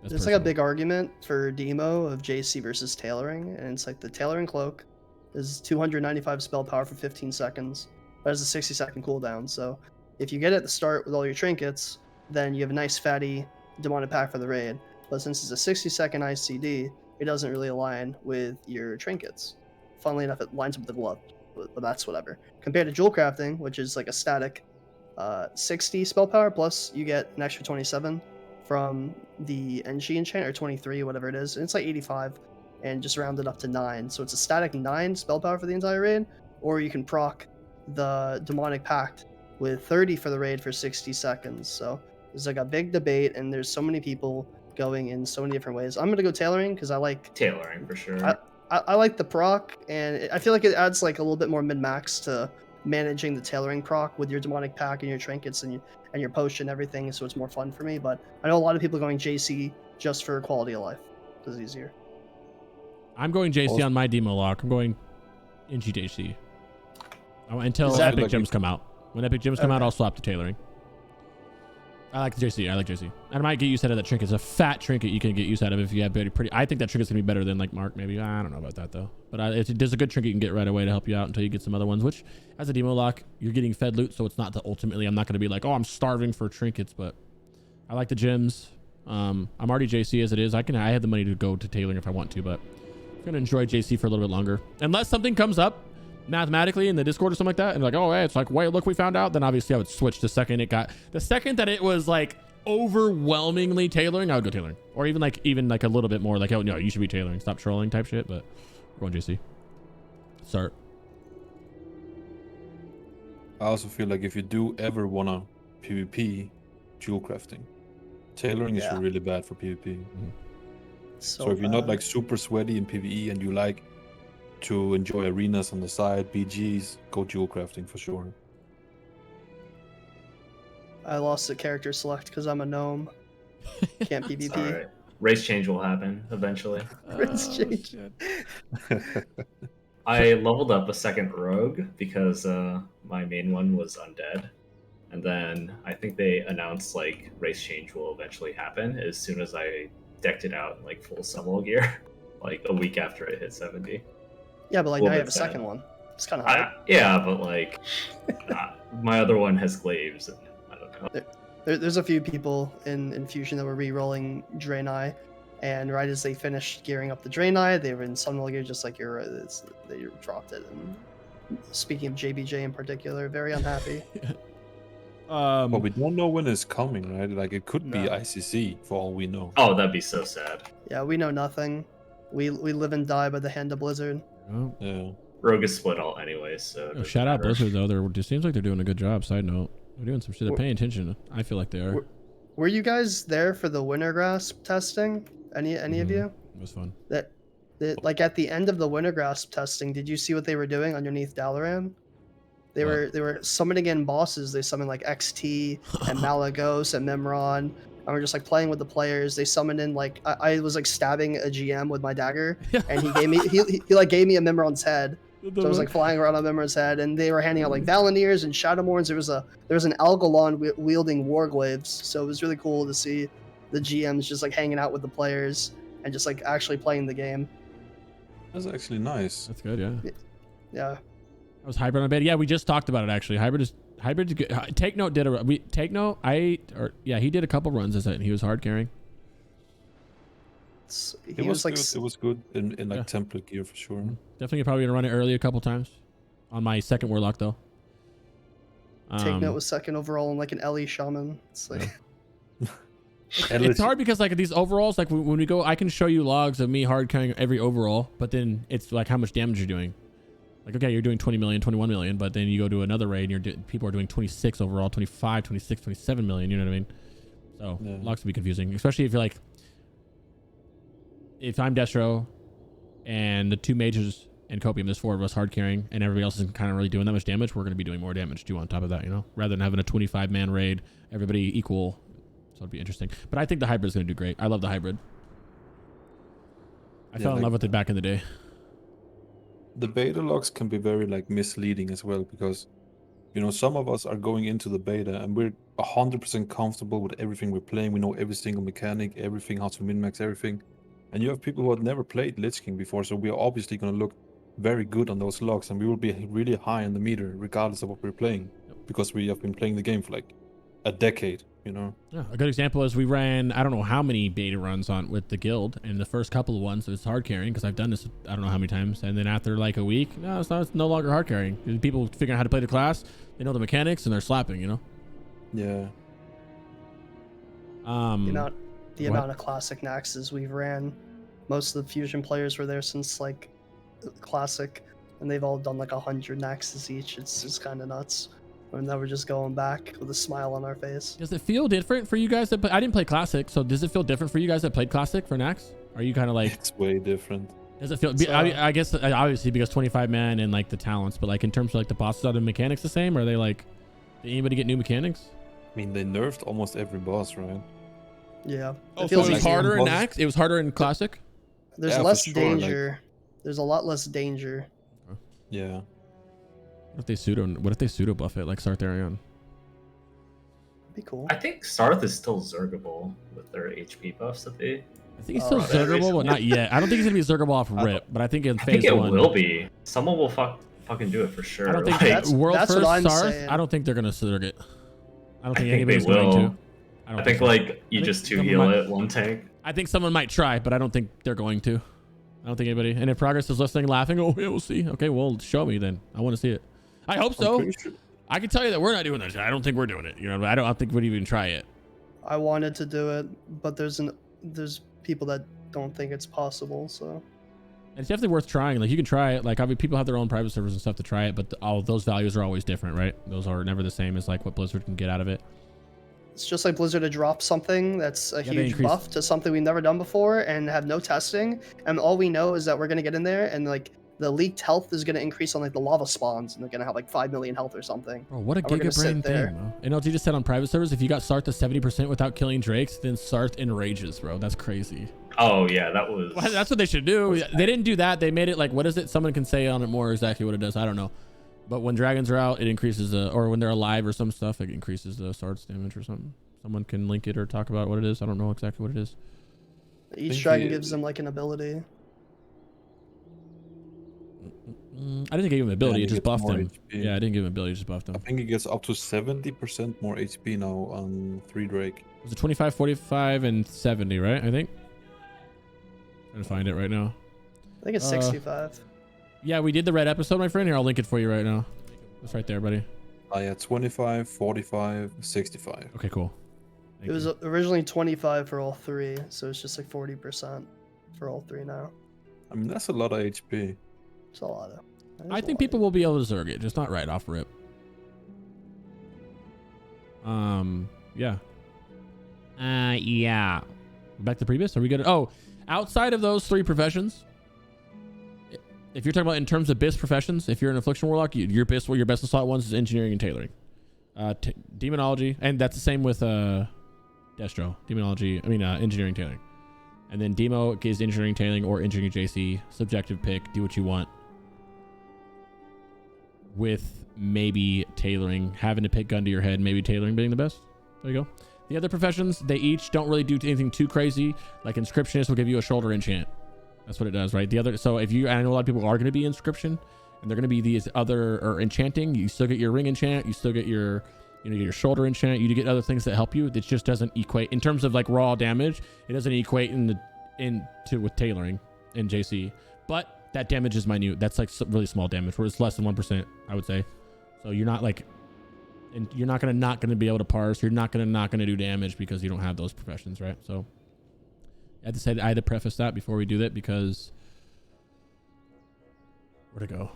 There's like a big argument for demo of JC versus tailoring, and it's like the tailoring cloak is 295 spell power for 15 seconds, but has a 60-second cooldown. So if you get it at the start with all your trinkets, then you have a nice fatty demonic pack for the raid. But since it's a 60-second ICD, it doesn't really align with your trinkets. Funnily enough, it lines up with the glove, but that's whatever. Compared to jewel crafting, which is like a static 60 spell power, plus you get an extra 27 from the NG enchant, or 23, whatever it is, and it's like 85, and just rounded up to 9. So it's a static 9 spell power for the entire raid, or you can proc the Demonic Pact with 30 for the raid for 60 seconds. So there's like a big debate, and there's so many people going in so many different ways. I'm gonna go tailoring because I like Tailoring for sure. I like the proc, and I feel like it adds like a little bit more min-max to managing the tailoring proc with your Demonic Pack and your trinkets and your potion and everything, so it's more fun for me. But I know a lot of people are going JC just for quality of life because it's easier. I'm going JC on my demo lock. I'm going NG JC. Until that Epic like Gems come out. When Epic Gems come out, I'll swap to tailoring. I like JC. I like JC. And I might get use out of that trinket. It's a fat trinket you can get use out of if you have pretty. I think that trinket's gonna be better than like Mark. Maybe I don't know about that though. But there's a good trinket you can get right away to help you out until you get some other ones. Which as a demo lock, you're getting fed loot, so it's not the ultimately. I'm not gonna be like, oh, I'm starving for trinkets. But I like the gems. I'm already JC as it is. I have the money to go to tailoring if I want to, but I'm gonna enjoy JC for a little bit longer unless something comes up mathematically in the Discord or something like that, and like, oh, hey, it's like, wait, look, we found out. Then obviously I would switch the second that it was like overwhelmingly tailoring, I would go tailoring, or even like a little bit more like, oh no, you should be tailoring, stop trolling type shit. But we're going JC. Start. I also feel like if you do ever wanna PvP, jewel crafting, tailoring is really bad for PvP. So if you're not like super sweaty in PvE and you like to enjoy arenas on the side, BGs, go jewel crafting for sure. I lost the character select because I'm a gnome. Can't PvP. All right. Race change will happen eventually. Race change. I leveled up a second rogue because my main one was undead. And then I think they announced like race change will eventually happen as soon as I decked it out in like full summon gear, like a week after it hit 70. Yeah, but like Well, now you have a that's second one. It's kind of hard. Yeah, but like my other one has glaives, and I don't know. There's a few people in Fusion that were re-rolling Draenei, and right as they finished gearing up the Draenei, they were in Sunwell gear just like they dropped it. And speaking of JBJ in particular, very unhappy. But we don't know when it's coming, right? Like it could be ICC for all we know. Oh, that'd be so sad. Yeah, we know nothing. We live and die by the hand of Blizzard. Oh. Yeah. Rogue is split all anyway, so it Shout out doesn't matter. Blizzard though. It seems like they're doing a good job. Side note, they're doing some shit. They're paying attention. I feel like they are. Were you guys there for the winter grasp testing? Any of you? It was fun. That like at the end of the winter grasp testing, did you see what they were doing underneath Dalaran? They were summoning in bosses. They summoned like XT and Malagos and Memron. And we're just like playing with the players. They summoned in like I was like stabbing a GM with my dagger, and he gave me he like gave me a Memron's head. So I was like flying around on Memron's head, and they were handing out like Valeniers and Shadowmourns. There was an Algalon wielding Warglaives, so it was really cool to see the GMs just like hanging out with the players and just like actually playing the game. That's actually nice. That's good. Yeah. Yeah. That was Hybrid on bed. Yeah, we just talked about it actually. Hybrid is good. TakeNote did he did a couple runs as it, and he was hard carrying. It was like good. It was good in like template gear for sure. Definitely probably gonna run it early a couple times. On my second Warlock though. TakeNote was second overall in like an Ellie Shaman. It's like it's hard because like these overalls, like when we go, I can show you logs of me hard carrying every overall, but then it's like how much damage you're doing. Like, okay, you're doing 20 million, 21 million, but then you go to another raid and people are doing 26 overall, 25, 26, 27 million, you know what I mean? So logs can be confusing, especially if you're like, if I'm Destro and the two mages and Copium, there's 4 of us hard carrying and everybody else isn't kind of really doing that much damage, we're going to be doing more damage too on top of that, you know, rather than having a 25-man raid, everybody equal. So it'd be interesting. But I think the hybrid is going to do great. I love the hybrid. I fell in love with it back in the day. The beta logs can be very like misleading as well, because you know some of us are going into the beta and we're 100% comfortable with everything we're playing. We know every single mechanic, everything, how to min-max everything, and you have people who have never played Lich King before, so we are obviously going to look very good on those logs, and we will be really high on the meter regardless of what we're playing, because we have been playing the game for like a decade, you know. Yeah, a good example is we ran I don't know how many beta runs on with the guild, and the first couple of ones it was hard carrying because I've done this I don't know how many times, and then after like a week, it's no longer hard carrying. People figuring out how to play the class, they know the mechanics, and they're slapping, you know. Yeah. The amount of classic Naxes we've ran. Most of the fusion players were there since like classic, and they've all done like 100 Naxes each. It's kind of nuts. And now we're just going back with a smile on our face. Does it feel different for you guys that I didn't play classic, so does it feel different for you guys that played classic for Nax? Are you kind of like It's way different. does it feel So, I guess obviously because 25 man and like the talents, but like in terms of like the bosses, are the mechanics the same? Are they like, did anybody get new mechanics? I mean, they nerfed almost every boss, right? Yeah. Oh, It so feels it was easier. harder in Nax? It was harder in classic? There's Yeah, for less sure, danger. There's a lot less danger. Yeah. What if they pseudo buff it like Sarthe and I? Be cool. I think Sarthe is still zergable with their HP buffs that they. I think he's still Oh, zergable, but not yet. I don't think he's gonna be zergable off rip, but I think in I phase think it 1 will be. Someone will fucking do it for sure. I don't think Like, world that's first what I'm Sarthe. saying. I don't think they're gonna zerg it. I don't think I think they anybody's going will. to. I think so. like you I just think two someone heal might- it, one tank. I think someone might try, but I don't think they're going to. I don't think anybody. And if Progress is listening, laughing, oh yeah, we'll see. Okay, well show me then. I want to see it. I hope I'm so. pretty sure. I can tell you that we're not doing this. I don't think we're doing it. You know, I don't think we'd even try it. I wanted to do it, but there's people that don't think it's possible. So And it's definitely worth trying. Like you can try it. Like I mean, people have their own private servers and stuff to try it, but all those values are always different, right? Those are never the same as like what Blizzard can get out of it. it's just like Blizzard to drop something that's a Yeah, they huge increase- buff to something we've never done before and have no testing, and all we know is that we're gonna get in there and like the leaked health is gonna increase on like the lava spawns, and they're gonna have like 5 million health or something. Bro, what a And we're gonna giga sit brain there. thing, bro. And LG just said on private servers, if you got Sarthe to 70% without killing Drakes, then Sarthe enrages, bro. That's crazy. Oh yeah, that was. Well, that's what they should do. They didn't do that. They made it like, what is it? Someone can say on it more exactly what it does. I don't know. But when dragons are out, it increases or when they're alive or some stuff, it increases the Sarthe's damage or something. Someone can link it or talk about what it is. I don't know exactly what it is. Each think dragon the- gives them like an ability. I didn't give him an ability. Yeah, It they just get buffed more him. HP. Yeah, I didn't give him an ability. It just buffed him. I think it gets up to 70% more HP now on 3 Drake. Was it 25, 45, and 70, right? I think. Trying to find it right now. I think it's 65. Yeah, we did the red episode, my friend. Here, I'll link it for you right now. It's right there, buddy. Yeah, 25, 45, 65. Okay, cool. Thank It was you. originally 25 for all three, so it's just like 40% for all three now. I mean, that's a lot of HP. It's a lot of. I think people will be able to zerg it, just not right off rip. Yeah. Yeah. Back to Pre-BiS. Are we good? Oh, outside of those 3 professions, if you're talking about in terms of BiS professions, if you're an Affliction Warlock, your BiS, your best slot ones is engineering and tailoring. Demonology, and that's the same with Destro. Demonology, engineering tailoring. And then Demo is engineering tailoring or engineering JC. Subjective pick. Do what you want. With maybe tailoring, having to pick gun to your head, maybe tailoring being the best. There you go. The other professions, they each don't really do anything too crazy. Like Inscriptionist will give you a shoulder enchant. That's what it does, right? So if you, I know a lot of people are going to be Inscription, and they're going to be these other or enchanting. You still get your ring enchant. You still get your, your shoulder enchant. You get other things that help you. It just doesn't equate in terms of like raw damage. It doesn't equate with tailoring in JC, but that damage is minute. That's like really small damage, where it's less than 1%, I would say. So you're not like, and you're not gonna be able to parse. You're not gonna do damage because you don't have those professions, right? So I had to preface that before we do that because where'd it go?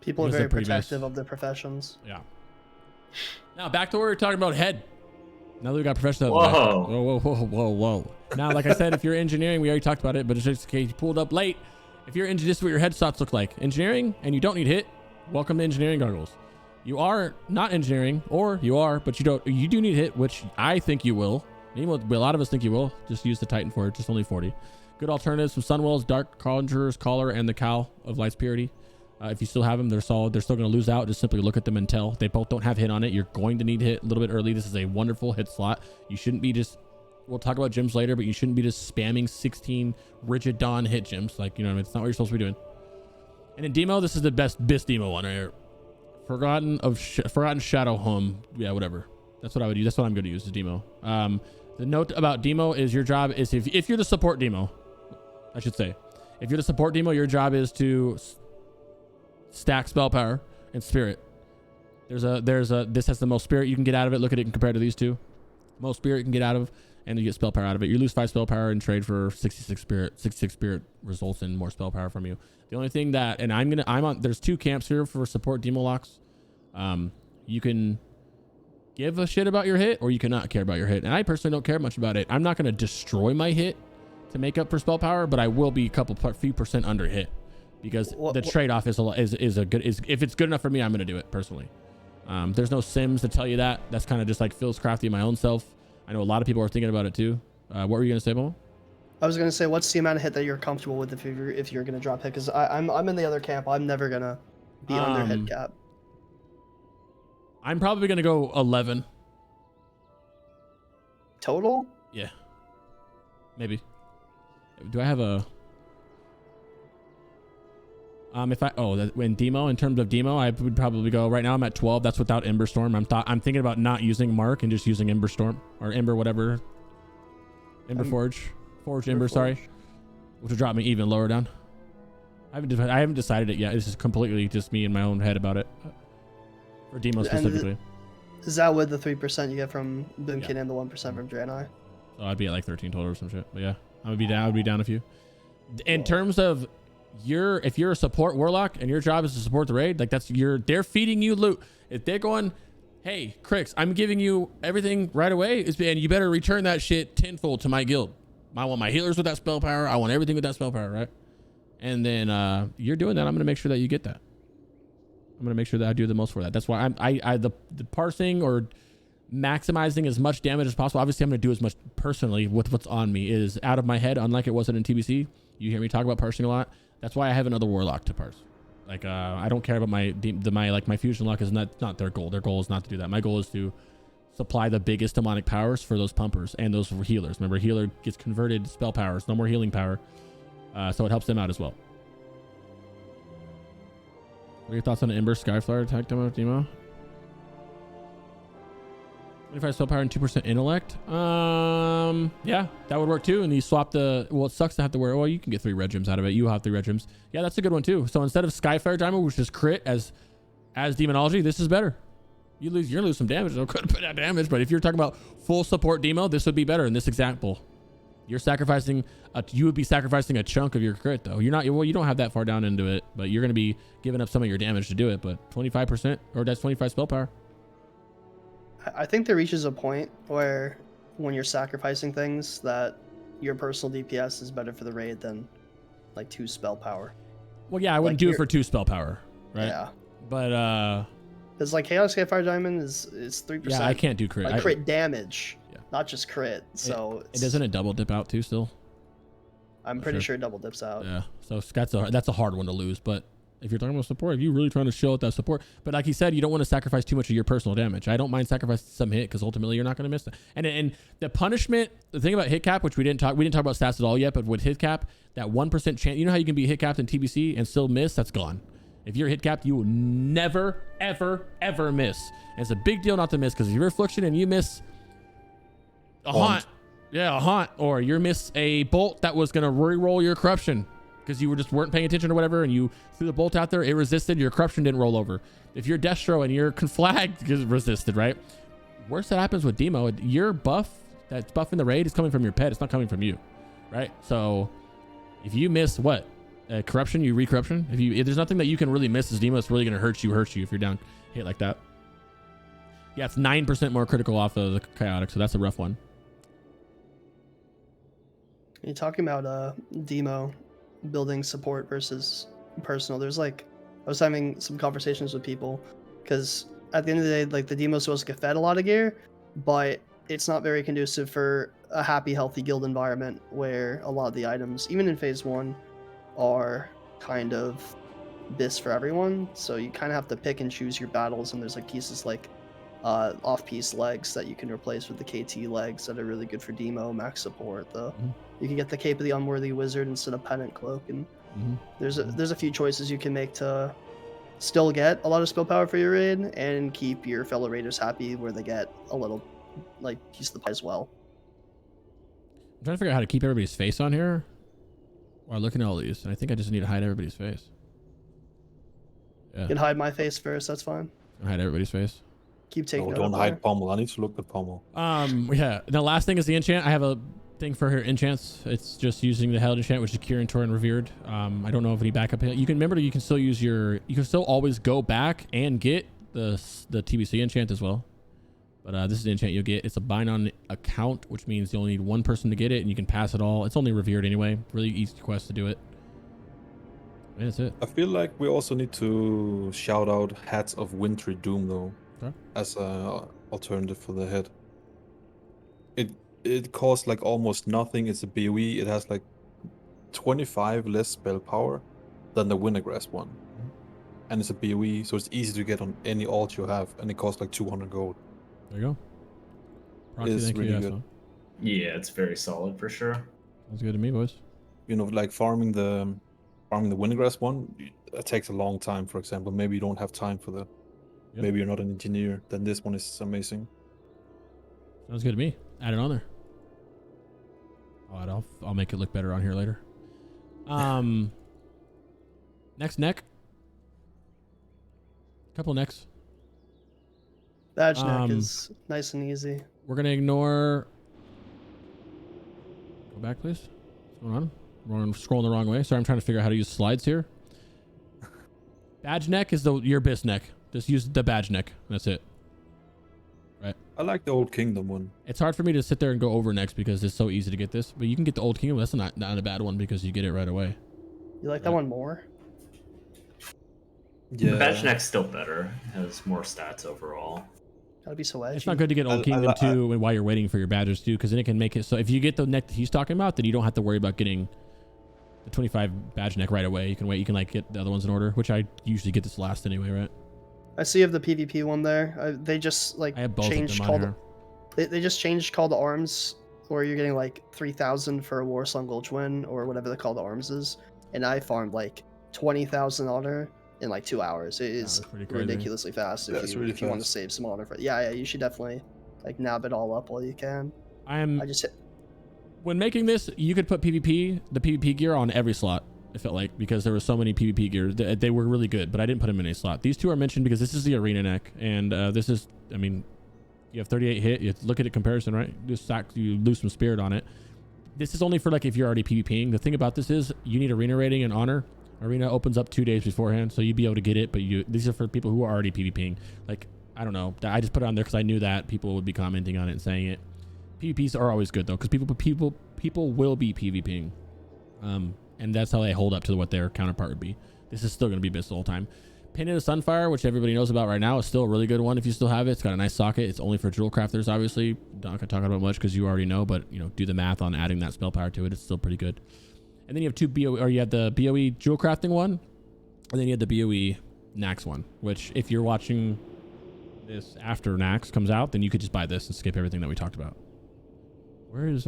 People are Where's the very Pre-BiS? protective of their professions. Yeah. Now back to where we were talking about head. Now that we got professional. Whoa. Whoa. Now, like I said, if you're engineering, we already talked about it, but it's just in case you pulled up late. If you're this is what your head slots look like. Engineering, and you don't need hit. Welcome to engineering goggles. You are not engineering, or you are, but you don't. You do need hit, which I think you will. A lot of us think you will. Just use the Titan for it. Just only 40. Good alternatives from Sunwell's, Dark Conjurer's Collar, and the Cowl of Light's Purity. If you still have them, they're solid. They're still going to lose out. Just simply look at them and tell. They both don't have hit on it. You're going to need hit a little bit early. This is a wonderful hit slot. You shouldn't be just, we'll talk about gems later, but you shouldn't be just spamming 16 Rigid Dawn hit gems. Like, it's not what you're supposed to be doing. And in Demo, this is the best BiS Demo one right here. Forgotten Shadow Home. Yeah, whatever. That's what I would use. That's what I'm going to use as Demo. The note about Demo is your job is if you're the support Demo, I should say. If you're the support Demo, your job is to stack spell power and spirit. This has the most spirit you can get out of it. Look at it compared to these two. Most spirit you can get out of, and you get spell power out of it. You lose 5 spell power and trade for 66 spirit. 66 spirit results in more spell power from you. The only thing that, and I'm on, there's 2 camps here for support demo locks. You can give a shit about your hit, or you cannot care about your hit. And I personally don't care much about it. I'm not going to destroy my hit to make up for spell power, but I will be a few % under hit, because the trade-off is if it's good enough for me, I'm going to do it personally. There's no sims to tell you that. That's kind of just like feels crafty my own self. I know a lot of people are thinking about it too. What were you going to say, Pummel? I was going to say, what's the amount of hit that you're comfortable with if you're going to drop hit? Because I'm in the other camp. I'm never going to be under hit cap. I'm probably going to go 11. Total? Yeah. Maybe. Do I have a... in demo, in terms of demo, I would probably go, right now I'm at 12. That's without Ember Storm. I'm thinking about not using Mark and just using Ember Storm, or Ember whatever. Ember Forge. Forge Ember, sorry. Which will drop me even lower down. I haven't decided it yet. This is completely just me in my own head about it. For demo specifically. Is that with the 3% you get from Boomkin and the 1% from Draenei? So I'd be at like 13 total or some shit. But yeah, I would be down a few. In terms of if you're a support warlock and your job is to support the raid, like they're feeding you loot. If they're going, hey, Crix, I'm giving you everything right away, and you better return that shit tenfold to my guild. I want my healers with that spell power. I want everything with that spell power, right? And then you're doing that. I'm gonna make sure that you get that. I'm gonna make sure that I do the most for that. That's why the parsing or maximizing as much damage as possible. Obviously, I'm gonna do as much personally with what's on me is out of my head, unlike it wasn't in TBC. You hear me talk about parsing a lot. That's why I have another warlock to parse. Like I don't care about my fusion lock is not their goal. Their goal is not to do that. My goal is to supply the biggest demonic powers for those pumpers and those healers. Remember, healer gets converted spell powers, no more healing power, so it helps them out as well. What are your thoughts on an Ember Skyflyer attack demo? 25 spell power and 2% intellect. Yeah, that would work too. And you swap it sucks to have to wear. Well, you can get 3 red gems out of it. You have 3 red gems. Yeah, that's a good one too. So instead of Skyfire Diamond, which is crit as demonology, this is better. You're gonna lose some damage. Don't put that damage. But if you're talking about full support demo, this would be better in this example. You would be sacrificing a chunk of your crit though. You don't have that far down into it, but you're gonna be giving up some of your damage to do it. But 25%, or that's 25 spell power. I think there reaches a point where when you're sacrificing things that your personal DPS is better for the raid than like 2 spell power. Well, yeah, I wouldn't do it for 2 spell power, right? Yeah. But because like Chaos Skyfire Diamond is 3%. Yeah, I can't do crit. Like crit damage, not just crit. So it doesn't it double dip out too still? I'm pretty sure it double dips out. Yeah. So that's a hard one to lose, but if you're talking about support, if you're really trying to show out that support, but like you said, you don't want to sacrifice too much of your personal damage. I don't mind sacrificing some hit because ultimately you're not going to miss that. And the punishment, the thing about hit cap, which we didn't talk about stats at all yet, but with hit cap, that 1% chance, you know how you can be hit capped in TBC and still miss? That's gone. If you're hit capped, you will never, ever, ever miss. And it's a big deal not to miss because if you're affliction and you miss a haunt, or you miss a bolt that was going to re-roll your corruption, because you weren't paying attention or whatever, and you threw the bolt out there, it resisted, your corruption didn't roll over. If you're Destro and you're conflagged, it resisted, right? Worst that happens with demo, your buff that's buffing the raid is coming from your pet, it's not coming from you, right? So if you miss corruption, you re-corruption. If there's nothing that you can really miss as demo, it's really going to hurt you if you're down hit like that. Yeah, it's 9% more critical off of the chaotic, so that's a rough one. You're talking about demo building support versus personal. There's I was having some conversations with people because at the end of the day, like the demo is supposed to get fed a lot of gear, but it's not very conducive for a happy, healthy guild environment where a lot of the items, even in phase 1, are kind of BiS for everyone. So you kind of have to pick and choose your battles, and there's pieces like off-piece legs that you can replace with the KT legs that are really good for demo max support. You can get the Cape of the Unworthy Wizard instead of Pennant Cloak, and there's a few choices you can make to still get a lot of spell power for your raid and keep your fellow raiders happy where they get a little piece of the pie as well. I'm trying to figure out how to keep everybody's face on here while looking at all these, and I think I just need to hide everybody's face. Yeah. You can hide my face first, that's fine. Don't hide everybody's face. Keep taking. No, don't hide Pummel. I need to look at Pummel. Yeah. The last thing is the enchant. I have a thing for her enchants. It's just using the Held enchant, which is Cure and Tor and Revered. I don't know if any backup. You can remember that you can still use your. You can still always go back and get the TBC enchant as well. But this is the enchant you'll get. It's a bind on account, which means you only need one person to get it, and you can pass it all. It's only Revered anyway. Really easy quest to do it. And that's it. I feel like we also need to shout out Hats of Wintry Doom though, as a alternative for the head. It costs like almost nothing. It's a BOE. It has like 25 less spell power than the Wintergrasp one, and it's a BOE, so it's easy to get on any alt you have, and it costs like 200 gold. There you go. Proxy, It's thank you, really yes, good. huh? Yeah, it's very solid for sure. Sounds good to me, boys. You know, like farming the Wintergrasp one, it takes a long time. For example, maybe you don't have time for that. Yep. Maybe you're not an engineer. Then this one is amazing. Sounds good to me. Add it on there. All right, I'll make it look better on here later. Next neck. Couple necks. Badge neck is nice and easy. We're gonna ignore. Go back, please. What's going on? I'm scrolling the wrong way. Sorry, I'm trying to figure out how to use slides here. Badge neck is your BiS neck. Just use the badge neck. That's it. Right. I like the Old Kingdom one. It's hard for me to sit there and go over next because it's so easy to get this. But you can get the Old Kingdom. That's not a bad one because you get it right away. You like that one more? Yeah. The badge neck's still better. Has more stats overall. Gotta be so edgy. It's not good to get Old Kingdom too while you're waiting for your badges too, because then it can make it so if you get the neck that he's talking about, then you don't have to worry about getting the 25 badge neck right away. You can wait. You can like get the other ones in order, which I usually get this last anyway, right? I see you have the PvP one there. They just like I have both changed of them on call. They just changed Call to Arms, where you're getting like 3,000 for a Warsong Gulch win or whatever the Call to Arms is, and I farmed like 20,000 honor in like 2 hours. It is ridiculously fast if you want to save some honor for it. Yeah, you should definitely like nab it all up while you can. When making this, you could put the PvP gear on every slot. It felt like, because there were so many PvP gears, they were really good, but I didn't put them in a slot. These two are mentioned because this is the arena neck, and this is, I mean, you have 38 hit. You look at it comparison, right? You lose some spirit on it. This is only for like if you're already PvPing. The thing about this is you need arena rating and honor. Arena opens up 2 days beforehand, so you'd be able to get it, but these are for people who are already PvPing. Like, I don't know. I just put it on there because I knew that people would be commenting on it and saying it. PvPs are always good though, because people will be PvPing. And that's how they hold up to what their counterpart would be. This is still going to be BiS the whole time. Painted a Sunfire, which everybody knows about right now, is still a really good one if you still have it. It's got a nice socket. It's only for jewel crafters, obviously. Not going to talk about much because you already know, but do the math on adding that spell power to it. It's still pretty good. And then you have you had the BOE jewel crafting one, and then you had the BOE Nax one, which if you're watching this after Nax comes out, then you could just buy this and skip everything that we talked about. Where is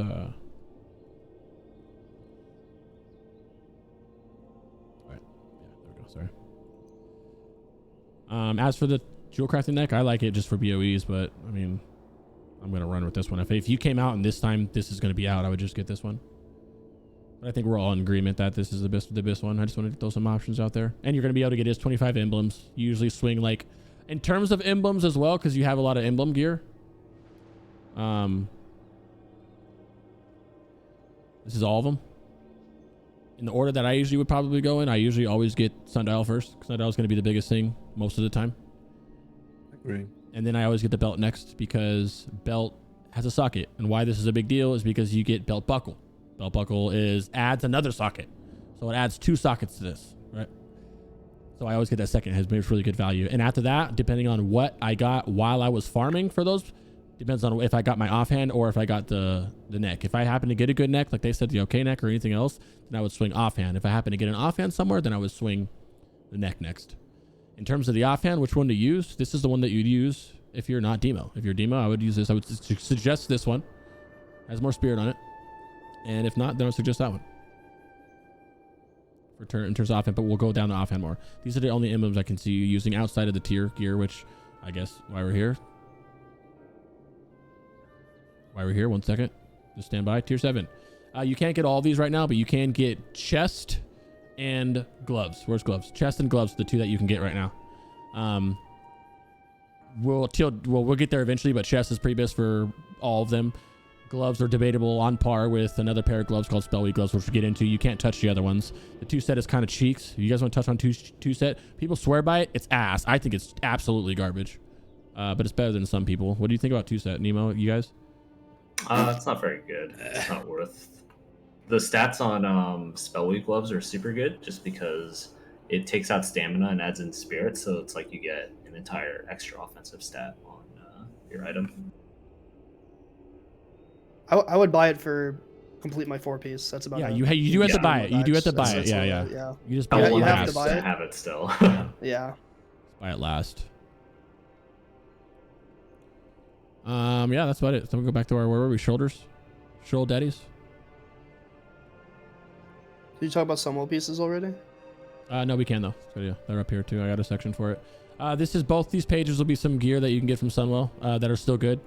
Sorry. As for the jewel crafting neck, I like it just for BOEs, but I mean, I'm gonna run with this one. If you came out and this time this is gonna be out, I would just get this one. But I think we're all in agreement that this is the BiS one. I just want to throw some options out there, and you're gonna be able to get his 25 emblems. You usually swing like in terms of emblems as well, because you have a lot of emblem gear. This is all of them. In the order that I usually would probably go in, I usually always get Sundial first. Sundial is going to be the biggest thing most of the time. Agree. And then I always get the belt next because belt has a socket. And why this is a big deal is because you get belt buckle. Belt buckle adds another socket. So it adds 2 sockets to this, right? So I always get that second. It has really good value. And after that, depending on what I got while I was farming for those, depends on if I got my offhand or if I got the neck. If I happen to get a good neck, like they said, the okay neck or anything else, then I would swing offhand. If I happen to get an offhand somewhere, then I would swing the neck next. In terms of the offhand, which one to use, this is the one that you'd use if you're not Demo. If you're Demo, I would use this. I would suggest this one. Has more spirit on it. And if not, then I would suggest that one. In terms of offhand, but we'll go down to offhand more. These are the only emblems I can see you using outside of the tier gear, which I guess why we're here. One second. Just stand by. Tier 7. You can't get all of these right now, but you can get chest and gloves. Where's gloves? Chest and gloves, the 2 that you can get right now. we'll get there eventually, but chest is Pre-BiS for all of them. Gloves are debatable, on par with another pair of gloves called Spellweed gloves, which we'll get into. You can't touch the other ones. The 2-set is kind of cheeks. You guys want to touch on 2-set? People swear by it. It's ass. I think it's absolutely garbage. But it's better than some people. What do you think about 2-set, Nemo? You guys? It's not very good. It's not worth. The stats on Spellweed gloves are super good, just because it takes out stamina and adds in spirit, so it's like you get an entire extra offensive stat on your item. I would buy it for complete my 4-piece. That's about it. You do have to buy it. You do have to buy it. Yeah. You just buy it. You have last. to buy it. Have it still. Yeah. Buy it last. Yeah, that's about it. So we'll go back to where were we? Shoulders? Shoulder daddies? Did you talk about some old pieces already? No, we can though. So yeah, they're up here too. I got a section for it. This is both these pages will be some gear that you can get from Sunwell that are still good.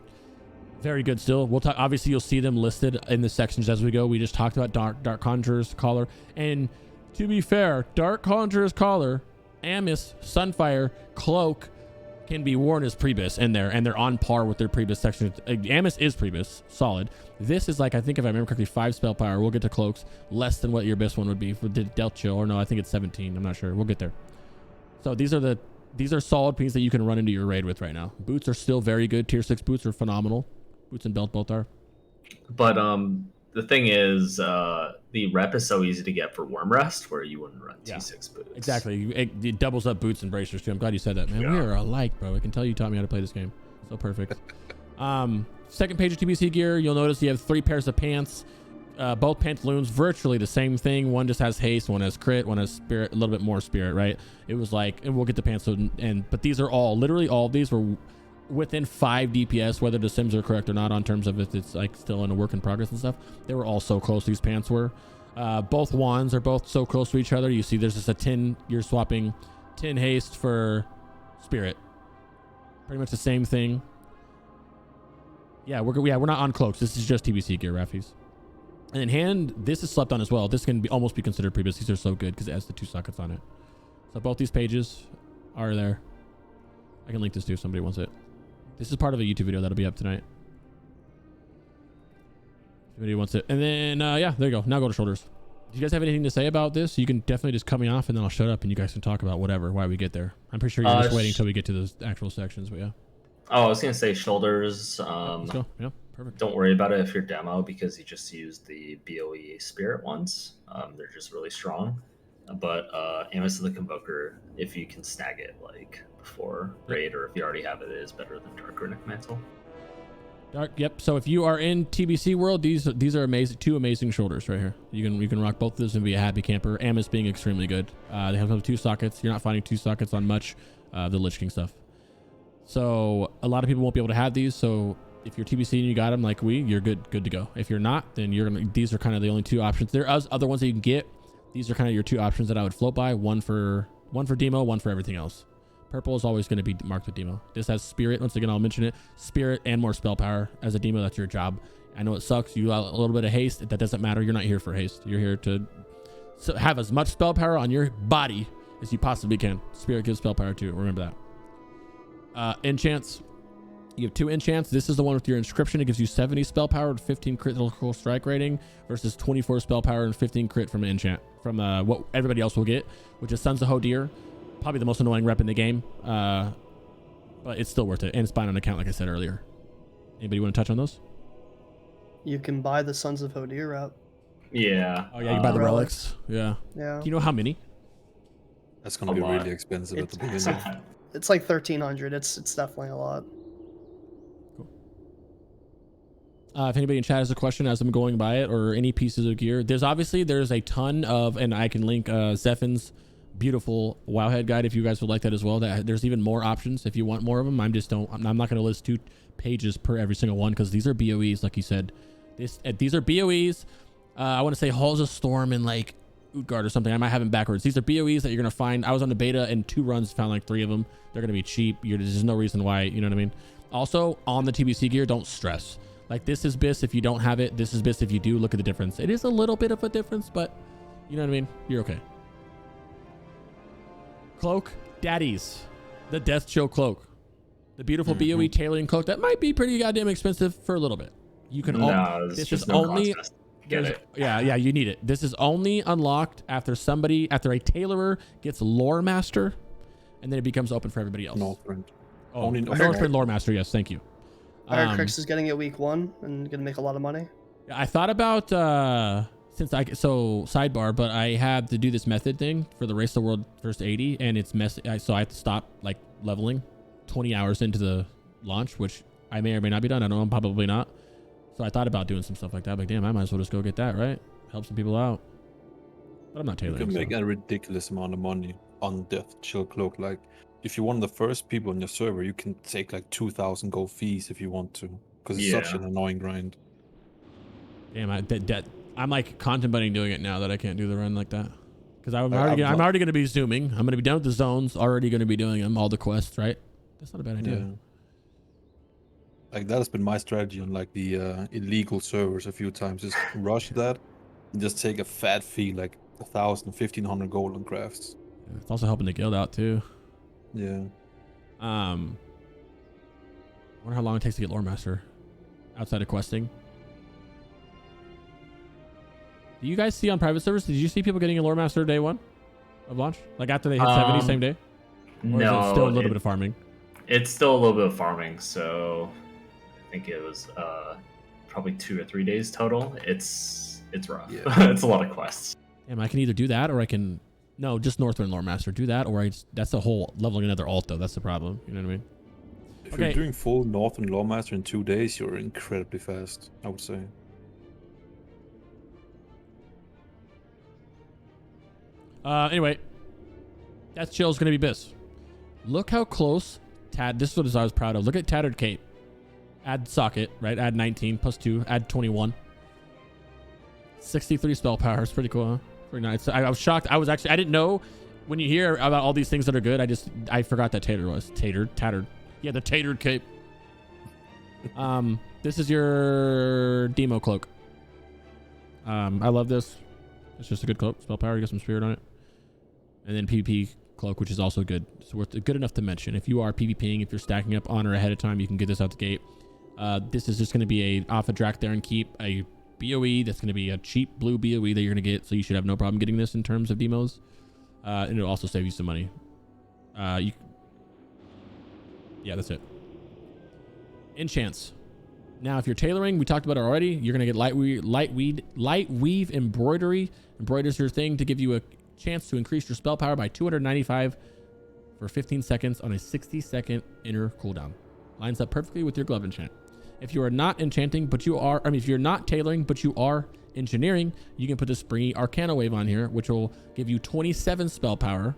Very good still. We'll talk. Obviously, you'll see them listed in the sections as we go. We just talked about Dark Conjurer's Collar. And to be fair, Dark Conjurer's Collar, Amiss, Sunfire, Cloak can be worn as Pre-BiS in there, and they're on par with their Pre-BiS section. Amiss is Pre-BiS, solid. This is like, I think if I remember correctly, 5 spell power. We'll get to Cloaks, less than what your BiS one would be for Death Chill, or no, I think it's 17. I'm not sure. We'll get there. So these are solid pieces that you can run into your raid with right now. Boots are still very good. Tier 6 boots are phenomenal. Boots and belt both are. But the thing is, the rep is so easy to get for Worm Rest, where you wouldn't run T6 boots. Exactly. It doubles up boots and bracers too. I'm glad you said that, man. Yeah. We are alike, bro. I can tell you taught me how to play this game. So perfect. Second page of TBC gear, you'll notice you have 3 pairs of pants. Both pantaloons, virtually the same thing. One just has haste, one has crit, one has spirit, a little bit more spirit, right? It was like, and we'll get the pants. But these are literally all of these were within 5 DPS, whether the sims are correct or not on terms of if it's like still in a work in progress and stuff. They were all so close, these pants were. Both wands are both so close to each other. You see there's just a 10, you're swapping 10 haste for spirit. Pretty much the same thing. Yeah, we're not on cloaks. This is just TBC gear, Raffies. And in hand, this is slept on as well. This can almost be considered Pre-BiS. These are so good because it has the 2 sockets on it. So both these pages are there. I can link this too if somebody wants it. This is part of a YouTube video that'll be up tonight. If anybody wants it. And then, yeah, there you go. Now go to shoulders. Do you guys have anything to say about this? You can definitely just cut me off and then I'll shut up and you guys can talk about whatever, why we get there. I'm pretty sure you're just waiting until we get to those actual sections, but yeah. Oh, I was going to say shoulders. Let's go. Yeah, perfect. Don't worry about it if you're demo because you just use the BOE spirit ones. They're just really strong. But Amiss of the Convoker, if you can snag it like before raid, or if you already have it, is better than Dark Runic Mantle. Yep. So if you are in TBC world, these are amazing, 2 amazing shoulders right here. You can rock both of those and be a happy camper. Amiss being extremely good. They have 2 sockets. You're not finding 2 sockets on much of the Lich King stuff. So a lot of people won't be able to have these. So if you're TBC and you got them like you're good to go. If you're not, then these are kind of the only 2 options. There are other ones that you can get. These are kind of your 2 options that I would float by. One for demo, one for everything else. Purple is always going to be marked with demo. This has spirit. Once again, I'll mention it. Spirit and more spell power. As a demo, that's your job. I know it sucks. You got a little bit of haste. That doesn't matter. You're not here for haste. You're here to have as much spell power on your body as you possibly can. Spirit gives spell power too. Remember that. Enchants. You have 2 enchants. This is the one with your inscription. It gives you 70 spell power and 15 critical strike rating versus 24 spell power and 15 crit from an enchant. From what everybody else will get, which is Sons of Hodir. Probably the most annoying rep in the game. But it's still worth it. And it's buying on account, like I said earlier. Anybody want to touch on those? You can buy the Sons of Hodir rep. Yeah. Oh, yeah, you buy the relics. Yeah. Yeah. Do you know how many? That's going to be really expensive at the beginning. It's like 1,300. It's definitely a lot. If anybody in chat has a question as I'm going by it or any pieces of gear, there's a ton of, and I can link Zephin's beautiful Wowhead guide if you guys would like that as well. There's even more options if you want more of them. I'm not going to list 2 pages per every single one because these are BOEs, like you said. These are BOEs. I want to say Halls of Storm and like Utgard or something. I might have them backwards. These are BOEs that you're going to find. I was on the beta and 2 runs, found like 3 of them. They're going to be cheap. There's no reason why, you know what I mean? Also, on the TBC gear, don't stress. Like, this is BiS if you don't have it. This is BiS if you do. Look at the difference. It is a little bit of a difference, but you know what I mean? You're okay. Cloak. Daddies. The Death Chill Cloak. The beautiful BOE tailoring cloak that might be pretty goddamn expensive for a little bit. You can this is only get it. Yeah, you need it. This is only unlocked after a tailorer gets lore master, and then it becomes open for everybody else. Northrend. Only Northrend lore master. Yes, thank you. Crix is getting it week 1 and gonna make a lot of money. I thought about sidebar, but I had to do this method thing for the Race the World first 80, and it's messy. So I have to stop like leveling 20 hours into the launch, which I may or may not be done. I don't know, probably not. So I thought about doing some stuff like that. Like, damn, I might as well just go get that, right? Help some people out. But I'm not tailoring. You can make a ridiculous amount of money on Death Chill Cloak. Like, if you're one of the first people on your server, you can take like 2,000 gold fees if you want to, because it's such an annoying grind. Damn, I'm like contemplating doing it now that I can't do the run like that. Because I'm already going to be zooming. I'm going to be done with the zones. Already going to be doing them, all the quests, right? That's not a bad idea. Yeah. Like, that has been my strategy on like the illegal servers a few times. Just rush that and just take a fat fee, like 1,000, 1,500 gold on crafts. Yeah, it's also helping the guild out too. Yeah. I wonder how long it takes to get lore master outside of questing. Do you guys see on private servers? Did you see people getting a lore master day 1 of launch? Like after they hit 70 same day? Or No, is it still a little bit of farming? It's still a little bit of farming, so I think it was probably 2 or 3 days total. It's rough. Yeah. It's a lot of quests. Damn, I can either do that or I can just Northrend lore master. Do that or that's the whole leveling another alt though. That's the problem. You know what I mean? If you're doing full Northern lore master in 2 days, you're incredibly fast, I would say. Anyway, that's chill's gonna be BiS. Look how close this is what I was proud of. Look at Tattered Cape. Add socket, right? Add 19 plus 2, add 21. 63 spell power. It's pretty cool, huh? Pretty nice. I was shocked. I didn't know when you hear about all these things that are good. I forgot that tattered. Yeah, the Tattered Cape. This is your demo cloak. I love this. It's just a good cloak. Spell power, you got some spirit on it. And then PvP cloak, which is also good. It's good enough to mention. If you are PvPing, if you're stacking up honor ahead of time, you can get this out the gate. This is just going to be off a Drac there and keep a BOE that's going to be a cheap blue BOE that you're going to get. So you should have no problem getting this in terms of demos. And it'll also save you some money. Yeah, that's it. Enchants. Now, if you're tailoring, we talked about it already. You're going to get light weave embroidery. Embroider's your thing to give you a chance to increase your spell power by 295 for 15 seconds on a 60-second inner cooldown. Lines up perfectly with your glove enchant. If you are not enchanting, if you're not tailoring, but you are engineering, you can put the springy Arcana Wave on here, which will give you 27 spell power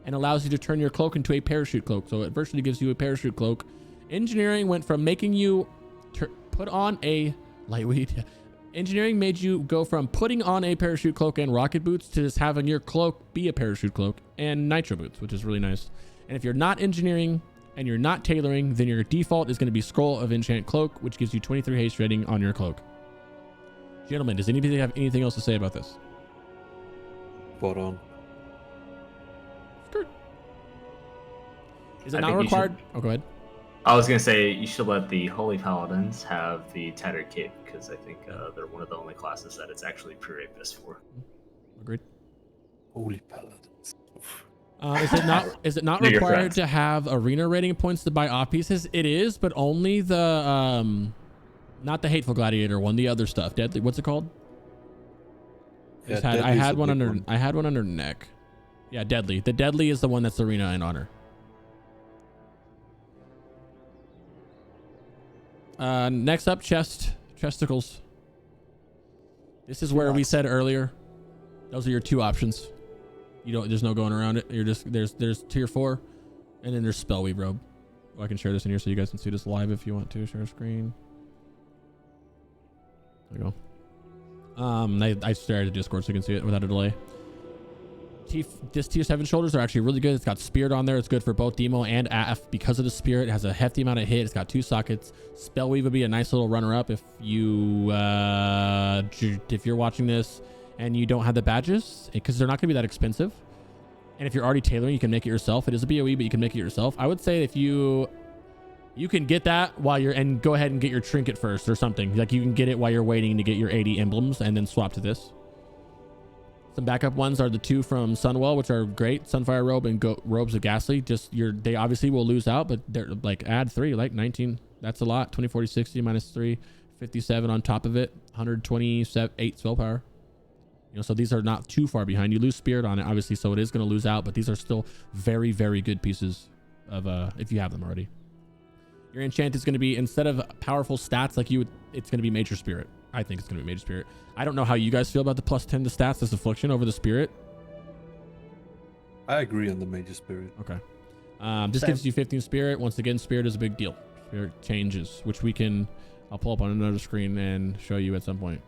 and allows you to turn your cloak into a parachute cloak. So it virtually gives you a parachute cloak. Engineering went from making you put on a lightweight. Engineering made you go from putting on a parachute cloak and rocket boots to just having your cloak be a parachute cloak and nitro boots, which is really nice. And if you're not engineering and you're not tailoring, then your default is going to be Scroll of Enchant Cloak, which gives you 23 haste rating on your cloak. Gentlemen, does anybody have anything else to say about this? Spot on. Good. Is it not required? Oh, go ahead. I was going to say you should let the Holy Paladins have the Tattered Cape, because I think they're one of the only classes that it's actually pre-BiS for. Agreed. Holy Paladins. Is it not required to have arena rating points to buy off pieces? It is, but only the not the Hateful Gladiator one, the other stuff. Deadly, what's it called? Yeah, I had one under neck. Yeah, Deadly. The Deadly is the one that's arena and honor. Next up, chesticles. This is where we said earlier, those are your two options. There's no going around it. You're just there's tier 4, and then there's Spellweave robe. I can share this in here so you guys can see this live if you want to. Share screen. There you go. I shared the Discord so you can see it without a delay. This tier 7 shoulders are actually really good. It's got Spirit on there. It's good for both Demo and Aff because of the Spirit. It has a hefty amount of hit. It's got 2 sockets. Spellweave would be a nice little runner-up if you're watching this and you don't have the badges, because they're not going to be that expensive. And if you're already tailoring, you can make it yourself. It is a BOE, but you can make it yourself. I would say if you You can get that while you're, and go ahead and get your trinket first or something. Like you can get it while you're waiting to get your 80 emblems and then swap to this. Some backup ones are the 2 from Sunwell, which are great. Sunfire Robe and Robes of Ghastly. Just they obviously will lose out, but they're like add 3, like 19. That's a lot. 20, 40, 60 minus 3, 57 on top of it. 128 spell power. You know, so these are not too far behind. You lose Spirit on it, obviously, so it is going to lose out, but these are still very, very good pieces of if you have them already. Your enchant is going to be, instead of powerful stats like you would, it's going to be Major Spirit. I think it's going to be Major Spirit. I don't know how you guys feel about the plus 10 to stats as Affliction over the Spirit. I agree on the Major Spirit. Okay. This gives you 15 Spirit. Once again, Spirit is a big deal. Spirit changes, which I'll pull up on another screen and show you at some point.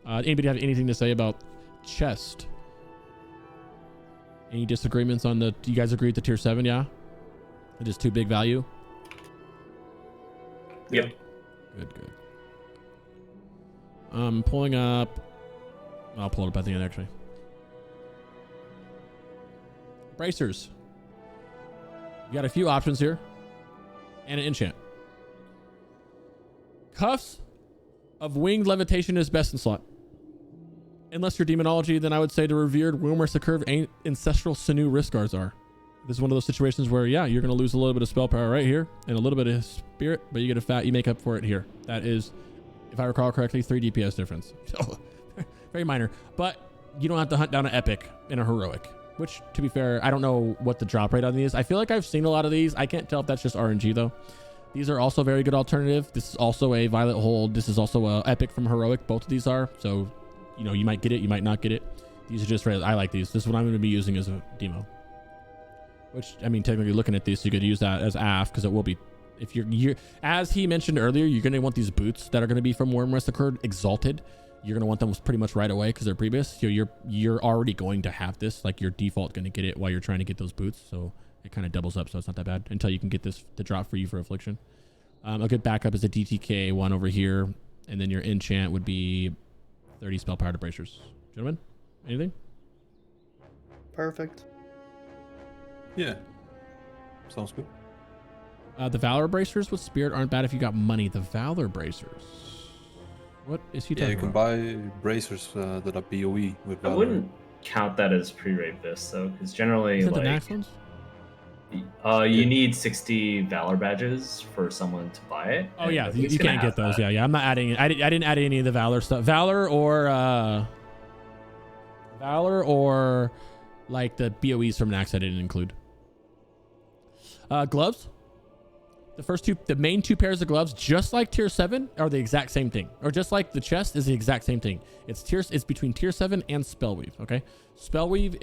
Anybody have anything to say about chest? Any disagreements on do you guys agree with the tier 7? Yeah. It is too big value. Yep. Good. Pulling up. I'll pull it up at the end actually. Bracers. You got a few options here. And an enchant. Cuffs of Winged Levitation is best in slot. Unless you're Demonology, then I would say the revered Wyrmrest Curve Ancestral Sinew Risk Guards are. This is one of those situations where, yeah, you're going to lose a little bit of spell power right here and a little bit of spirit, but you get you make up for it here. That is, if I recall correctly, 3 DPS difference. So, very minor. But you don't have to hunt down an epic in a heroic, which, to be fair, I don't know what the drop rate on these. I feel like I've seen a lot of these. I can't tell if that's just RNG, though. These are also very good alternative. This is also a Violet Hold. This is also a epic from heroic. Both of these are. So, you know, you might get it, you might not get it. These are just, I like these. This is what I'm going to be using as a demo. Which, I mean, technically looking at this, you could use that as Aff, because it will be, if you're, as he mentioned earlier, you're going to want these boots that are going to be from Wyrmrest Curve Exalted. You're going to want them pretty much right away because they're pre-BiS. So you're already going to have this, like your default going to get it while you're trying to get those boots. So it kind of doubles up, so it's not that bad until you can get this to drop for you for Affliction. A good backup is a DTK one over here, and then your enchant would be 30 spell power to bracers. Gentlemen, anything? Perfect. Yeah. Sounds good. The Valor Bracers with Spirit aren't bad if you got money. The Valor Bracers. What is he talking about? Yeah, you can buy bracers that are BOE with Valor. I wouldn't count that as pre-BiS though, because generally, Isn't like, the Nax ones? You need 60 Valor badges for someone to buy it. Oh yeah, he's you gonna can't have get those. that. Yeah. I'm not adding. I didn't add any of the Valor stuff. Valor or like the BOEs from Nax I didn't include. Gloves. The main 2 pairs of gloves, just like tier 7, are the exact same thing. Or just like the chest is the exact same thing. It's between tier 7 and Spellweave. Okay, Spellweave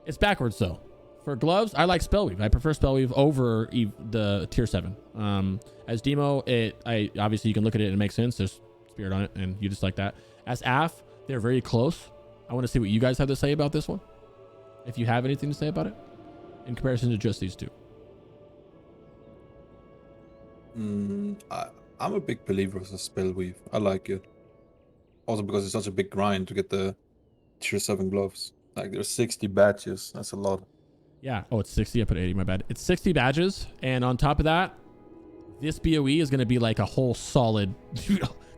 it's backwards though. For gloves, I like Spellweave. I prefer Spellweave over the tier 7. As demo, obviously you can look at it and it makes sense. There's spirit on it, and you just like that. As Aff, they're very close. I want to see what you guys have to say about this one. If you have anything to say about it, in comparison to just these 2. I'm a big believer of the Spellweave. I like it. Also because it's such a big grind to get the tier 7 gloves. Like there's 60 badges. That's a lot. Yeah. Oh, it's 60. I put 80. My bad. It's 60 badges. And on top of that, this BOE is going to be like a whole solid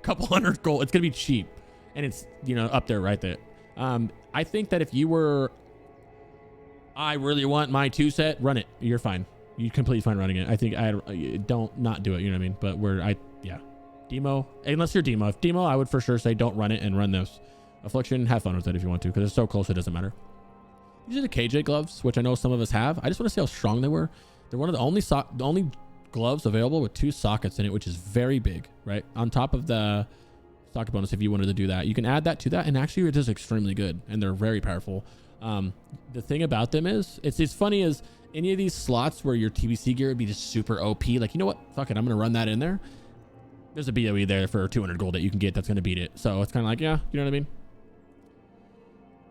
couple hundred gold. It's going to be cheap. And it's, up there right there. I think that if you were, I really want my 2 set, run it. You're fine. You're completely fine running it. I think don't not do it. You know what I mean? But demo, unless you're demo. If demo, I would for sure say don't run it and run this. Affliction, have fun with it if you want to, because it's so close it doesn't matter. These are the KJ gloves, which I know some of us have. I just want to see how strong they were. They're one of the only gloves available with 2 sockets in it, which is very big, right? On top of the socket bonus, if you wanted to do that, you can add that to that, and actually it is extremely good, and they're very powerful. The thing about them is, it's funny as any of these slots where your TBC gear would be just super OP, like, you know what? Fuck it, I'm going to run that in there. There's a BOE there for 200 gold that you can get that's going to beat it. So it's kind of like, yeah, you know what I mean?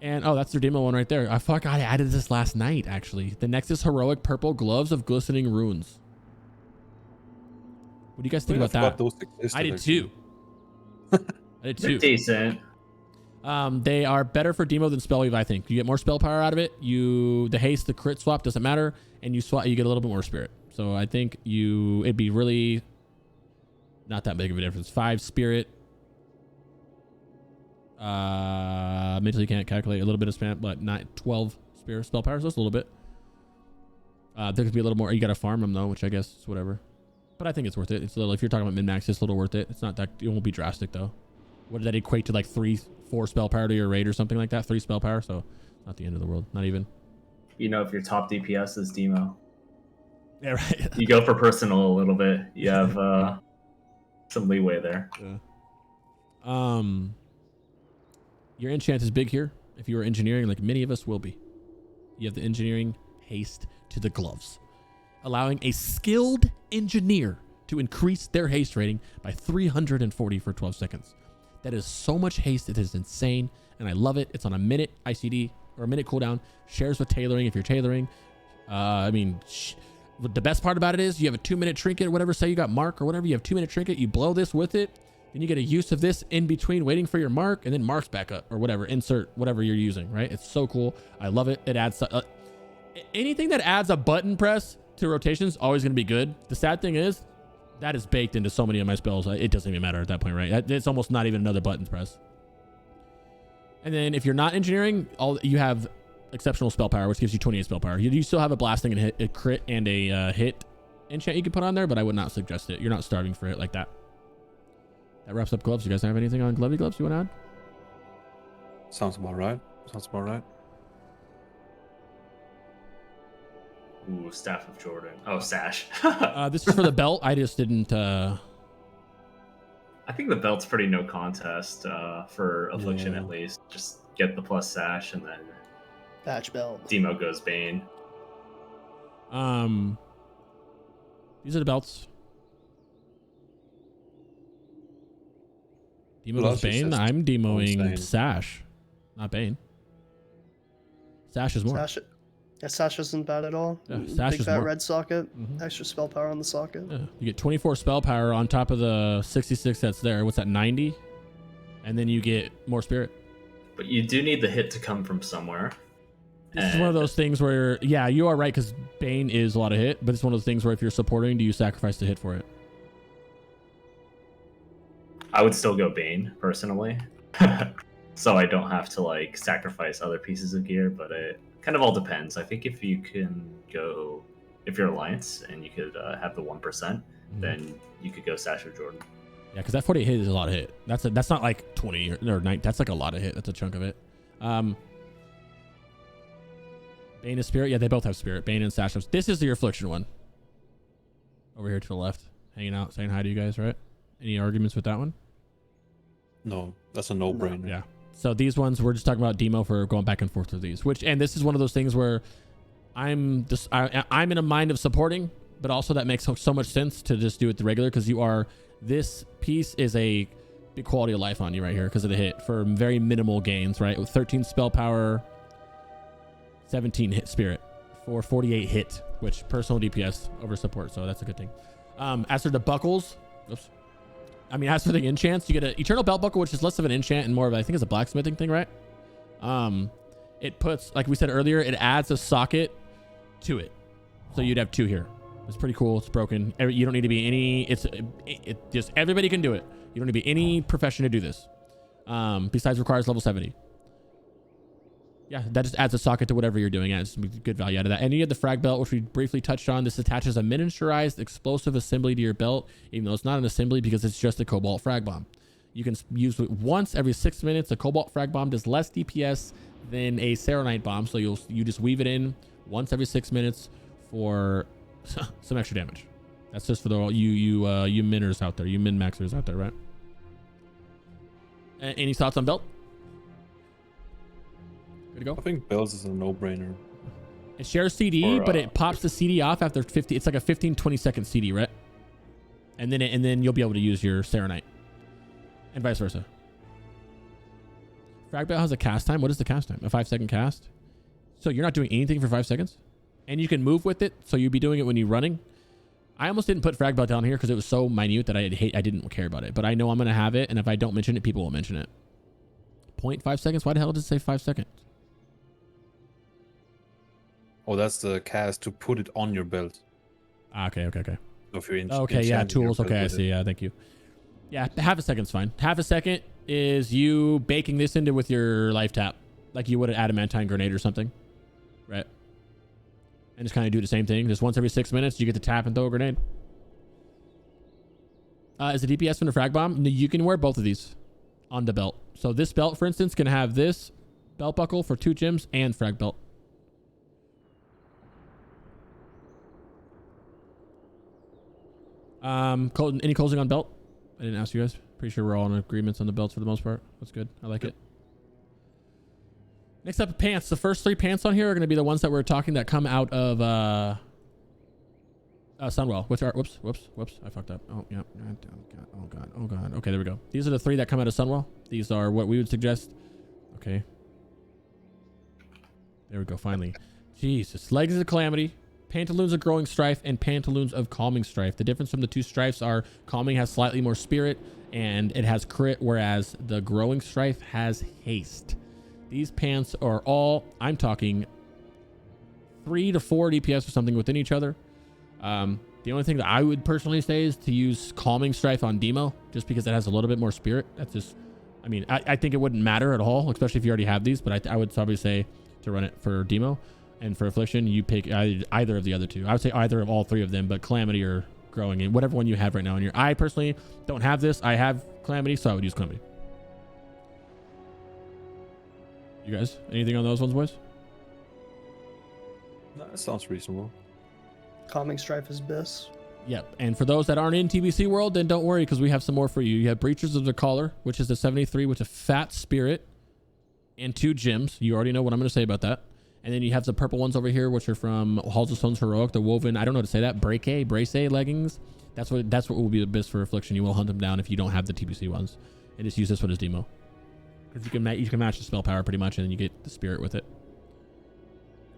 And, oh, that's their demo one right there. I added this last night, actually. The Nexus Heroic Purple Gloves of Glistening Runes. What do you guys think about that? Those existed, I did too. They're decent. They are better for demo than Spellweave, I think. You get more spell power out of it. The haste, the crit swap doesn't matter, and you get a little bit more spirit. So I think it'd be really not that big of a difference. 5 spirit. Mentally can't calculate a little bit of spam, but 12 spirit spell power, so that's a little bit. There could be a little more. You got to farm them though, which I guess is whatever. But I think it's worth it. It's a little. If you're talking about min max, it's a little worth it. It's not that. It won't be drastic though. What did that equate to? Like 4 spell power to your raid or something like that. 3 spell power, so not the end of the world. Not even. You know, if your top DPS is Demo, yeah, right. you go for personal a little bit. You have some leeway there. Yeah. Your enchant is big here. If you are engineering, like many of us will be, you have the engineering haste to the gloves, allowing a skilled engineer to increase their haste rating by 340 for 12 seconds. That is so much haste. It is insane, and I love it. It's on a minute ICD or a minute cooldown. Shares with tailoring if you're tailoring. I mean, the best part about it is you have a 2-minute trinket or whatever. Say you got mark or whatever. You have 2-minute trinket. You blow this with it. Then you get a use of this in between waiting for your mark, and then marks back up or whatever. Insert whatever you're using, right? It's so cool. I love it. It adds anything that adds a button press to rotations always going to be good. The sad thing is that is baked into so many of my spells. It doesn't even matter at that point, right? It's almost not even another button press. And then if you're not engineering, you have exceptional spell power, which gives you 28 spell power. You still have a blasting and a crit and a hit enchant you can put on there, but I would not suggest it. You're not starving for it like that. That wraps up gloves. You guys have anything on glovey gloves you want to add? Sounds about right. Sounds about right. Ooh, Staff of Jordan. Oh, Sash. This is for the belt. I just didn't. I think the belt's pretty no contest for Affliction at least. Just get the plus Sash and then Patch belt. Demo goes Bane. These are the belts. Demo goes Bane. I'm demoing Sash, not Bane. Sash is more. Sash, yeah, Sash isn't bad at all. Yeah, Sash Big is fat more. red socket. Extra spell power on the socket. Yeah, you get 24 spell power on top of the 66 that's there. What's that, 90? And then you get more spirit. But you do need the hit to come from somewhere. This is one of those things where, yeah, you are right, because Bane is a lot of hit, but it's one of those things where if you're supporting, do you sacrifice the hit for it? I would still go Bane, personally. So I don't have to, like, sacrifice other pieces of gear, but it kind of all depends. I think if you can go, if you're Alliance and you could have the 1%, then you could go Sash of Jordan. Yeah, because that 48 hit is a lot of hit. That's not like 20 or 9. That's like a lot of hit. That's a chunk of it. Bane is Spirit. Yeah, they both have Spirit. Bane and Sash. This is your Affliction one. Over here to the left. Hanging out, saying hi to you guys, right? Any arguments with that one? No, that's a no-brainer. Yeah. So these ones, we're just talking about demo for going back and forth with these. And this is one of those things where I'm in a mind of supporting, but also that makes so much sense to just do it the regular, because this piece is a big quality of life on you right here because of the hit for very minimal gains, right? With 13 spell power, 17 hit spirit for 48 hit, which personal DPS over support, so that's a good thing. As for the buckles, as for the enchants, you get an Eternal Belt Buckle, which is less of an enchant and more of, I think it's a blacksmithing thing, right? It puts, like we said earlier, it adds a socket to it. So you'd have 2 here. It's pretty cool. It's broken. You don't need to be any, it just, everybody can do it. You don't need to be any profession to do this. Besides requires level 70. Yeah, that just adds a socket to whatever you're doing. It's good value out of that. And you have the frag belt, which we briefly touched on. This attaches a miniaturized explosive assembly to your belt, even though it's not an assembly because it's just a cobalt frag bomb. You can use it once every 6 minutes. A cobalt frag bomb does less DPS than a Saronite bomb, so you just weave it in once every 6 minutes for some extra damage. That's just for the you minners out there, you min maxers out there, right? Any thoughts on belt? Good to go. I think belts is a no-brainer. It shares CD, but it pops the CD off after 50. It's like a 15-20 second CD, right? And then you'll be able to use your Saronite, and vice versa. Frag belt has a cast time. What is the cast time? A 5-second cast. So you're not doing anything for 5 seconds, and you can move with it. So you'd be doing it when you're running. I almost didn't put frag belt down here because it was so minute that I didn't care about it. But I know I'm gonna have it, and if I don't mention it, people will mention it. 0.5 seconds. Why the hell does it say 5 seconds? Oh, that's the cast to put it on your belt. Okay. So if you're Okay, yeah, enchanting, tools. you're Okay, I good with see. it. Yeah, thank you. Yeah, half a second's fine. Half a second is you baking this into with your life tap, like you would an adamantine grenade or something, right? And just kind of do the same thing. Just once every 6 minutes, you get to tap and throw a grenade. Is the DPS from the frag bomb? No, you can wear both of these on the belt. So this belt, for instance, can have this belt buckle for 2 gems and frag belt. Any closing on belt? I didn't ask you guys. Pretty sure we're all in agreements on the belts for the most part. That's good. I like it. Next up, pants. The first 3 pants on here are going to be the ones that we're talking that come out of Sunwell, which are whoops. I fucked up. Oh yeah. Oh god. Okay, there we go. These are the 3 that come out of Sunwell. These are what we would suggest. Okay. There we go. Finally. Jesus. Legs of Calamity, Pantaloons of Growing Strife, and Pantaloons of Calming Strife. The difference from the 2 strifes are Calming has slightly more spirit and it has crit, whereas the Growing Strife has haste. These pants are all, I'm talking 3 to 4 DPS or something within each other. The only thing that I would personally say is to use Calming Strife on Demo, just because it has a little bit more spirit. That's just, I mean, I think it wouldn't matter at all, especially if you already have these, but I would probably say to run it for Demo. And for Affliction, you pick either of the other 2. I would say either of all 3 of them, but Calamity or Growing, and whatever one you have right now in your. I personally don't have this. I have Calamity, so I would use Calamity. You guys, anything on those ones, boys? No, that sounds reasonable. Calming Strife is BiS. Yep. And for those that aren't in TBC world, then don't worry, because we have some more for you. You have Breachers of the Collar, which is the 73 with a fat spirit and 2 gems. You already know what I'm going to say about that. And then you have the purple ones over here, which are from Halls of Stone's Heroic, the woven, I don't know how to say that, brace leggings. That's what will be the BiS for Affliction. You will hunt them down if you don't have the TBC ones. And just use this one as demo. Because you can match the spell power pretty much, and then you get the spirit with it.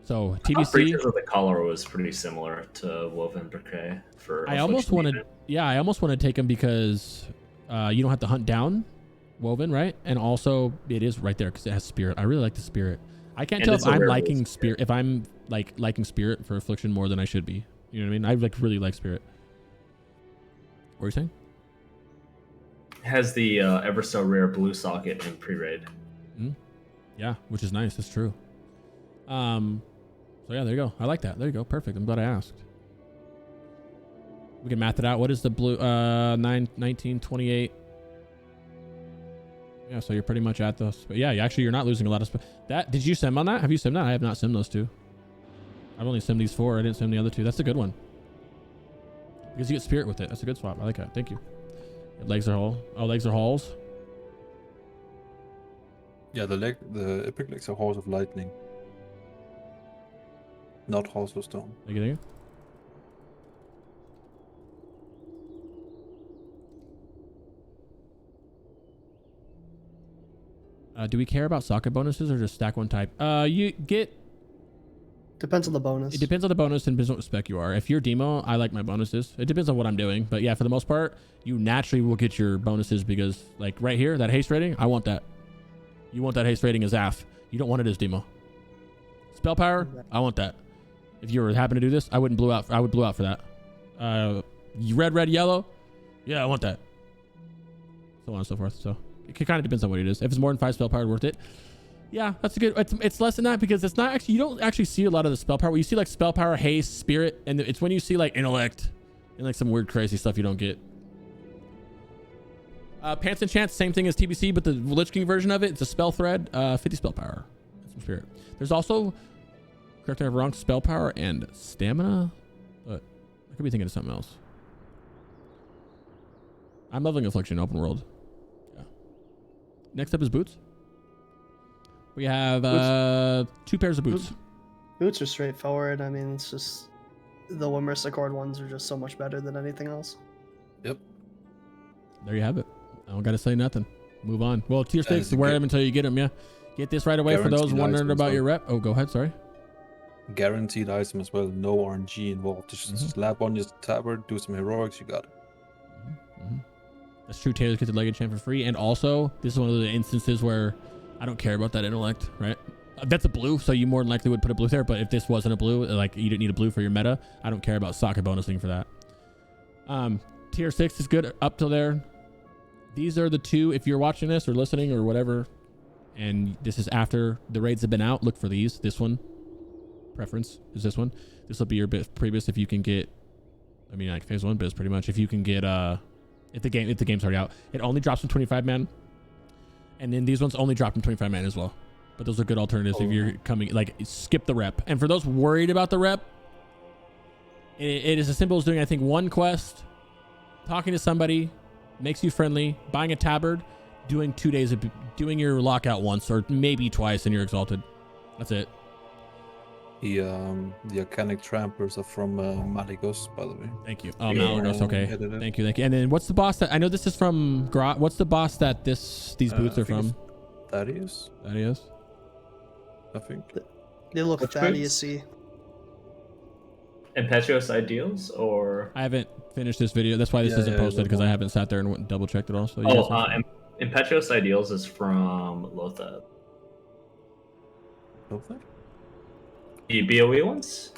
So TBC. Breachers of the Collar was pretty similar to Woven Briquet for. I almost want to take them because you don't have to hunt down Woven, right? And also it is right there because it has spirit. I really like the spirit. I can't tell if I'm liking spirit, if I'm liking spirit for Affliction more than I should be. You know what I mean? I really like spirit. What are you saying? It has the ever so rare blue socket in pre-raid. Yeah, which is nice. That's true. So yeah, there you go. I like that. There you go. Perfect. I'm glad I asked. We can math it out. What is the blue? 19, 28. Yeah, so you're pretty much at those. But yeah, actually, you're not losing a lot of. Did you sim on that? Have you simmed that? I have not simmed those 2. I've only simmed these 4. I didn't sim the other 2. That's a good one. Because you get spirit with it. That's a good swap. I like that. Thank you. Legs are whole. Oh, legs are halls. Yeah, the epic legs are Halls of Lightning, not Halls of Stone. Thank you. Do we care about socket bonuses or just stack one type? You get. Depends on the bonus. It depends on the bonus and depends on what spec you are. If you're demo, I like my bonuses. It depends on what I'm doing, but yeah, for the most part, you naturally will get your bonuses because, like right here, that haste rating, I want that. You want that haste rating as Aff. You don't want it as demo. Spell power, I want that. If you were happen to do this, I would blue out for that. Red, yellow, yeah, I want that. So on and so forth. So it kind of depends on what it is. If it's more than 5 spell power, worth it. Yeah, that's a good. It's less than that because it's not actually. You don't actually see a lot of the spell power. You see like spell power, haste, spirit, and it's when you see like intellect and like some weird crazy stuff you don't get. Pants and Chance, same thing as TBC, but the Lich King version of it, it's a spell thread, 50 spell power, and some spirit. There's also, correct me if I'm wrong, spell power and stamina, but I could be thinking of something else. I'm loving Affliction open world. Yeah. Next up is boots. We have 2 pairs of boots. Boots are straightforward. I mean, it's just the Whimsicord ones are just so much better than anything else. Yep. There you have it. I don't got to say nothing. Move on. Well, tier 6, wear them until you get them, yeah. Get this right away for those wondering about your rep. Oh, go ahead, sorry. Guaranteed item as well. No RNG involved. Just slap on your tabard, do some heroics, you got it. That's true. Taylor's get the leg enchant for free. And also, this is one of the instances where I don't care about that intellect, right? That's a blue, so you more than likely would put a blue there. But if this wasn't a blue, like you didn't need a blue for your meta, I don't care about socket bonusing for that. Tier 6 is good up till there. These are the two. If you're watching this or listening or whatever, and this is after the raids have been out, look for these. This one, preference is this one. This will be your Pre-BiS if you can get. I mean, like phase 1 biz pretty much. If you can get if the game's already out, it only drops from 25 man, and then these ones only drop from 25 man as well. But those are good alternatives if you're coming, like, skip the rep. And for those worried about the rep, it is as simple as doing, I think, one quest, talking to somebody, makes you friendly, buying a tabard, doing 2 days of doing your lockout once or maybe twice and you're exalted. That's it. The Arcanic Trampers are from Malygos, by the way. Thank you. Oh, Malygos, okay. Thank you. And then what's the boss that, I know this is from Grot. What's the boss that these boots are from? Thaddeus. Thaddeus? I think. They look Thaddeus-y. Impetuous Ideals, or I haven't finished this video. That's why this isn't posted, because I haven't sat there and double checked it all. So Impetuous Ideals is from Lothar. Lothar? The BOE ones?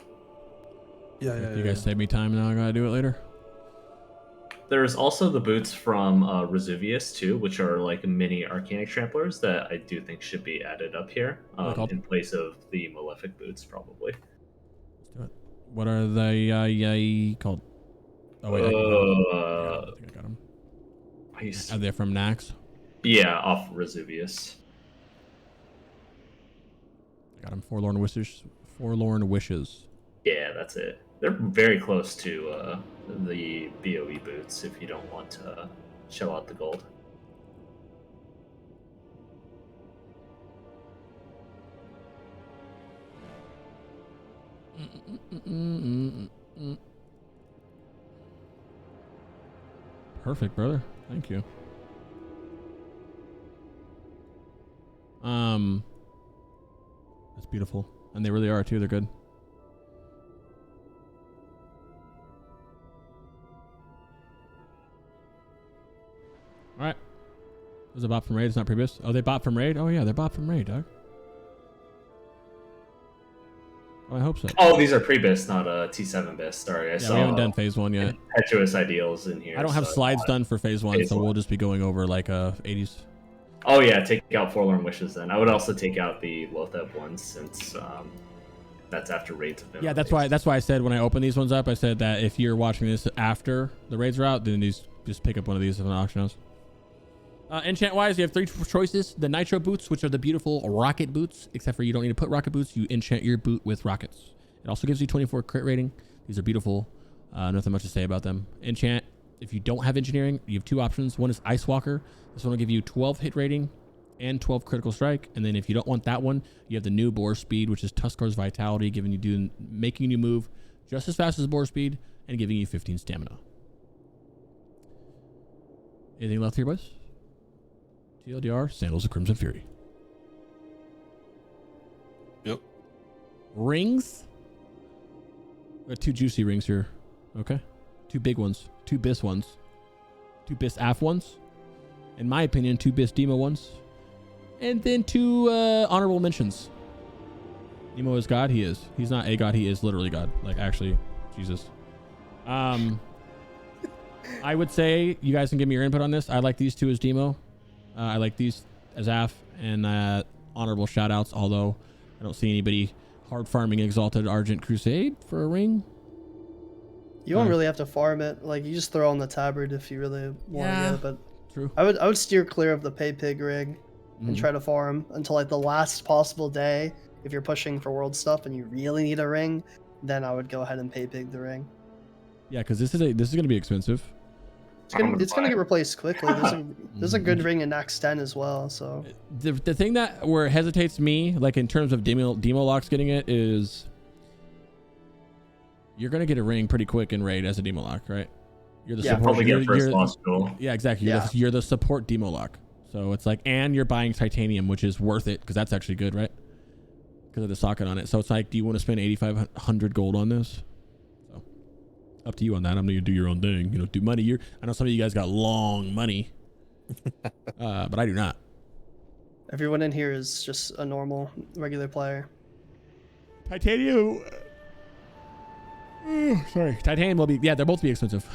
Yeah. You guys save me time now. I gotta do it later. There's also the boots from Resuvius too, which are like mini Arcanic Tramplers that I do think should be added up here in place of the Malefic boots, probably. Let's do it. What are they called? Oh wait, I think I got them. Are they from Nax? Yeah, off Resuvius. I got them. Forlorn Wishes. Forlorn Wishes. Yeah, that's it. They're very close to the BOE boots if you don't want to shell out the gold. Perfect, brother. Thank you. That's beautiful. And they really are too. They're good. All right. There's a bot from Raid. It's not Pre-BiS. Oh, they bot from Raid? Oh, yeah. They're bot from Raid, dog. Oh, I hope so. Oh, these are Pre-BiS, not T7 BiS. Sorry, I saw. We haven't done phase 1 yet. Impetuous Ideals in here. I don't have slides done for phase 1, so we'll just be going over like 80s. Oh, yeah. Take out Forlorn Wishes then. I would also take out the Lothar ones since that's after raids have been Yeah, released. that's why I said when I opened these ones up, I said that if you're watching this after the raids are out, then just pick up one of these if an auction house. Enchant wise, you have 3 choices. The Nitro boots, which are the beautiful rocket boots, except for you don't need to put rocket boots. You enchant your boot with rockets. It also gives you 24 crit rating. These are beautiful. Nothing much to say about them. Enchant, if you don't have engineering, you have 2 options. One is Ice Walker. This one will give you 12 hit rating and 12 critical strike. And then if you don't want that one, you have the new Boar Speed, which is Tuskar's Vitality, making you move just as fast as Boar Speed and giving you 15 stamina. Anything left here, boys? TLDR, Sandals of Crimson Fury. Yep. Rings. We got 2 juicy rings here. Okay. 2 big ones. 2 BiS ones. 2 BiS Aff ones. In my opinion, 2 BiS Demo ones. And then 2 honorable mentions. Nemow is God. He is. He's not a god. He is literally God. Like, actually, Jesus. I would say you guys can give me your input on this. I like these 2 as Demo. I like these as Aff, and honorable shout outs, although I don't see anybody hard farming Exalted Argent Crusade for a ring. You don't really have to farm it. Like, you just throw on the tabard if you really want to get it. But true. I would steer clear of the pay pig rig and try to farm until like the last possible day. If you're pushing for world stuff and you really need a ring, then I would go ahead and pay pig the ring. Yeah, because this is going to be expensive. It's gonna get replaced quickly. There's a good ring in Nax 10 as well. So the thing that where it hesitates me, like in terms of demo locks getting it, is you're gonna get a ring pretty quick in raid as a demo lock, right? You're the support. Probably get first loss goal. Yeah, exactly. You're the support demo lock. So it's like, and you're buying titanium, which is worth it because that's actually good, right? Because of the socket on it. So it's like, do you want to spend 8,500 gold on this? Up to you on that. I'm gonna do your own thing. Do money. I know some of you guys got long money, but I do not. Everyone in here is just a normal, regular player. Titanium. Sorry, Titanium will be. Yeah, they'll both be expensive.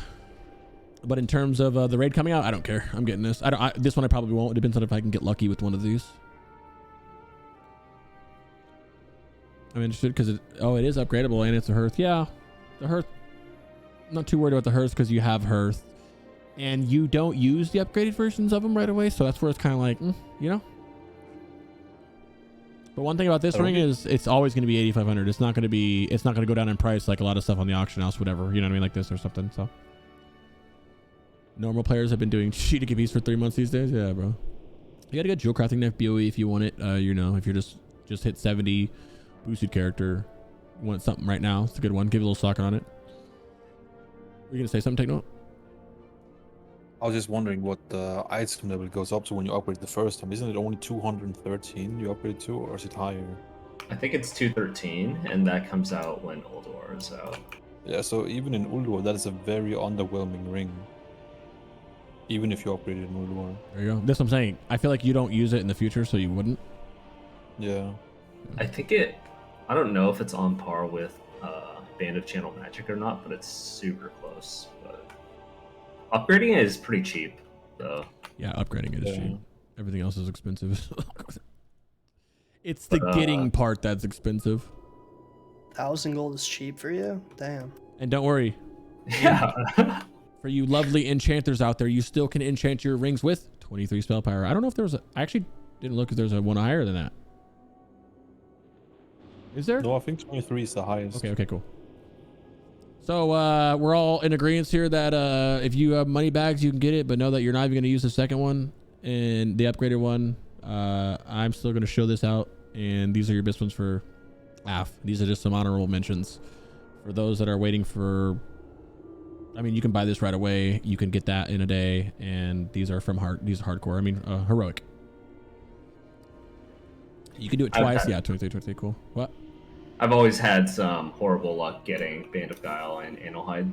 But in terms of the raid coming out, I don't care. I'm getting this. This one I probably won't. It depends on if I can get lucky with one of these. I'm interested because it is upgradable and it's a hearth. Yeah, the hearth. I'm not too worried about the hearth because you have hearth, and you don't use the upgraded versions of them right away. So that's where it's kind of like, you know. But one thing about this ring is it's always going to be 8,500. It's not going to go down in price like a lot of stuff on the auction house, whatever. You know what I mean, like this or something. So normal players have been doing cheated keys for 3 months these days. Yeah, bro. You got to get jewel crafting knife BOE if you want it. You know, if you're just hit 70 boosted character, you want something right now. It's a good one. Give it a little socket on it. Were you gonna say something, Take Note? I was just wondering what the item level goes up to when you upgrade the first time. Isn't it only 213 you upgrade to, or is it higher? I think it's 213, and that comes out when Old War is out. Yeah, so even in Ulduar, that is a very underwhelming ring. Even if you upgrade it in Ulduar. There you go. That's what I'm saying. I feel like you don't use it in the future, so you wouldn't. Yeah. I think I don't know if it's on par with Band of Channel Magic or not, but it's super close. But upgrading it is pretty cheap, though. Yeah, upgrading it is cheap. Everything else is expensive. It's the getting part that's expensive. 1,000 gold is cheap for you? Damn. And don't worry. Yeah. For you lovely enchanters out there, you still can enchant your rings with 23 spell power. I don't know if there was I actually didn't look if there's a one higher than that. Is there? No, I think 23 is the highest. Okay, cool. So we're all in agreement here that if you have money bags, you can get it, but know that you're not even going to use the second one and the upgraded one. I'm still going to show this out, and these are your best ones for Aff. These are just some honorable mentions for those that are waiting for. I mean, you can buy this right away. You can get that in a day, and these are from these are hardcore. I mean, heroic. You can do it twice. Yeah, 23, cool. What? I've always had some horrible luck getting Band of Guile and Analhide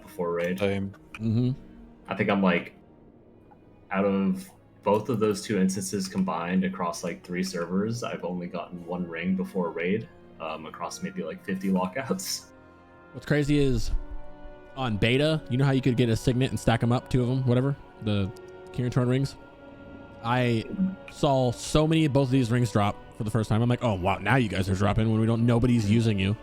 before raid. Same. Mm-hmm. I think I'm like, out of both of those two instances combined across like 3 servers, I've only gotten 1 ring before raid across maybe like 50 lockouts. What's crazy is on beta, you know how you could get a signet and stack them up, 2 of them, whatever, the Kirin rings. I saw so many of both of these rings drop for the first time. I'm like, oh wow, now you guys are dropping when nobody's using you.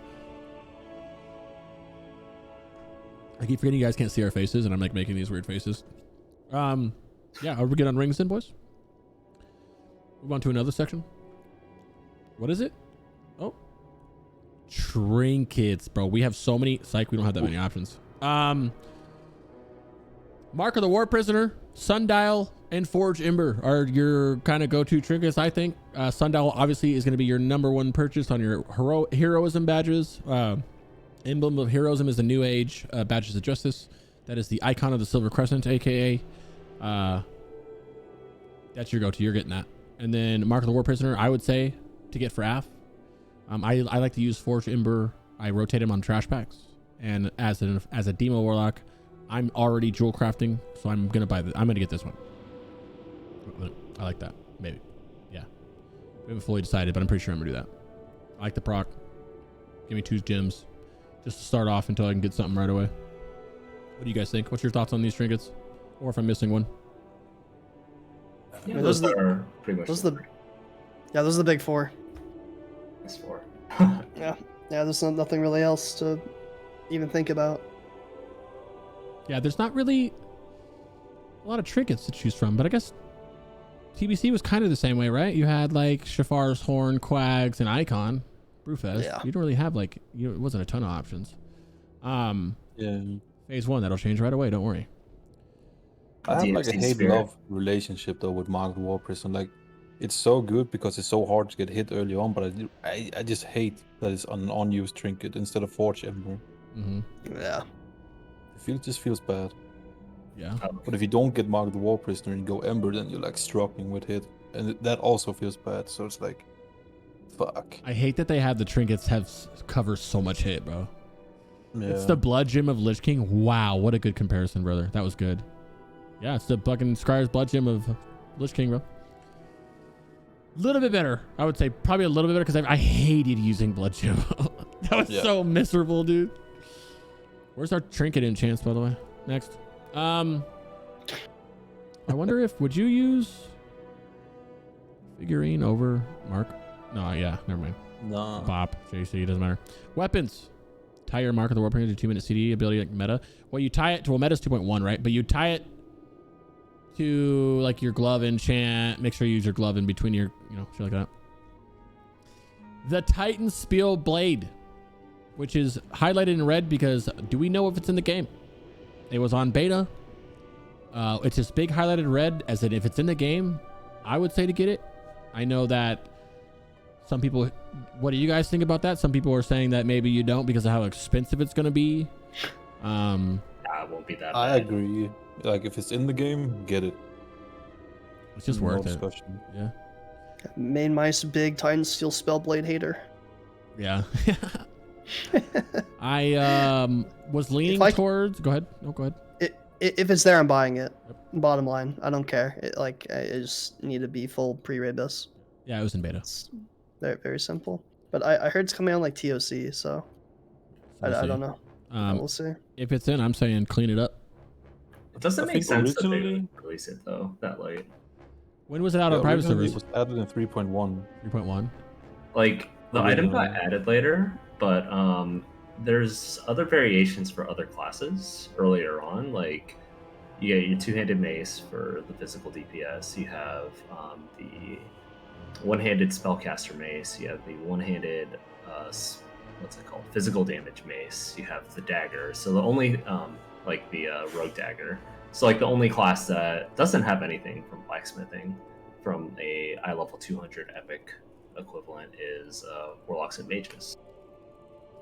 I keep forgetting you guys can't see our faces, and I'm like making these weird faces. Yeah, are we good on rings then, boys? Move on to another section. What is it? Oh, trinkets, bro. We have so many. Psych, we don't have that many options. Mark of the War Prisoner, Sundial, and Forge Ember are your kind of go-to trinkets, I think. Sundial obviously is going to be your #1 purchase on your heroism badges. Emblem of Heroism is the New Age badges of Justice. That is the icon of the Silver Crescent, aka that's your go-to. You're getting that. And then Mark of the War Prisoner, I would say to get for Aff. I like to use Forge Ember. I rotate him on trash packs, and as a demo warlock, I'm already jewel crafting, so I'm gonna I'm gonna get this one. I like that. Maybe. Yeah. We haven't fully decided, but I'm pretty sure I'm gonna do that. I like the proc. Give me 2 gems just to start off until I can get something right away. What do you guys think? What's your thoughts on these trinkets? Or if I'm missing one? Yeah, those are pretty much. Those are the big 4. That's 4. Yeah, there's nothing really else to even think about. Yeah, there's not really a lot of trinkets to choose from, but I guess TBC was kind of the same way, right? You had like Shafar's Horn, Quags, and Icon, Brewfest. Yeah. You don't really have like, it wasn't a ton of options. Yeah. Phase 1, that'll change right away. Don't worry. I have like a DMC hate-love relationship though with Mark the War Prisoner. Like, it's so good because it's so hard to get hit early on, but I just hate that it's an unused trinket instead of Forge Ember. Mm-hmm. Yeah. It just feels bad. Yeah. But if you don't get Mark the War Prisoner and you go Ember, then you're like struggling with hit, and that also feels bad. So it's like, fuck. I hate that they have the trinkets cover so much hit, bro. Yeah. It's the Blood Gem of Lich King. Wow, what a good comparison, brother. That was good. Yeah, it's the fucking Scryer's Blood Gem of Lich King, bro. Little bit better. I would say probably a little bit better because I hated using Blood Jimbo. That was so miserable, dude. Where's our trinket enchants, by the way? Next. I wonder if would you use figurine over Mark? No, yeah, never mind. No. Bop, JC, doesn't matter. Weapons. Tie your Mark of the Warbringer to 2-minute CD ability like meta. Well, you tie it to, well, meta's 2.1, right? But you tie it to like your glove enchant. Make sure you use your glove in between your, you know, shit like that. The Titan Spiel Blade, which is highlighted in red because do we know if it's in the game? It was on beta. It's just big highlighted red as in if it's in the game, I would say to get it. I know that some people, what do you guys think about that? Some people are saying that maybe you don't because of how expensive it's going to be. It won't be that bad. I agree. Like if it's in the game, get it. It's just No worth it. discussion. Yeah. Main mice, big Titan Steel Spellblade hater. Yeah. I was leaning towards. Go ahead. No, go ahead. If it's there, I'm buying it. Bottom line, I don't care. I just need to be full pre-BiS. Yeah, it was in beta. It's very, very simple. But I heard it's coming on like TOC, so I don't know. We'll see. If it's in, I'm saying clean it up. It doesn't I make think sense that they originally- would release it though that late. When was it out on private originally servers? It was added in 3.1. 3.1. Like the item got Originally. added later, but there's other variations for other classes earlier on. Like you get your two-handed mace for the physical DPS. You have the one-handed spellcaster mace. You have the one-handed what's it called? Physical damage mace. You have the dagger. So the only like the rogue dagger. So like the only class that doesn't have anything from blacksmithing from a eye level 200 epic equivalent is warlocks and mages.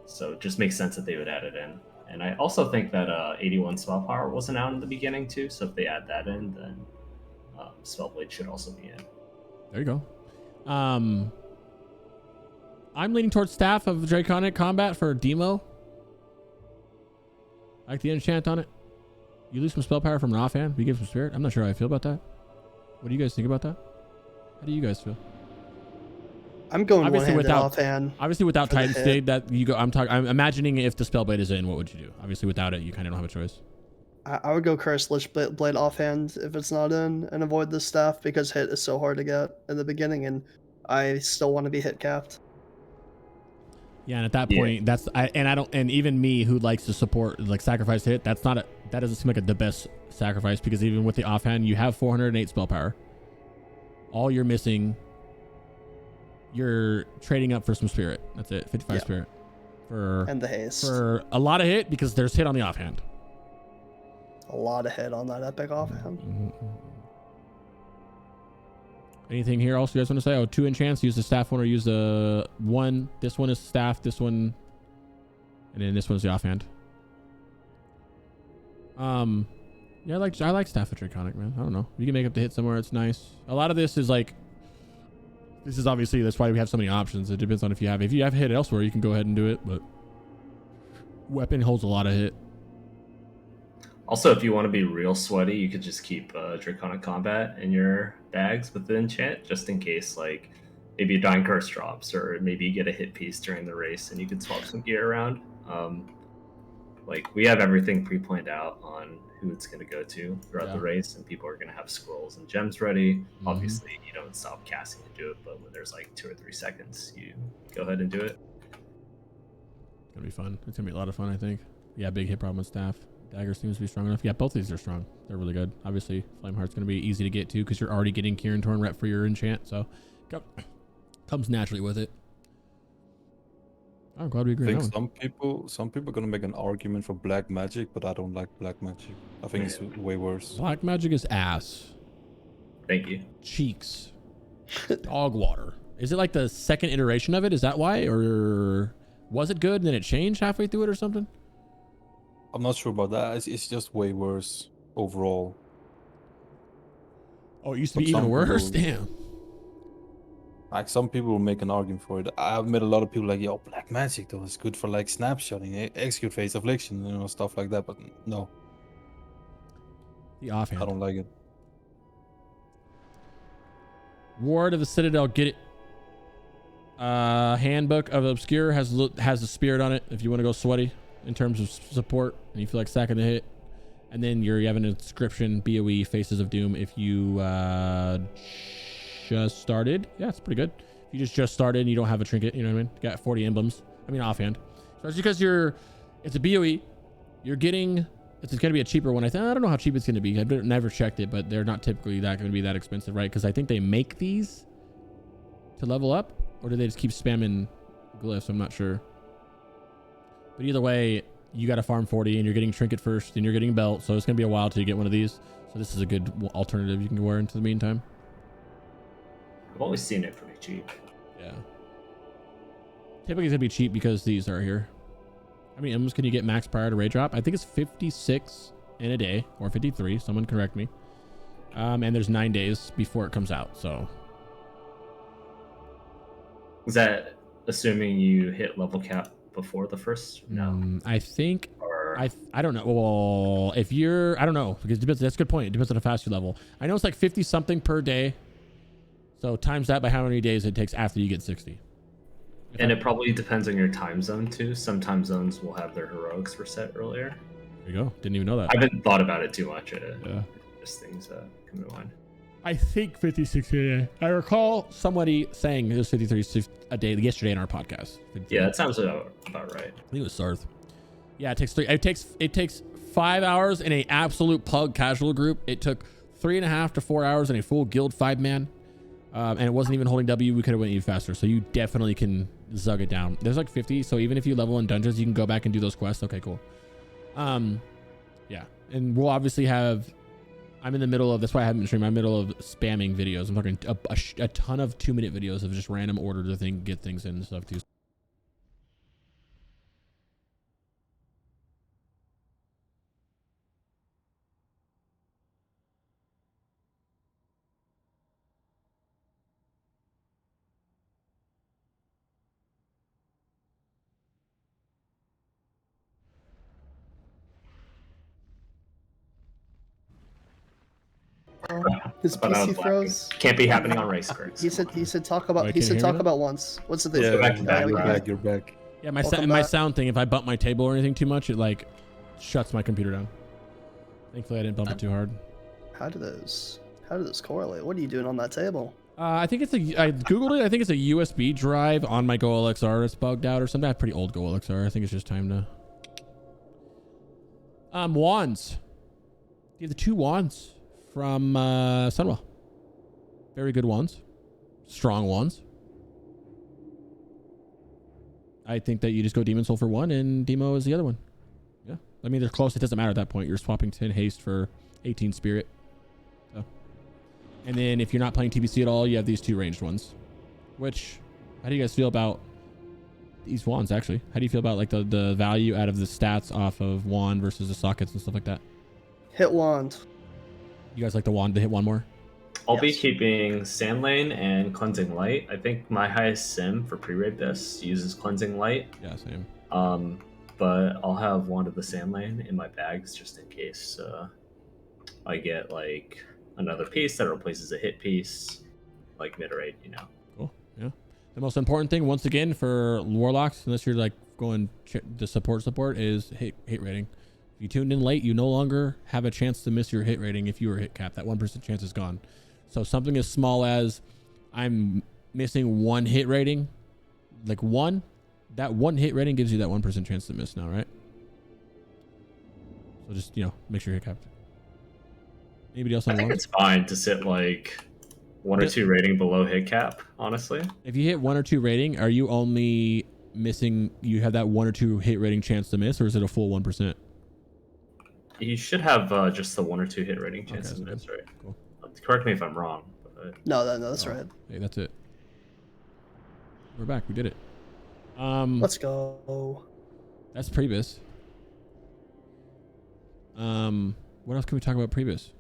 So it just makes sense that they would add it in. And I also think that 81 spell power wasn't out in the beginning too. So if they add that in, then spellblade should also be in. There you go. I'm leaning towards Staff of Draconic Combat for Demo. I like the enchant on it. You lose some spell power from an offhand. We give some spirit. I'm not sure how I feel about that. What do you guys think about that? How do you guys feel? I'm going Obviously one-handed without- offhand. Obviously, without For the Titan hit. State, that you go. I'm imagining if the spellblade is in, what would you do? Obviously, without it, you kind of don't have a choice. I would go Curse Lich Blade offhand if it's not in, and avoid the staff because hit is so hard to get in the beginning, and I still want to be hit capped. Yeah, and at that Yeah. point, and even me who likes to support like sacrifice hit, that doesn't seem like the best sacrifice because even with the offhand, you have 408 spell power. All you're missing, you're trading up for some spirit. That's it, 55 Yeah. spirit for And the haste. for a lot of hit because there's hit on the offhand. A lot of hit on that epic offhand. Anything here else you guys want to say? Oh, 2 enchants. Use the staff one or use the one. This one is staff. This one, and then this one's the offhand. Yeah, I like Staff of Draconic, man. I don't know. You can make up the hit somewhere. It's nice. A lot of this is like. This is obviously that's why we have so many options. It depends on if you have hit elsewhere, you can go ahead and do it. But weapon holds a lot of hit. Also, if you want to be real sweaty, you could just keep Draconic Combat in your bags with the enchant, just in case, like, maybe a Dying Curse drops, or maybe you get a hit piece during the race and you can swap some gear around. Like, we have everything pre-planned out on who it's going to go to throughout the race, and people are going to have scrolls and gems ready. Obviously, you don't stop casting to do it, but when there's, like, 2 or 3 seconds, you go ahead and do it. It's going to be fun. It's going to be a lot of fun, I think. Yeah, big hit problem with staff. Dagger seems to be strong enough. Yeah, both of these are strong. They're really good. Obviously, Flameheart's going to be easy to get to because you're already getting Kieran Torn rep for your enchant, so comes naturally with it. I'm glad we agree I on think that one. some people are gonna make an argument for black magic, but I don't like black magic. I think it's way worse. Black magic is ass. Thank you. Cheeks. Dog water. Is it like the second iteration of it? Is that why? Or was it good and then it changed halfway through it or something? I'm not sure about that. It's just way worse overall. Oh, it used to But be even some worse? people- Damn. Like some people will make an argument for it. I've met a lot of people like, yo, black magic though is good for like snapshotting, execute phase affliction, stuff like that. But no, The offhand. I don't like it. Ward of the Citadel, get it. Handbook of Obscure has a spirit on it if you want to go sweaty in terms of support and you feel like stacking the hit. And then you have an inscription, BOE, Faces of Doom, if you just started. Yeah, it's pretty good. If you just started and you don't have a trinket, you know what I mean? You got 40 emblems. I mean, offhand. So it's because it's a BOE. You're getting, it's going to be a cheaper one. I don't know how cheap it's going to be. I've never checked it, but they're not typically going to be that expensive, right? Because I think they make these to level up, or do they just keep spamming glyphs? I'm not sure. But either way, you got to farm 40 and you're getting trinket first and you're getting belt. So it's going to be a while till you get one of these. So this is a good alternative you can wear into the meantime. I've always seen it pretty cheap. Yeah. Typically it's going to be cheap because these are here. How many emblems can you get max prior to raid drop? I think it's 56 in a day or 53. Someone correct me. And there's 9 days before it comes out. So is that assuming you hit level cap before the first? No. I think I don't know. Well, if you're, I don't know, because it depends, that's a good point. It depends on how fast you level. I know it's like 50 something per day. So times that by how many days it takes after you get 60. And it probably depends on your time zone too. Some time zones will have their heroics reset earlier. There you go. Didn't even know that. I haven't thought about it too much. Yeah. Just things that come to mind. I think 56 a day. I recall somebody saying it was 53 a day yesterday in our podcast. Yeah, that sounds about right. I think it was Sarthe. Yeah, it takes 3. It takes 5 hours in a absolute pug casual group. It took 3.5 to 4 hours in a full guild 5-man. And it wasn't even holding W. We could have went even faster. So you definitely can zug it down. There's like 50. So even if you level in dungeons, you can go back and do those quests. Okay, cool. Yeah. And we'll obviously have, I'm in the middle of, that's why I haven't been streaming. I'm in the middle of spamming videos. I'm talking a ton of 2-minute videos of just random order to get things in and stuff too. His But I was PC froze. Can't be happening on race cards. He said talk about. Wait, He can you said hear talk me now? about once. What's the thing? Yeah, back to back, you're right. back. You're back. Yeah, my Welcome my back. sound thing, if I bump my table or anything too much, it like shuts my computer down. Thankfully I didn't bump it too hard. How do those correlate? What are you doing on that table? I think it's I googled it. I think it's a USB drive on my GoLXR that's bugged out or something. I have pretty old GoLXR. I think it's just time to wands. You have the 2 wands from Sunwell. Very good wands. Strong wands. I think that you just go Demon Soul for 1 and Demo is the other one. Yeah. I mean, they're close. It doesn't matter at that point. You're swapping 10 haste for 18 spirit. So. And then if you're not playing TBC at all, you have these 2 ranged ones. Which, how do you guys feel about these wands, actually? How do you feel about like the value out of the stats off of wand versus the sockets and stuff like that? Hit wand. You guys like the wand to hit one more? I'll be Yes. keeping Sand Lane and Cleansing Light. I think my highest sim for Pre-BiS uses Cleansing Light. Yeah, same. But I'll have Wand of the Sand Lane in my bags just in case I get like another piece that replaces a hit piece, like mid-raid, you know. Cool. Yeah. The most important thing, once again, for Warlocks, unless you're like going to support, is hit rating. If you tuned in late, you no longer have a chance to miss your hit rating if you were hit capped. That 1% chance is gone. So something as small as I'm missing 1 hit rating, like 1, that 1 hit rating gives you that 1% chance to miss now, right? So just, make sure you're hit capped. Anybody else on I think one? it's fine to sit like 1 or 2 rating below hit cap, honestly. If you hit 1 or 2 rating, are you only missing, you have that 1 or 2 hit rating chance to miss, or is it a full 1%? You should have just the 1 or 2 hit rating chances, Okay, that's right. Cool. Correct me if I'm wrong. But No, that's right. Hey, that's it. We're back. We did it. Let's go. That's Pre-BiS. What else can we talk about Pre-BiS?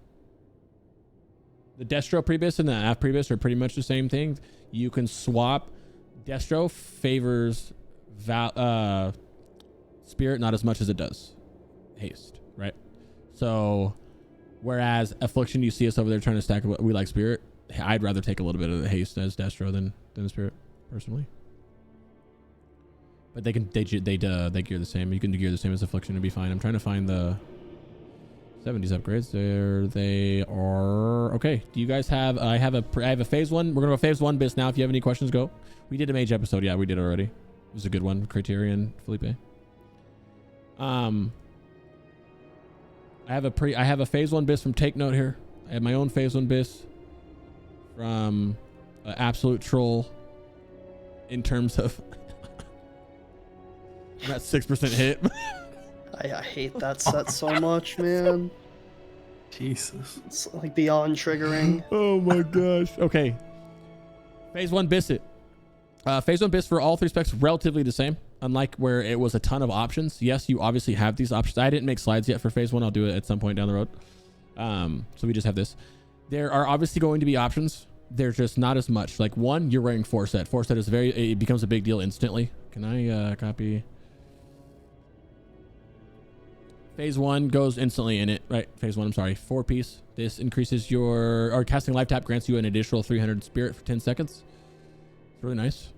The Destro Pre-BiS and the Aff Breakdown are pretty much the same thing. You can swap. Destro favors Spirit not as much as it does haste, right? So whereas Affliction, you see us over there trying to stack, we like Spirit. I'd rather take a little bit of the haste as Destro than the spirit, personally. But they gear the same. You can gear the same as affliction and be fine. I'm trying to find the 70s upgrades. There they are. Okay. Do you guys have? I have a phase 1. We're gonna go phase 1 BiS now. If you have any questions, go. We did a mage episode. Yeah, we did already. It was a good one. Criterion, Felipe. I have a phase 1 BiS from Take Note here. I have my own phase 1 BiS from Absolute Troll in terms of I'm at 6% hit. I hate that set so much, man. Jesus. It's like beyond triggering. Oh my gosh. Okay. Phase 1 BiS it. Phase 1 BiS for all 3 specs relatively the same. Unlike where it was a ton of options. Yes, you obviously have these options. I didn't make slides yet for phase 1. I'll do it at some point down the road. So we just have this. There are obviously going to be options. There's just not as much. Like 1, you're wearing 4 set. 4 set is it becomes a big deal instantly. Can I copy? Phase 1 goes instantly in it, right? Phase 1, I'm sorry, 4 piece. This increases or casting life tap grants you an additional 300 spirit for 10 seconds. It's really nice.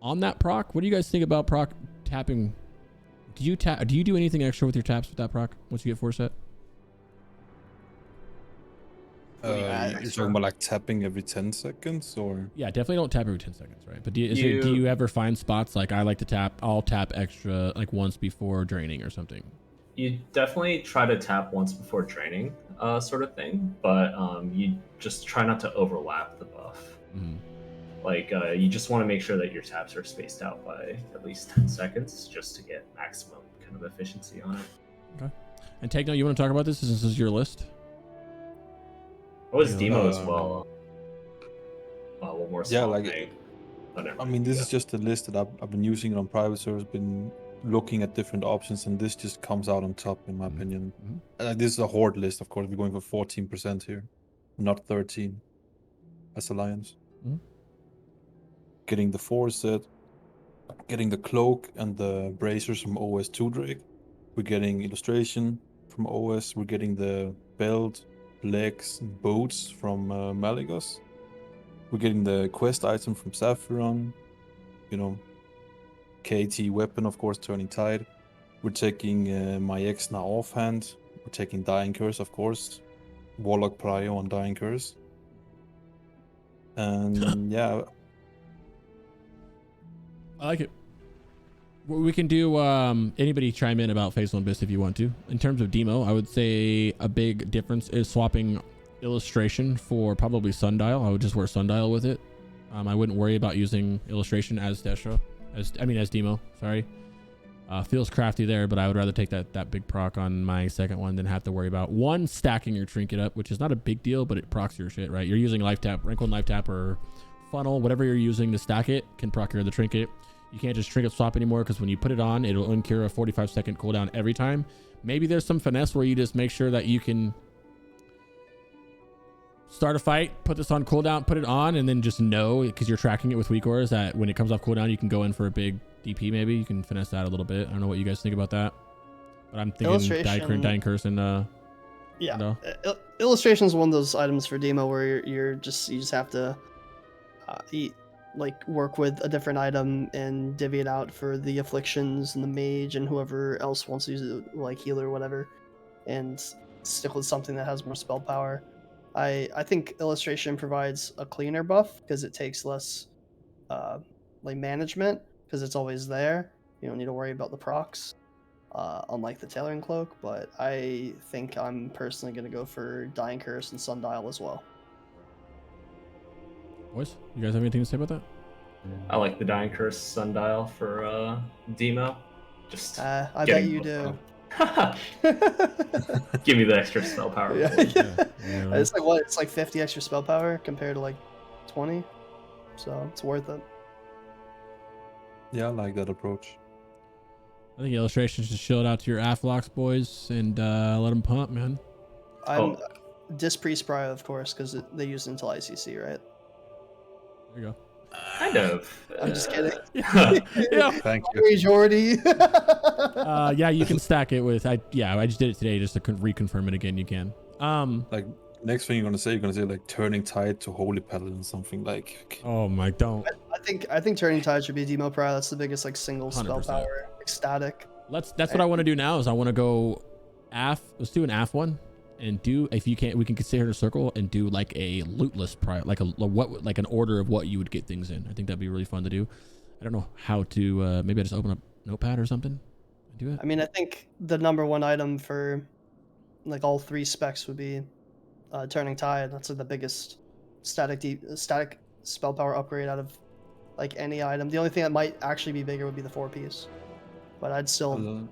On that proc, what do you guys think about proc tapping? Do you do anything extra with your taps with that proc once you get 4 set? You're talking about like tapping every 10 seconds or? Yeah, definitely don't tap every 10 seconds, right? But do you ever find spots like I like to tap, I'll tap extra like once before draining or something? You definitely try to tap once before draining, sort of thing, but you just try not to overlap the buff. Mm-hmm. Like you just want to make sure that your taps are spaced out by at least 10 seconds just to get maximum kind of efficiency on it. Okay. And Take Note, you want to talk about this? This is your list. What was Demo as well? One more Yeah, small like thing. I mean, this is just a list that I've been using it on private servers, been looking at different options, and this just comes out on top, in my opinion. This is a horde list, of course. We're going for 14% here, not 13 as Alliance. Getting the 4 set, getting the cloak and the bracers from OS 2 Drake. We're getting illustration from OS. We're getting the belt, legs, and boots from Malygos. We're getting the quest item from Sapphiron. You know, KT weapon, of course, turning tide. We're taking my X now offhand. We're taking Dying Curse, of course. Warlock Prio on Dying Curse. And yeah. I like it. We can do anybody chime in about phase 1 BiS if you want to. In terms of demo, I would say a big difference is swapping illustration for probably Sundial. I would just wear Sundial with it. I wouldn't worry about using illustration as Destro, as demo. Sorry. Feels crafty there, but I would rather take that big proc on my second one than have to worry about stacking your trinket up, which is not a big deal, but it procs your shit, right? You're using life tap, wrinkle and life tap, or funnel, whatever you're using to stack it can proc your the trinket. You can't just trinket swap anymore because when you put it on, it'll incur a 45-second cooldown every time. Maybe there's some finesse where you just make sure that you can start a fight, put this on cooldown, put it on, and then just know, because you're tracking it with weak auras, that when it comes off cooldown, you can go in for a big DP maybe. You can finesse that a little bit. I don't know what you guys think about that. But I'm thinking Dying Curse and yeah. Illustration is one of those items for demo where you just have to work with a different item and divvy it out for the afflictions and the mage and whoever else wants to use it, like healer or whatever, and stick with something that has more spell power. I think illustration provides a cleaner buff because it takes less management because it's always there. You don't need to worry about the procs, unlike the tailoring cloak. But I think I'm personally going to go for Dying Curse and Sundial as well. Boys, you guys have anything to say about that? I like the Dying Curse Sundial for demo. Just I bet you do. Give me the extra spell power. Yeah. It's like what? It's like 50 extra spell power compared to like 20, so it's worth it. Yeah, I like that approach. I think illustrations just chill it out to your Afflocks boys and let them pump, man. I'm Dispriest Prio, of course, because they use it until ICC, right? There you go. Kind of. I'm just kidding. Yeah. Thank you. Majority. Yeah, you can stack it with. I just did it today just to reconfirm it again. You can. Like Next thing you're gonna say like turning tide to holy paladin, something like. Oh my, don't. I think Turning Tide should be demo prior. That's the biggest like single spell 100%. power, like static. That's what I want to do now. Is I want to go Aff. Let's do an Aff one, and do, if you can't, we can consider a circle and do like a lootless prior, like an order of what you would get things in. I think that'd be really fun to do. I don't know how to. Maybe I just open up Notepad or something and do it. I mean, I think the #1 item for like all 3 specs would be Turning Tide. That's like the biggest static spell power upgrade out of like any item. The only thing that might actually be bigger would be the 4-piece, but I'd still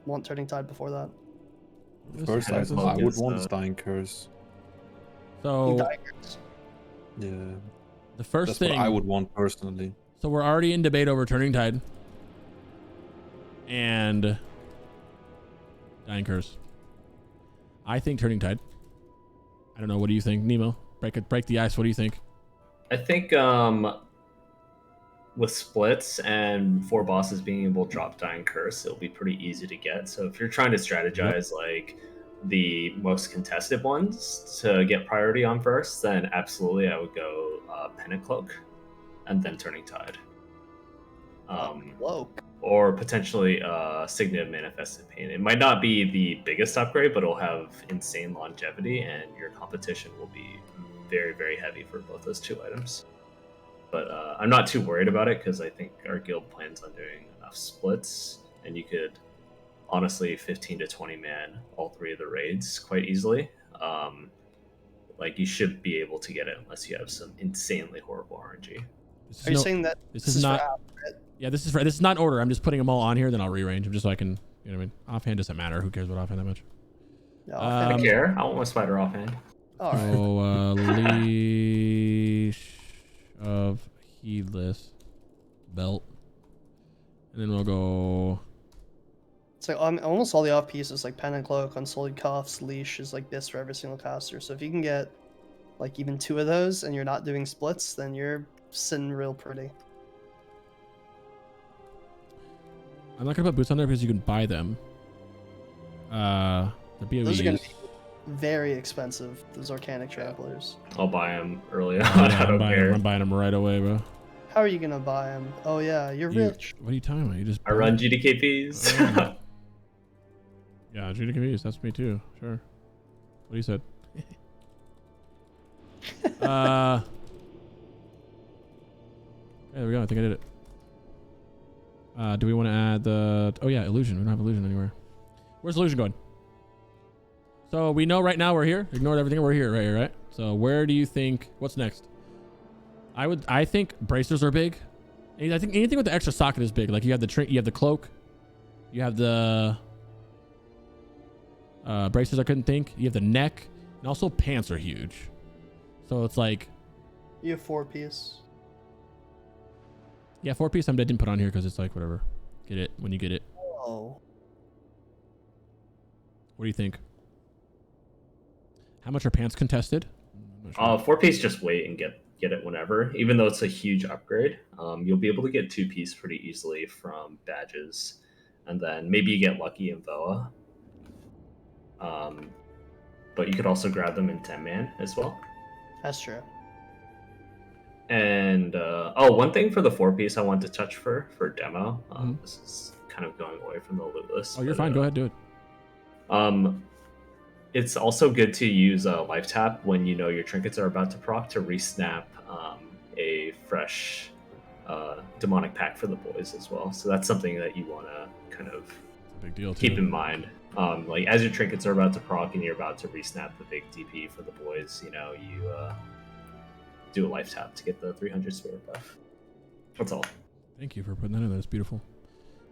want Turning Tide before that. First item I would want is Dying Curse. So Yeah. the first That's thing what I would want personally. So we're already in debate over Turning Tide and Dying Curse. I think Turning Tide. I don't know. What do you think, Nemo? Break the ice. What do you think? I think with splits and 4 bosses being able to drop Dying Curse, it'll be pretty easy to get. So if you're trying to strategize like the most contested ones to get priority on first, then absolutely I would go Pennant Cloak and then Turning Tide. Or potentially Signet of Manifested Pain. It might not be the biggest upgrade, but it'll have insane longevity, and your competition will be very, very heavy for both those 2 items. But I'm not too worried about it because I think our guild plans on doing enough splits, and you could honestly 15 to 20 man all 3 of the raids quite easily. Like you should be able to get it unless you have some insanely horrible RNG. Are you saying that this is not? Yeah, this is not in order. I'm just putting them all on here, then I'll rearrange them just so I can. You know what I mean? Offhand doesn't matter. Who cares about offhand that much? I care. I want my spider offhand. All right. So leash of heedless belt, and then we'll go. It's like almost all the off pieces, like Pen and Cloak, Unsullied Cuffs, Leash is like this for every single caster. So if you can get like even 2 of those and you're not doing splits, then you're sitting real pretty. I'm not gonna put boots on there because you can buy them. The BOEs. Those are gonna be very expensive. Those Arcanic Tramplers. I'll buy them early on. I'm buying them right away, bro. How are you gonna buy them? Oh yeah, you're rich. What are you talking about? You just. I run GDKPs. Yeah, GDKPs. That's me too. Sure. What you said. There we go. I think I did it. Do we want to add the? Oh yeah, illusion. We don't have illusion anywhere. Where's illusion going? So we know right now we're here. Ignored everything. We're here, right? So where do you think? What's next? I think bracers are big. And I think anything with the extra socket is big. Like you have you have the cloak, you have the bracers. I couldn't think. You have the neck, and also pants are huge. So it's like. You have 4-piece. Yeah, 4-piece. I didn't put on here because it's like whatever. Get it when you get it. Oh. What do you think? How much are pants contested? 4-piece, just wait and get it whenever. Even though it's a huge upgrade, you'll be able to get 2-piece pretty easily from badges, and then maybe you get lucky in VOA. But you could also grab them in 10-man as well. That's true. And one thing for the 4-piece I want to touch for demo. This is kind of going away from the loot list. Oh, you're fine. Go ahead, do it. It's also good to use a life tap when you know your trinkets are about to proc to resnap a fresh demonic pack for the boys as well. So that's something that you want to kind of big deal keep in mind. Like as your trinkets are about to proc and you're about to resnap the big DP for the boys, you know, you do a life tap to get the 300 spirit buff. That's all. Thank you for putting that in there. That's beautiful.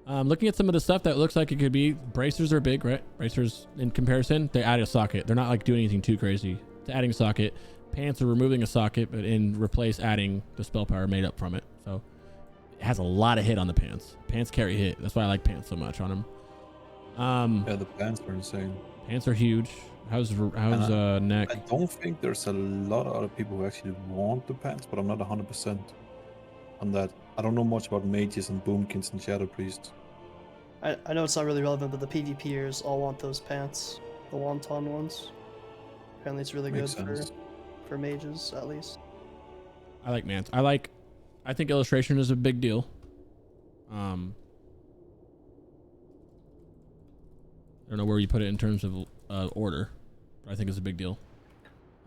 Looking at some of the stuff that looks like it could be, bracers are big, right? Bracers in comparison, they add a socket. They're not like doing anything too crazy. It's adding a socket. Pants are removing a socket, but in replace adding the spell power made up from it. So it has a lot of hit on the pants. Pants carry hit. That's why I like pants so much on them. Yeah, the pants are insane. Pants are huge. How's neck? I don't think there's a lot of other people who actually want the pants, but I'm not 100% on that. I don't know much about mages and boomkins and shadow priests. I know it's not really relevant, but the PvPers all want those pants, the wonton ones. Apparently, it's really Makes good sense. for mages at least. I like Mance. I think illustration is a big deal. I don't know where you put it in terms of order, but I think it's a big deal.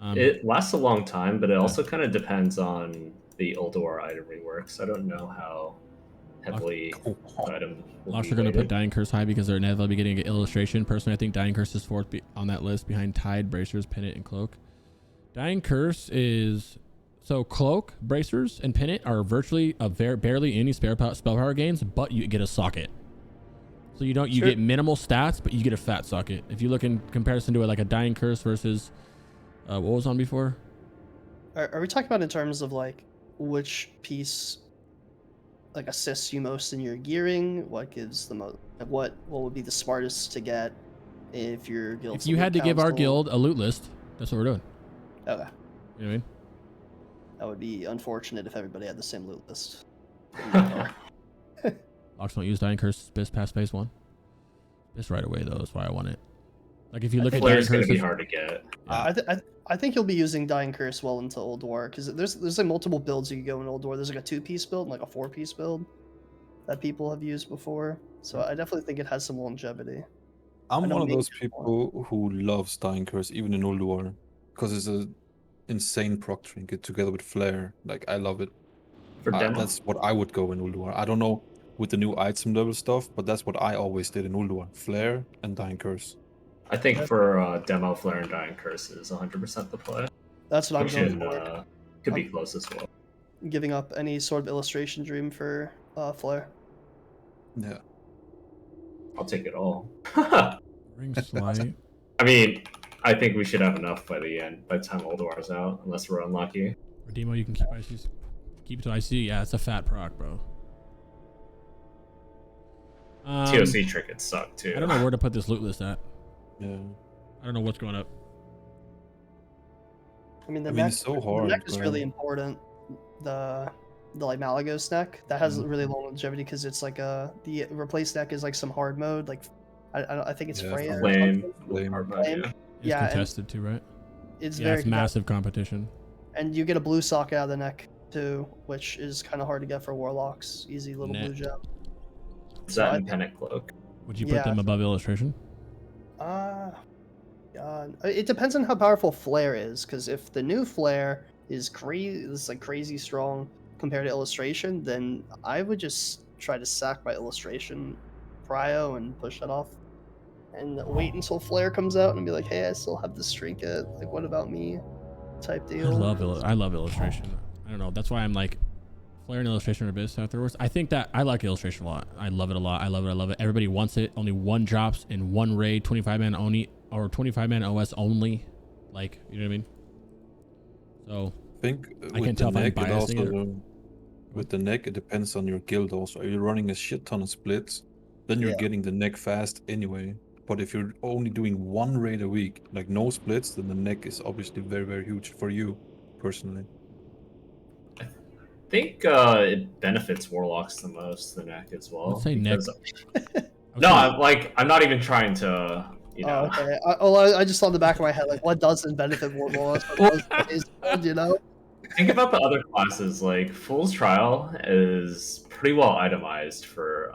It lasts a long time, but it also kind of depends on the Ulduar item reworks. I don't know how heavily item will Locks be are going to put weighted. Dying Curse high because they're inevitably getting an illustration. Personally, I think Dying Curse is fourth on that list behind Tide, Bracers, Pennant, and Cloak. Dying Curse is... So Cloak, Bracers, and Pennant are virtually barely any spell power gains, but you get a socket. So you Sure. get minimal stats, but you get a fat socket. If you look in comparison to it, like a Dying Curse versus... what was on before? Are we talking about in terms of like which piece like assists you most in your gearing? What gives the most? Like, what would be the smartest to get if your guild? If you had to give our guild a loot list, that's what we're doing. Okay, You know what I mean? that would be unfortunate if everybody had the same loot list. Locks don't use Dying Curse past phase 1. This right away though, that's why I want it. Like if you look at Dying Flare's going Curse, to be hard to get. I think you'll be using Dying Curse well into Old War because there's like multiple builds you can go in Old War. There's like a 2-piece build and like a 4-piece build that people have used before. So I definitely think it has some longevity. I'm I know one of me- those people who loves Dying Curse, even in Old War, because it's a insane proc trinket together with Flare. Like, I love it. For demo, That's what I would go in Old War. I don't know with the new item level stuff, but that's what I always did in Old War. Flare and Dying Curse. I think for demo, Flare and Dying Curse is 100% the play. That's what I'm going Fiction for. could be close as well. Giving up any sort of illustration dream for Flare. Yeah. I'll take it all. Ring Slight. I mean, I think we should have enough by the time Ulduar's out, unless we're unlucky. Or Demo, you can keep ICs. Keep it to IC. Yeah, it's a fat proc, bro. TOC trinkets suck too. I don't know where to put this loot list at. Yeah. I don't know what's going up. I mean, the I mean, neck, it's so the hard, neck is but- really important. The like Malagos neck that has Mhm. really long longevity because it's like the replace neck is like some hard mode. Like I think it's Yeah, Freya. or Flame. something. Flame. Hard mode, Flame. yeah. It's Yeah, and contested too, right? it's Yeah, very it's massive competition. and you get a blue socket out of the neck too, which is kind of hard to get for Warlocks. Easy little blue Net. gem. Is So that I in think- Pennant Cloak? Would you Yeah. put them above illustration? God. It depends on how powerful Flare is, because if the new Flare is crazy strong compared to illustration, then I would just try to sack my illustration prio and push that off, and wait until Flare comes out and be like, hey, I still have this trinket. Like, what about me? Type I deal. love illustration. I don't know. That's why I'm like Flare and illustration are best afterwards. I think that I like illustration a lot. I love it a lot. I love it. Everybody wants it. Only one drops in one raid, 25 man only, or 25 man OS only. Like, you know what I mean? So I think I with can't the tell if I'm neck, it biasing also, it. with the neck, it depends on your guild also. If you're running a shit ton of splits, then you're Yeah. getting the neck fast anyway. But if you're only doing one raid a week, like no splits, then the neck is obviously very, very huge for you, personally. I think it benefits Warlocks the most, the neck as well. Let's say neck. because- No, I'm not even trying to, you know. Oh, okay. I just saw in the back of my head, like, what doesn't benefit Warlocks? What does, you know? Think about the other classes. Like Fool's Trial is pretty well itemized for,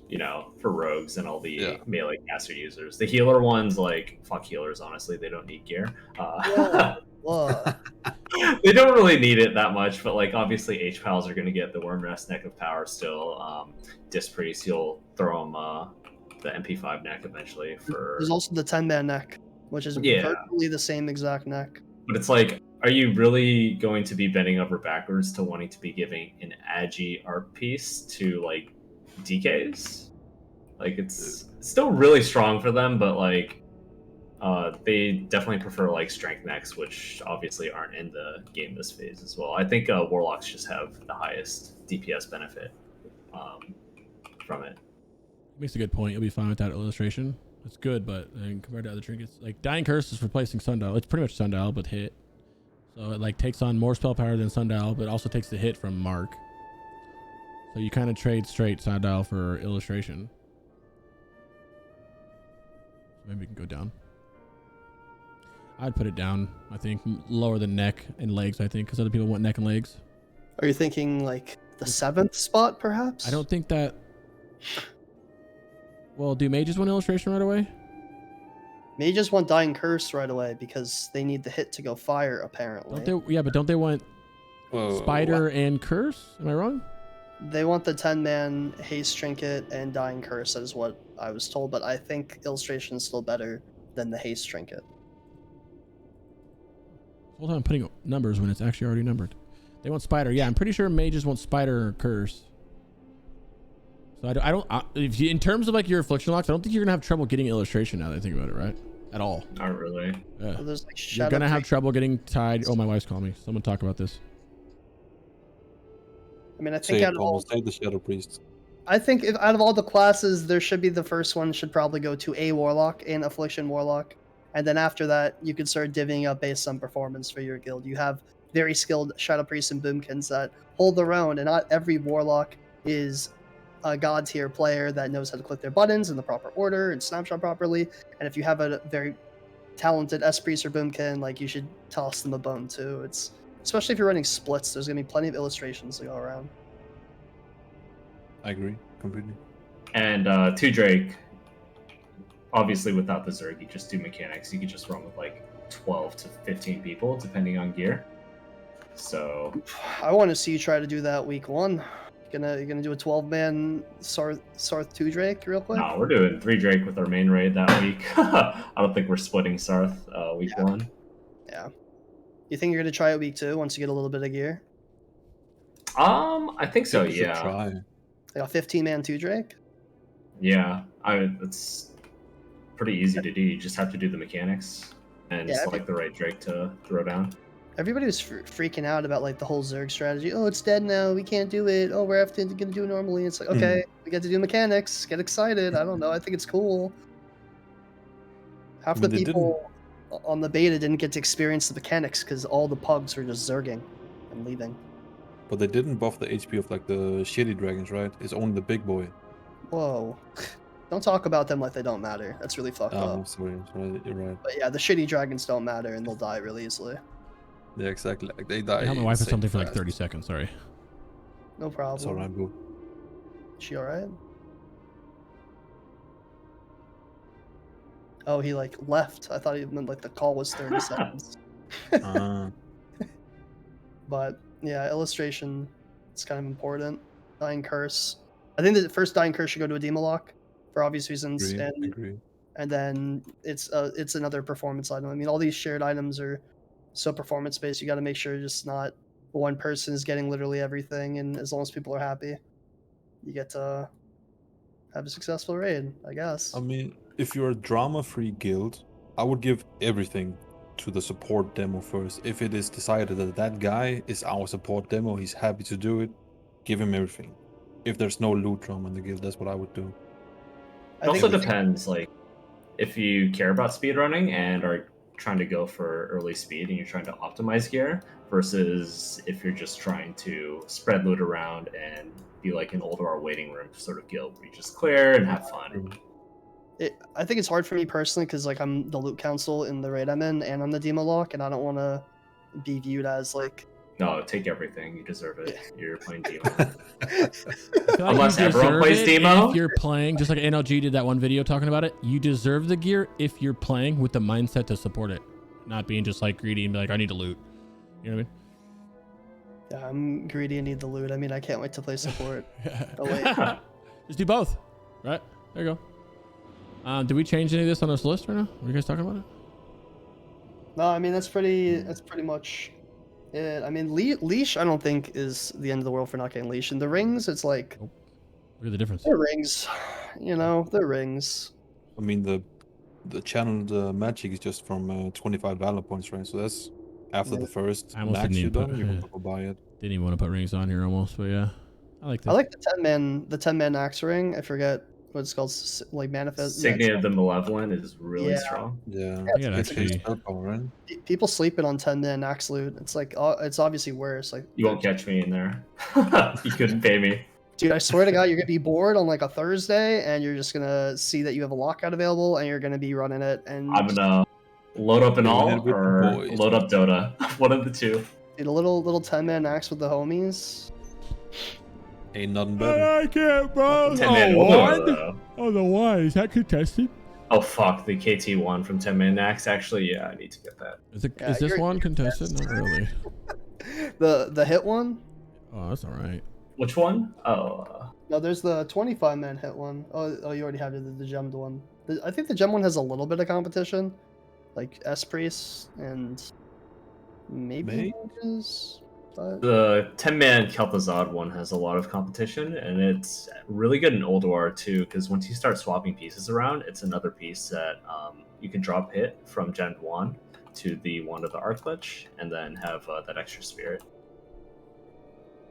you know, for rogues and all the Yeah. melee caster users. The healer ones, like fuck healers. Honestly, they don't need gear. Whoa. Whoa. They don't really need it that much, but like obviously H-Pals are going to get the Worm Rest neck of power still. Disc Priest, you'll throw them the MP5 neck eventually for. There's also the 10-man neck, which is Yeah. virtually the same exact neck. But it's like, are you really going to be bending over backwards to wanting to be giving an agi art piece to like DKs? Like it's still really strong for them, but like they definitely prefer like strength necks, which obviously aren't in the game this phase as well. I think Warlocks just have the highest DPS benefit from it. Makes a good point. You'll be fine with that illustration. It's good, but compared to other trinkets, like Dying Curse is replacing Sundial. It's pretty much Sundial, but hit. So it like takes on more spell power than Sundial, but also takes the hit from Mark. So you kind of trade straight Sundial for illustration. Maybe we can go down. I'd put it down. I think lower than neck and legs. I think because other people want neck and legs. Are you thinking like the 7th spot, perhaps? I don't think that. Well, do mages want illustration right away? Mages want Dying Curse right away because they need the hit to go fire, apparently. Don't they? Yeah, but don't they want spider and curse? Am I wrong? They want the 10-man haste trinket and Dying Curse. That is what I was told, but I think illustration is still better than the haste trinket. Hold on, I'm putting numbers when it's actually already numbered. They want spider. Yeah, I'm pretty sure mages want spider or curse. So I don't. If you, in terms of like your affliction locks, I don't think you're gonna have trouble getting illustration now that I think about it, right? At all. Not really. Yeah. So there's like You're gonna have trouble getting tied. Oh, my wife's calling me. Someone talk about this. I mean, I think Say out of all, Pummel, say the Shadow Priest. I think if out of all the classes, there should be the first one should probably go to a Warlock, an Affliction Warlock, and then after that, you could start divvying up based on performance for your guild. You have very skilled Shadow Priests and Boomkins that hold their own, and not every Warlock is a god tier player that knows how to click their buttons in the proper order and snapshot properly. And if you have a very talented S Priest or Boomkin, like you should toss them a bone too. It's especially if you're running splits. There's gonna be plenty of illustrations to go around. I agree completely. And to Drake, obviously without the Zerg, you just do mechanics. You could just run with like 12 to 15 people, depending on gear. So I want to see you try to do that week 1. You're gonna do a 12-man Sarthe 2 Drake real quick? no, we're doing 3 Drake with our main raid that week. I don't think we're splitting Sarthe week 1. Yeah. You think you're gonna try it week 2 once you get a little bit of gear? I think so. We should Yeah. Try. Like a 15-man 2 Drake? Yeah. It's pretty easy to do. You just have to do the mechanics and Yeah, select the right Drake to throw down. Everybody was freaking out about like the whole Zerg strategy. Oh, it's dead now. We can't do it. Oh, we're gonna do it normally. It's like, okay, we get to do mechanics. Get excited. I don't know. I think it's cool. Half the people on the beta didn't get to experience the mechanics because all the pugs were just Zerging and leaving. But they didn't buff the HP of like the shitty dragons, right? It's only the big boy. Whoa. Don't talk about them like they don't matter. That's really fucked Oh, up. sorry, you're right. But yeah, the shitty dragons don't matter and they'll die really easily. Yeah, exactly. Like they die. I held my wife with insane something for like fast. 30 seconds. Sorry. No problem. It's alright, bro. She alright? Oh, he like left. I thought he meant like the call was 30 seconds. But yeah, illustration is kind of important. Dying Curse. I think the first Dying Curse should go to a Demo Lock for obvious reasons. Agree. And then it's another performance item. I mean, all these shared items are so performance based. You got to make sure just not one person is getting literally everything, and as long as people are happy, you get to have a successful raid, I guess. I mean, if you're a drama-free guild, I would give everything to the support demo first. If it is decided that that guy is our support demo, he's happy to do it, give him everything. If there's no loot drama in the guild, that's what I would do. It also depends, like, if you care about speedrunning and are trying to go for early speed and you're trying to optimize gear versus if you're just trying to spread loot around and be like an older waiting room sort of guild where you just clear and have fun. I think it's hard for me personally because like I'm the loot council in the raid I'm in and I'm the Demo Lock, and I don't want to be viewed as like, no, take everything. You deserve it. You're playing Demo. Like unless everyone plays Demo. If you're playing, just like NLG did that one video talking about it, you deserve the gear if you're playing with the mindset to support it, not being just like greedy and be like, I need to loot. You know what I mean? yeah, I'm greedy and need the loot. I mean, I can't wait to play support. Oh, wait. Just do both, right? There you go. Did we change any of this on this list right now? Are you guys talking about it? No, I mean that's pretty much it. I mean, leash I don't think is the end of the world for not getting leash. And the rings, it's like, Look at the difference. they're rings, you know, they're rings. I mean, the channeled magic is just from 25 valor points, right? So that's after the first I almost max didn't you even done, put- you can go buy it. Didn't even want to put rings on here almost, but yeah. I like this. I like the 10-man axe ring. I forget what it's called, like manifest. Signet of the Malevolent is really Yeah. strong. Yeah, Yeah, it's actually. right? People sleeping on 10-man axe loot. It's like it's obviously worse. Like, You won't catch me in there. You couldn't pay me. dude, I swear to God, you're gonna be bored on like a Thursday, and you're just gonna see that you have a lockout available, and you're gonna be running it. And I'm gonna Load up and Yeah, all, with the or boys. load up Dota. One of the two. Dude, a little 10-man axe with the homies. Ain't nothing better. I can't, bro. 10-man Dota, though. Oh, the why? Is that contested? Oh fuck, the KT1 from 10-man Axe. Actually, yeah, I need to get that. Yeah, Is this one contested? Not really. The hit one? Oh, that's all right. Which one? Oh, No, there's the 25-man hit one. Oh, you already have the gemmed one. I think the gem one has a little bit of competition, like S-Priest and maybe mages, but... the 10-man Kel'Thuzad one has a lot of competition, and it's really good in Old War too, because once you start swapping pieces around, it's another piece that you can drop hit from Gen 1 to the Wand of the Archlich, and then have that extra spirit.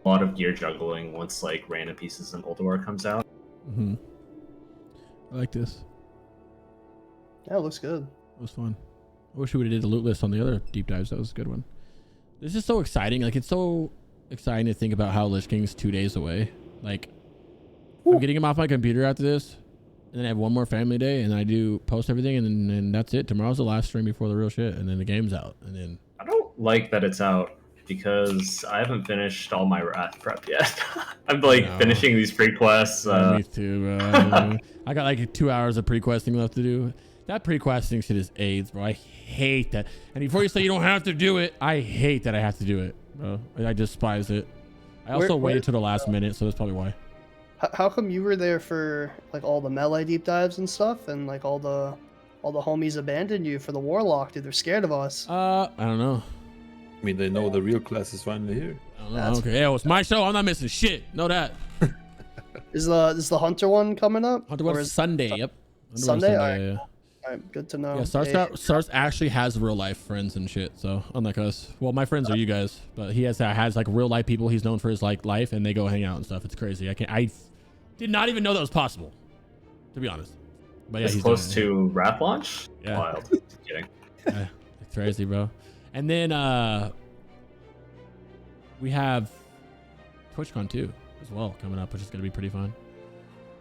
A lot of gear juggling once like random pieces in Old War comes out. Mm-hmm. I like this. Yeah, it looks good. It was fun. I wish we would have did the loot list on the other deep dives. That was a good one. This is so exciting. Like, it's so exciting to think about how Lich King's 2 days away. Like, I'm getting him off my computer after this, and then I have one more family day, and I do post everything, and then that's it. Tomorrow's the last stream before the real shit, and then the game's out, and then... I don't like that it's out, because I haven't finished all my Wrath prep yet. I'm like finishing these pre-quests. Me too, bro. I got like 2 hours of pre-questing left to do. That pre-questing shit is AIDS, bro. I hate that. And before you say you don't have to do it, I hate that I have to do it, bro. I despise it. I also waited till the last minute, so that's probably why. How come you were there for like all the melee deep dives and stuff, and like all the homies abandoned you for the Warlock? Dude, they're scared of us. I don't know. I mean, they know the real class is finally here. I don't know. Okay, yeah, it's my show. I'm not missing shit. Know that. Is the Hunter one coming up? Hunter one is Sunday. Yep. Sunday. All right. Yeah. All right, good to know. Yeah, Sarthe actually has real life friends and shit. So unlike us, well, my friends are you guys, but he has like real life people he's known for his like life, and they go hang out and stuff. It's crazy. I did not even know that was possible, to be honest. But yeah, it's he's close to Wrath launch. Yeah. Wild. Just kidding. Yeah, it's crazy, bro. And then we have TwitchCon 2 as well coming up, which is gonna be pretty fun.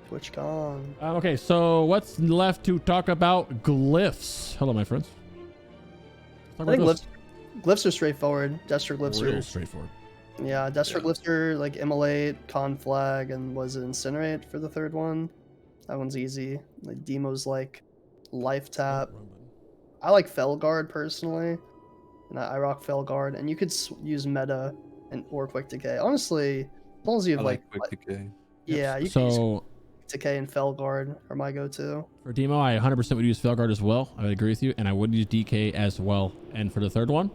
TwitchCon. Okay, so what's left to talk about? Glyphs. Hello, my friends. I think glyphs are straightforward. Destro glyphs real are straightforward. Yeah, Destro glyphs are like immolate, conflag, and was it incinerate for the third one? That one's easy. Like Demo's like life tap. I like Felguard personally, and I rock Felguard, and you could use meta or quick decay. Honestly, as long as you have like quick decay. Yeah, you can use decay and Felguard are my go-to. For Demo, I 100% would use Felguard as well. I would agree with you, and I would use DK as well. And for the third one,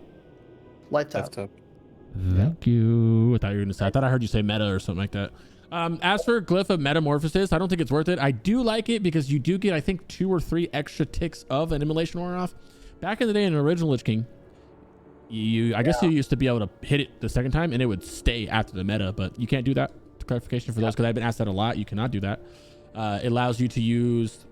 life tap. Thank you. I thought you were gonna say. I thought I heard you say meta or something like that. As for Glyph of Metamorphosis, I don't think it's worth it. I do like it because you do get, I think, 2 or 3 extra ticks of an Immolation Aura off. Back in the day in original Lich King, I guess you used to be able to hit it the second time and it would stay after the meta, but you can't do that. Clarification for those, because I've been asked that a lot. You cannot do that. It allows you to use,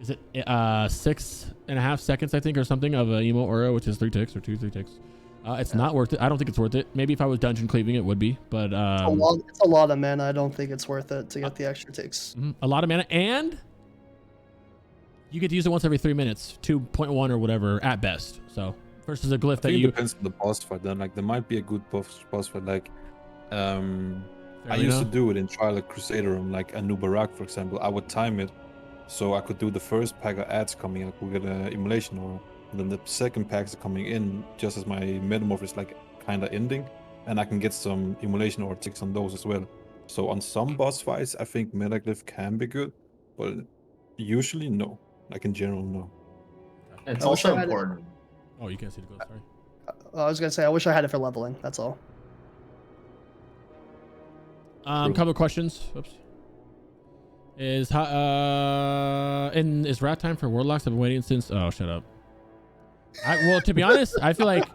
is it 6.5 seconds, I think, or something of Emo Aura, which is 3 ticks or 2-3 ticks. It's not worth it. I don't think it's worth it. Maybe if I was dungeon cleaving, it would be, but it's a lot of mana. I don't think it's worth it to get the extra ticks. A lot of mana, and you get to use it once every 3 minutes, 2.1 or whatever at best. So versus a glyph that you depends on the boss fight. Then like there might be a good boss fight. Like I used to do it in Trial of Crusader Room, like a new Barak, for example. I would time it so I could do the first pack of ads coming in, we get an Immolation Aura. And then the second packs are coming in just as my Metamorphosis like kind of ending, and I can get some Immolation Aura ticks on those as well. So on some boss fights, I think Metaglyph can be good, but usually no. Like in general, no. It's also important. Oh, you can't see the ghost, sorry. I was gonna say I wish I had it for leveling. That's all. Couple of questions. Oops. Is rat time for Warlocks? I've been waiting since. Oh, shut up. Well, to be honest, I feel like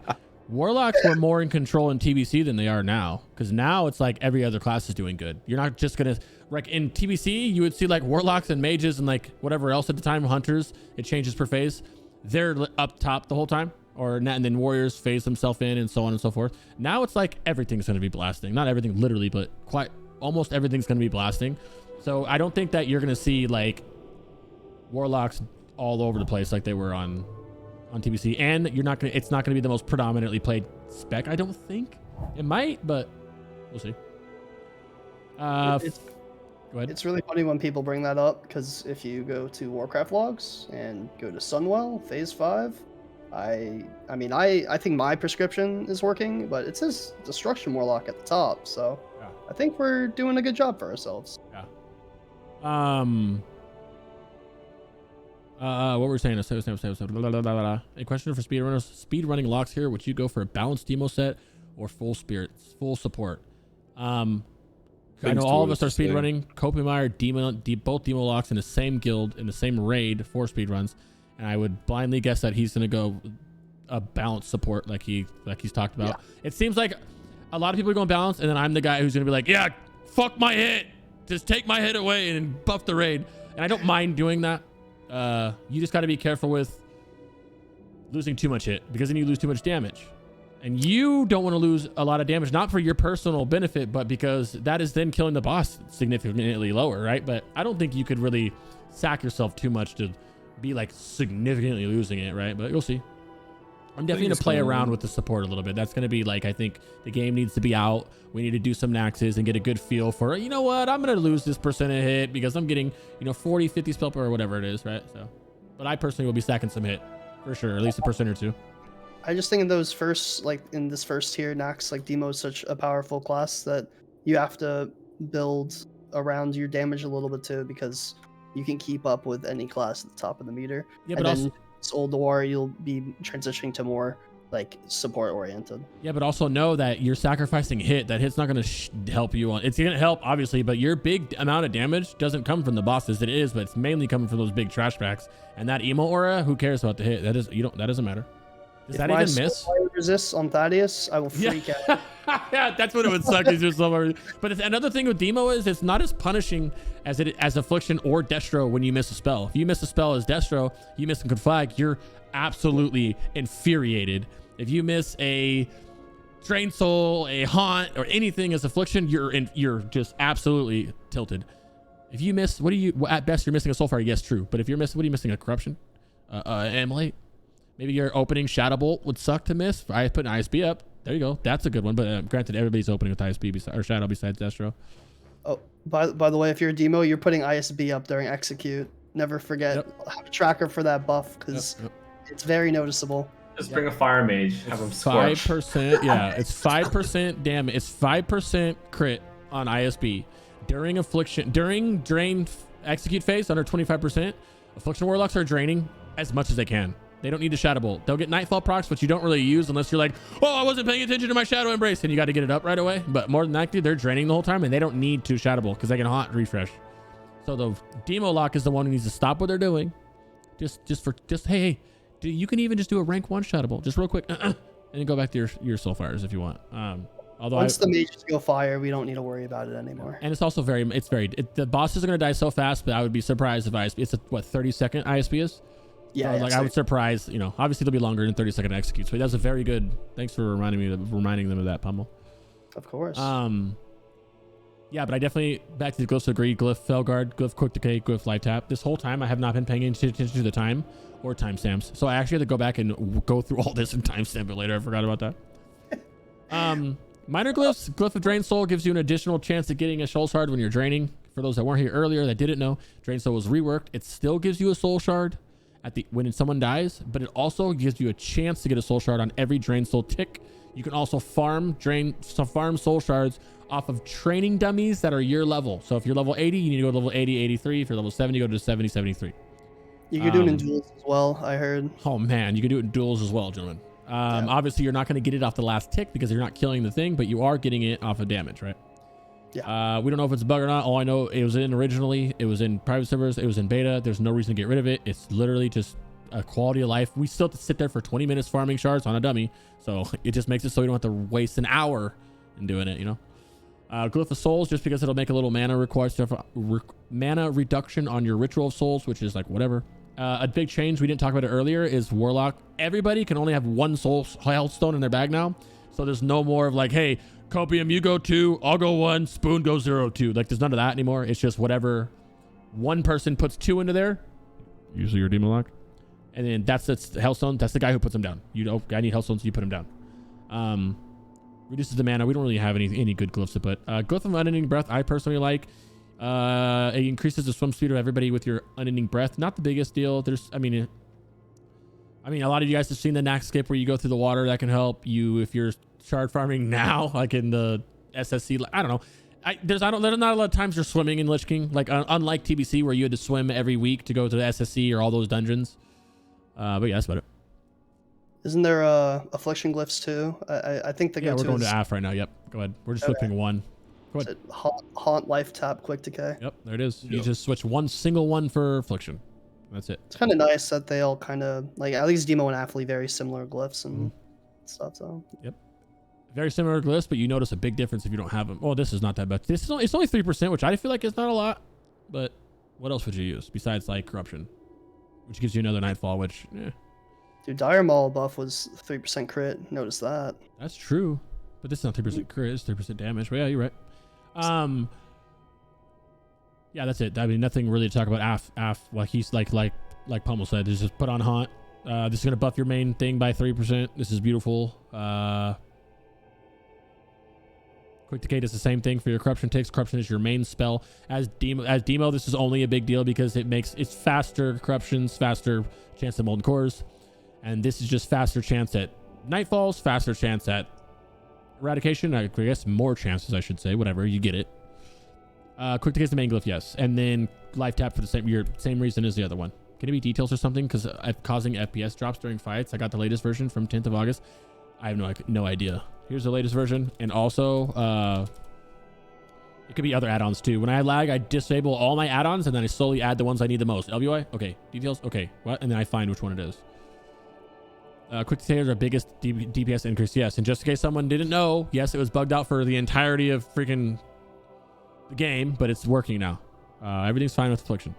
Warlocks were more in control in TBC than they are now, because now it's like every other class is doing good. You're not just gonna like in TBC, you would see like Warlocks and mages and like whatever else at the time, hunters. It changes per phase. They're up top the whole time, and then warriors phase themselves in and so on and so forth. Now it's like everything's gonna be blasting. Not everything literally, but almost everything's gonna be blasting. So I don't think that you're gonna see like Warlocks all over the place like they were on on TBC, and it's not gonna be the most predominantly played spec. I don't think it might, but we'll see. Go ahead. It's really funny when people bring that up, because if you go to Warcraft logs and go to Sunwell Phase 5, I mean I think my prescription is working, but it says Destruction Warlock at the top, so Yeah. I think we're doing a good job for ourselves. Yeah. What we're saying is a question for speedrunners. Speed running locks here. Would you go for a balanced demo set or full spirits, full support? I know all of us are speedrunning. Kopimeyer, both demo locks in the same guild, in the same raid for speedruns. And I would blindly guess that he's going to go a balanced support like he's talked about. Yeah. It seems like a lot of people are going balanced, and then I'm the guy who's going to be like, yeah, fuck my hit. Just take my hit away and buff the raid. And I don't mind doing that. You just got to be careful with losing too much hit, because then you lose too much damage. And you don't want to lose a lot of damage, not for your personal benefit, but because that is then killing the boss significantly lower, right? But I don't think you could really sack yourself too much to be like significantly losing it, right? But you'll see. I'm definitely going to play around with the support a little bit. That's going to be like, I think the game needs to be out. We need to do some naxes and get a good feel for, you know what, I'm going to lose this percent of hit because I'm getting, 40, 50 spell per or whatever it is, right? So, but I personally will be stacking some hit for sure, at least a percent or two. I just think in those first, like in this first tier, Nax, like Demo is such a powerful class that you have to build around your damage a little bit too, because you can keep up with any class at the top of the meter. Yeah, but also Old War, you'll be transitioning to more like support oriented. Yeah, but also know that you're sacrificing hit. That hit's not going to help you on. It's going to help obviously, but your big amount of damage doesn't come from the bosses. It is, but it's mainly coming from those big trash packs. And that emo aura, who cares about the hit? That doesn't matter. Does that even miss? If resists on Thaddeus, I will freak out. Yeah, that's what it would suck. Is just but another thing with Demo is it's not as punishing as Affliction or Destro when you miss a spell. If you miss a spell as Destro, you miss a Conflag, you're absolutely infuriated. If you miss a Drain Soul, a Haunt, or anything as Affliction, you're just absolutely tilted. If you miss, at best you're missing a Soulfire, yes, true. But if you're missing, what are you missing? A Corruption? Emulate? Maybe your opening Shadow Bolt would suck to miss. I put an ISB up. There you go. That's a good one. But granted, everybody's opening with ISB or Shadow besides Destro. Oh, by the way, if you're a Demo, you're putting ISB up during Execute. Never forget. Have a tracker for that buff, because it's very noticeable. Just bring a Fire Mage. Have him scorch. 5%. Yeah, it's 5% damage. It's 5% crit on ISB during Affliction. During Drain Execute phase, under 25%. Affliction Warlocks are draining as much as they can. They don't need the Shadow Bolt. They'll get Nightfall procs, which you don't really use unless you're like, oh, I wasn't paying attention to my Shadow Embrace, and you got to get it up right away. But more than likely, they're draining the whole time, and they don't need to Shadow Bolt because they can Haunt refresh. So the Demo Lock is the one who needs to stop what they're doing. Hey, you can even just do a rank 1 Shadow Bolt, just real quick, and then go back to your Soulfires if you want. Although once the mages go fire, we don't need to worry about it anymore. And it's also the bosses are going to die so fast, but I would be surprised if ISB, it's a 30-second ISB is? Yeah, so, I would surprise, obviously they'll be longer than 30-second execute. So that's a very good. Thanks for reminding them of that, Pummel. Of course. Yeah, but I definitely back to the glyphs agree. Glyph Felguard, Glyph Quick Decay, Glyph Light Tap. This whole time I have not been paying attention to the time or timestamps. So I actually had to go back and go through all this and timestamp it later. I forgot about that. Minor glyphs. Glyph of Drain Soul gives you an additional chance at getting a Soul Shard when you're draining. For those that weren't here earlier that didn't know, Drain Soul was reworked. It still gives you a Soul Shard when someone dies, but it also gives you a chance to get a Soul Shard on every Drain Soul tick. You can also farm Soul Shards off of training dummies that are your level. So if you're level 80, you need to go to level 80, 83. If you're level 70, go to 70, 73. You can do it in duels as well, I heard. Oh man, you can do it in duels as well, gentlemen. Obviously you're not going to get it off the last tick because you're not killing the thing, but you are getting it off of damage, right? Yeah. We don't know if it's a bug or not. All I know, it was in originally, it was in private servers, it was in beta. There's no reason to get rid of it. It's literally just a quality of life. We still have to sit there for 20 minutes farming shards on a dummy. So it just makes it so you don't have to waste an hour in doing it, Glyph of Souls, just because it'll make a little mana mana reduction on your Ritual of Souls, which is like whatever. A big change, we didn't talk about it earlier, is Warlock. Everybody can only have 1 Soul Healthstone in their bag now. So there's no more of like, hey, Copium, you go 2, I'll go 1, Spoon goes 0, 2. Like there's none of that anymore. It's just whatever one person puts 2 into there, usually your Demon Lock, And then that's Hellstone. That's the guy who puts them down. You know, I need Hellstones, so you put them down. Reduces the mana. We don't really have any good glyphs to put. Glyph of Unending Breath, I personally like. It increases the swim speed of everybody with your Unending Breath. Not the biggest deal. I mean, a lot of you guys have seen the Knack skip where you go through the water. That can help you if you're shard farming now, like in the SSC. I don't know. There's not a lot of times you're swimming in Lich King, like unlike TBC where you had to swim every week to go to the SSC or all those dungeons. But yeah, that's about it. Isn't there affliction glyphs too? I think the we're go-to going is, to Aff right now. Yep, go ahead. We're just flipping one. Go is ahead. it haunt, life tap, quick decay. Yep, there it is. You just switch one single one for affliction. That's it. It's kind of nice that they all kind of like at least Demo and Affley very similar glyphs and stuff. So yep, very similar glyphs, but you notice a big difference if you don't have them. Oh, this is not that bad. It's only 3%, which I feel like is not a lot. But what else would you use besides like corruption, which gives you another nightfall? Which, dude, Dire Maul buff was 3% crit. Notice that. That's true, but this is not 3% crit. It's 3% damage. But yeah, you're right. Yeah, that's it. I mean, nothing really to talk about. Aff, like he's like Pummel said, is just put on haunt. This is gonna buff your main thing by 3%. This is beautiful. Quick decay does the same thing for your corruption ticks. Corruption is your main spell. As demo, this is only a big deal because it's faster corruptions, faster chance at molten cores, and this is just faster chance at nightfalls, faster chance at eradication. I guess more chances, I should say. Whatever, you get it. Quick decay is the main glyph, yes, and then life tap for the same reason as the other one. Can it be details or something? Because causing FPS drops during fights. I got the latest version from 10th of August. I have no idea. Here's the latest version, and also it could be other add-ons too. When I lag, I disable all my add-ons, and then I slowly add the ones I need the most. LBY, okay. Details, okay. What? And then I find which one it is. Quick decay is our biggest DPS increase, yes. And just in case someone didn't know, yes, it was bugged out for the entirety of freaking the game, but it's working now. Everything's fine with affliction.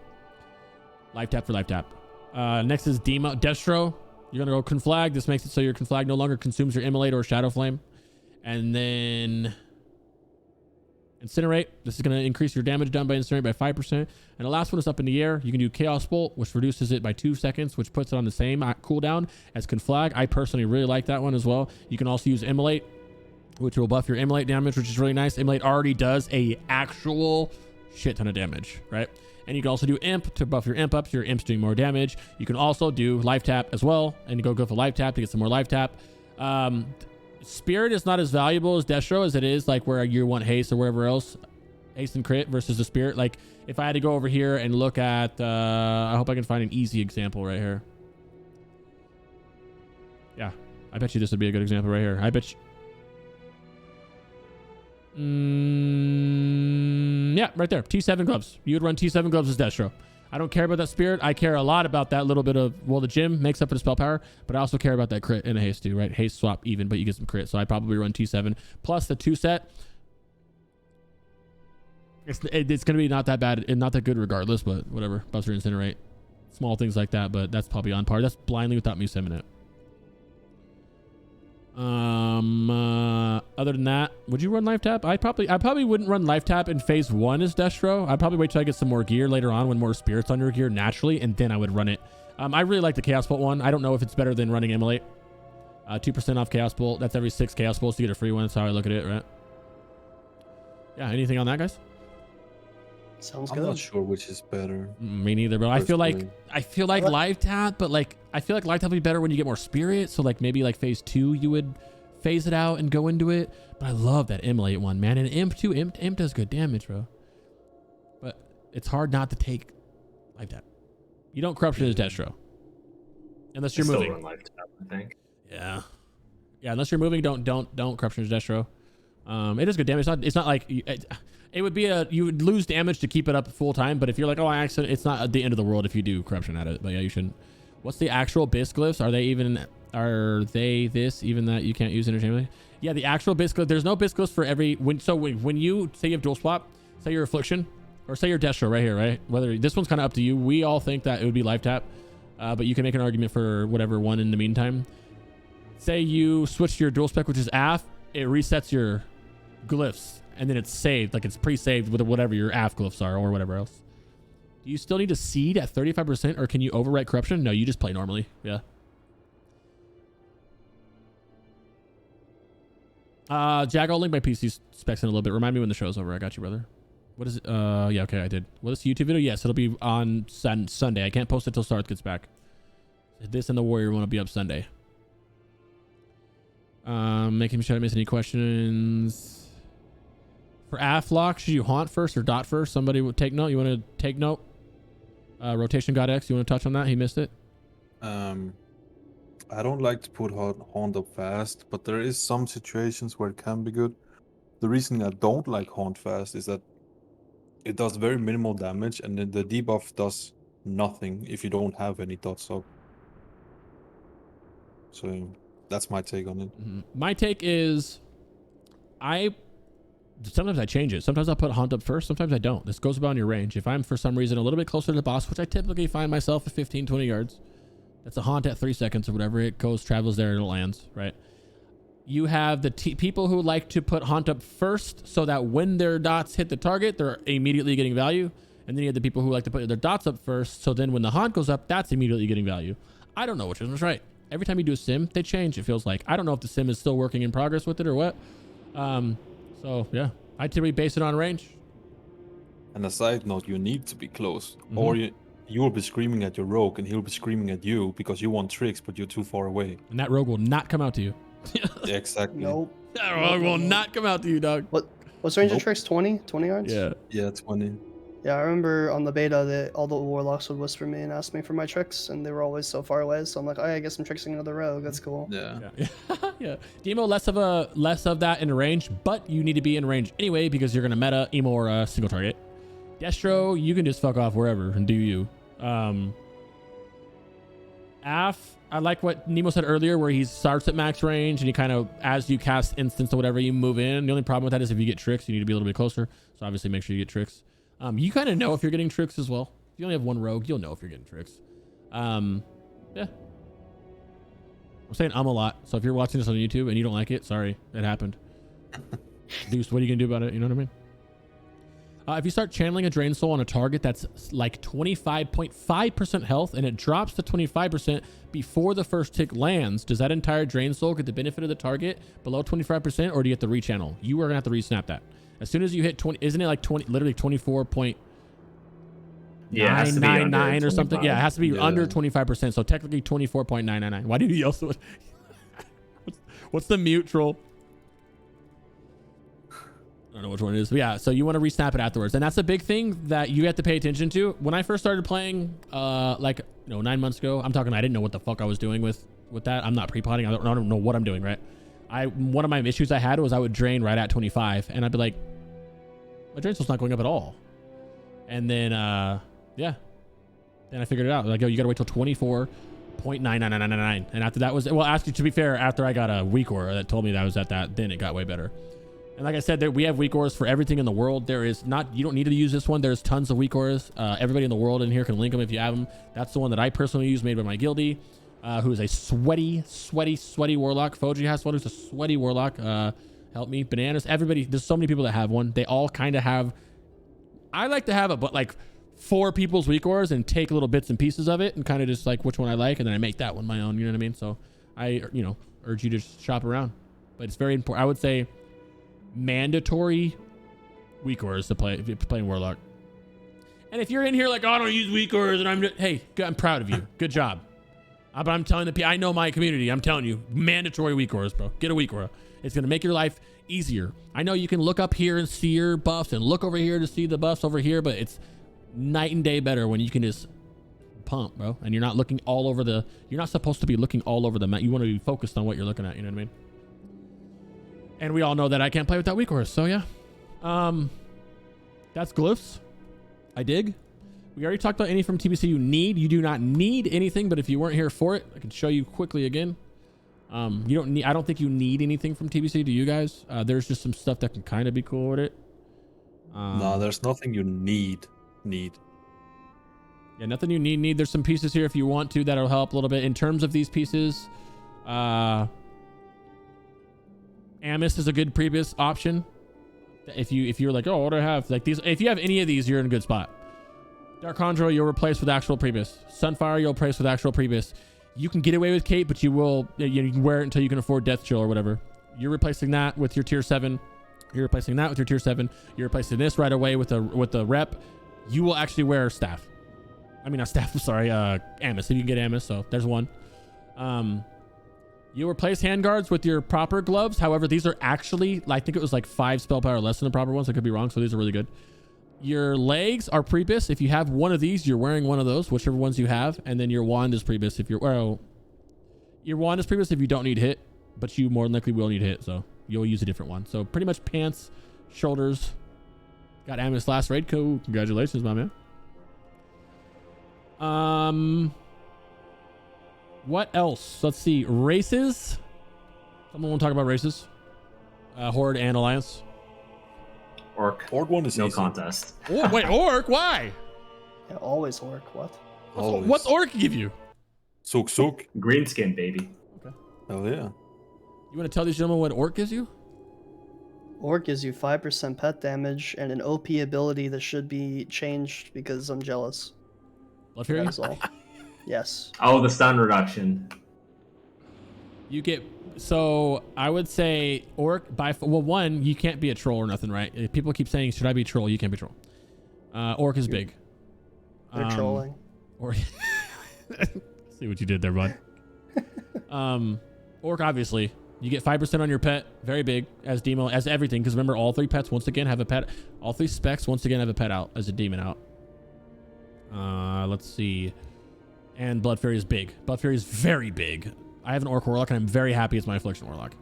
Life tap for life tap. Next is Destro. You're gonna go conflag. This makes it so your conflag no longer consumes your immolate or shadow flame. And then incinerate. This is gonna increase your damage done by incinerate by 5%. And the last one is up in the air. You can do chaos bolt, which reduces it by 2 seconds, which puts it on the same cooldown as conflag. I personally really like that one as well. You can also use immolate, which will buff your immolate damage, which is really nice. Immolate already does a actual shit ton of damage, right? And you can also do imp to buff your imp up, so your imp's doing more damage. You can also do life tap as well, and you go for life tap to get some more life tap. Spirit is not as valuable as Destro as it is like where you want haste or wherever else. Haste and crit versus the spirit. Like if I had to go over here and look at, I hope I can find an easy example right here. Yeah, I bet you this would be a good example right here. I bet you. Yeah, right there. T7 gloves. You would run T7 gloves as Destro. I don't care about that spirit. I care a lot about that little bit of, well, the gym makes up for the spell power, but I also care about that crit and a haste too, right? Haste swap even, but you get some crit. So I'd probably run T7 plus the 2 set. It's going to be not that bad and not that good regardless, but whatever. Buster incinerate. Small things like that, but that's probably on par. That's blindly without me simming it. Other than that, would you run life tap? I probably wouldn't run life tap in phase 1 as Destro. I'd probably wait till I get some more gear later on when more spirits on your gear naturally, and then I would run it. I really like the Chaos Bolt one. I don't know if it's better than running Immolate. 2% off Chaos Bolt. That's every 6 Chaos Bolts to get a free one. That's how I look at it, right? Yeah, anything on that, guys? Sounds I'm good. not sure which is better. Me neither, bro. I feel like live tap, but like I feel like live tap would be better when you get more spirit. So like maybe like phase 2 you would phase it out and go into it. But I love that immolate one, man. And imp too. Imp does good damage, bro. But it's hard not to take live tap. You don't corruption as Destro. Unless you're moving. Still run life tap, I think. Yeah. Yeah, unless you're moving, don't corruption as Destro. It is good damage. It's not like it would be you would lose damage to keep it up full time, but if you're like, oh, I accident, it's not the end of the world if you do corruption at it. But yeah, you shouldn't. What's the actual BiS glyphs? Are they this even that you can't use interchangeably? Yeah, the actual BiS glyph. There's no BiS glyphs for every when you say you have dual swap, say your affliction, or say your Destro right here, right? Whether this one's kind of up to you. We all think that it would be life tap, but you can make an argument for whatever one in the meantime. Say you switch to your dual spec, which is Aff, it resets your glyphs, and then it's saved, like it's pre-saved with whatever your Aff glyphs are or whatever else. Do you still need to seed at 35%, or can you overwrite corruption? No, you just play normally. Yeah. Jack, I'll link my PC specs in a little bit. Remind me when the show's over. I got you, brother. What is it? Yeah, okay, I did. What is the YouTube video? Yes, it'll be on Sunday. I can't post it till Sarthe gets back. This and the Warrior want to be up Sunday. Making sure I miss any questions. For Aff lock, should you haunt first or dot first? Somebody would take note. You want to take note? Rotation God X, you want to touch on that? He missed it. I don't like to put haunt up fast, but there is some situations where it can be good. The reason I don't like haunt fast is that it does very minimal damage, and then the debuff does nothing if you don't have any dots up. So that's my take on it. My take is, sometimes I change it. Sometimes I'll put haunt up first. Sometimes I don't. This goes about your range. If I'm for some reason a little bit closer to the boss, which I typically find myself at 15, 20 yards, that's a haunt at 3 seconds or whatever. It goes, travels there, and it lands, right? You have the people who like to put haunt up first so that when their dots hit the target, they're immediately getting value. And then you have the people who like to put their dots up first, so then when the haunt goes up, that's immediately getting value. I don't know which one was right. Every time you do a sim, they change, it feels like. I don't know if the sim is still working in progress with it or what. So, yeah. I typically base it on range. And a side note, you need to be close. Or you'll be screaming at your rogue, and he'll be screaming at you because you want tricks, but you're too far away. And that rogue will not come out to you. Yeah, exactly. Nope. That rogue will not come out to you, dog. What's range of tricks? 20? 20 yards? Yeah. Yeah, 20. Yeah, I remember on the beta that all the warlocks would whisper me and ask me for my tricks, and they were always so far away. So I'm like, oh, I guess I'm tricksing another rogue. That's cool. Yeah. Yeah. Demo less of that in range, but you need to be in range anyway because you're gonna meta emo or a single target. Destro, you can just fuck off wherever and do you. Aff, I like what Nemo said earlier, where he starts at max range and he kind of, as you cast instance or whatever, you move in. The only problem with that is if you get tricks, you need to be a little bit closer. So obviously make sure you get tricks. You kind of know if you're getting tricks as well. If you only have one rogue, you'll know if you're getting tricks. Yeah. I'm saying a lot. So if you're watching this on YouTube and you don't like it, sorry, it happened. Deuce, what are you gonna do about it? You know what I mean? If you start channeling a Drain Soul on a target that's like 25.5% health and it drops to 25% before the first tick lands, does that entire Drain Soul get the benefit of the target below 25%, or do you have to rechannel? You are gonna have to resnap that. As soon as you hit 20, isn't it like 20, literally 24.999 or something? Yeah, it has to be under 25%. So technically 24.999. Why do you yell so? What's the mute troll? I don't know which one it is. But yeah, so you want to resnap it afterwards. And that's a big thing that you have to pay attention to. When I first started playing, 9 months ago, I'm talking, I didn't know what the fuck I was doing with that. I'm not pre-potting. I don't know what I'm doing, right? One of my issues I had was I would drain right at 25 and I'd be like, my drain soul's not going up at all. And then, yeah. Then I figured it out. Like, oh, you got to wait till 24.99999. And after that was, well, actually, to be fair, after I got a weak aura that told me that I was at that, then it got way better. And like I said, we have weak auras for everything in the world. There is not, you don't need to use this one. There's tons of weak auras. Everybody in the world in here can link them if you have them. That's the one that I personally use, made by my guildie, who is a sweaty warlock. Foji has one who's a sweaty warlock. Help me. Bananas. Everybody, there's so many people that have one. They all kind of have, I like to have it, but like 4 people's weak auras and take little bits and pieces of it and kind of just like which one I like. And then I make that one my own. You know what I mean? So I, urge you to shop around. But it's very important. I would say mandatory weak auras to play if you're playing Warlock. And if you're in here like, oh, I don't use weak auras, and I'm proud of you. Good job. But I'm telling the people, I know my community. I'm telling you, mandatory weak auras, bro. Get a weak aura. It's going to make your life easier. I know you can look up here and see your buffs and look over here to see the buffs over here, but it's night and day better when you can just pump, bro. And you're not looking all over you're not supposed to be looking all over the map. You want to be focused on what you're looking at. You know what I mean? And we all know that I can't play without weak auras. So yeah. That's glyphs. I dig. We already talked about any from TBC you need. You do not need anything, but if you weren't here for it, I can show you quickly again. You don't need, I don't think you need anything from TBC, do you guys? There's just some stuff that can kind of be cool with it. No, there's nothing you need. Yeah, nothing you need. There's some pieces here if you want to that'll help a little bit. In terms of these pieces, Amos is a good Pre-BiS option. If you're like, oh, what do I have? Like these, if you have any of these, you're in a good spot. Dark Conjurer, you'll replace with actual Pre-BiS. Sunfire, you'll replace with actual Pre-BiS. You can get away with Cape, but you will, you can wear it until you can afford Death Chill or whatever. You're replacing that with your tier 7. You're replacing that with your tier 7. You're replacing this right away with the rep. You will actually wear staff. I mean, not staff, I'm sorry, Amos. If you can get Amos, so there's one. You replace handguards with your proper gloves. However, these are actually, I think it was like 5 spell power less than the proper ones. I could be wrong, so these are really good. Your legs are Pre-BiS. If you have one of these, you're wearing one of those, whichever ones you have. And then your wand is Pre-BiS if you're, well, your wand is Pre-BiS if you don't need hit, but you more than likely will need hit, so you'll use a different one. So pretty much pants, shoulders. Got Amos last raid. Cool. Congratulations, my man. What else? Let's see. Races. Someone want to talk about races? Horde and Alliance. Orc. Horde one is no easy. contest. Oh, wait, Orc? Why? Yeah, always Orc. What? Always. What's Orc give you? Sook. Green skin, baby. Hell yeah. You want to tell these gentlemen what Orc gives you? Orc gives you 5% pet damage and an OP ability that should be changed because I'm jealous. Blood Fury? That is all. Yes. Oh, the stun reduction. You get, so I would say Orc well, one, you can't be a troll or nothing, right? If people keep saying, should I be troll? You can't be troll. Orc is big. They're trolling. Or see what you did there, bud. Orc, obviously, you get 5% on your pet, very big, as demo, as everything, because remember, all 3 pets once again have a pet. All 3 specs once again have a pet out as a demon out. Let's see. And Blood Fury is big. Blood Fury is very big. I have an Orc Warlock, and I'm very happy it's my Affliction Warlock.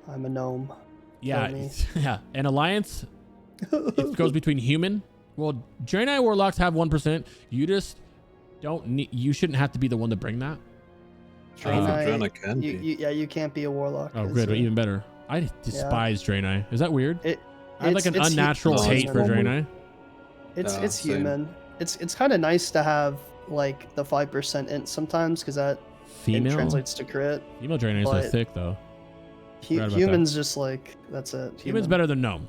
I'm a gnome. Yeah, yeah. And Alliance, it goes between human. Well, Draenei Warlocks have 1%. You just don't need. You shouldn't have to be the one to bring that. Draenei can be. You can't be a warlock. Oh, good, even better. I despise Draenei. Is that weird? I have like an unnatural hate for Draenei. It's human. It's kind of nice to have like the 5% int sometimes because that int translates to crit. Female Draenei is so thick though. Humans just like that's it. Human's better than gnome.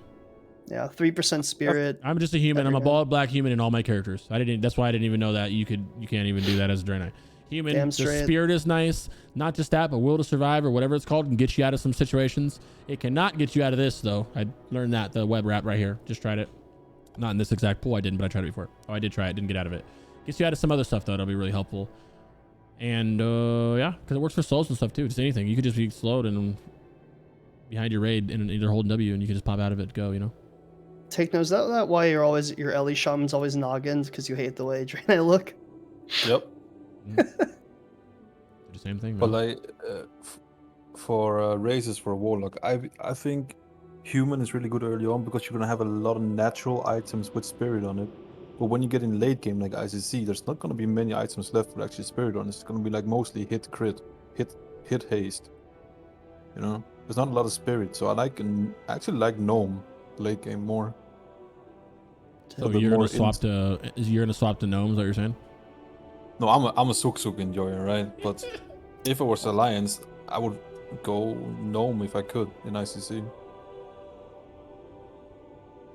Yeah, 3% spirit. I'm just a human. I'm a bald black human in all my characters. That's why I didn't even know that you can't even do that as a Draenei. Human, the spirit is nice. Not just that, but will to survive or whatever it's called can get you out of some situations. It cannot get you out of this though. I learned that the web wrap right here. Just tried it. Not in this exact pool. I didn't, but I tried it before. Oh, I did try it. Didn't get out of it. Gets you out of some other stuff though. That'll be really helpful. And yeah, because it works for souls and stuff too. Just anything. You could just be slowed and behind your raid and either holding W and you can just pop out of it. Go, you know. Take notes. That why your Ellie shaman's always noggins because you hate the way Draenei look. Yep. The same thing. But like for races for a warlock, I think human is really good early on because you're gonna have a lot of natural items with spirit on it. But when you get in late game like ICC, there's not gonna be many items left with actually spirit on it. It's gonna be like mostly hit crit, hit haste. You know, there's not a lot of spirit, so I actually like gnome late game more. So you're gonna swap to gnomes? Is what you're saying? No, I'm a Suk enjoyer, right? But if it was Alliance, I would go gnome if I could in ICC.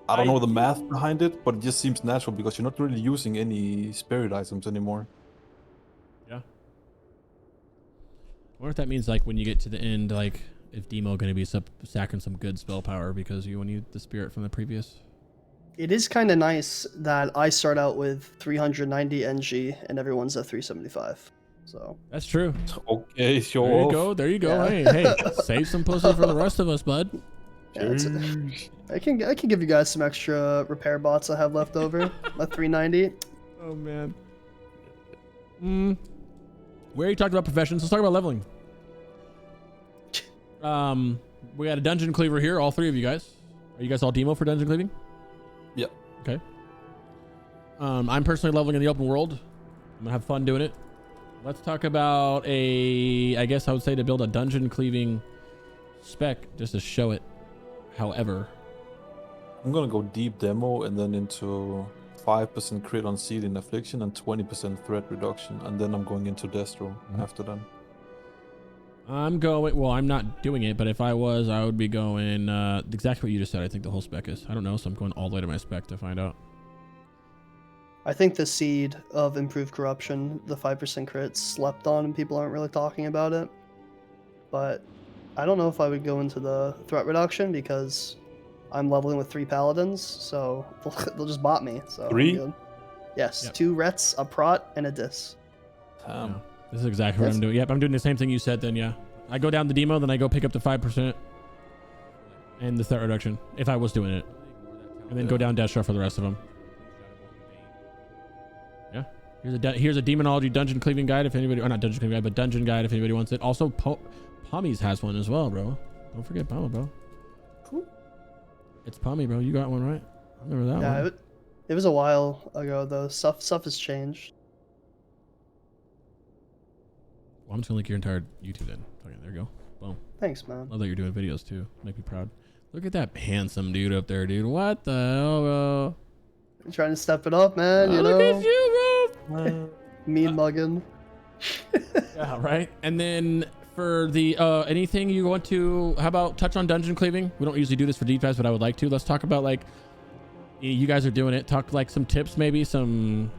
I don't know the math behind it, but it just seems natural because you're not really using any spirit items anymore. Yeah. I wonder if that means like when you get to the end, like if Demo gonna be sacking some good spell power because you need the spirit from the previous. It is kind of nice that I start out with 390 NG and everyone's at 375. So that's true. Okay, show there you off. go. There you go. Yeah. Hey, save some pussy for the rest of us, bud. Yeah, I can give you guys some extra repair bots I have left over. At 390. Oh man. We already talked about professions. Let's talk about leveling. We got a dungeon cleaver here. All 3 of you guys. Are you guys all demo for dungeon cleaving? Yeah. Okay. I'm personally leveling in the open world. I'm gonna have fun doing it. Let's talk about I guess I would say to build a dungeon cleaving spec just to show it. However, I'm gonna go deep demo and then into 5% crit on seed in affliction and 20% threat reduction, and then I'm going into Destro after that. I'm not doing it, but if I was, I would be going exactly what you just said. I think the whole spec is. I don't know, so I'm going all the way to my spec to find out. I think the seed of improved corruption, the 5% crit, slept on and people aren't really talking about it. But I don't know if I would go into the threat reduction because I'm leveling with 3 paladins, so they'll just bot me. So 3? Yes, Yep. 2 rets, a prot, and a dis. Yeah. This is exactly what I'm doing. Yep, I'm doing the same thing you said then, yeah. I go down the demo, then I go pick up the 5% and the threat reduction, if I was doing it. And then go down Destro for the rest of them. Yeah. Here's a demonology dungeon cleaving guide if anybody, or not dungeon cleaving guide, but dungeon guide if anybody wants it. Also, Pummy's has one as well, bro. Don't forget Pummel, bro. Cool. It's Pummy, bro. You got one, right? I remember that one. It was a while ago, though. Stuff has changed. Well, I'm just gonna link your entire YouTube then. Okay, there you go. Boom. Thanks, man. Love that you're doing videos too. Make me proud. Look at that handsome dude up there, dude. What the hell, bro? I'm trying to step it up, man. You know. Look at you, bro. Mean mugging. Yeah, right. And then for the anything you want to, how about touch on dungeon cleaving? We don't usually do this for deep dives, but I would like to. Let's talk about like you guys are doing it. Talk like some tips, maybe some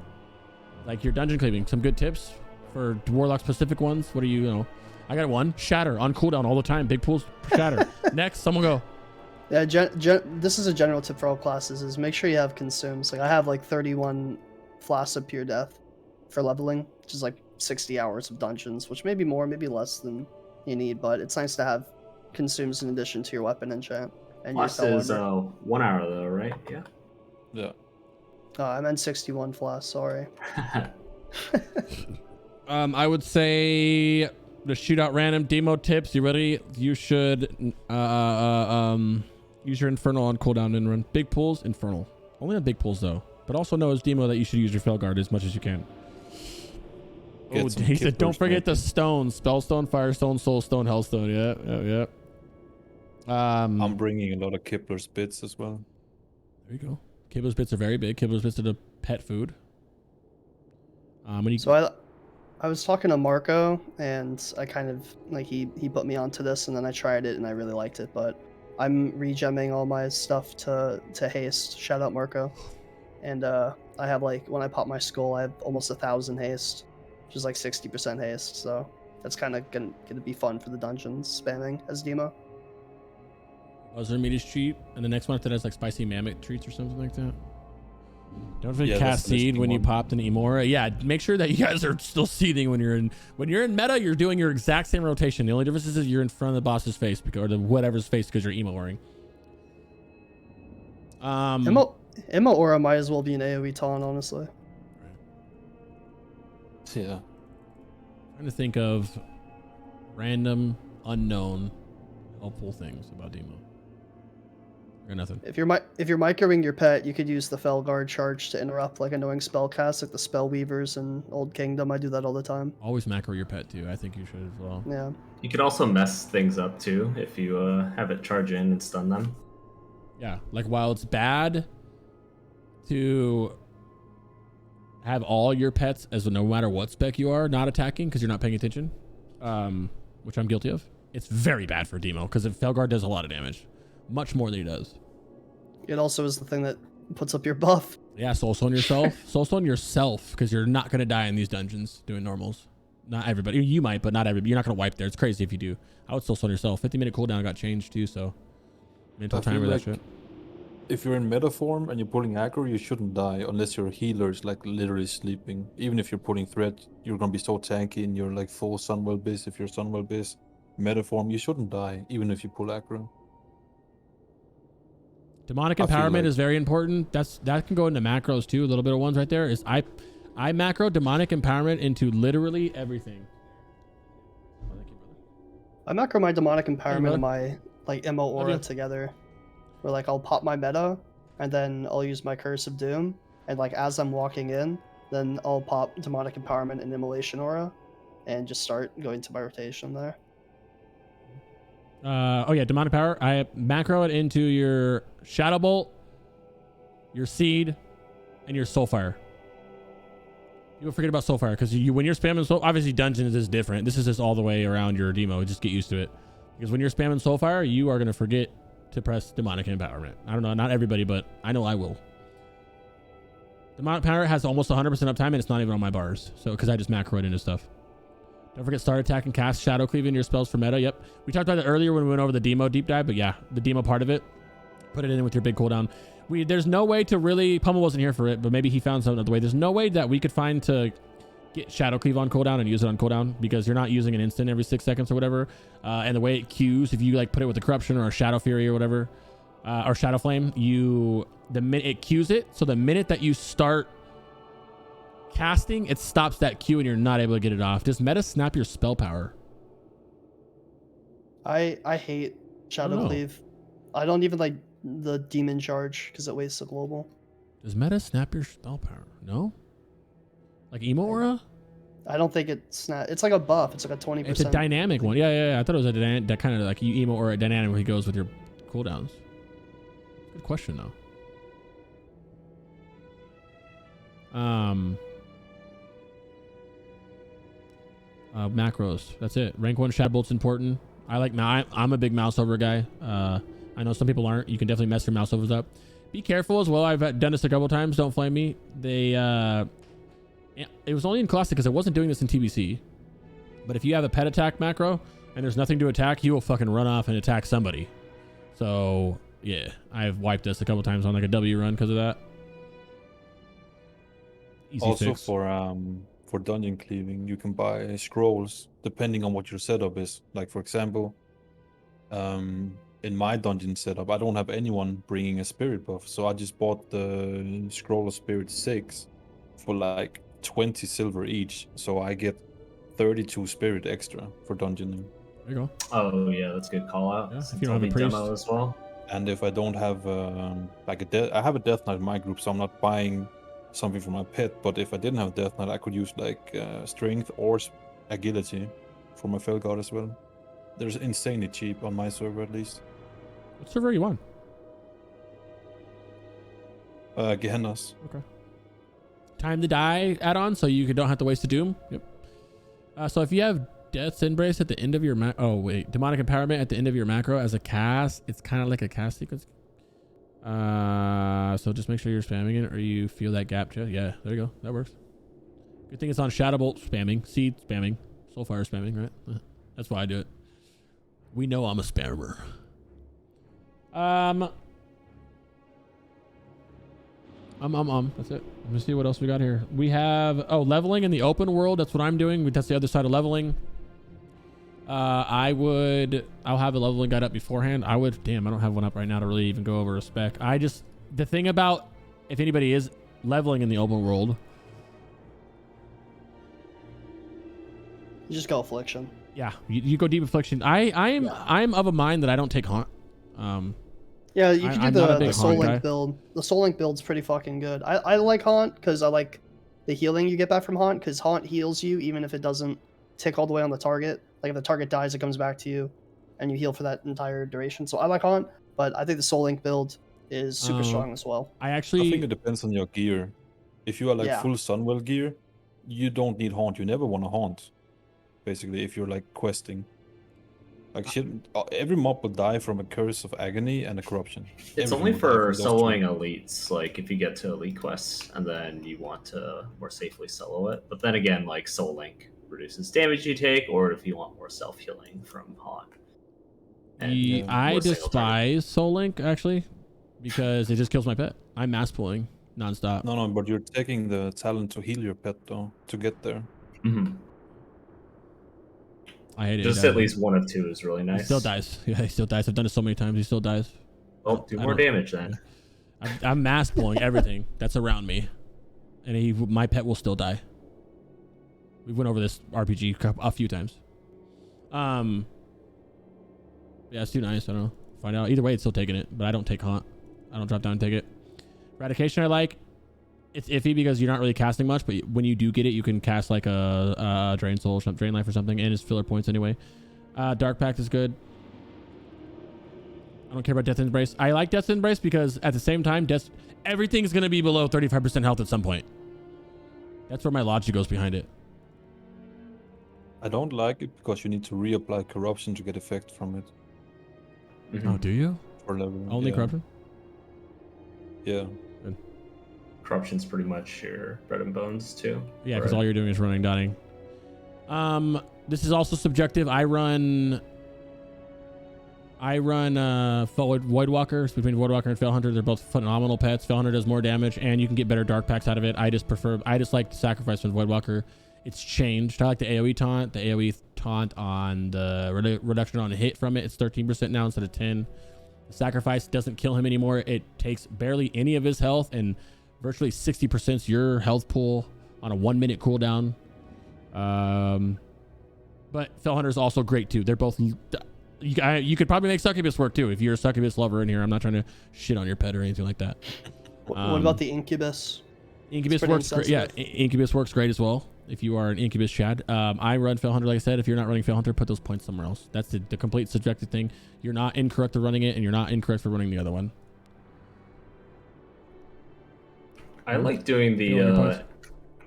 like your dungeon cleaving, some good tips for Warlock specific ones. What are you, I got one. Shatter on cooldown all the time. Big pools, shatter. Next, someone go. Yeah, this is a general tip for all classes, is make sure you have consumes. Like I have like 31 flasks of pure death for leveling, which is like 60 hours of dungeons, which may be more, maybe less than you need, but it's nice to have consumes in addition to your weapon enchant. And Flask your is 1 hour though, right? Yeah. Yeah. I meant 61 flasks, sorry. I would say the shootout random demo tips. You ready? You should use your infernal on cooldown and run big pools. Infernal only on big pools though, but also know as demo that you should use your Felguard as much as you can. Oh, he said don't forget the stones: spellstone, firestone, soulstone, hellstone. Yeah. I'm bringing a lot of Kibler's bits as well. There you go. Kibler's bits are very big. Kibler's bits are the pet food. So I was talking to Marco, and I kind of like he put me onto this, and then I tried it and I really liked it. But I'm regemming all my stuff to haste. Shout out Marco. And I have like when I pop my skull, I have almost 1,000 haste, which is like 60% haste. So that's kind of gonna be fun for the dungeons spamming as demo. Buzzer meat is cheap, and the next one after that is like spicy mammoth treats or something like that. Don't forget cast seed when you popped an Emora. Yeah, make sure that you guys are still seeding when you're in meta. You're doing your exact same rotation. The only difference is you're in front of the boss's face or the whatever's face because you're emoing. Emma Aura might as well be an AoE taunt, honestly. Yeah. Trying to think of random, unknown, helpful things about demo. Or nothing. If you're microing your pet, you could use the Felguard charge to interrupt like annoying spell casts, like the Spell Weavers in Old Kingdom. I do that all the time. Always macro your pet too. I think you should as well. Yeah. You could also mess things up too if you have it charge in and stun them. Yeah, like while it's bad to have all your pets as no matter what spec you are not attacking because you're not paying attention, which I'm guilty of. It's very bad for demo because Felguard does a lot of damage. Much more than he does. It also is the thing that puts up your buff. Yeah, soulstone yourself. Soulstone yourself because you're not going to die in these dungeons doing normals. Not everybody. You might, but not everybody. You're not going to wipe there. It's crazy if you do. I would soulstone yourself. 50-minute cooldown got changed too, so mental timer that shit. If you're in meta form and you're pulling aggro, you shouldn't die unless your healer is like literally sleeping. Even if you're pulling threat, you're going to be so tanky and you're like full Sunwell base. If you're Sunwell base meta form, you shouldn't die even if you pull aggro. Demonic empowerment is very important. That can go into macros too. A little bit of ones right there is I macro demonic empowerment into literally everything. I macro my demonic empowerment and my like MO aura together, where like I'll pop my meta and then I'll use my Curse of Doom, and like as I'm walking in, then I'll pop demonic empowerment and immolation aura, and just start going to my rotation there. Oh yeah, demonic power. I macro it into your Shadow Bolt, your Seed, and your Soulfire. People forget about Soulfire because when you're spamming obviously dungeons is different. This is just all the way around your demo. Just get used to it. Because when you're spamming Soulfire, you are gonna forget to press demonic empowerment. I don't know, not everybody, but I know I will. The Mount Power has almost 100% uptime, and it's not even on my bars. So, because I just macro it into stuff. Don't forget start attack and cast Shadow Cleave into your spells for meta. Yep. We talked about it earlier when we went over the demo deep dive, but yeah, the demo part of it, put it in with your big cooldown. There's no way to really, Pummel wasn't here for it, but maybe he found some other way. There's no way that we could find to get Shadow Cleave on cooldown and use it on cooldown, because you're not using an instant every 6 seconds or whatever. And the way it queues, if you like put it with a Corruption or a Shadow Fury or whatever, or Shadow Flame, the minute it queues it, so the minute that you start casting, it stops that queue and you're not able to get it off. Does meta snap your spell power? I hate Shadow Cleave. I don't even like the demon charge because it wastes a global. Does meta snap your spell power? No? Like Emo Aura? I don't think it snap. It's like a buff. It's like a 20%. It's a dynamic one. Yeah. I thought it was that kind of like you Emo Aura dynamically goes with your cooldowns. Good question though. Macros. That's it. Rank 1 Shadow Bolt's important. I'm a big mouse over guy. I know some people aren't. You can definitely mess your mouse overs up. Be careful as well. I've done this a couple times. Don't flame me. It was only in Classic because I wasn't doing this in TBC. But if you have a pet attack macro and there's nothing to attack, you will fucking run off and attack somebody. So yeah, I've wiped this a couple times on like a W run because of that. Easy Also fix. for dungeon cleaving, you can buy scrolls depending on what your setup is. Like for example, in my dungeon setup, I don't have anyone bringing a spirit buff, so I just bought the Scroll of Spirit 6 for like 20 silver each, so I get 32 spirit extra for dungeoning. There you go. Oh yeah, that's a good call out. Yeah, if you don't have a priest demo as well. And if I don't have I have a Death Knight in my group, so I'm not buying something for my pet. But if I didn't have Death Knight, I could use like strength or agility for my Felguard as well. There's insanely cheap on my server at least. What server are you on? Gehennas. Okay. Time to Die add-on, so you don't have to waste a Doom. Yep. So if you have Death's Embrace at the end of your Demonic Empowerment at the end of your macro as a cast, it's kind of like a cast sequence. So just make sure you're spamming it or you feel that gap. Yeah, there you go. That works. Good thing it's on Shadow Bolt spamming, Seed spamming, Soulfire spamming, right? That's why I do it. We know I'm a spammer. That's it. Let me see what else we got here. We have leveling in the open world. That's what I'm doing. That's the other side of leveling. I'll have a leveling guide up beforehand. I don't have one up right now to really even go over a spec. The thing about if anybody is leveling in the open world, You just go Affliction. yeah, you go deep affliction. I'm of a mind that I don't take haunt. Yeah, you can do the Soul Haunt guy. Link build. The Soul Link build's pretty fucking good. I like Haunt because I like the healing you get back from Haunt, because Haunt heals you even if it doesn't tick all the way on the target. Like if the target dies, it comes back to you, and you heal for that entire duration. So I like Haunt, but I think the Soul Link build is super strong as well. I think it depends on your gear. If you are like Yeah. full Sunwell gear, you don't need Haunt. You never want to Haunt. Basically, if you're like questing. Like every mob will die from a Curse of Agony and a Corruption. It's Everything only will die for from those soloing two. elites, like if you get to elite quests and then you want to more safely solo it. But then again, like Soul Link reduces damage you take, or if you want more self-healing from Haunt. I more single despise Soul Link actually because it just kills my pet. I'm mass pulling nonstop. No, but you're taking the talent to heal your pet though, to get there. Mm-hmm. I hate it. Just at least one of two is really He nice. still dies. Yeah, he still dies. I've done it so many times. He still dies. Oh, do I more don't- damage then. I'm mass pulling everything that's around me, and my pet will still die. We went over this RPG a few times. Yeah, it's too nice. I don't know. Find out. Either way, it's still taking it, but I don't take haunt. I don't drop down and take it. Eradication I like. It's iffy because you're not really casting much, but when you do get it, you can cast like a Drain Soul, Drain Life or something, and it's filler points anyway. Dark Pact is good. I don't care about Death Embrace. I like Death Embrace because at the same time, everything's going to be below 35% health at some point. That's where my logic goes behind it. I don't like it because you need to reapply Corruption to get effect from it. Mm-hmm. Oh, do you? For leveling. Only yeah. Corruption? Yeah. corruption's pretty much your bread and bones too. Yeah, because all you're doing is running dotting. This is also subjective. I run Voidwalker. Between Voidwalker and Felhunter, they're both phenomenal pets. Felhunter does more damage, and you can get better dark packs out of it. I just like to sacrifice with Voidwalker. It's changed. I like the AoE taunt. The AoE taunt on the reduction on hit from it. It's 13% now instead of 10. The sacrifice doesn't kill him anymore. It takes barely any of his health, and virtually 60% your health pool on a 1 minute cooldown. But Felhunter is also great too. They're both. You could probably make Succubus work too if you're a Succubus lover in here. I'm not trying to shit on your pet or anything like that. What about the Incubus? Incubus works great. Yeah, Incubus works great as well. If you are an Incubus Chad, I run Felhunter. Like I said, if you're not running Felhunter, put those points somewhere else. That's the complete subjective thing. You're not incorrect for running it, and you're not incorrect for running the other one. I like doing the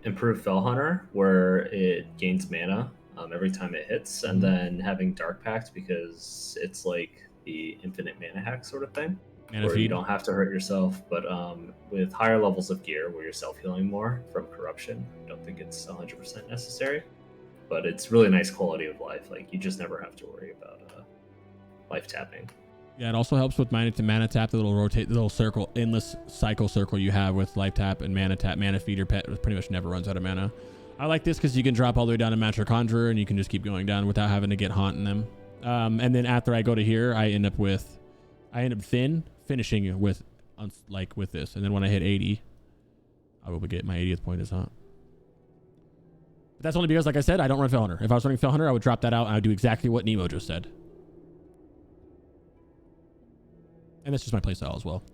improved Felhunter where it gains mana every time it hits, and then having Dark Pact because it's like the infinite mana hack sort of thing, where you don't have to hurt yourself. But with higher levels of gear where you're self-healing more from corruption, I don't think it's 100% necessary. But it's really nice quality of life. Like, you just never have to worry about life tapping. Yeah, it also helps with mana tap, the little circle, endless cycle circle you have with life tap and mana tap. Mana feed, your pet pretty much never runs out of mana. I like this because you can drop all the way down to Master Conjurer, and you can just keep going down without having to get haunting them. And then after I go to here, I end up finishing with this. And then when I hit 80, I will get my 80th point as haunt. But that's only because, like I said, I don't run Felhunter. If I was running Felhunter, I would drop that out and I would do exactly what Nemow just said. And that's just my playstyle as well.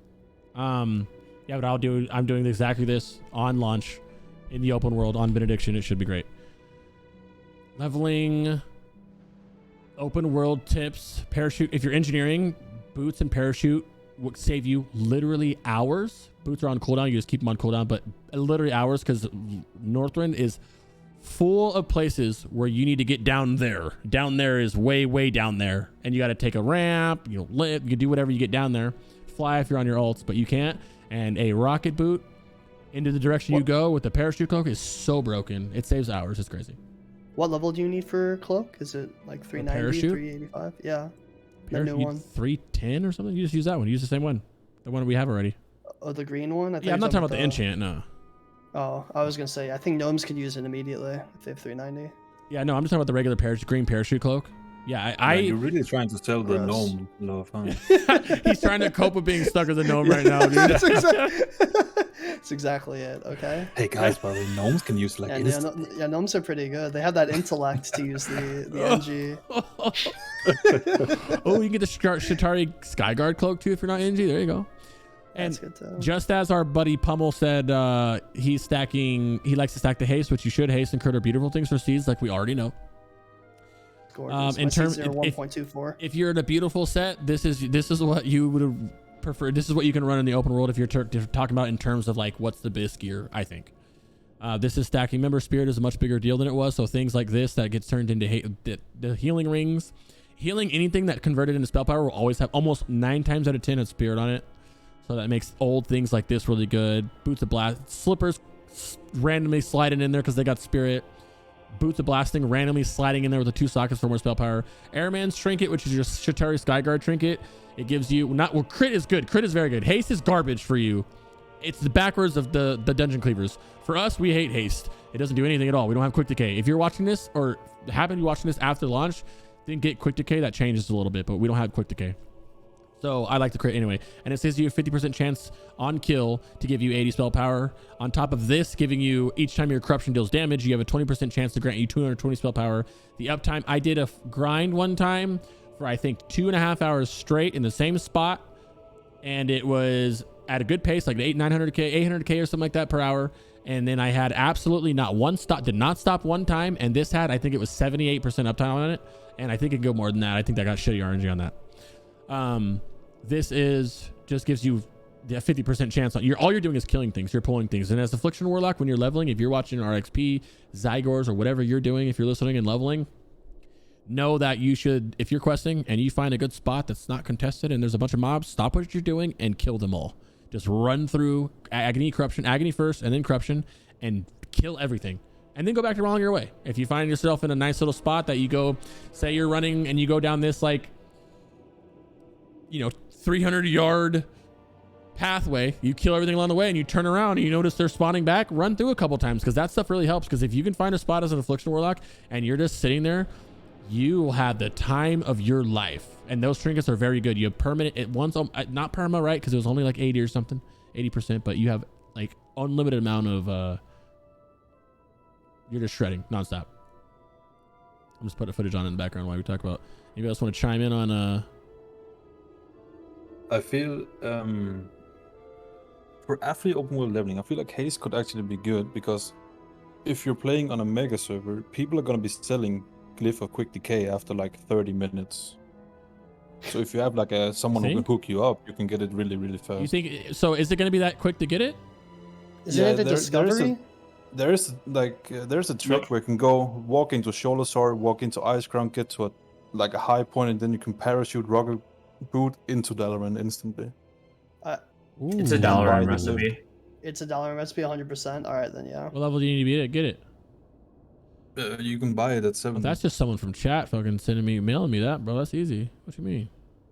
Yeah, but I'm doing exactly this on launch in the open world on Benediction. It should be great. Leveling, open world tips, parachute. If you're engineering, boots and parachute will save you literally hours. Boots are on cooldown. You just keep them on cooldown, but literally hours, because Northrend is full of places where you need to get down there. Down there is way, way down there. And you got to take a ramp, you can do whatever you get down there. Fly if you're on your ults, but you can't. And a rocket boot into the direction you go with the parachute cloak is so broken. It saves hours. It's crazy. What level do you need for cloak? Is it like 390, 385? Yeah. The new one. 310 or something? You just use that one. Use the same one. The one we have already. Oh, the green one? Yeah, I'm not talking about the enchant, no. Oh, I was going to say, I think gnomes could use it immediately if they have 390. Yeah, no, I'm just talking about the regular green parachute cloak. Yeah, you're really trying to sell the gnome. No, fine. He's trying to cope with being stuck as a gnome right now, dude. That's exactly it, okay? Hey guys, but gnomes can use like yeah, gnomes are pretty good. They have that intellect to use the NG. Oh, you can get the Shatari Skyguard cloak too if you're not NG. There you go. And just as our buddy Pummel said, he likes to stack the haste, which you should. Haste and crit are beautiful things for seeds, like we already know. In terms, if you're in a beautiful set, this is what you would prefer. This is what you can run in the open world if you're talking about in terms of like what's the BiS gear. I think this is stacking. Remember, Spirit is a much bigger deal than it was, so things like this that gets turned into the healing rings, healing anything that converted into spell power will always have almost 9 times out of 10 a Spirit on it. So that makes old things like this really good. Boots of Blast, Slippers randomly sliding in there because they got Spirit. Boots of Blasting randomly sliding in there with the 2 sockets for more spell power. Airman's Trinket, which is your Shatari Skyguard trinket. It gives you crit is good. Crit is very good. Haste is garbage for you. It's the backwards of the dungeon cleavers. For us, we hate haste. It doesn't do anything at all. We don't have quick decay. If you're watching this or happen to be watching this after launch, then get quick decay. That changes a little bit, but we don't have quick decay. So I like to crit anyway. And it says you have 50% chance on kill to give you 80 spell power. On top of this, giving you each time your corruption deals damage, you have a 20% chance to grant you 220 spell power. The uptime, I did a grind one time for I think 2.5 hours straight in the same spot. And it was at a good pace, like 800k or something like that per hour. And then I had absolutely not one stop, did not stop one time. And this had, I think it was 78% uptime on it. And I think it can go more than that. I think I got shitty RNG on that. This is just gives you the 50% chance on all you're doing is killing things. You're pulling things. And as Affliction Warlock, when you're leveling, if you're watching RXP, Zygors, or whatever you're doing, if you're listening and leveling, know that you should, if you're questing and you find a good spot that's not contested and there's a bunch of mobs, stop what you're doing and kill them all. Just run through agony, corruption, agony first, and then corruption, and kill everything. And then go back to rolling your way. If you find yourself in a nice little spot that you go, say you're running and you go down this like, 300-yard pathway, you kill everything along the way and you turn around and you notice they're spawning back, run through a couple times, because that stuff really helps. Because if you can find a spot as an Affliction Warlock and you're just sitting there, you will have the time of your life. And those trinkets are very good. You have permanent, not perma, right? Because it was only like 80 or something, 80%, but you have like unlimited amount of, you're just shredding nonstop. I'm just putting footage on in the background while we talk about. Anybody else want to chime in on? I feel for athlete open world leveling, I feel like haste could actually be good, because if you're playing on a mega server, people are going to be selling Glyph of Quick Decay after like 30 minutes. So if you have like someone who can hook you up, you can get it really, really fast. You think so? Is it going to be that quick to get it? Isn't it a discovery? There's a trick where you can go walk into Sholazar, walk into Ice Crown, get to a high point, and then you can parachute rocket boot into Dalaran instantly. It's a Dalaran recipe. It's a Dalaran recipe, 100%. All right, then yeah. What level do you need to be to get it? You can buy it at 7. Well, that's just someone from chat fucking mailing me that, bro. That's easy. What you mean?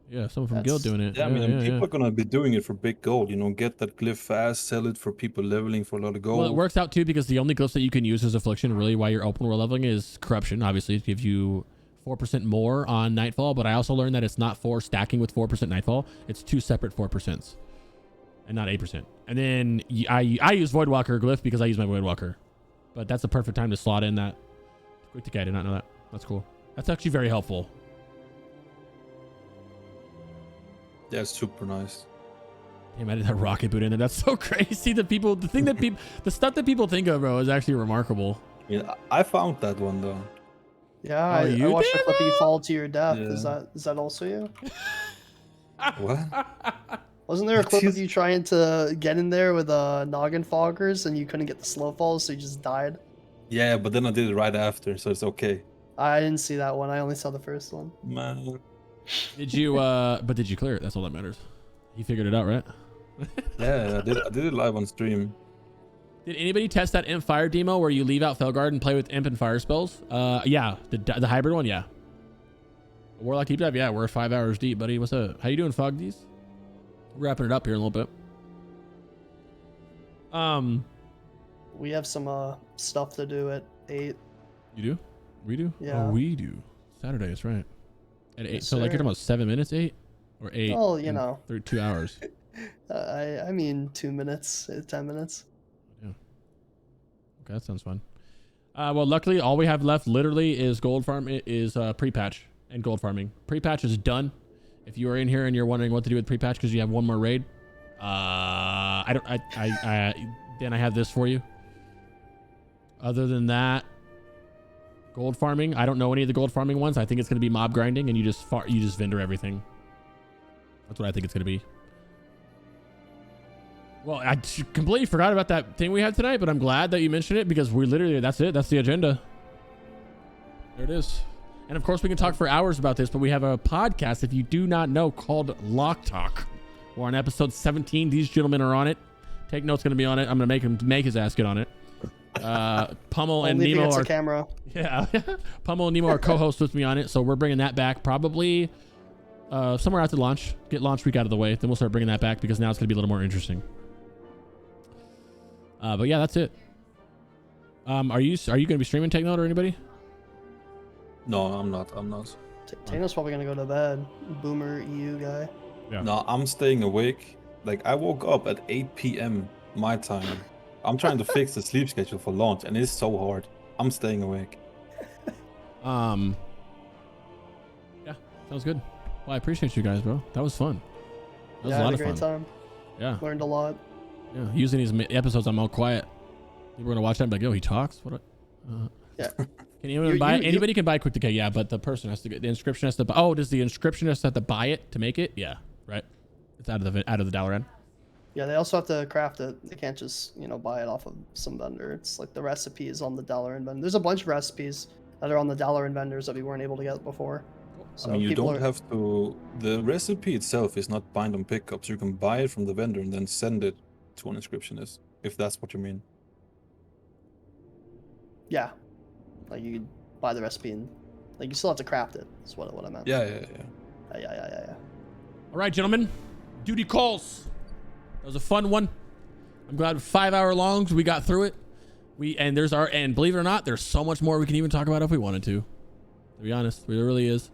Yeah, someone from Guild doing it. Yeah, I mean, people are gonna be doing it for big gold. Get that glyph fast, sell it for people leveling for a lot of gold. Well, it works out too, because the only glyphs that you can use as Affliction, really, while you're open world leveling, is corruption. Obviously, it gives you 4% more on Nightfall, but I also learned that it's not 4 stacking with 4% Nightfall. It's 2 separate 4%, and not 8%. And then I use Voidwalker glyph because I use my Voidwalker, but that's the perfect time to slot in that Quick Decay. I did not know that. That's cool. That's actually very helpful. Yeah, it's super nice. Damn, I did that rocket boot in there. That's so crazy. The stuff that people think of, bro, is actually remarkable. Yeah, I found that one though. Yeah, I watched the clip of you fall to your death. Yeah. Is that also you? What? Wasn't there a clip of you trying to get in there with noggin foggers and you couldn't get the slow falls, so you just died? Yeah, but then I did it right after, so it's okay. I didn't see that one. I only saw the first one. Man. Did you? But did you clear it? That's all that matters. You figured it out, right? Yeah, I did it live on stream. Did anybody test that Imp Fire demo where you leave out Felguard and play with Imp and Fire spells? Yeah, the hybrid one, yeah. Warlock deep dive, yeah, we're 5 hours deep, buddy. What's up? How you doing, Fogdies? Wrapping it up here in a little bit. We have some stuff to do at 8. You do? We do? Yeah. Oh, we do. Saturday, that's right. At 8. Yes, So like sir. you're talking about 7 minutes, 8? Or 8? Well, you know. 2 hours. I mean 2 minutes, 10 minutes. Yeah. Okay, that sounds fun. Well, luckily, all we have left literally is gold farm. It is pre-patch and gold farming. Pre-patch is done. If you are in here and you're wondering what to do with pre-patch because you have one more raid, then I have this for you. Other than that, gold farming. I don't know any of the gold farming ones. I think it's going to be mob grinding, and you just vendor everything. That's what I think it's going to be. Well, I completely forgot about that thing we had tonight, but I'm glad that you mentioned it because we literally, that's it. That's the agenda. There it is. And of course, we can talk for hours about this, but we have a podcast, if you do not know, called Lock Talk. We're on episode 17. These gentlemen are on it. Take Note's going to be on it. I'm going to make him make his ass get on it. Pummel and Nemow are camera. Yeah. Pummel and Nemow are co-hosts with me on it, so we're bringing that back probably somewhere after launch. Get launch week out of the way, then we'll start bringing that back because now it's going to be a little more interesting. But yeah, that's it. Are you going to be streaming Take Note or anybody? No, I'm not. Tano's probably gonna go to bed. Boomer EU guy. Yeah. No, I'm staying awake. Like, I woke up at 8 p.m. my time. I'm trying to fix the sleep schedule for launch, and it's so hard. I'm staying awake. Yeah, sounds good. Well, I appreciate you guys, bro. That was fun. That was a lot of fun. Great time. Yeah. Learned a lot. Yeah. Using these episodes, I'm all quiet. People are gonna watch that and be like, yo, he talks? What? Yeah. Can anyone buy it? Anybody can buy Quick Decay, yeah, but the person has to get the inscription has to buy. Oh, does the inscription have to buy it to make it? Yeah, right. It's out of the Dalaran. Yeah, they also have to craft it. They can't just, buy it off of some vendor. It's like the recipe is on the Dalaran vendor. There's a bunch of recipes that are on the Dalaran vendors that we weren't able to get before. Cool. So I mean, you people don't are- have to. The recipe itself is not bind on pickups. You can buy it from the vendor and then send it to an inscriptionist, if that's what you mean. Yeah, like you could buy the recipe and like you still have to craft it. That's what I meant. Yeah. Yeah. All right, gentlemen, duty calls. That was a fun one. I'm glad 5 hour longs we got through it. And believe it or not, there's so much more we can even talk about if we wanted to be honest, there really is.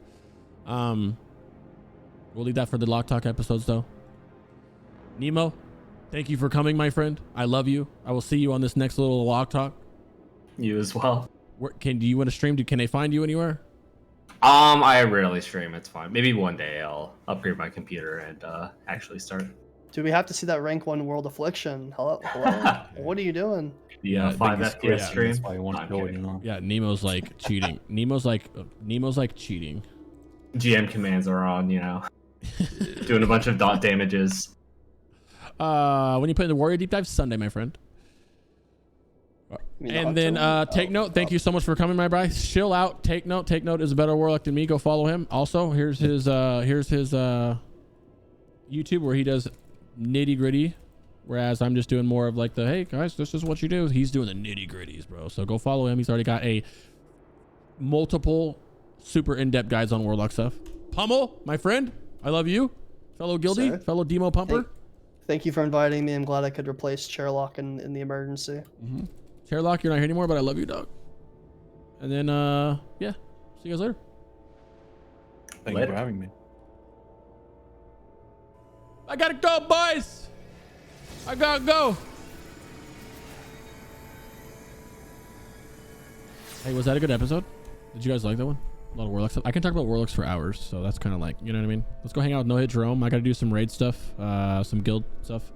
We'll leave that for the Lock Talk episodes though. Nemow, thank you for coming, my friend. I love you. I will see you on this next little Lock Talk. You as well. Do you want to stream? Can they find you anywhere? I rarely stream. It's fine. Maybe one day I'll upgrade my computer and actually start. Do we have to see that rank 1 World Affliction? Hello? What are you doing? Yeah, 5 FPS stream. That's why you want to know, you know. Yeah, Nemo's like cheating. Nemo's like cheating. GM commands are on, you know, doing a bunch of dot damages. When you play the Warrior Deep Dive Sunday, my friend. And then Take Note, thank you so much for coming, my bro. Chill out. Take Note. Take Note is a better Warlock than me. Go follow him. Also, here's his YouTube where he does nitty gritty, whereas I'm just doing more of like the hey guys, this is what you do. He's doing the nitty gritties, bro. So go follow him. He's already got multiple super in-depth guides on Warlock stuff. Pummel, my friend, I love you, fellow guildie, Sir? fellow demo pumper. Thank you for inviting me. I'm glad I could replace ChairLock in the emergency. ChairLock, you're not here anymore, but I love you, dog. And then yeah, see you guys later. Thank you for having me. I gotta go, boys. I gotta go. Hey, was that a good episode? Did you guys like that one? A lot of Warlocks stuff. I can talk about Warlocks for hours, so that's kind of like, you know what I mean? Let's go hang out with No Hit Jerome. I gotta do some raid stuff, some guild stuff.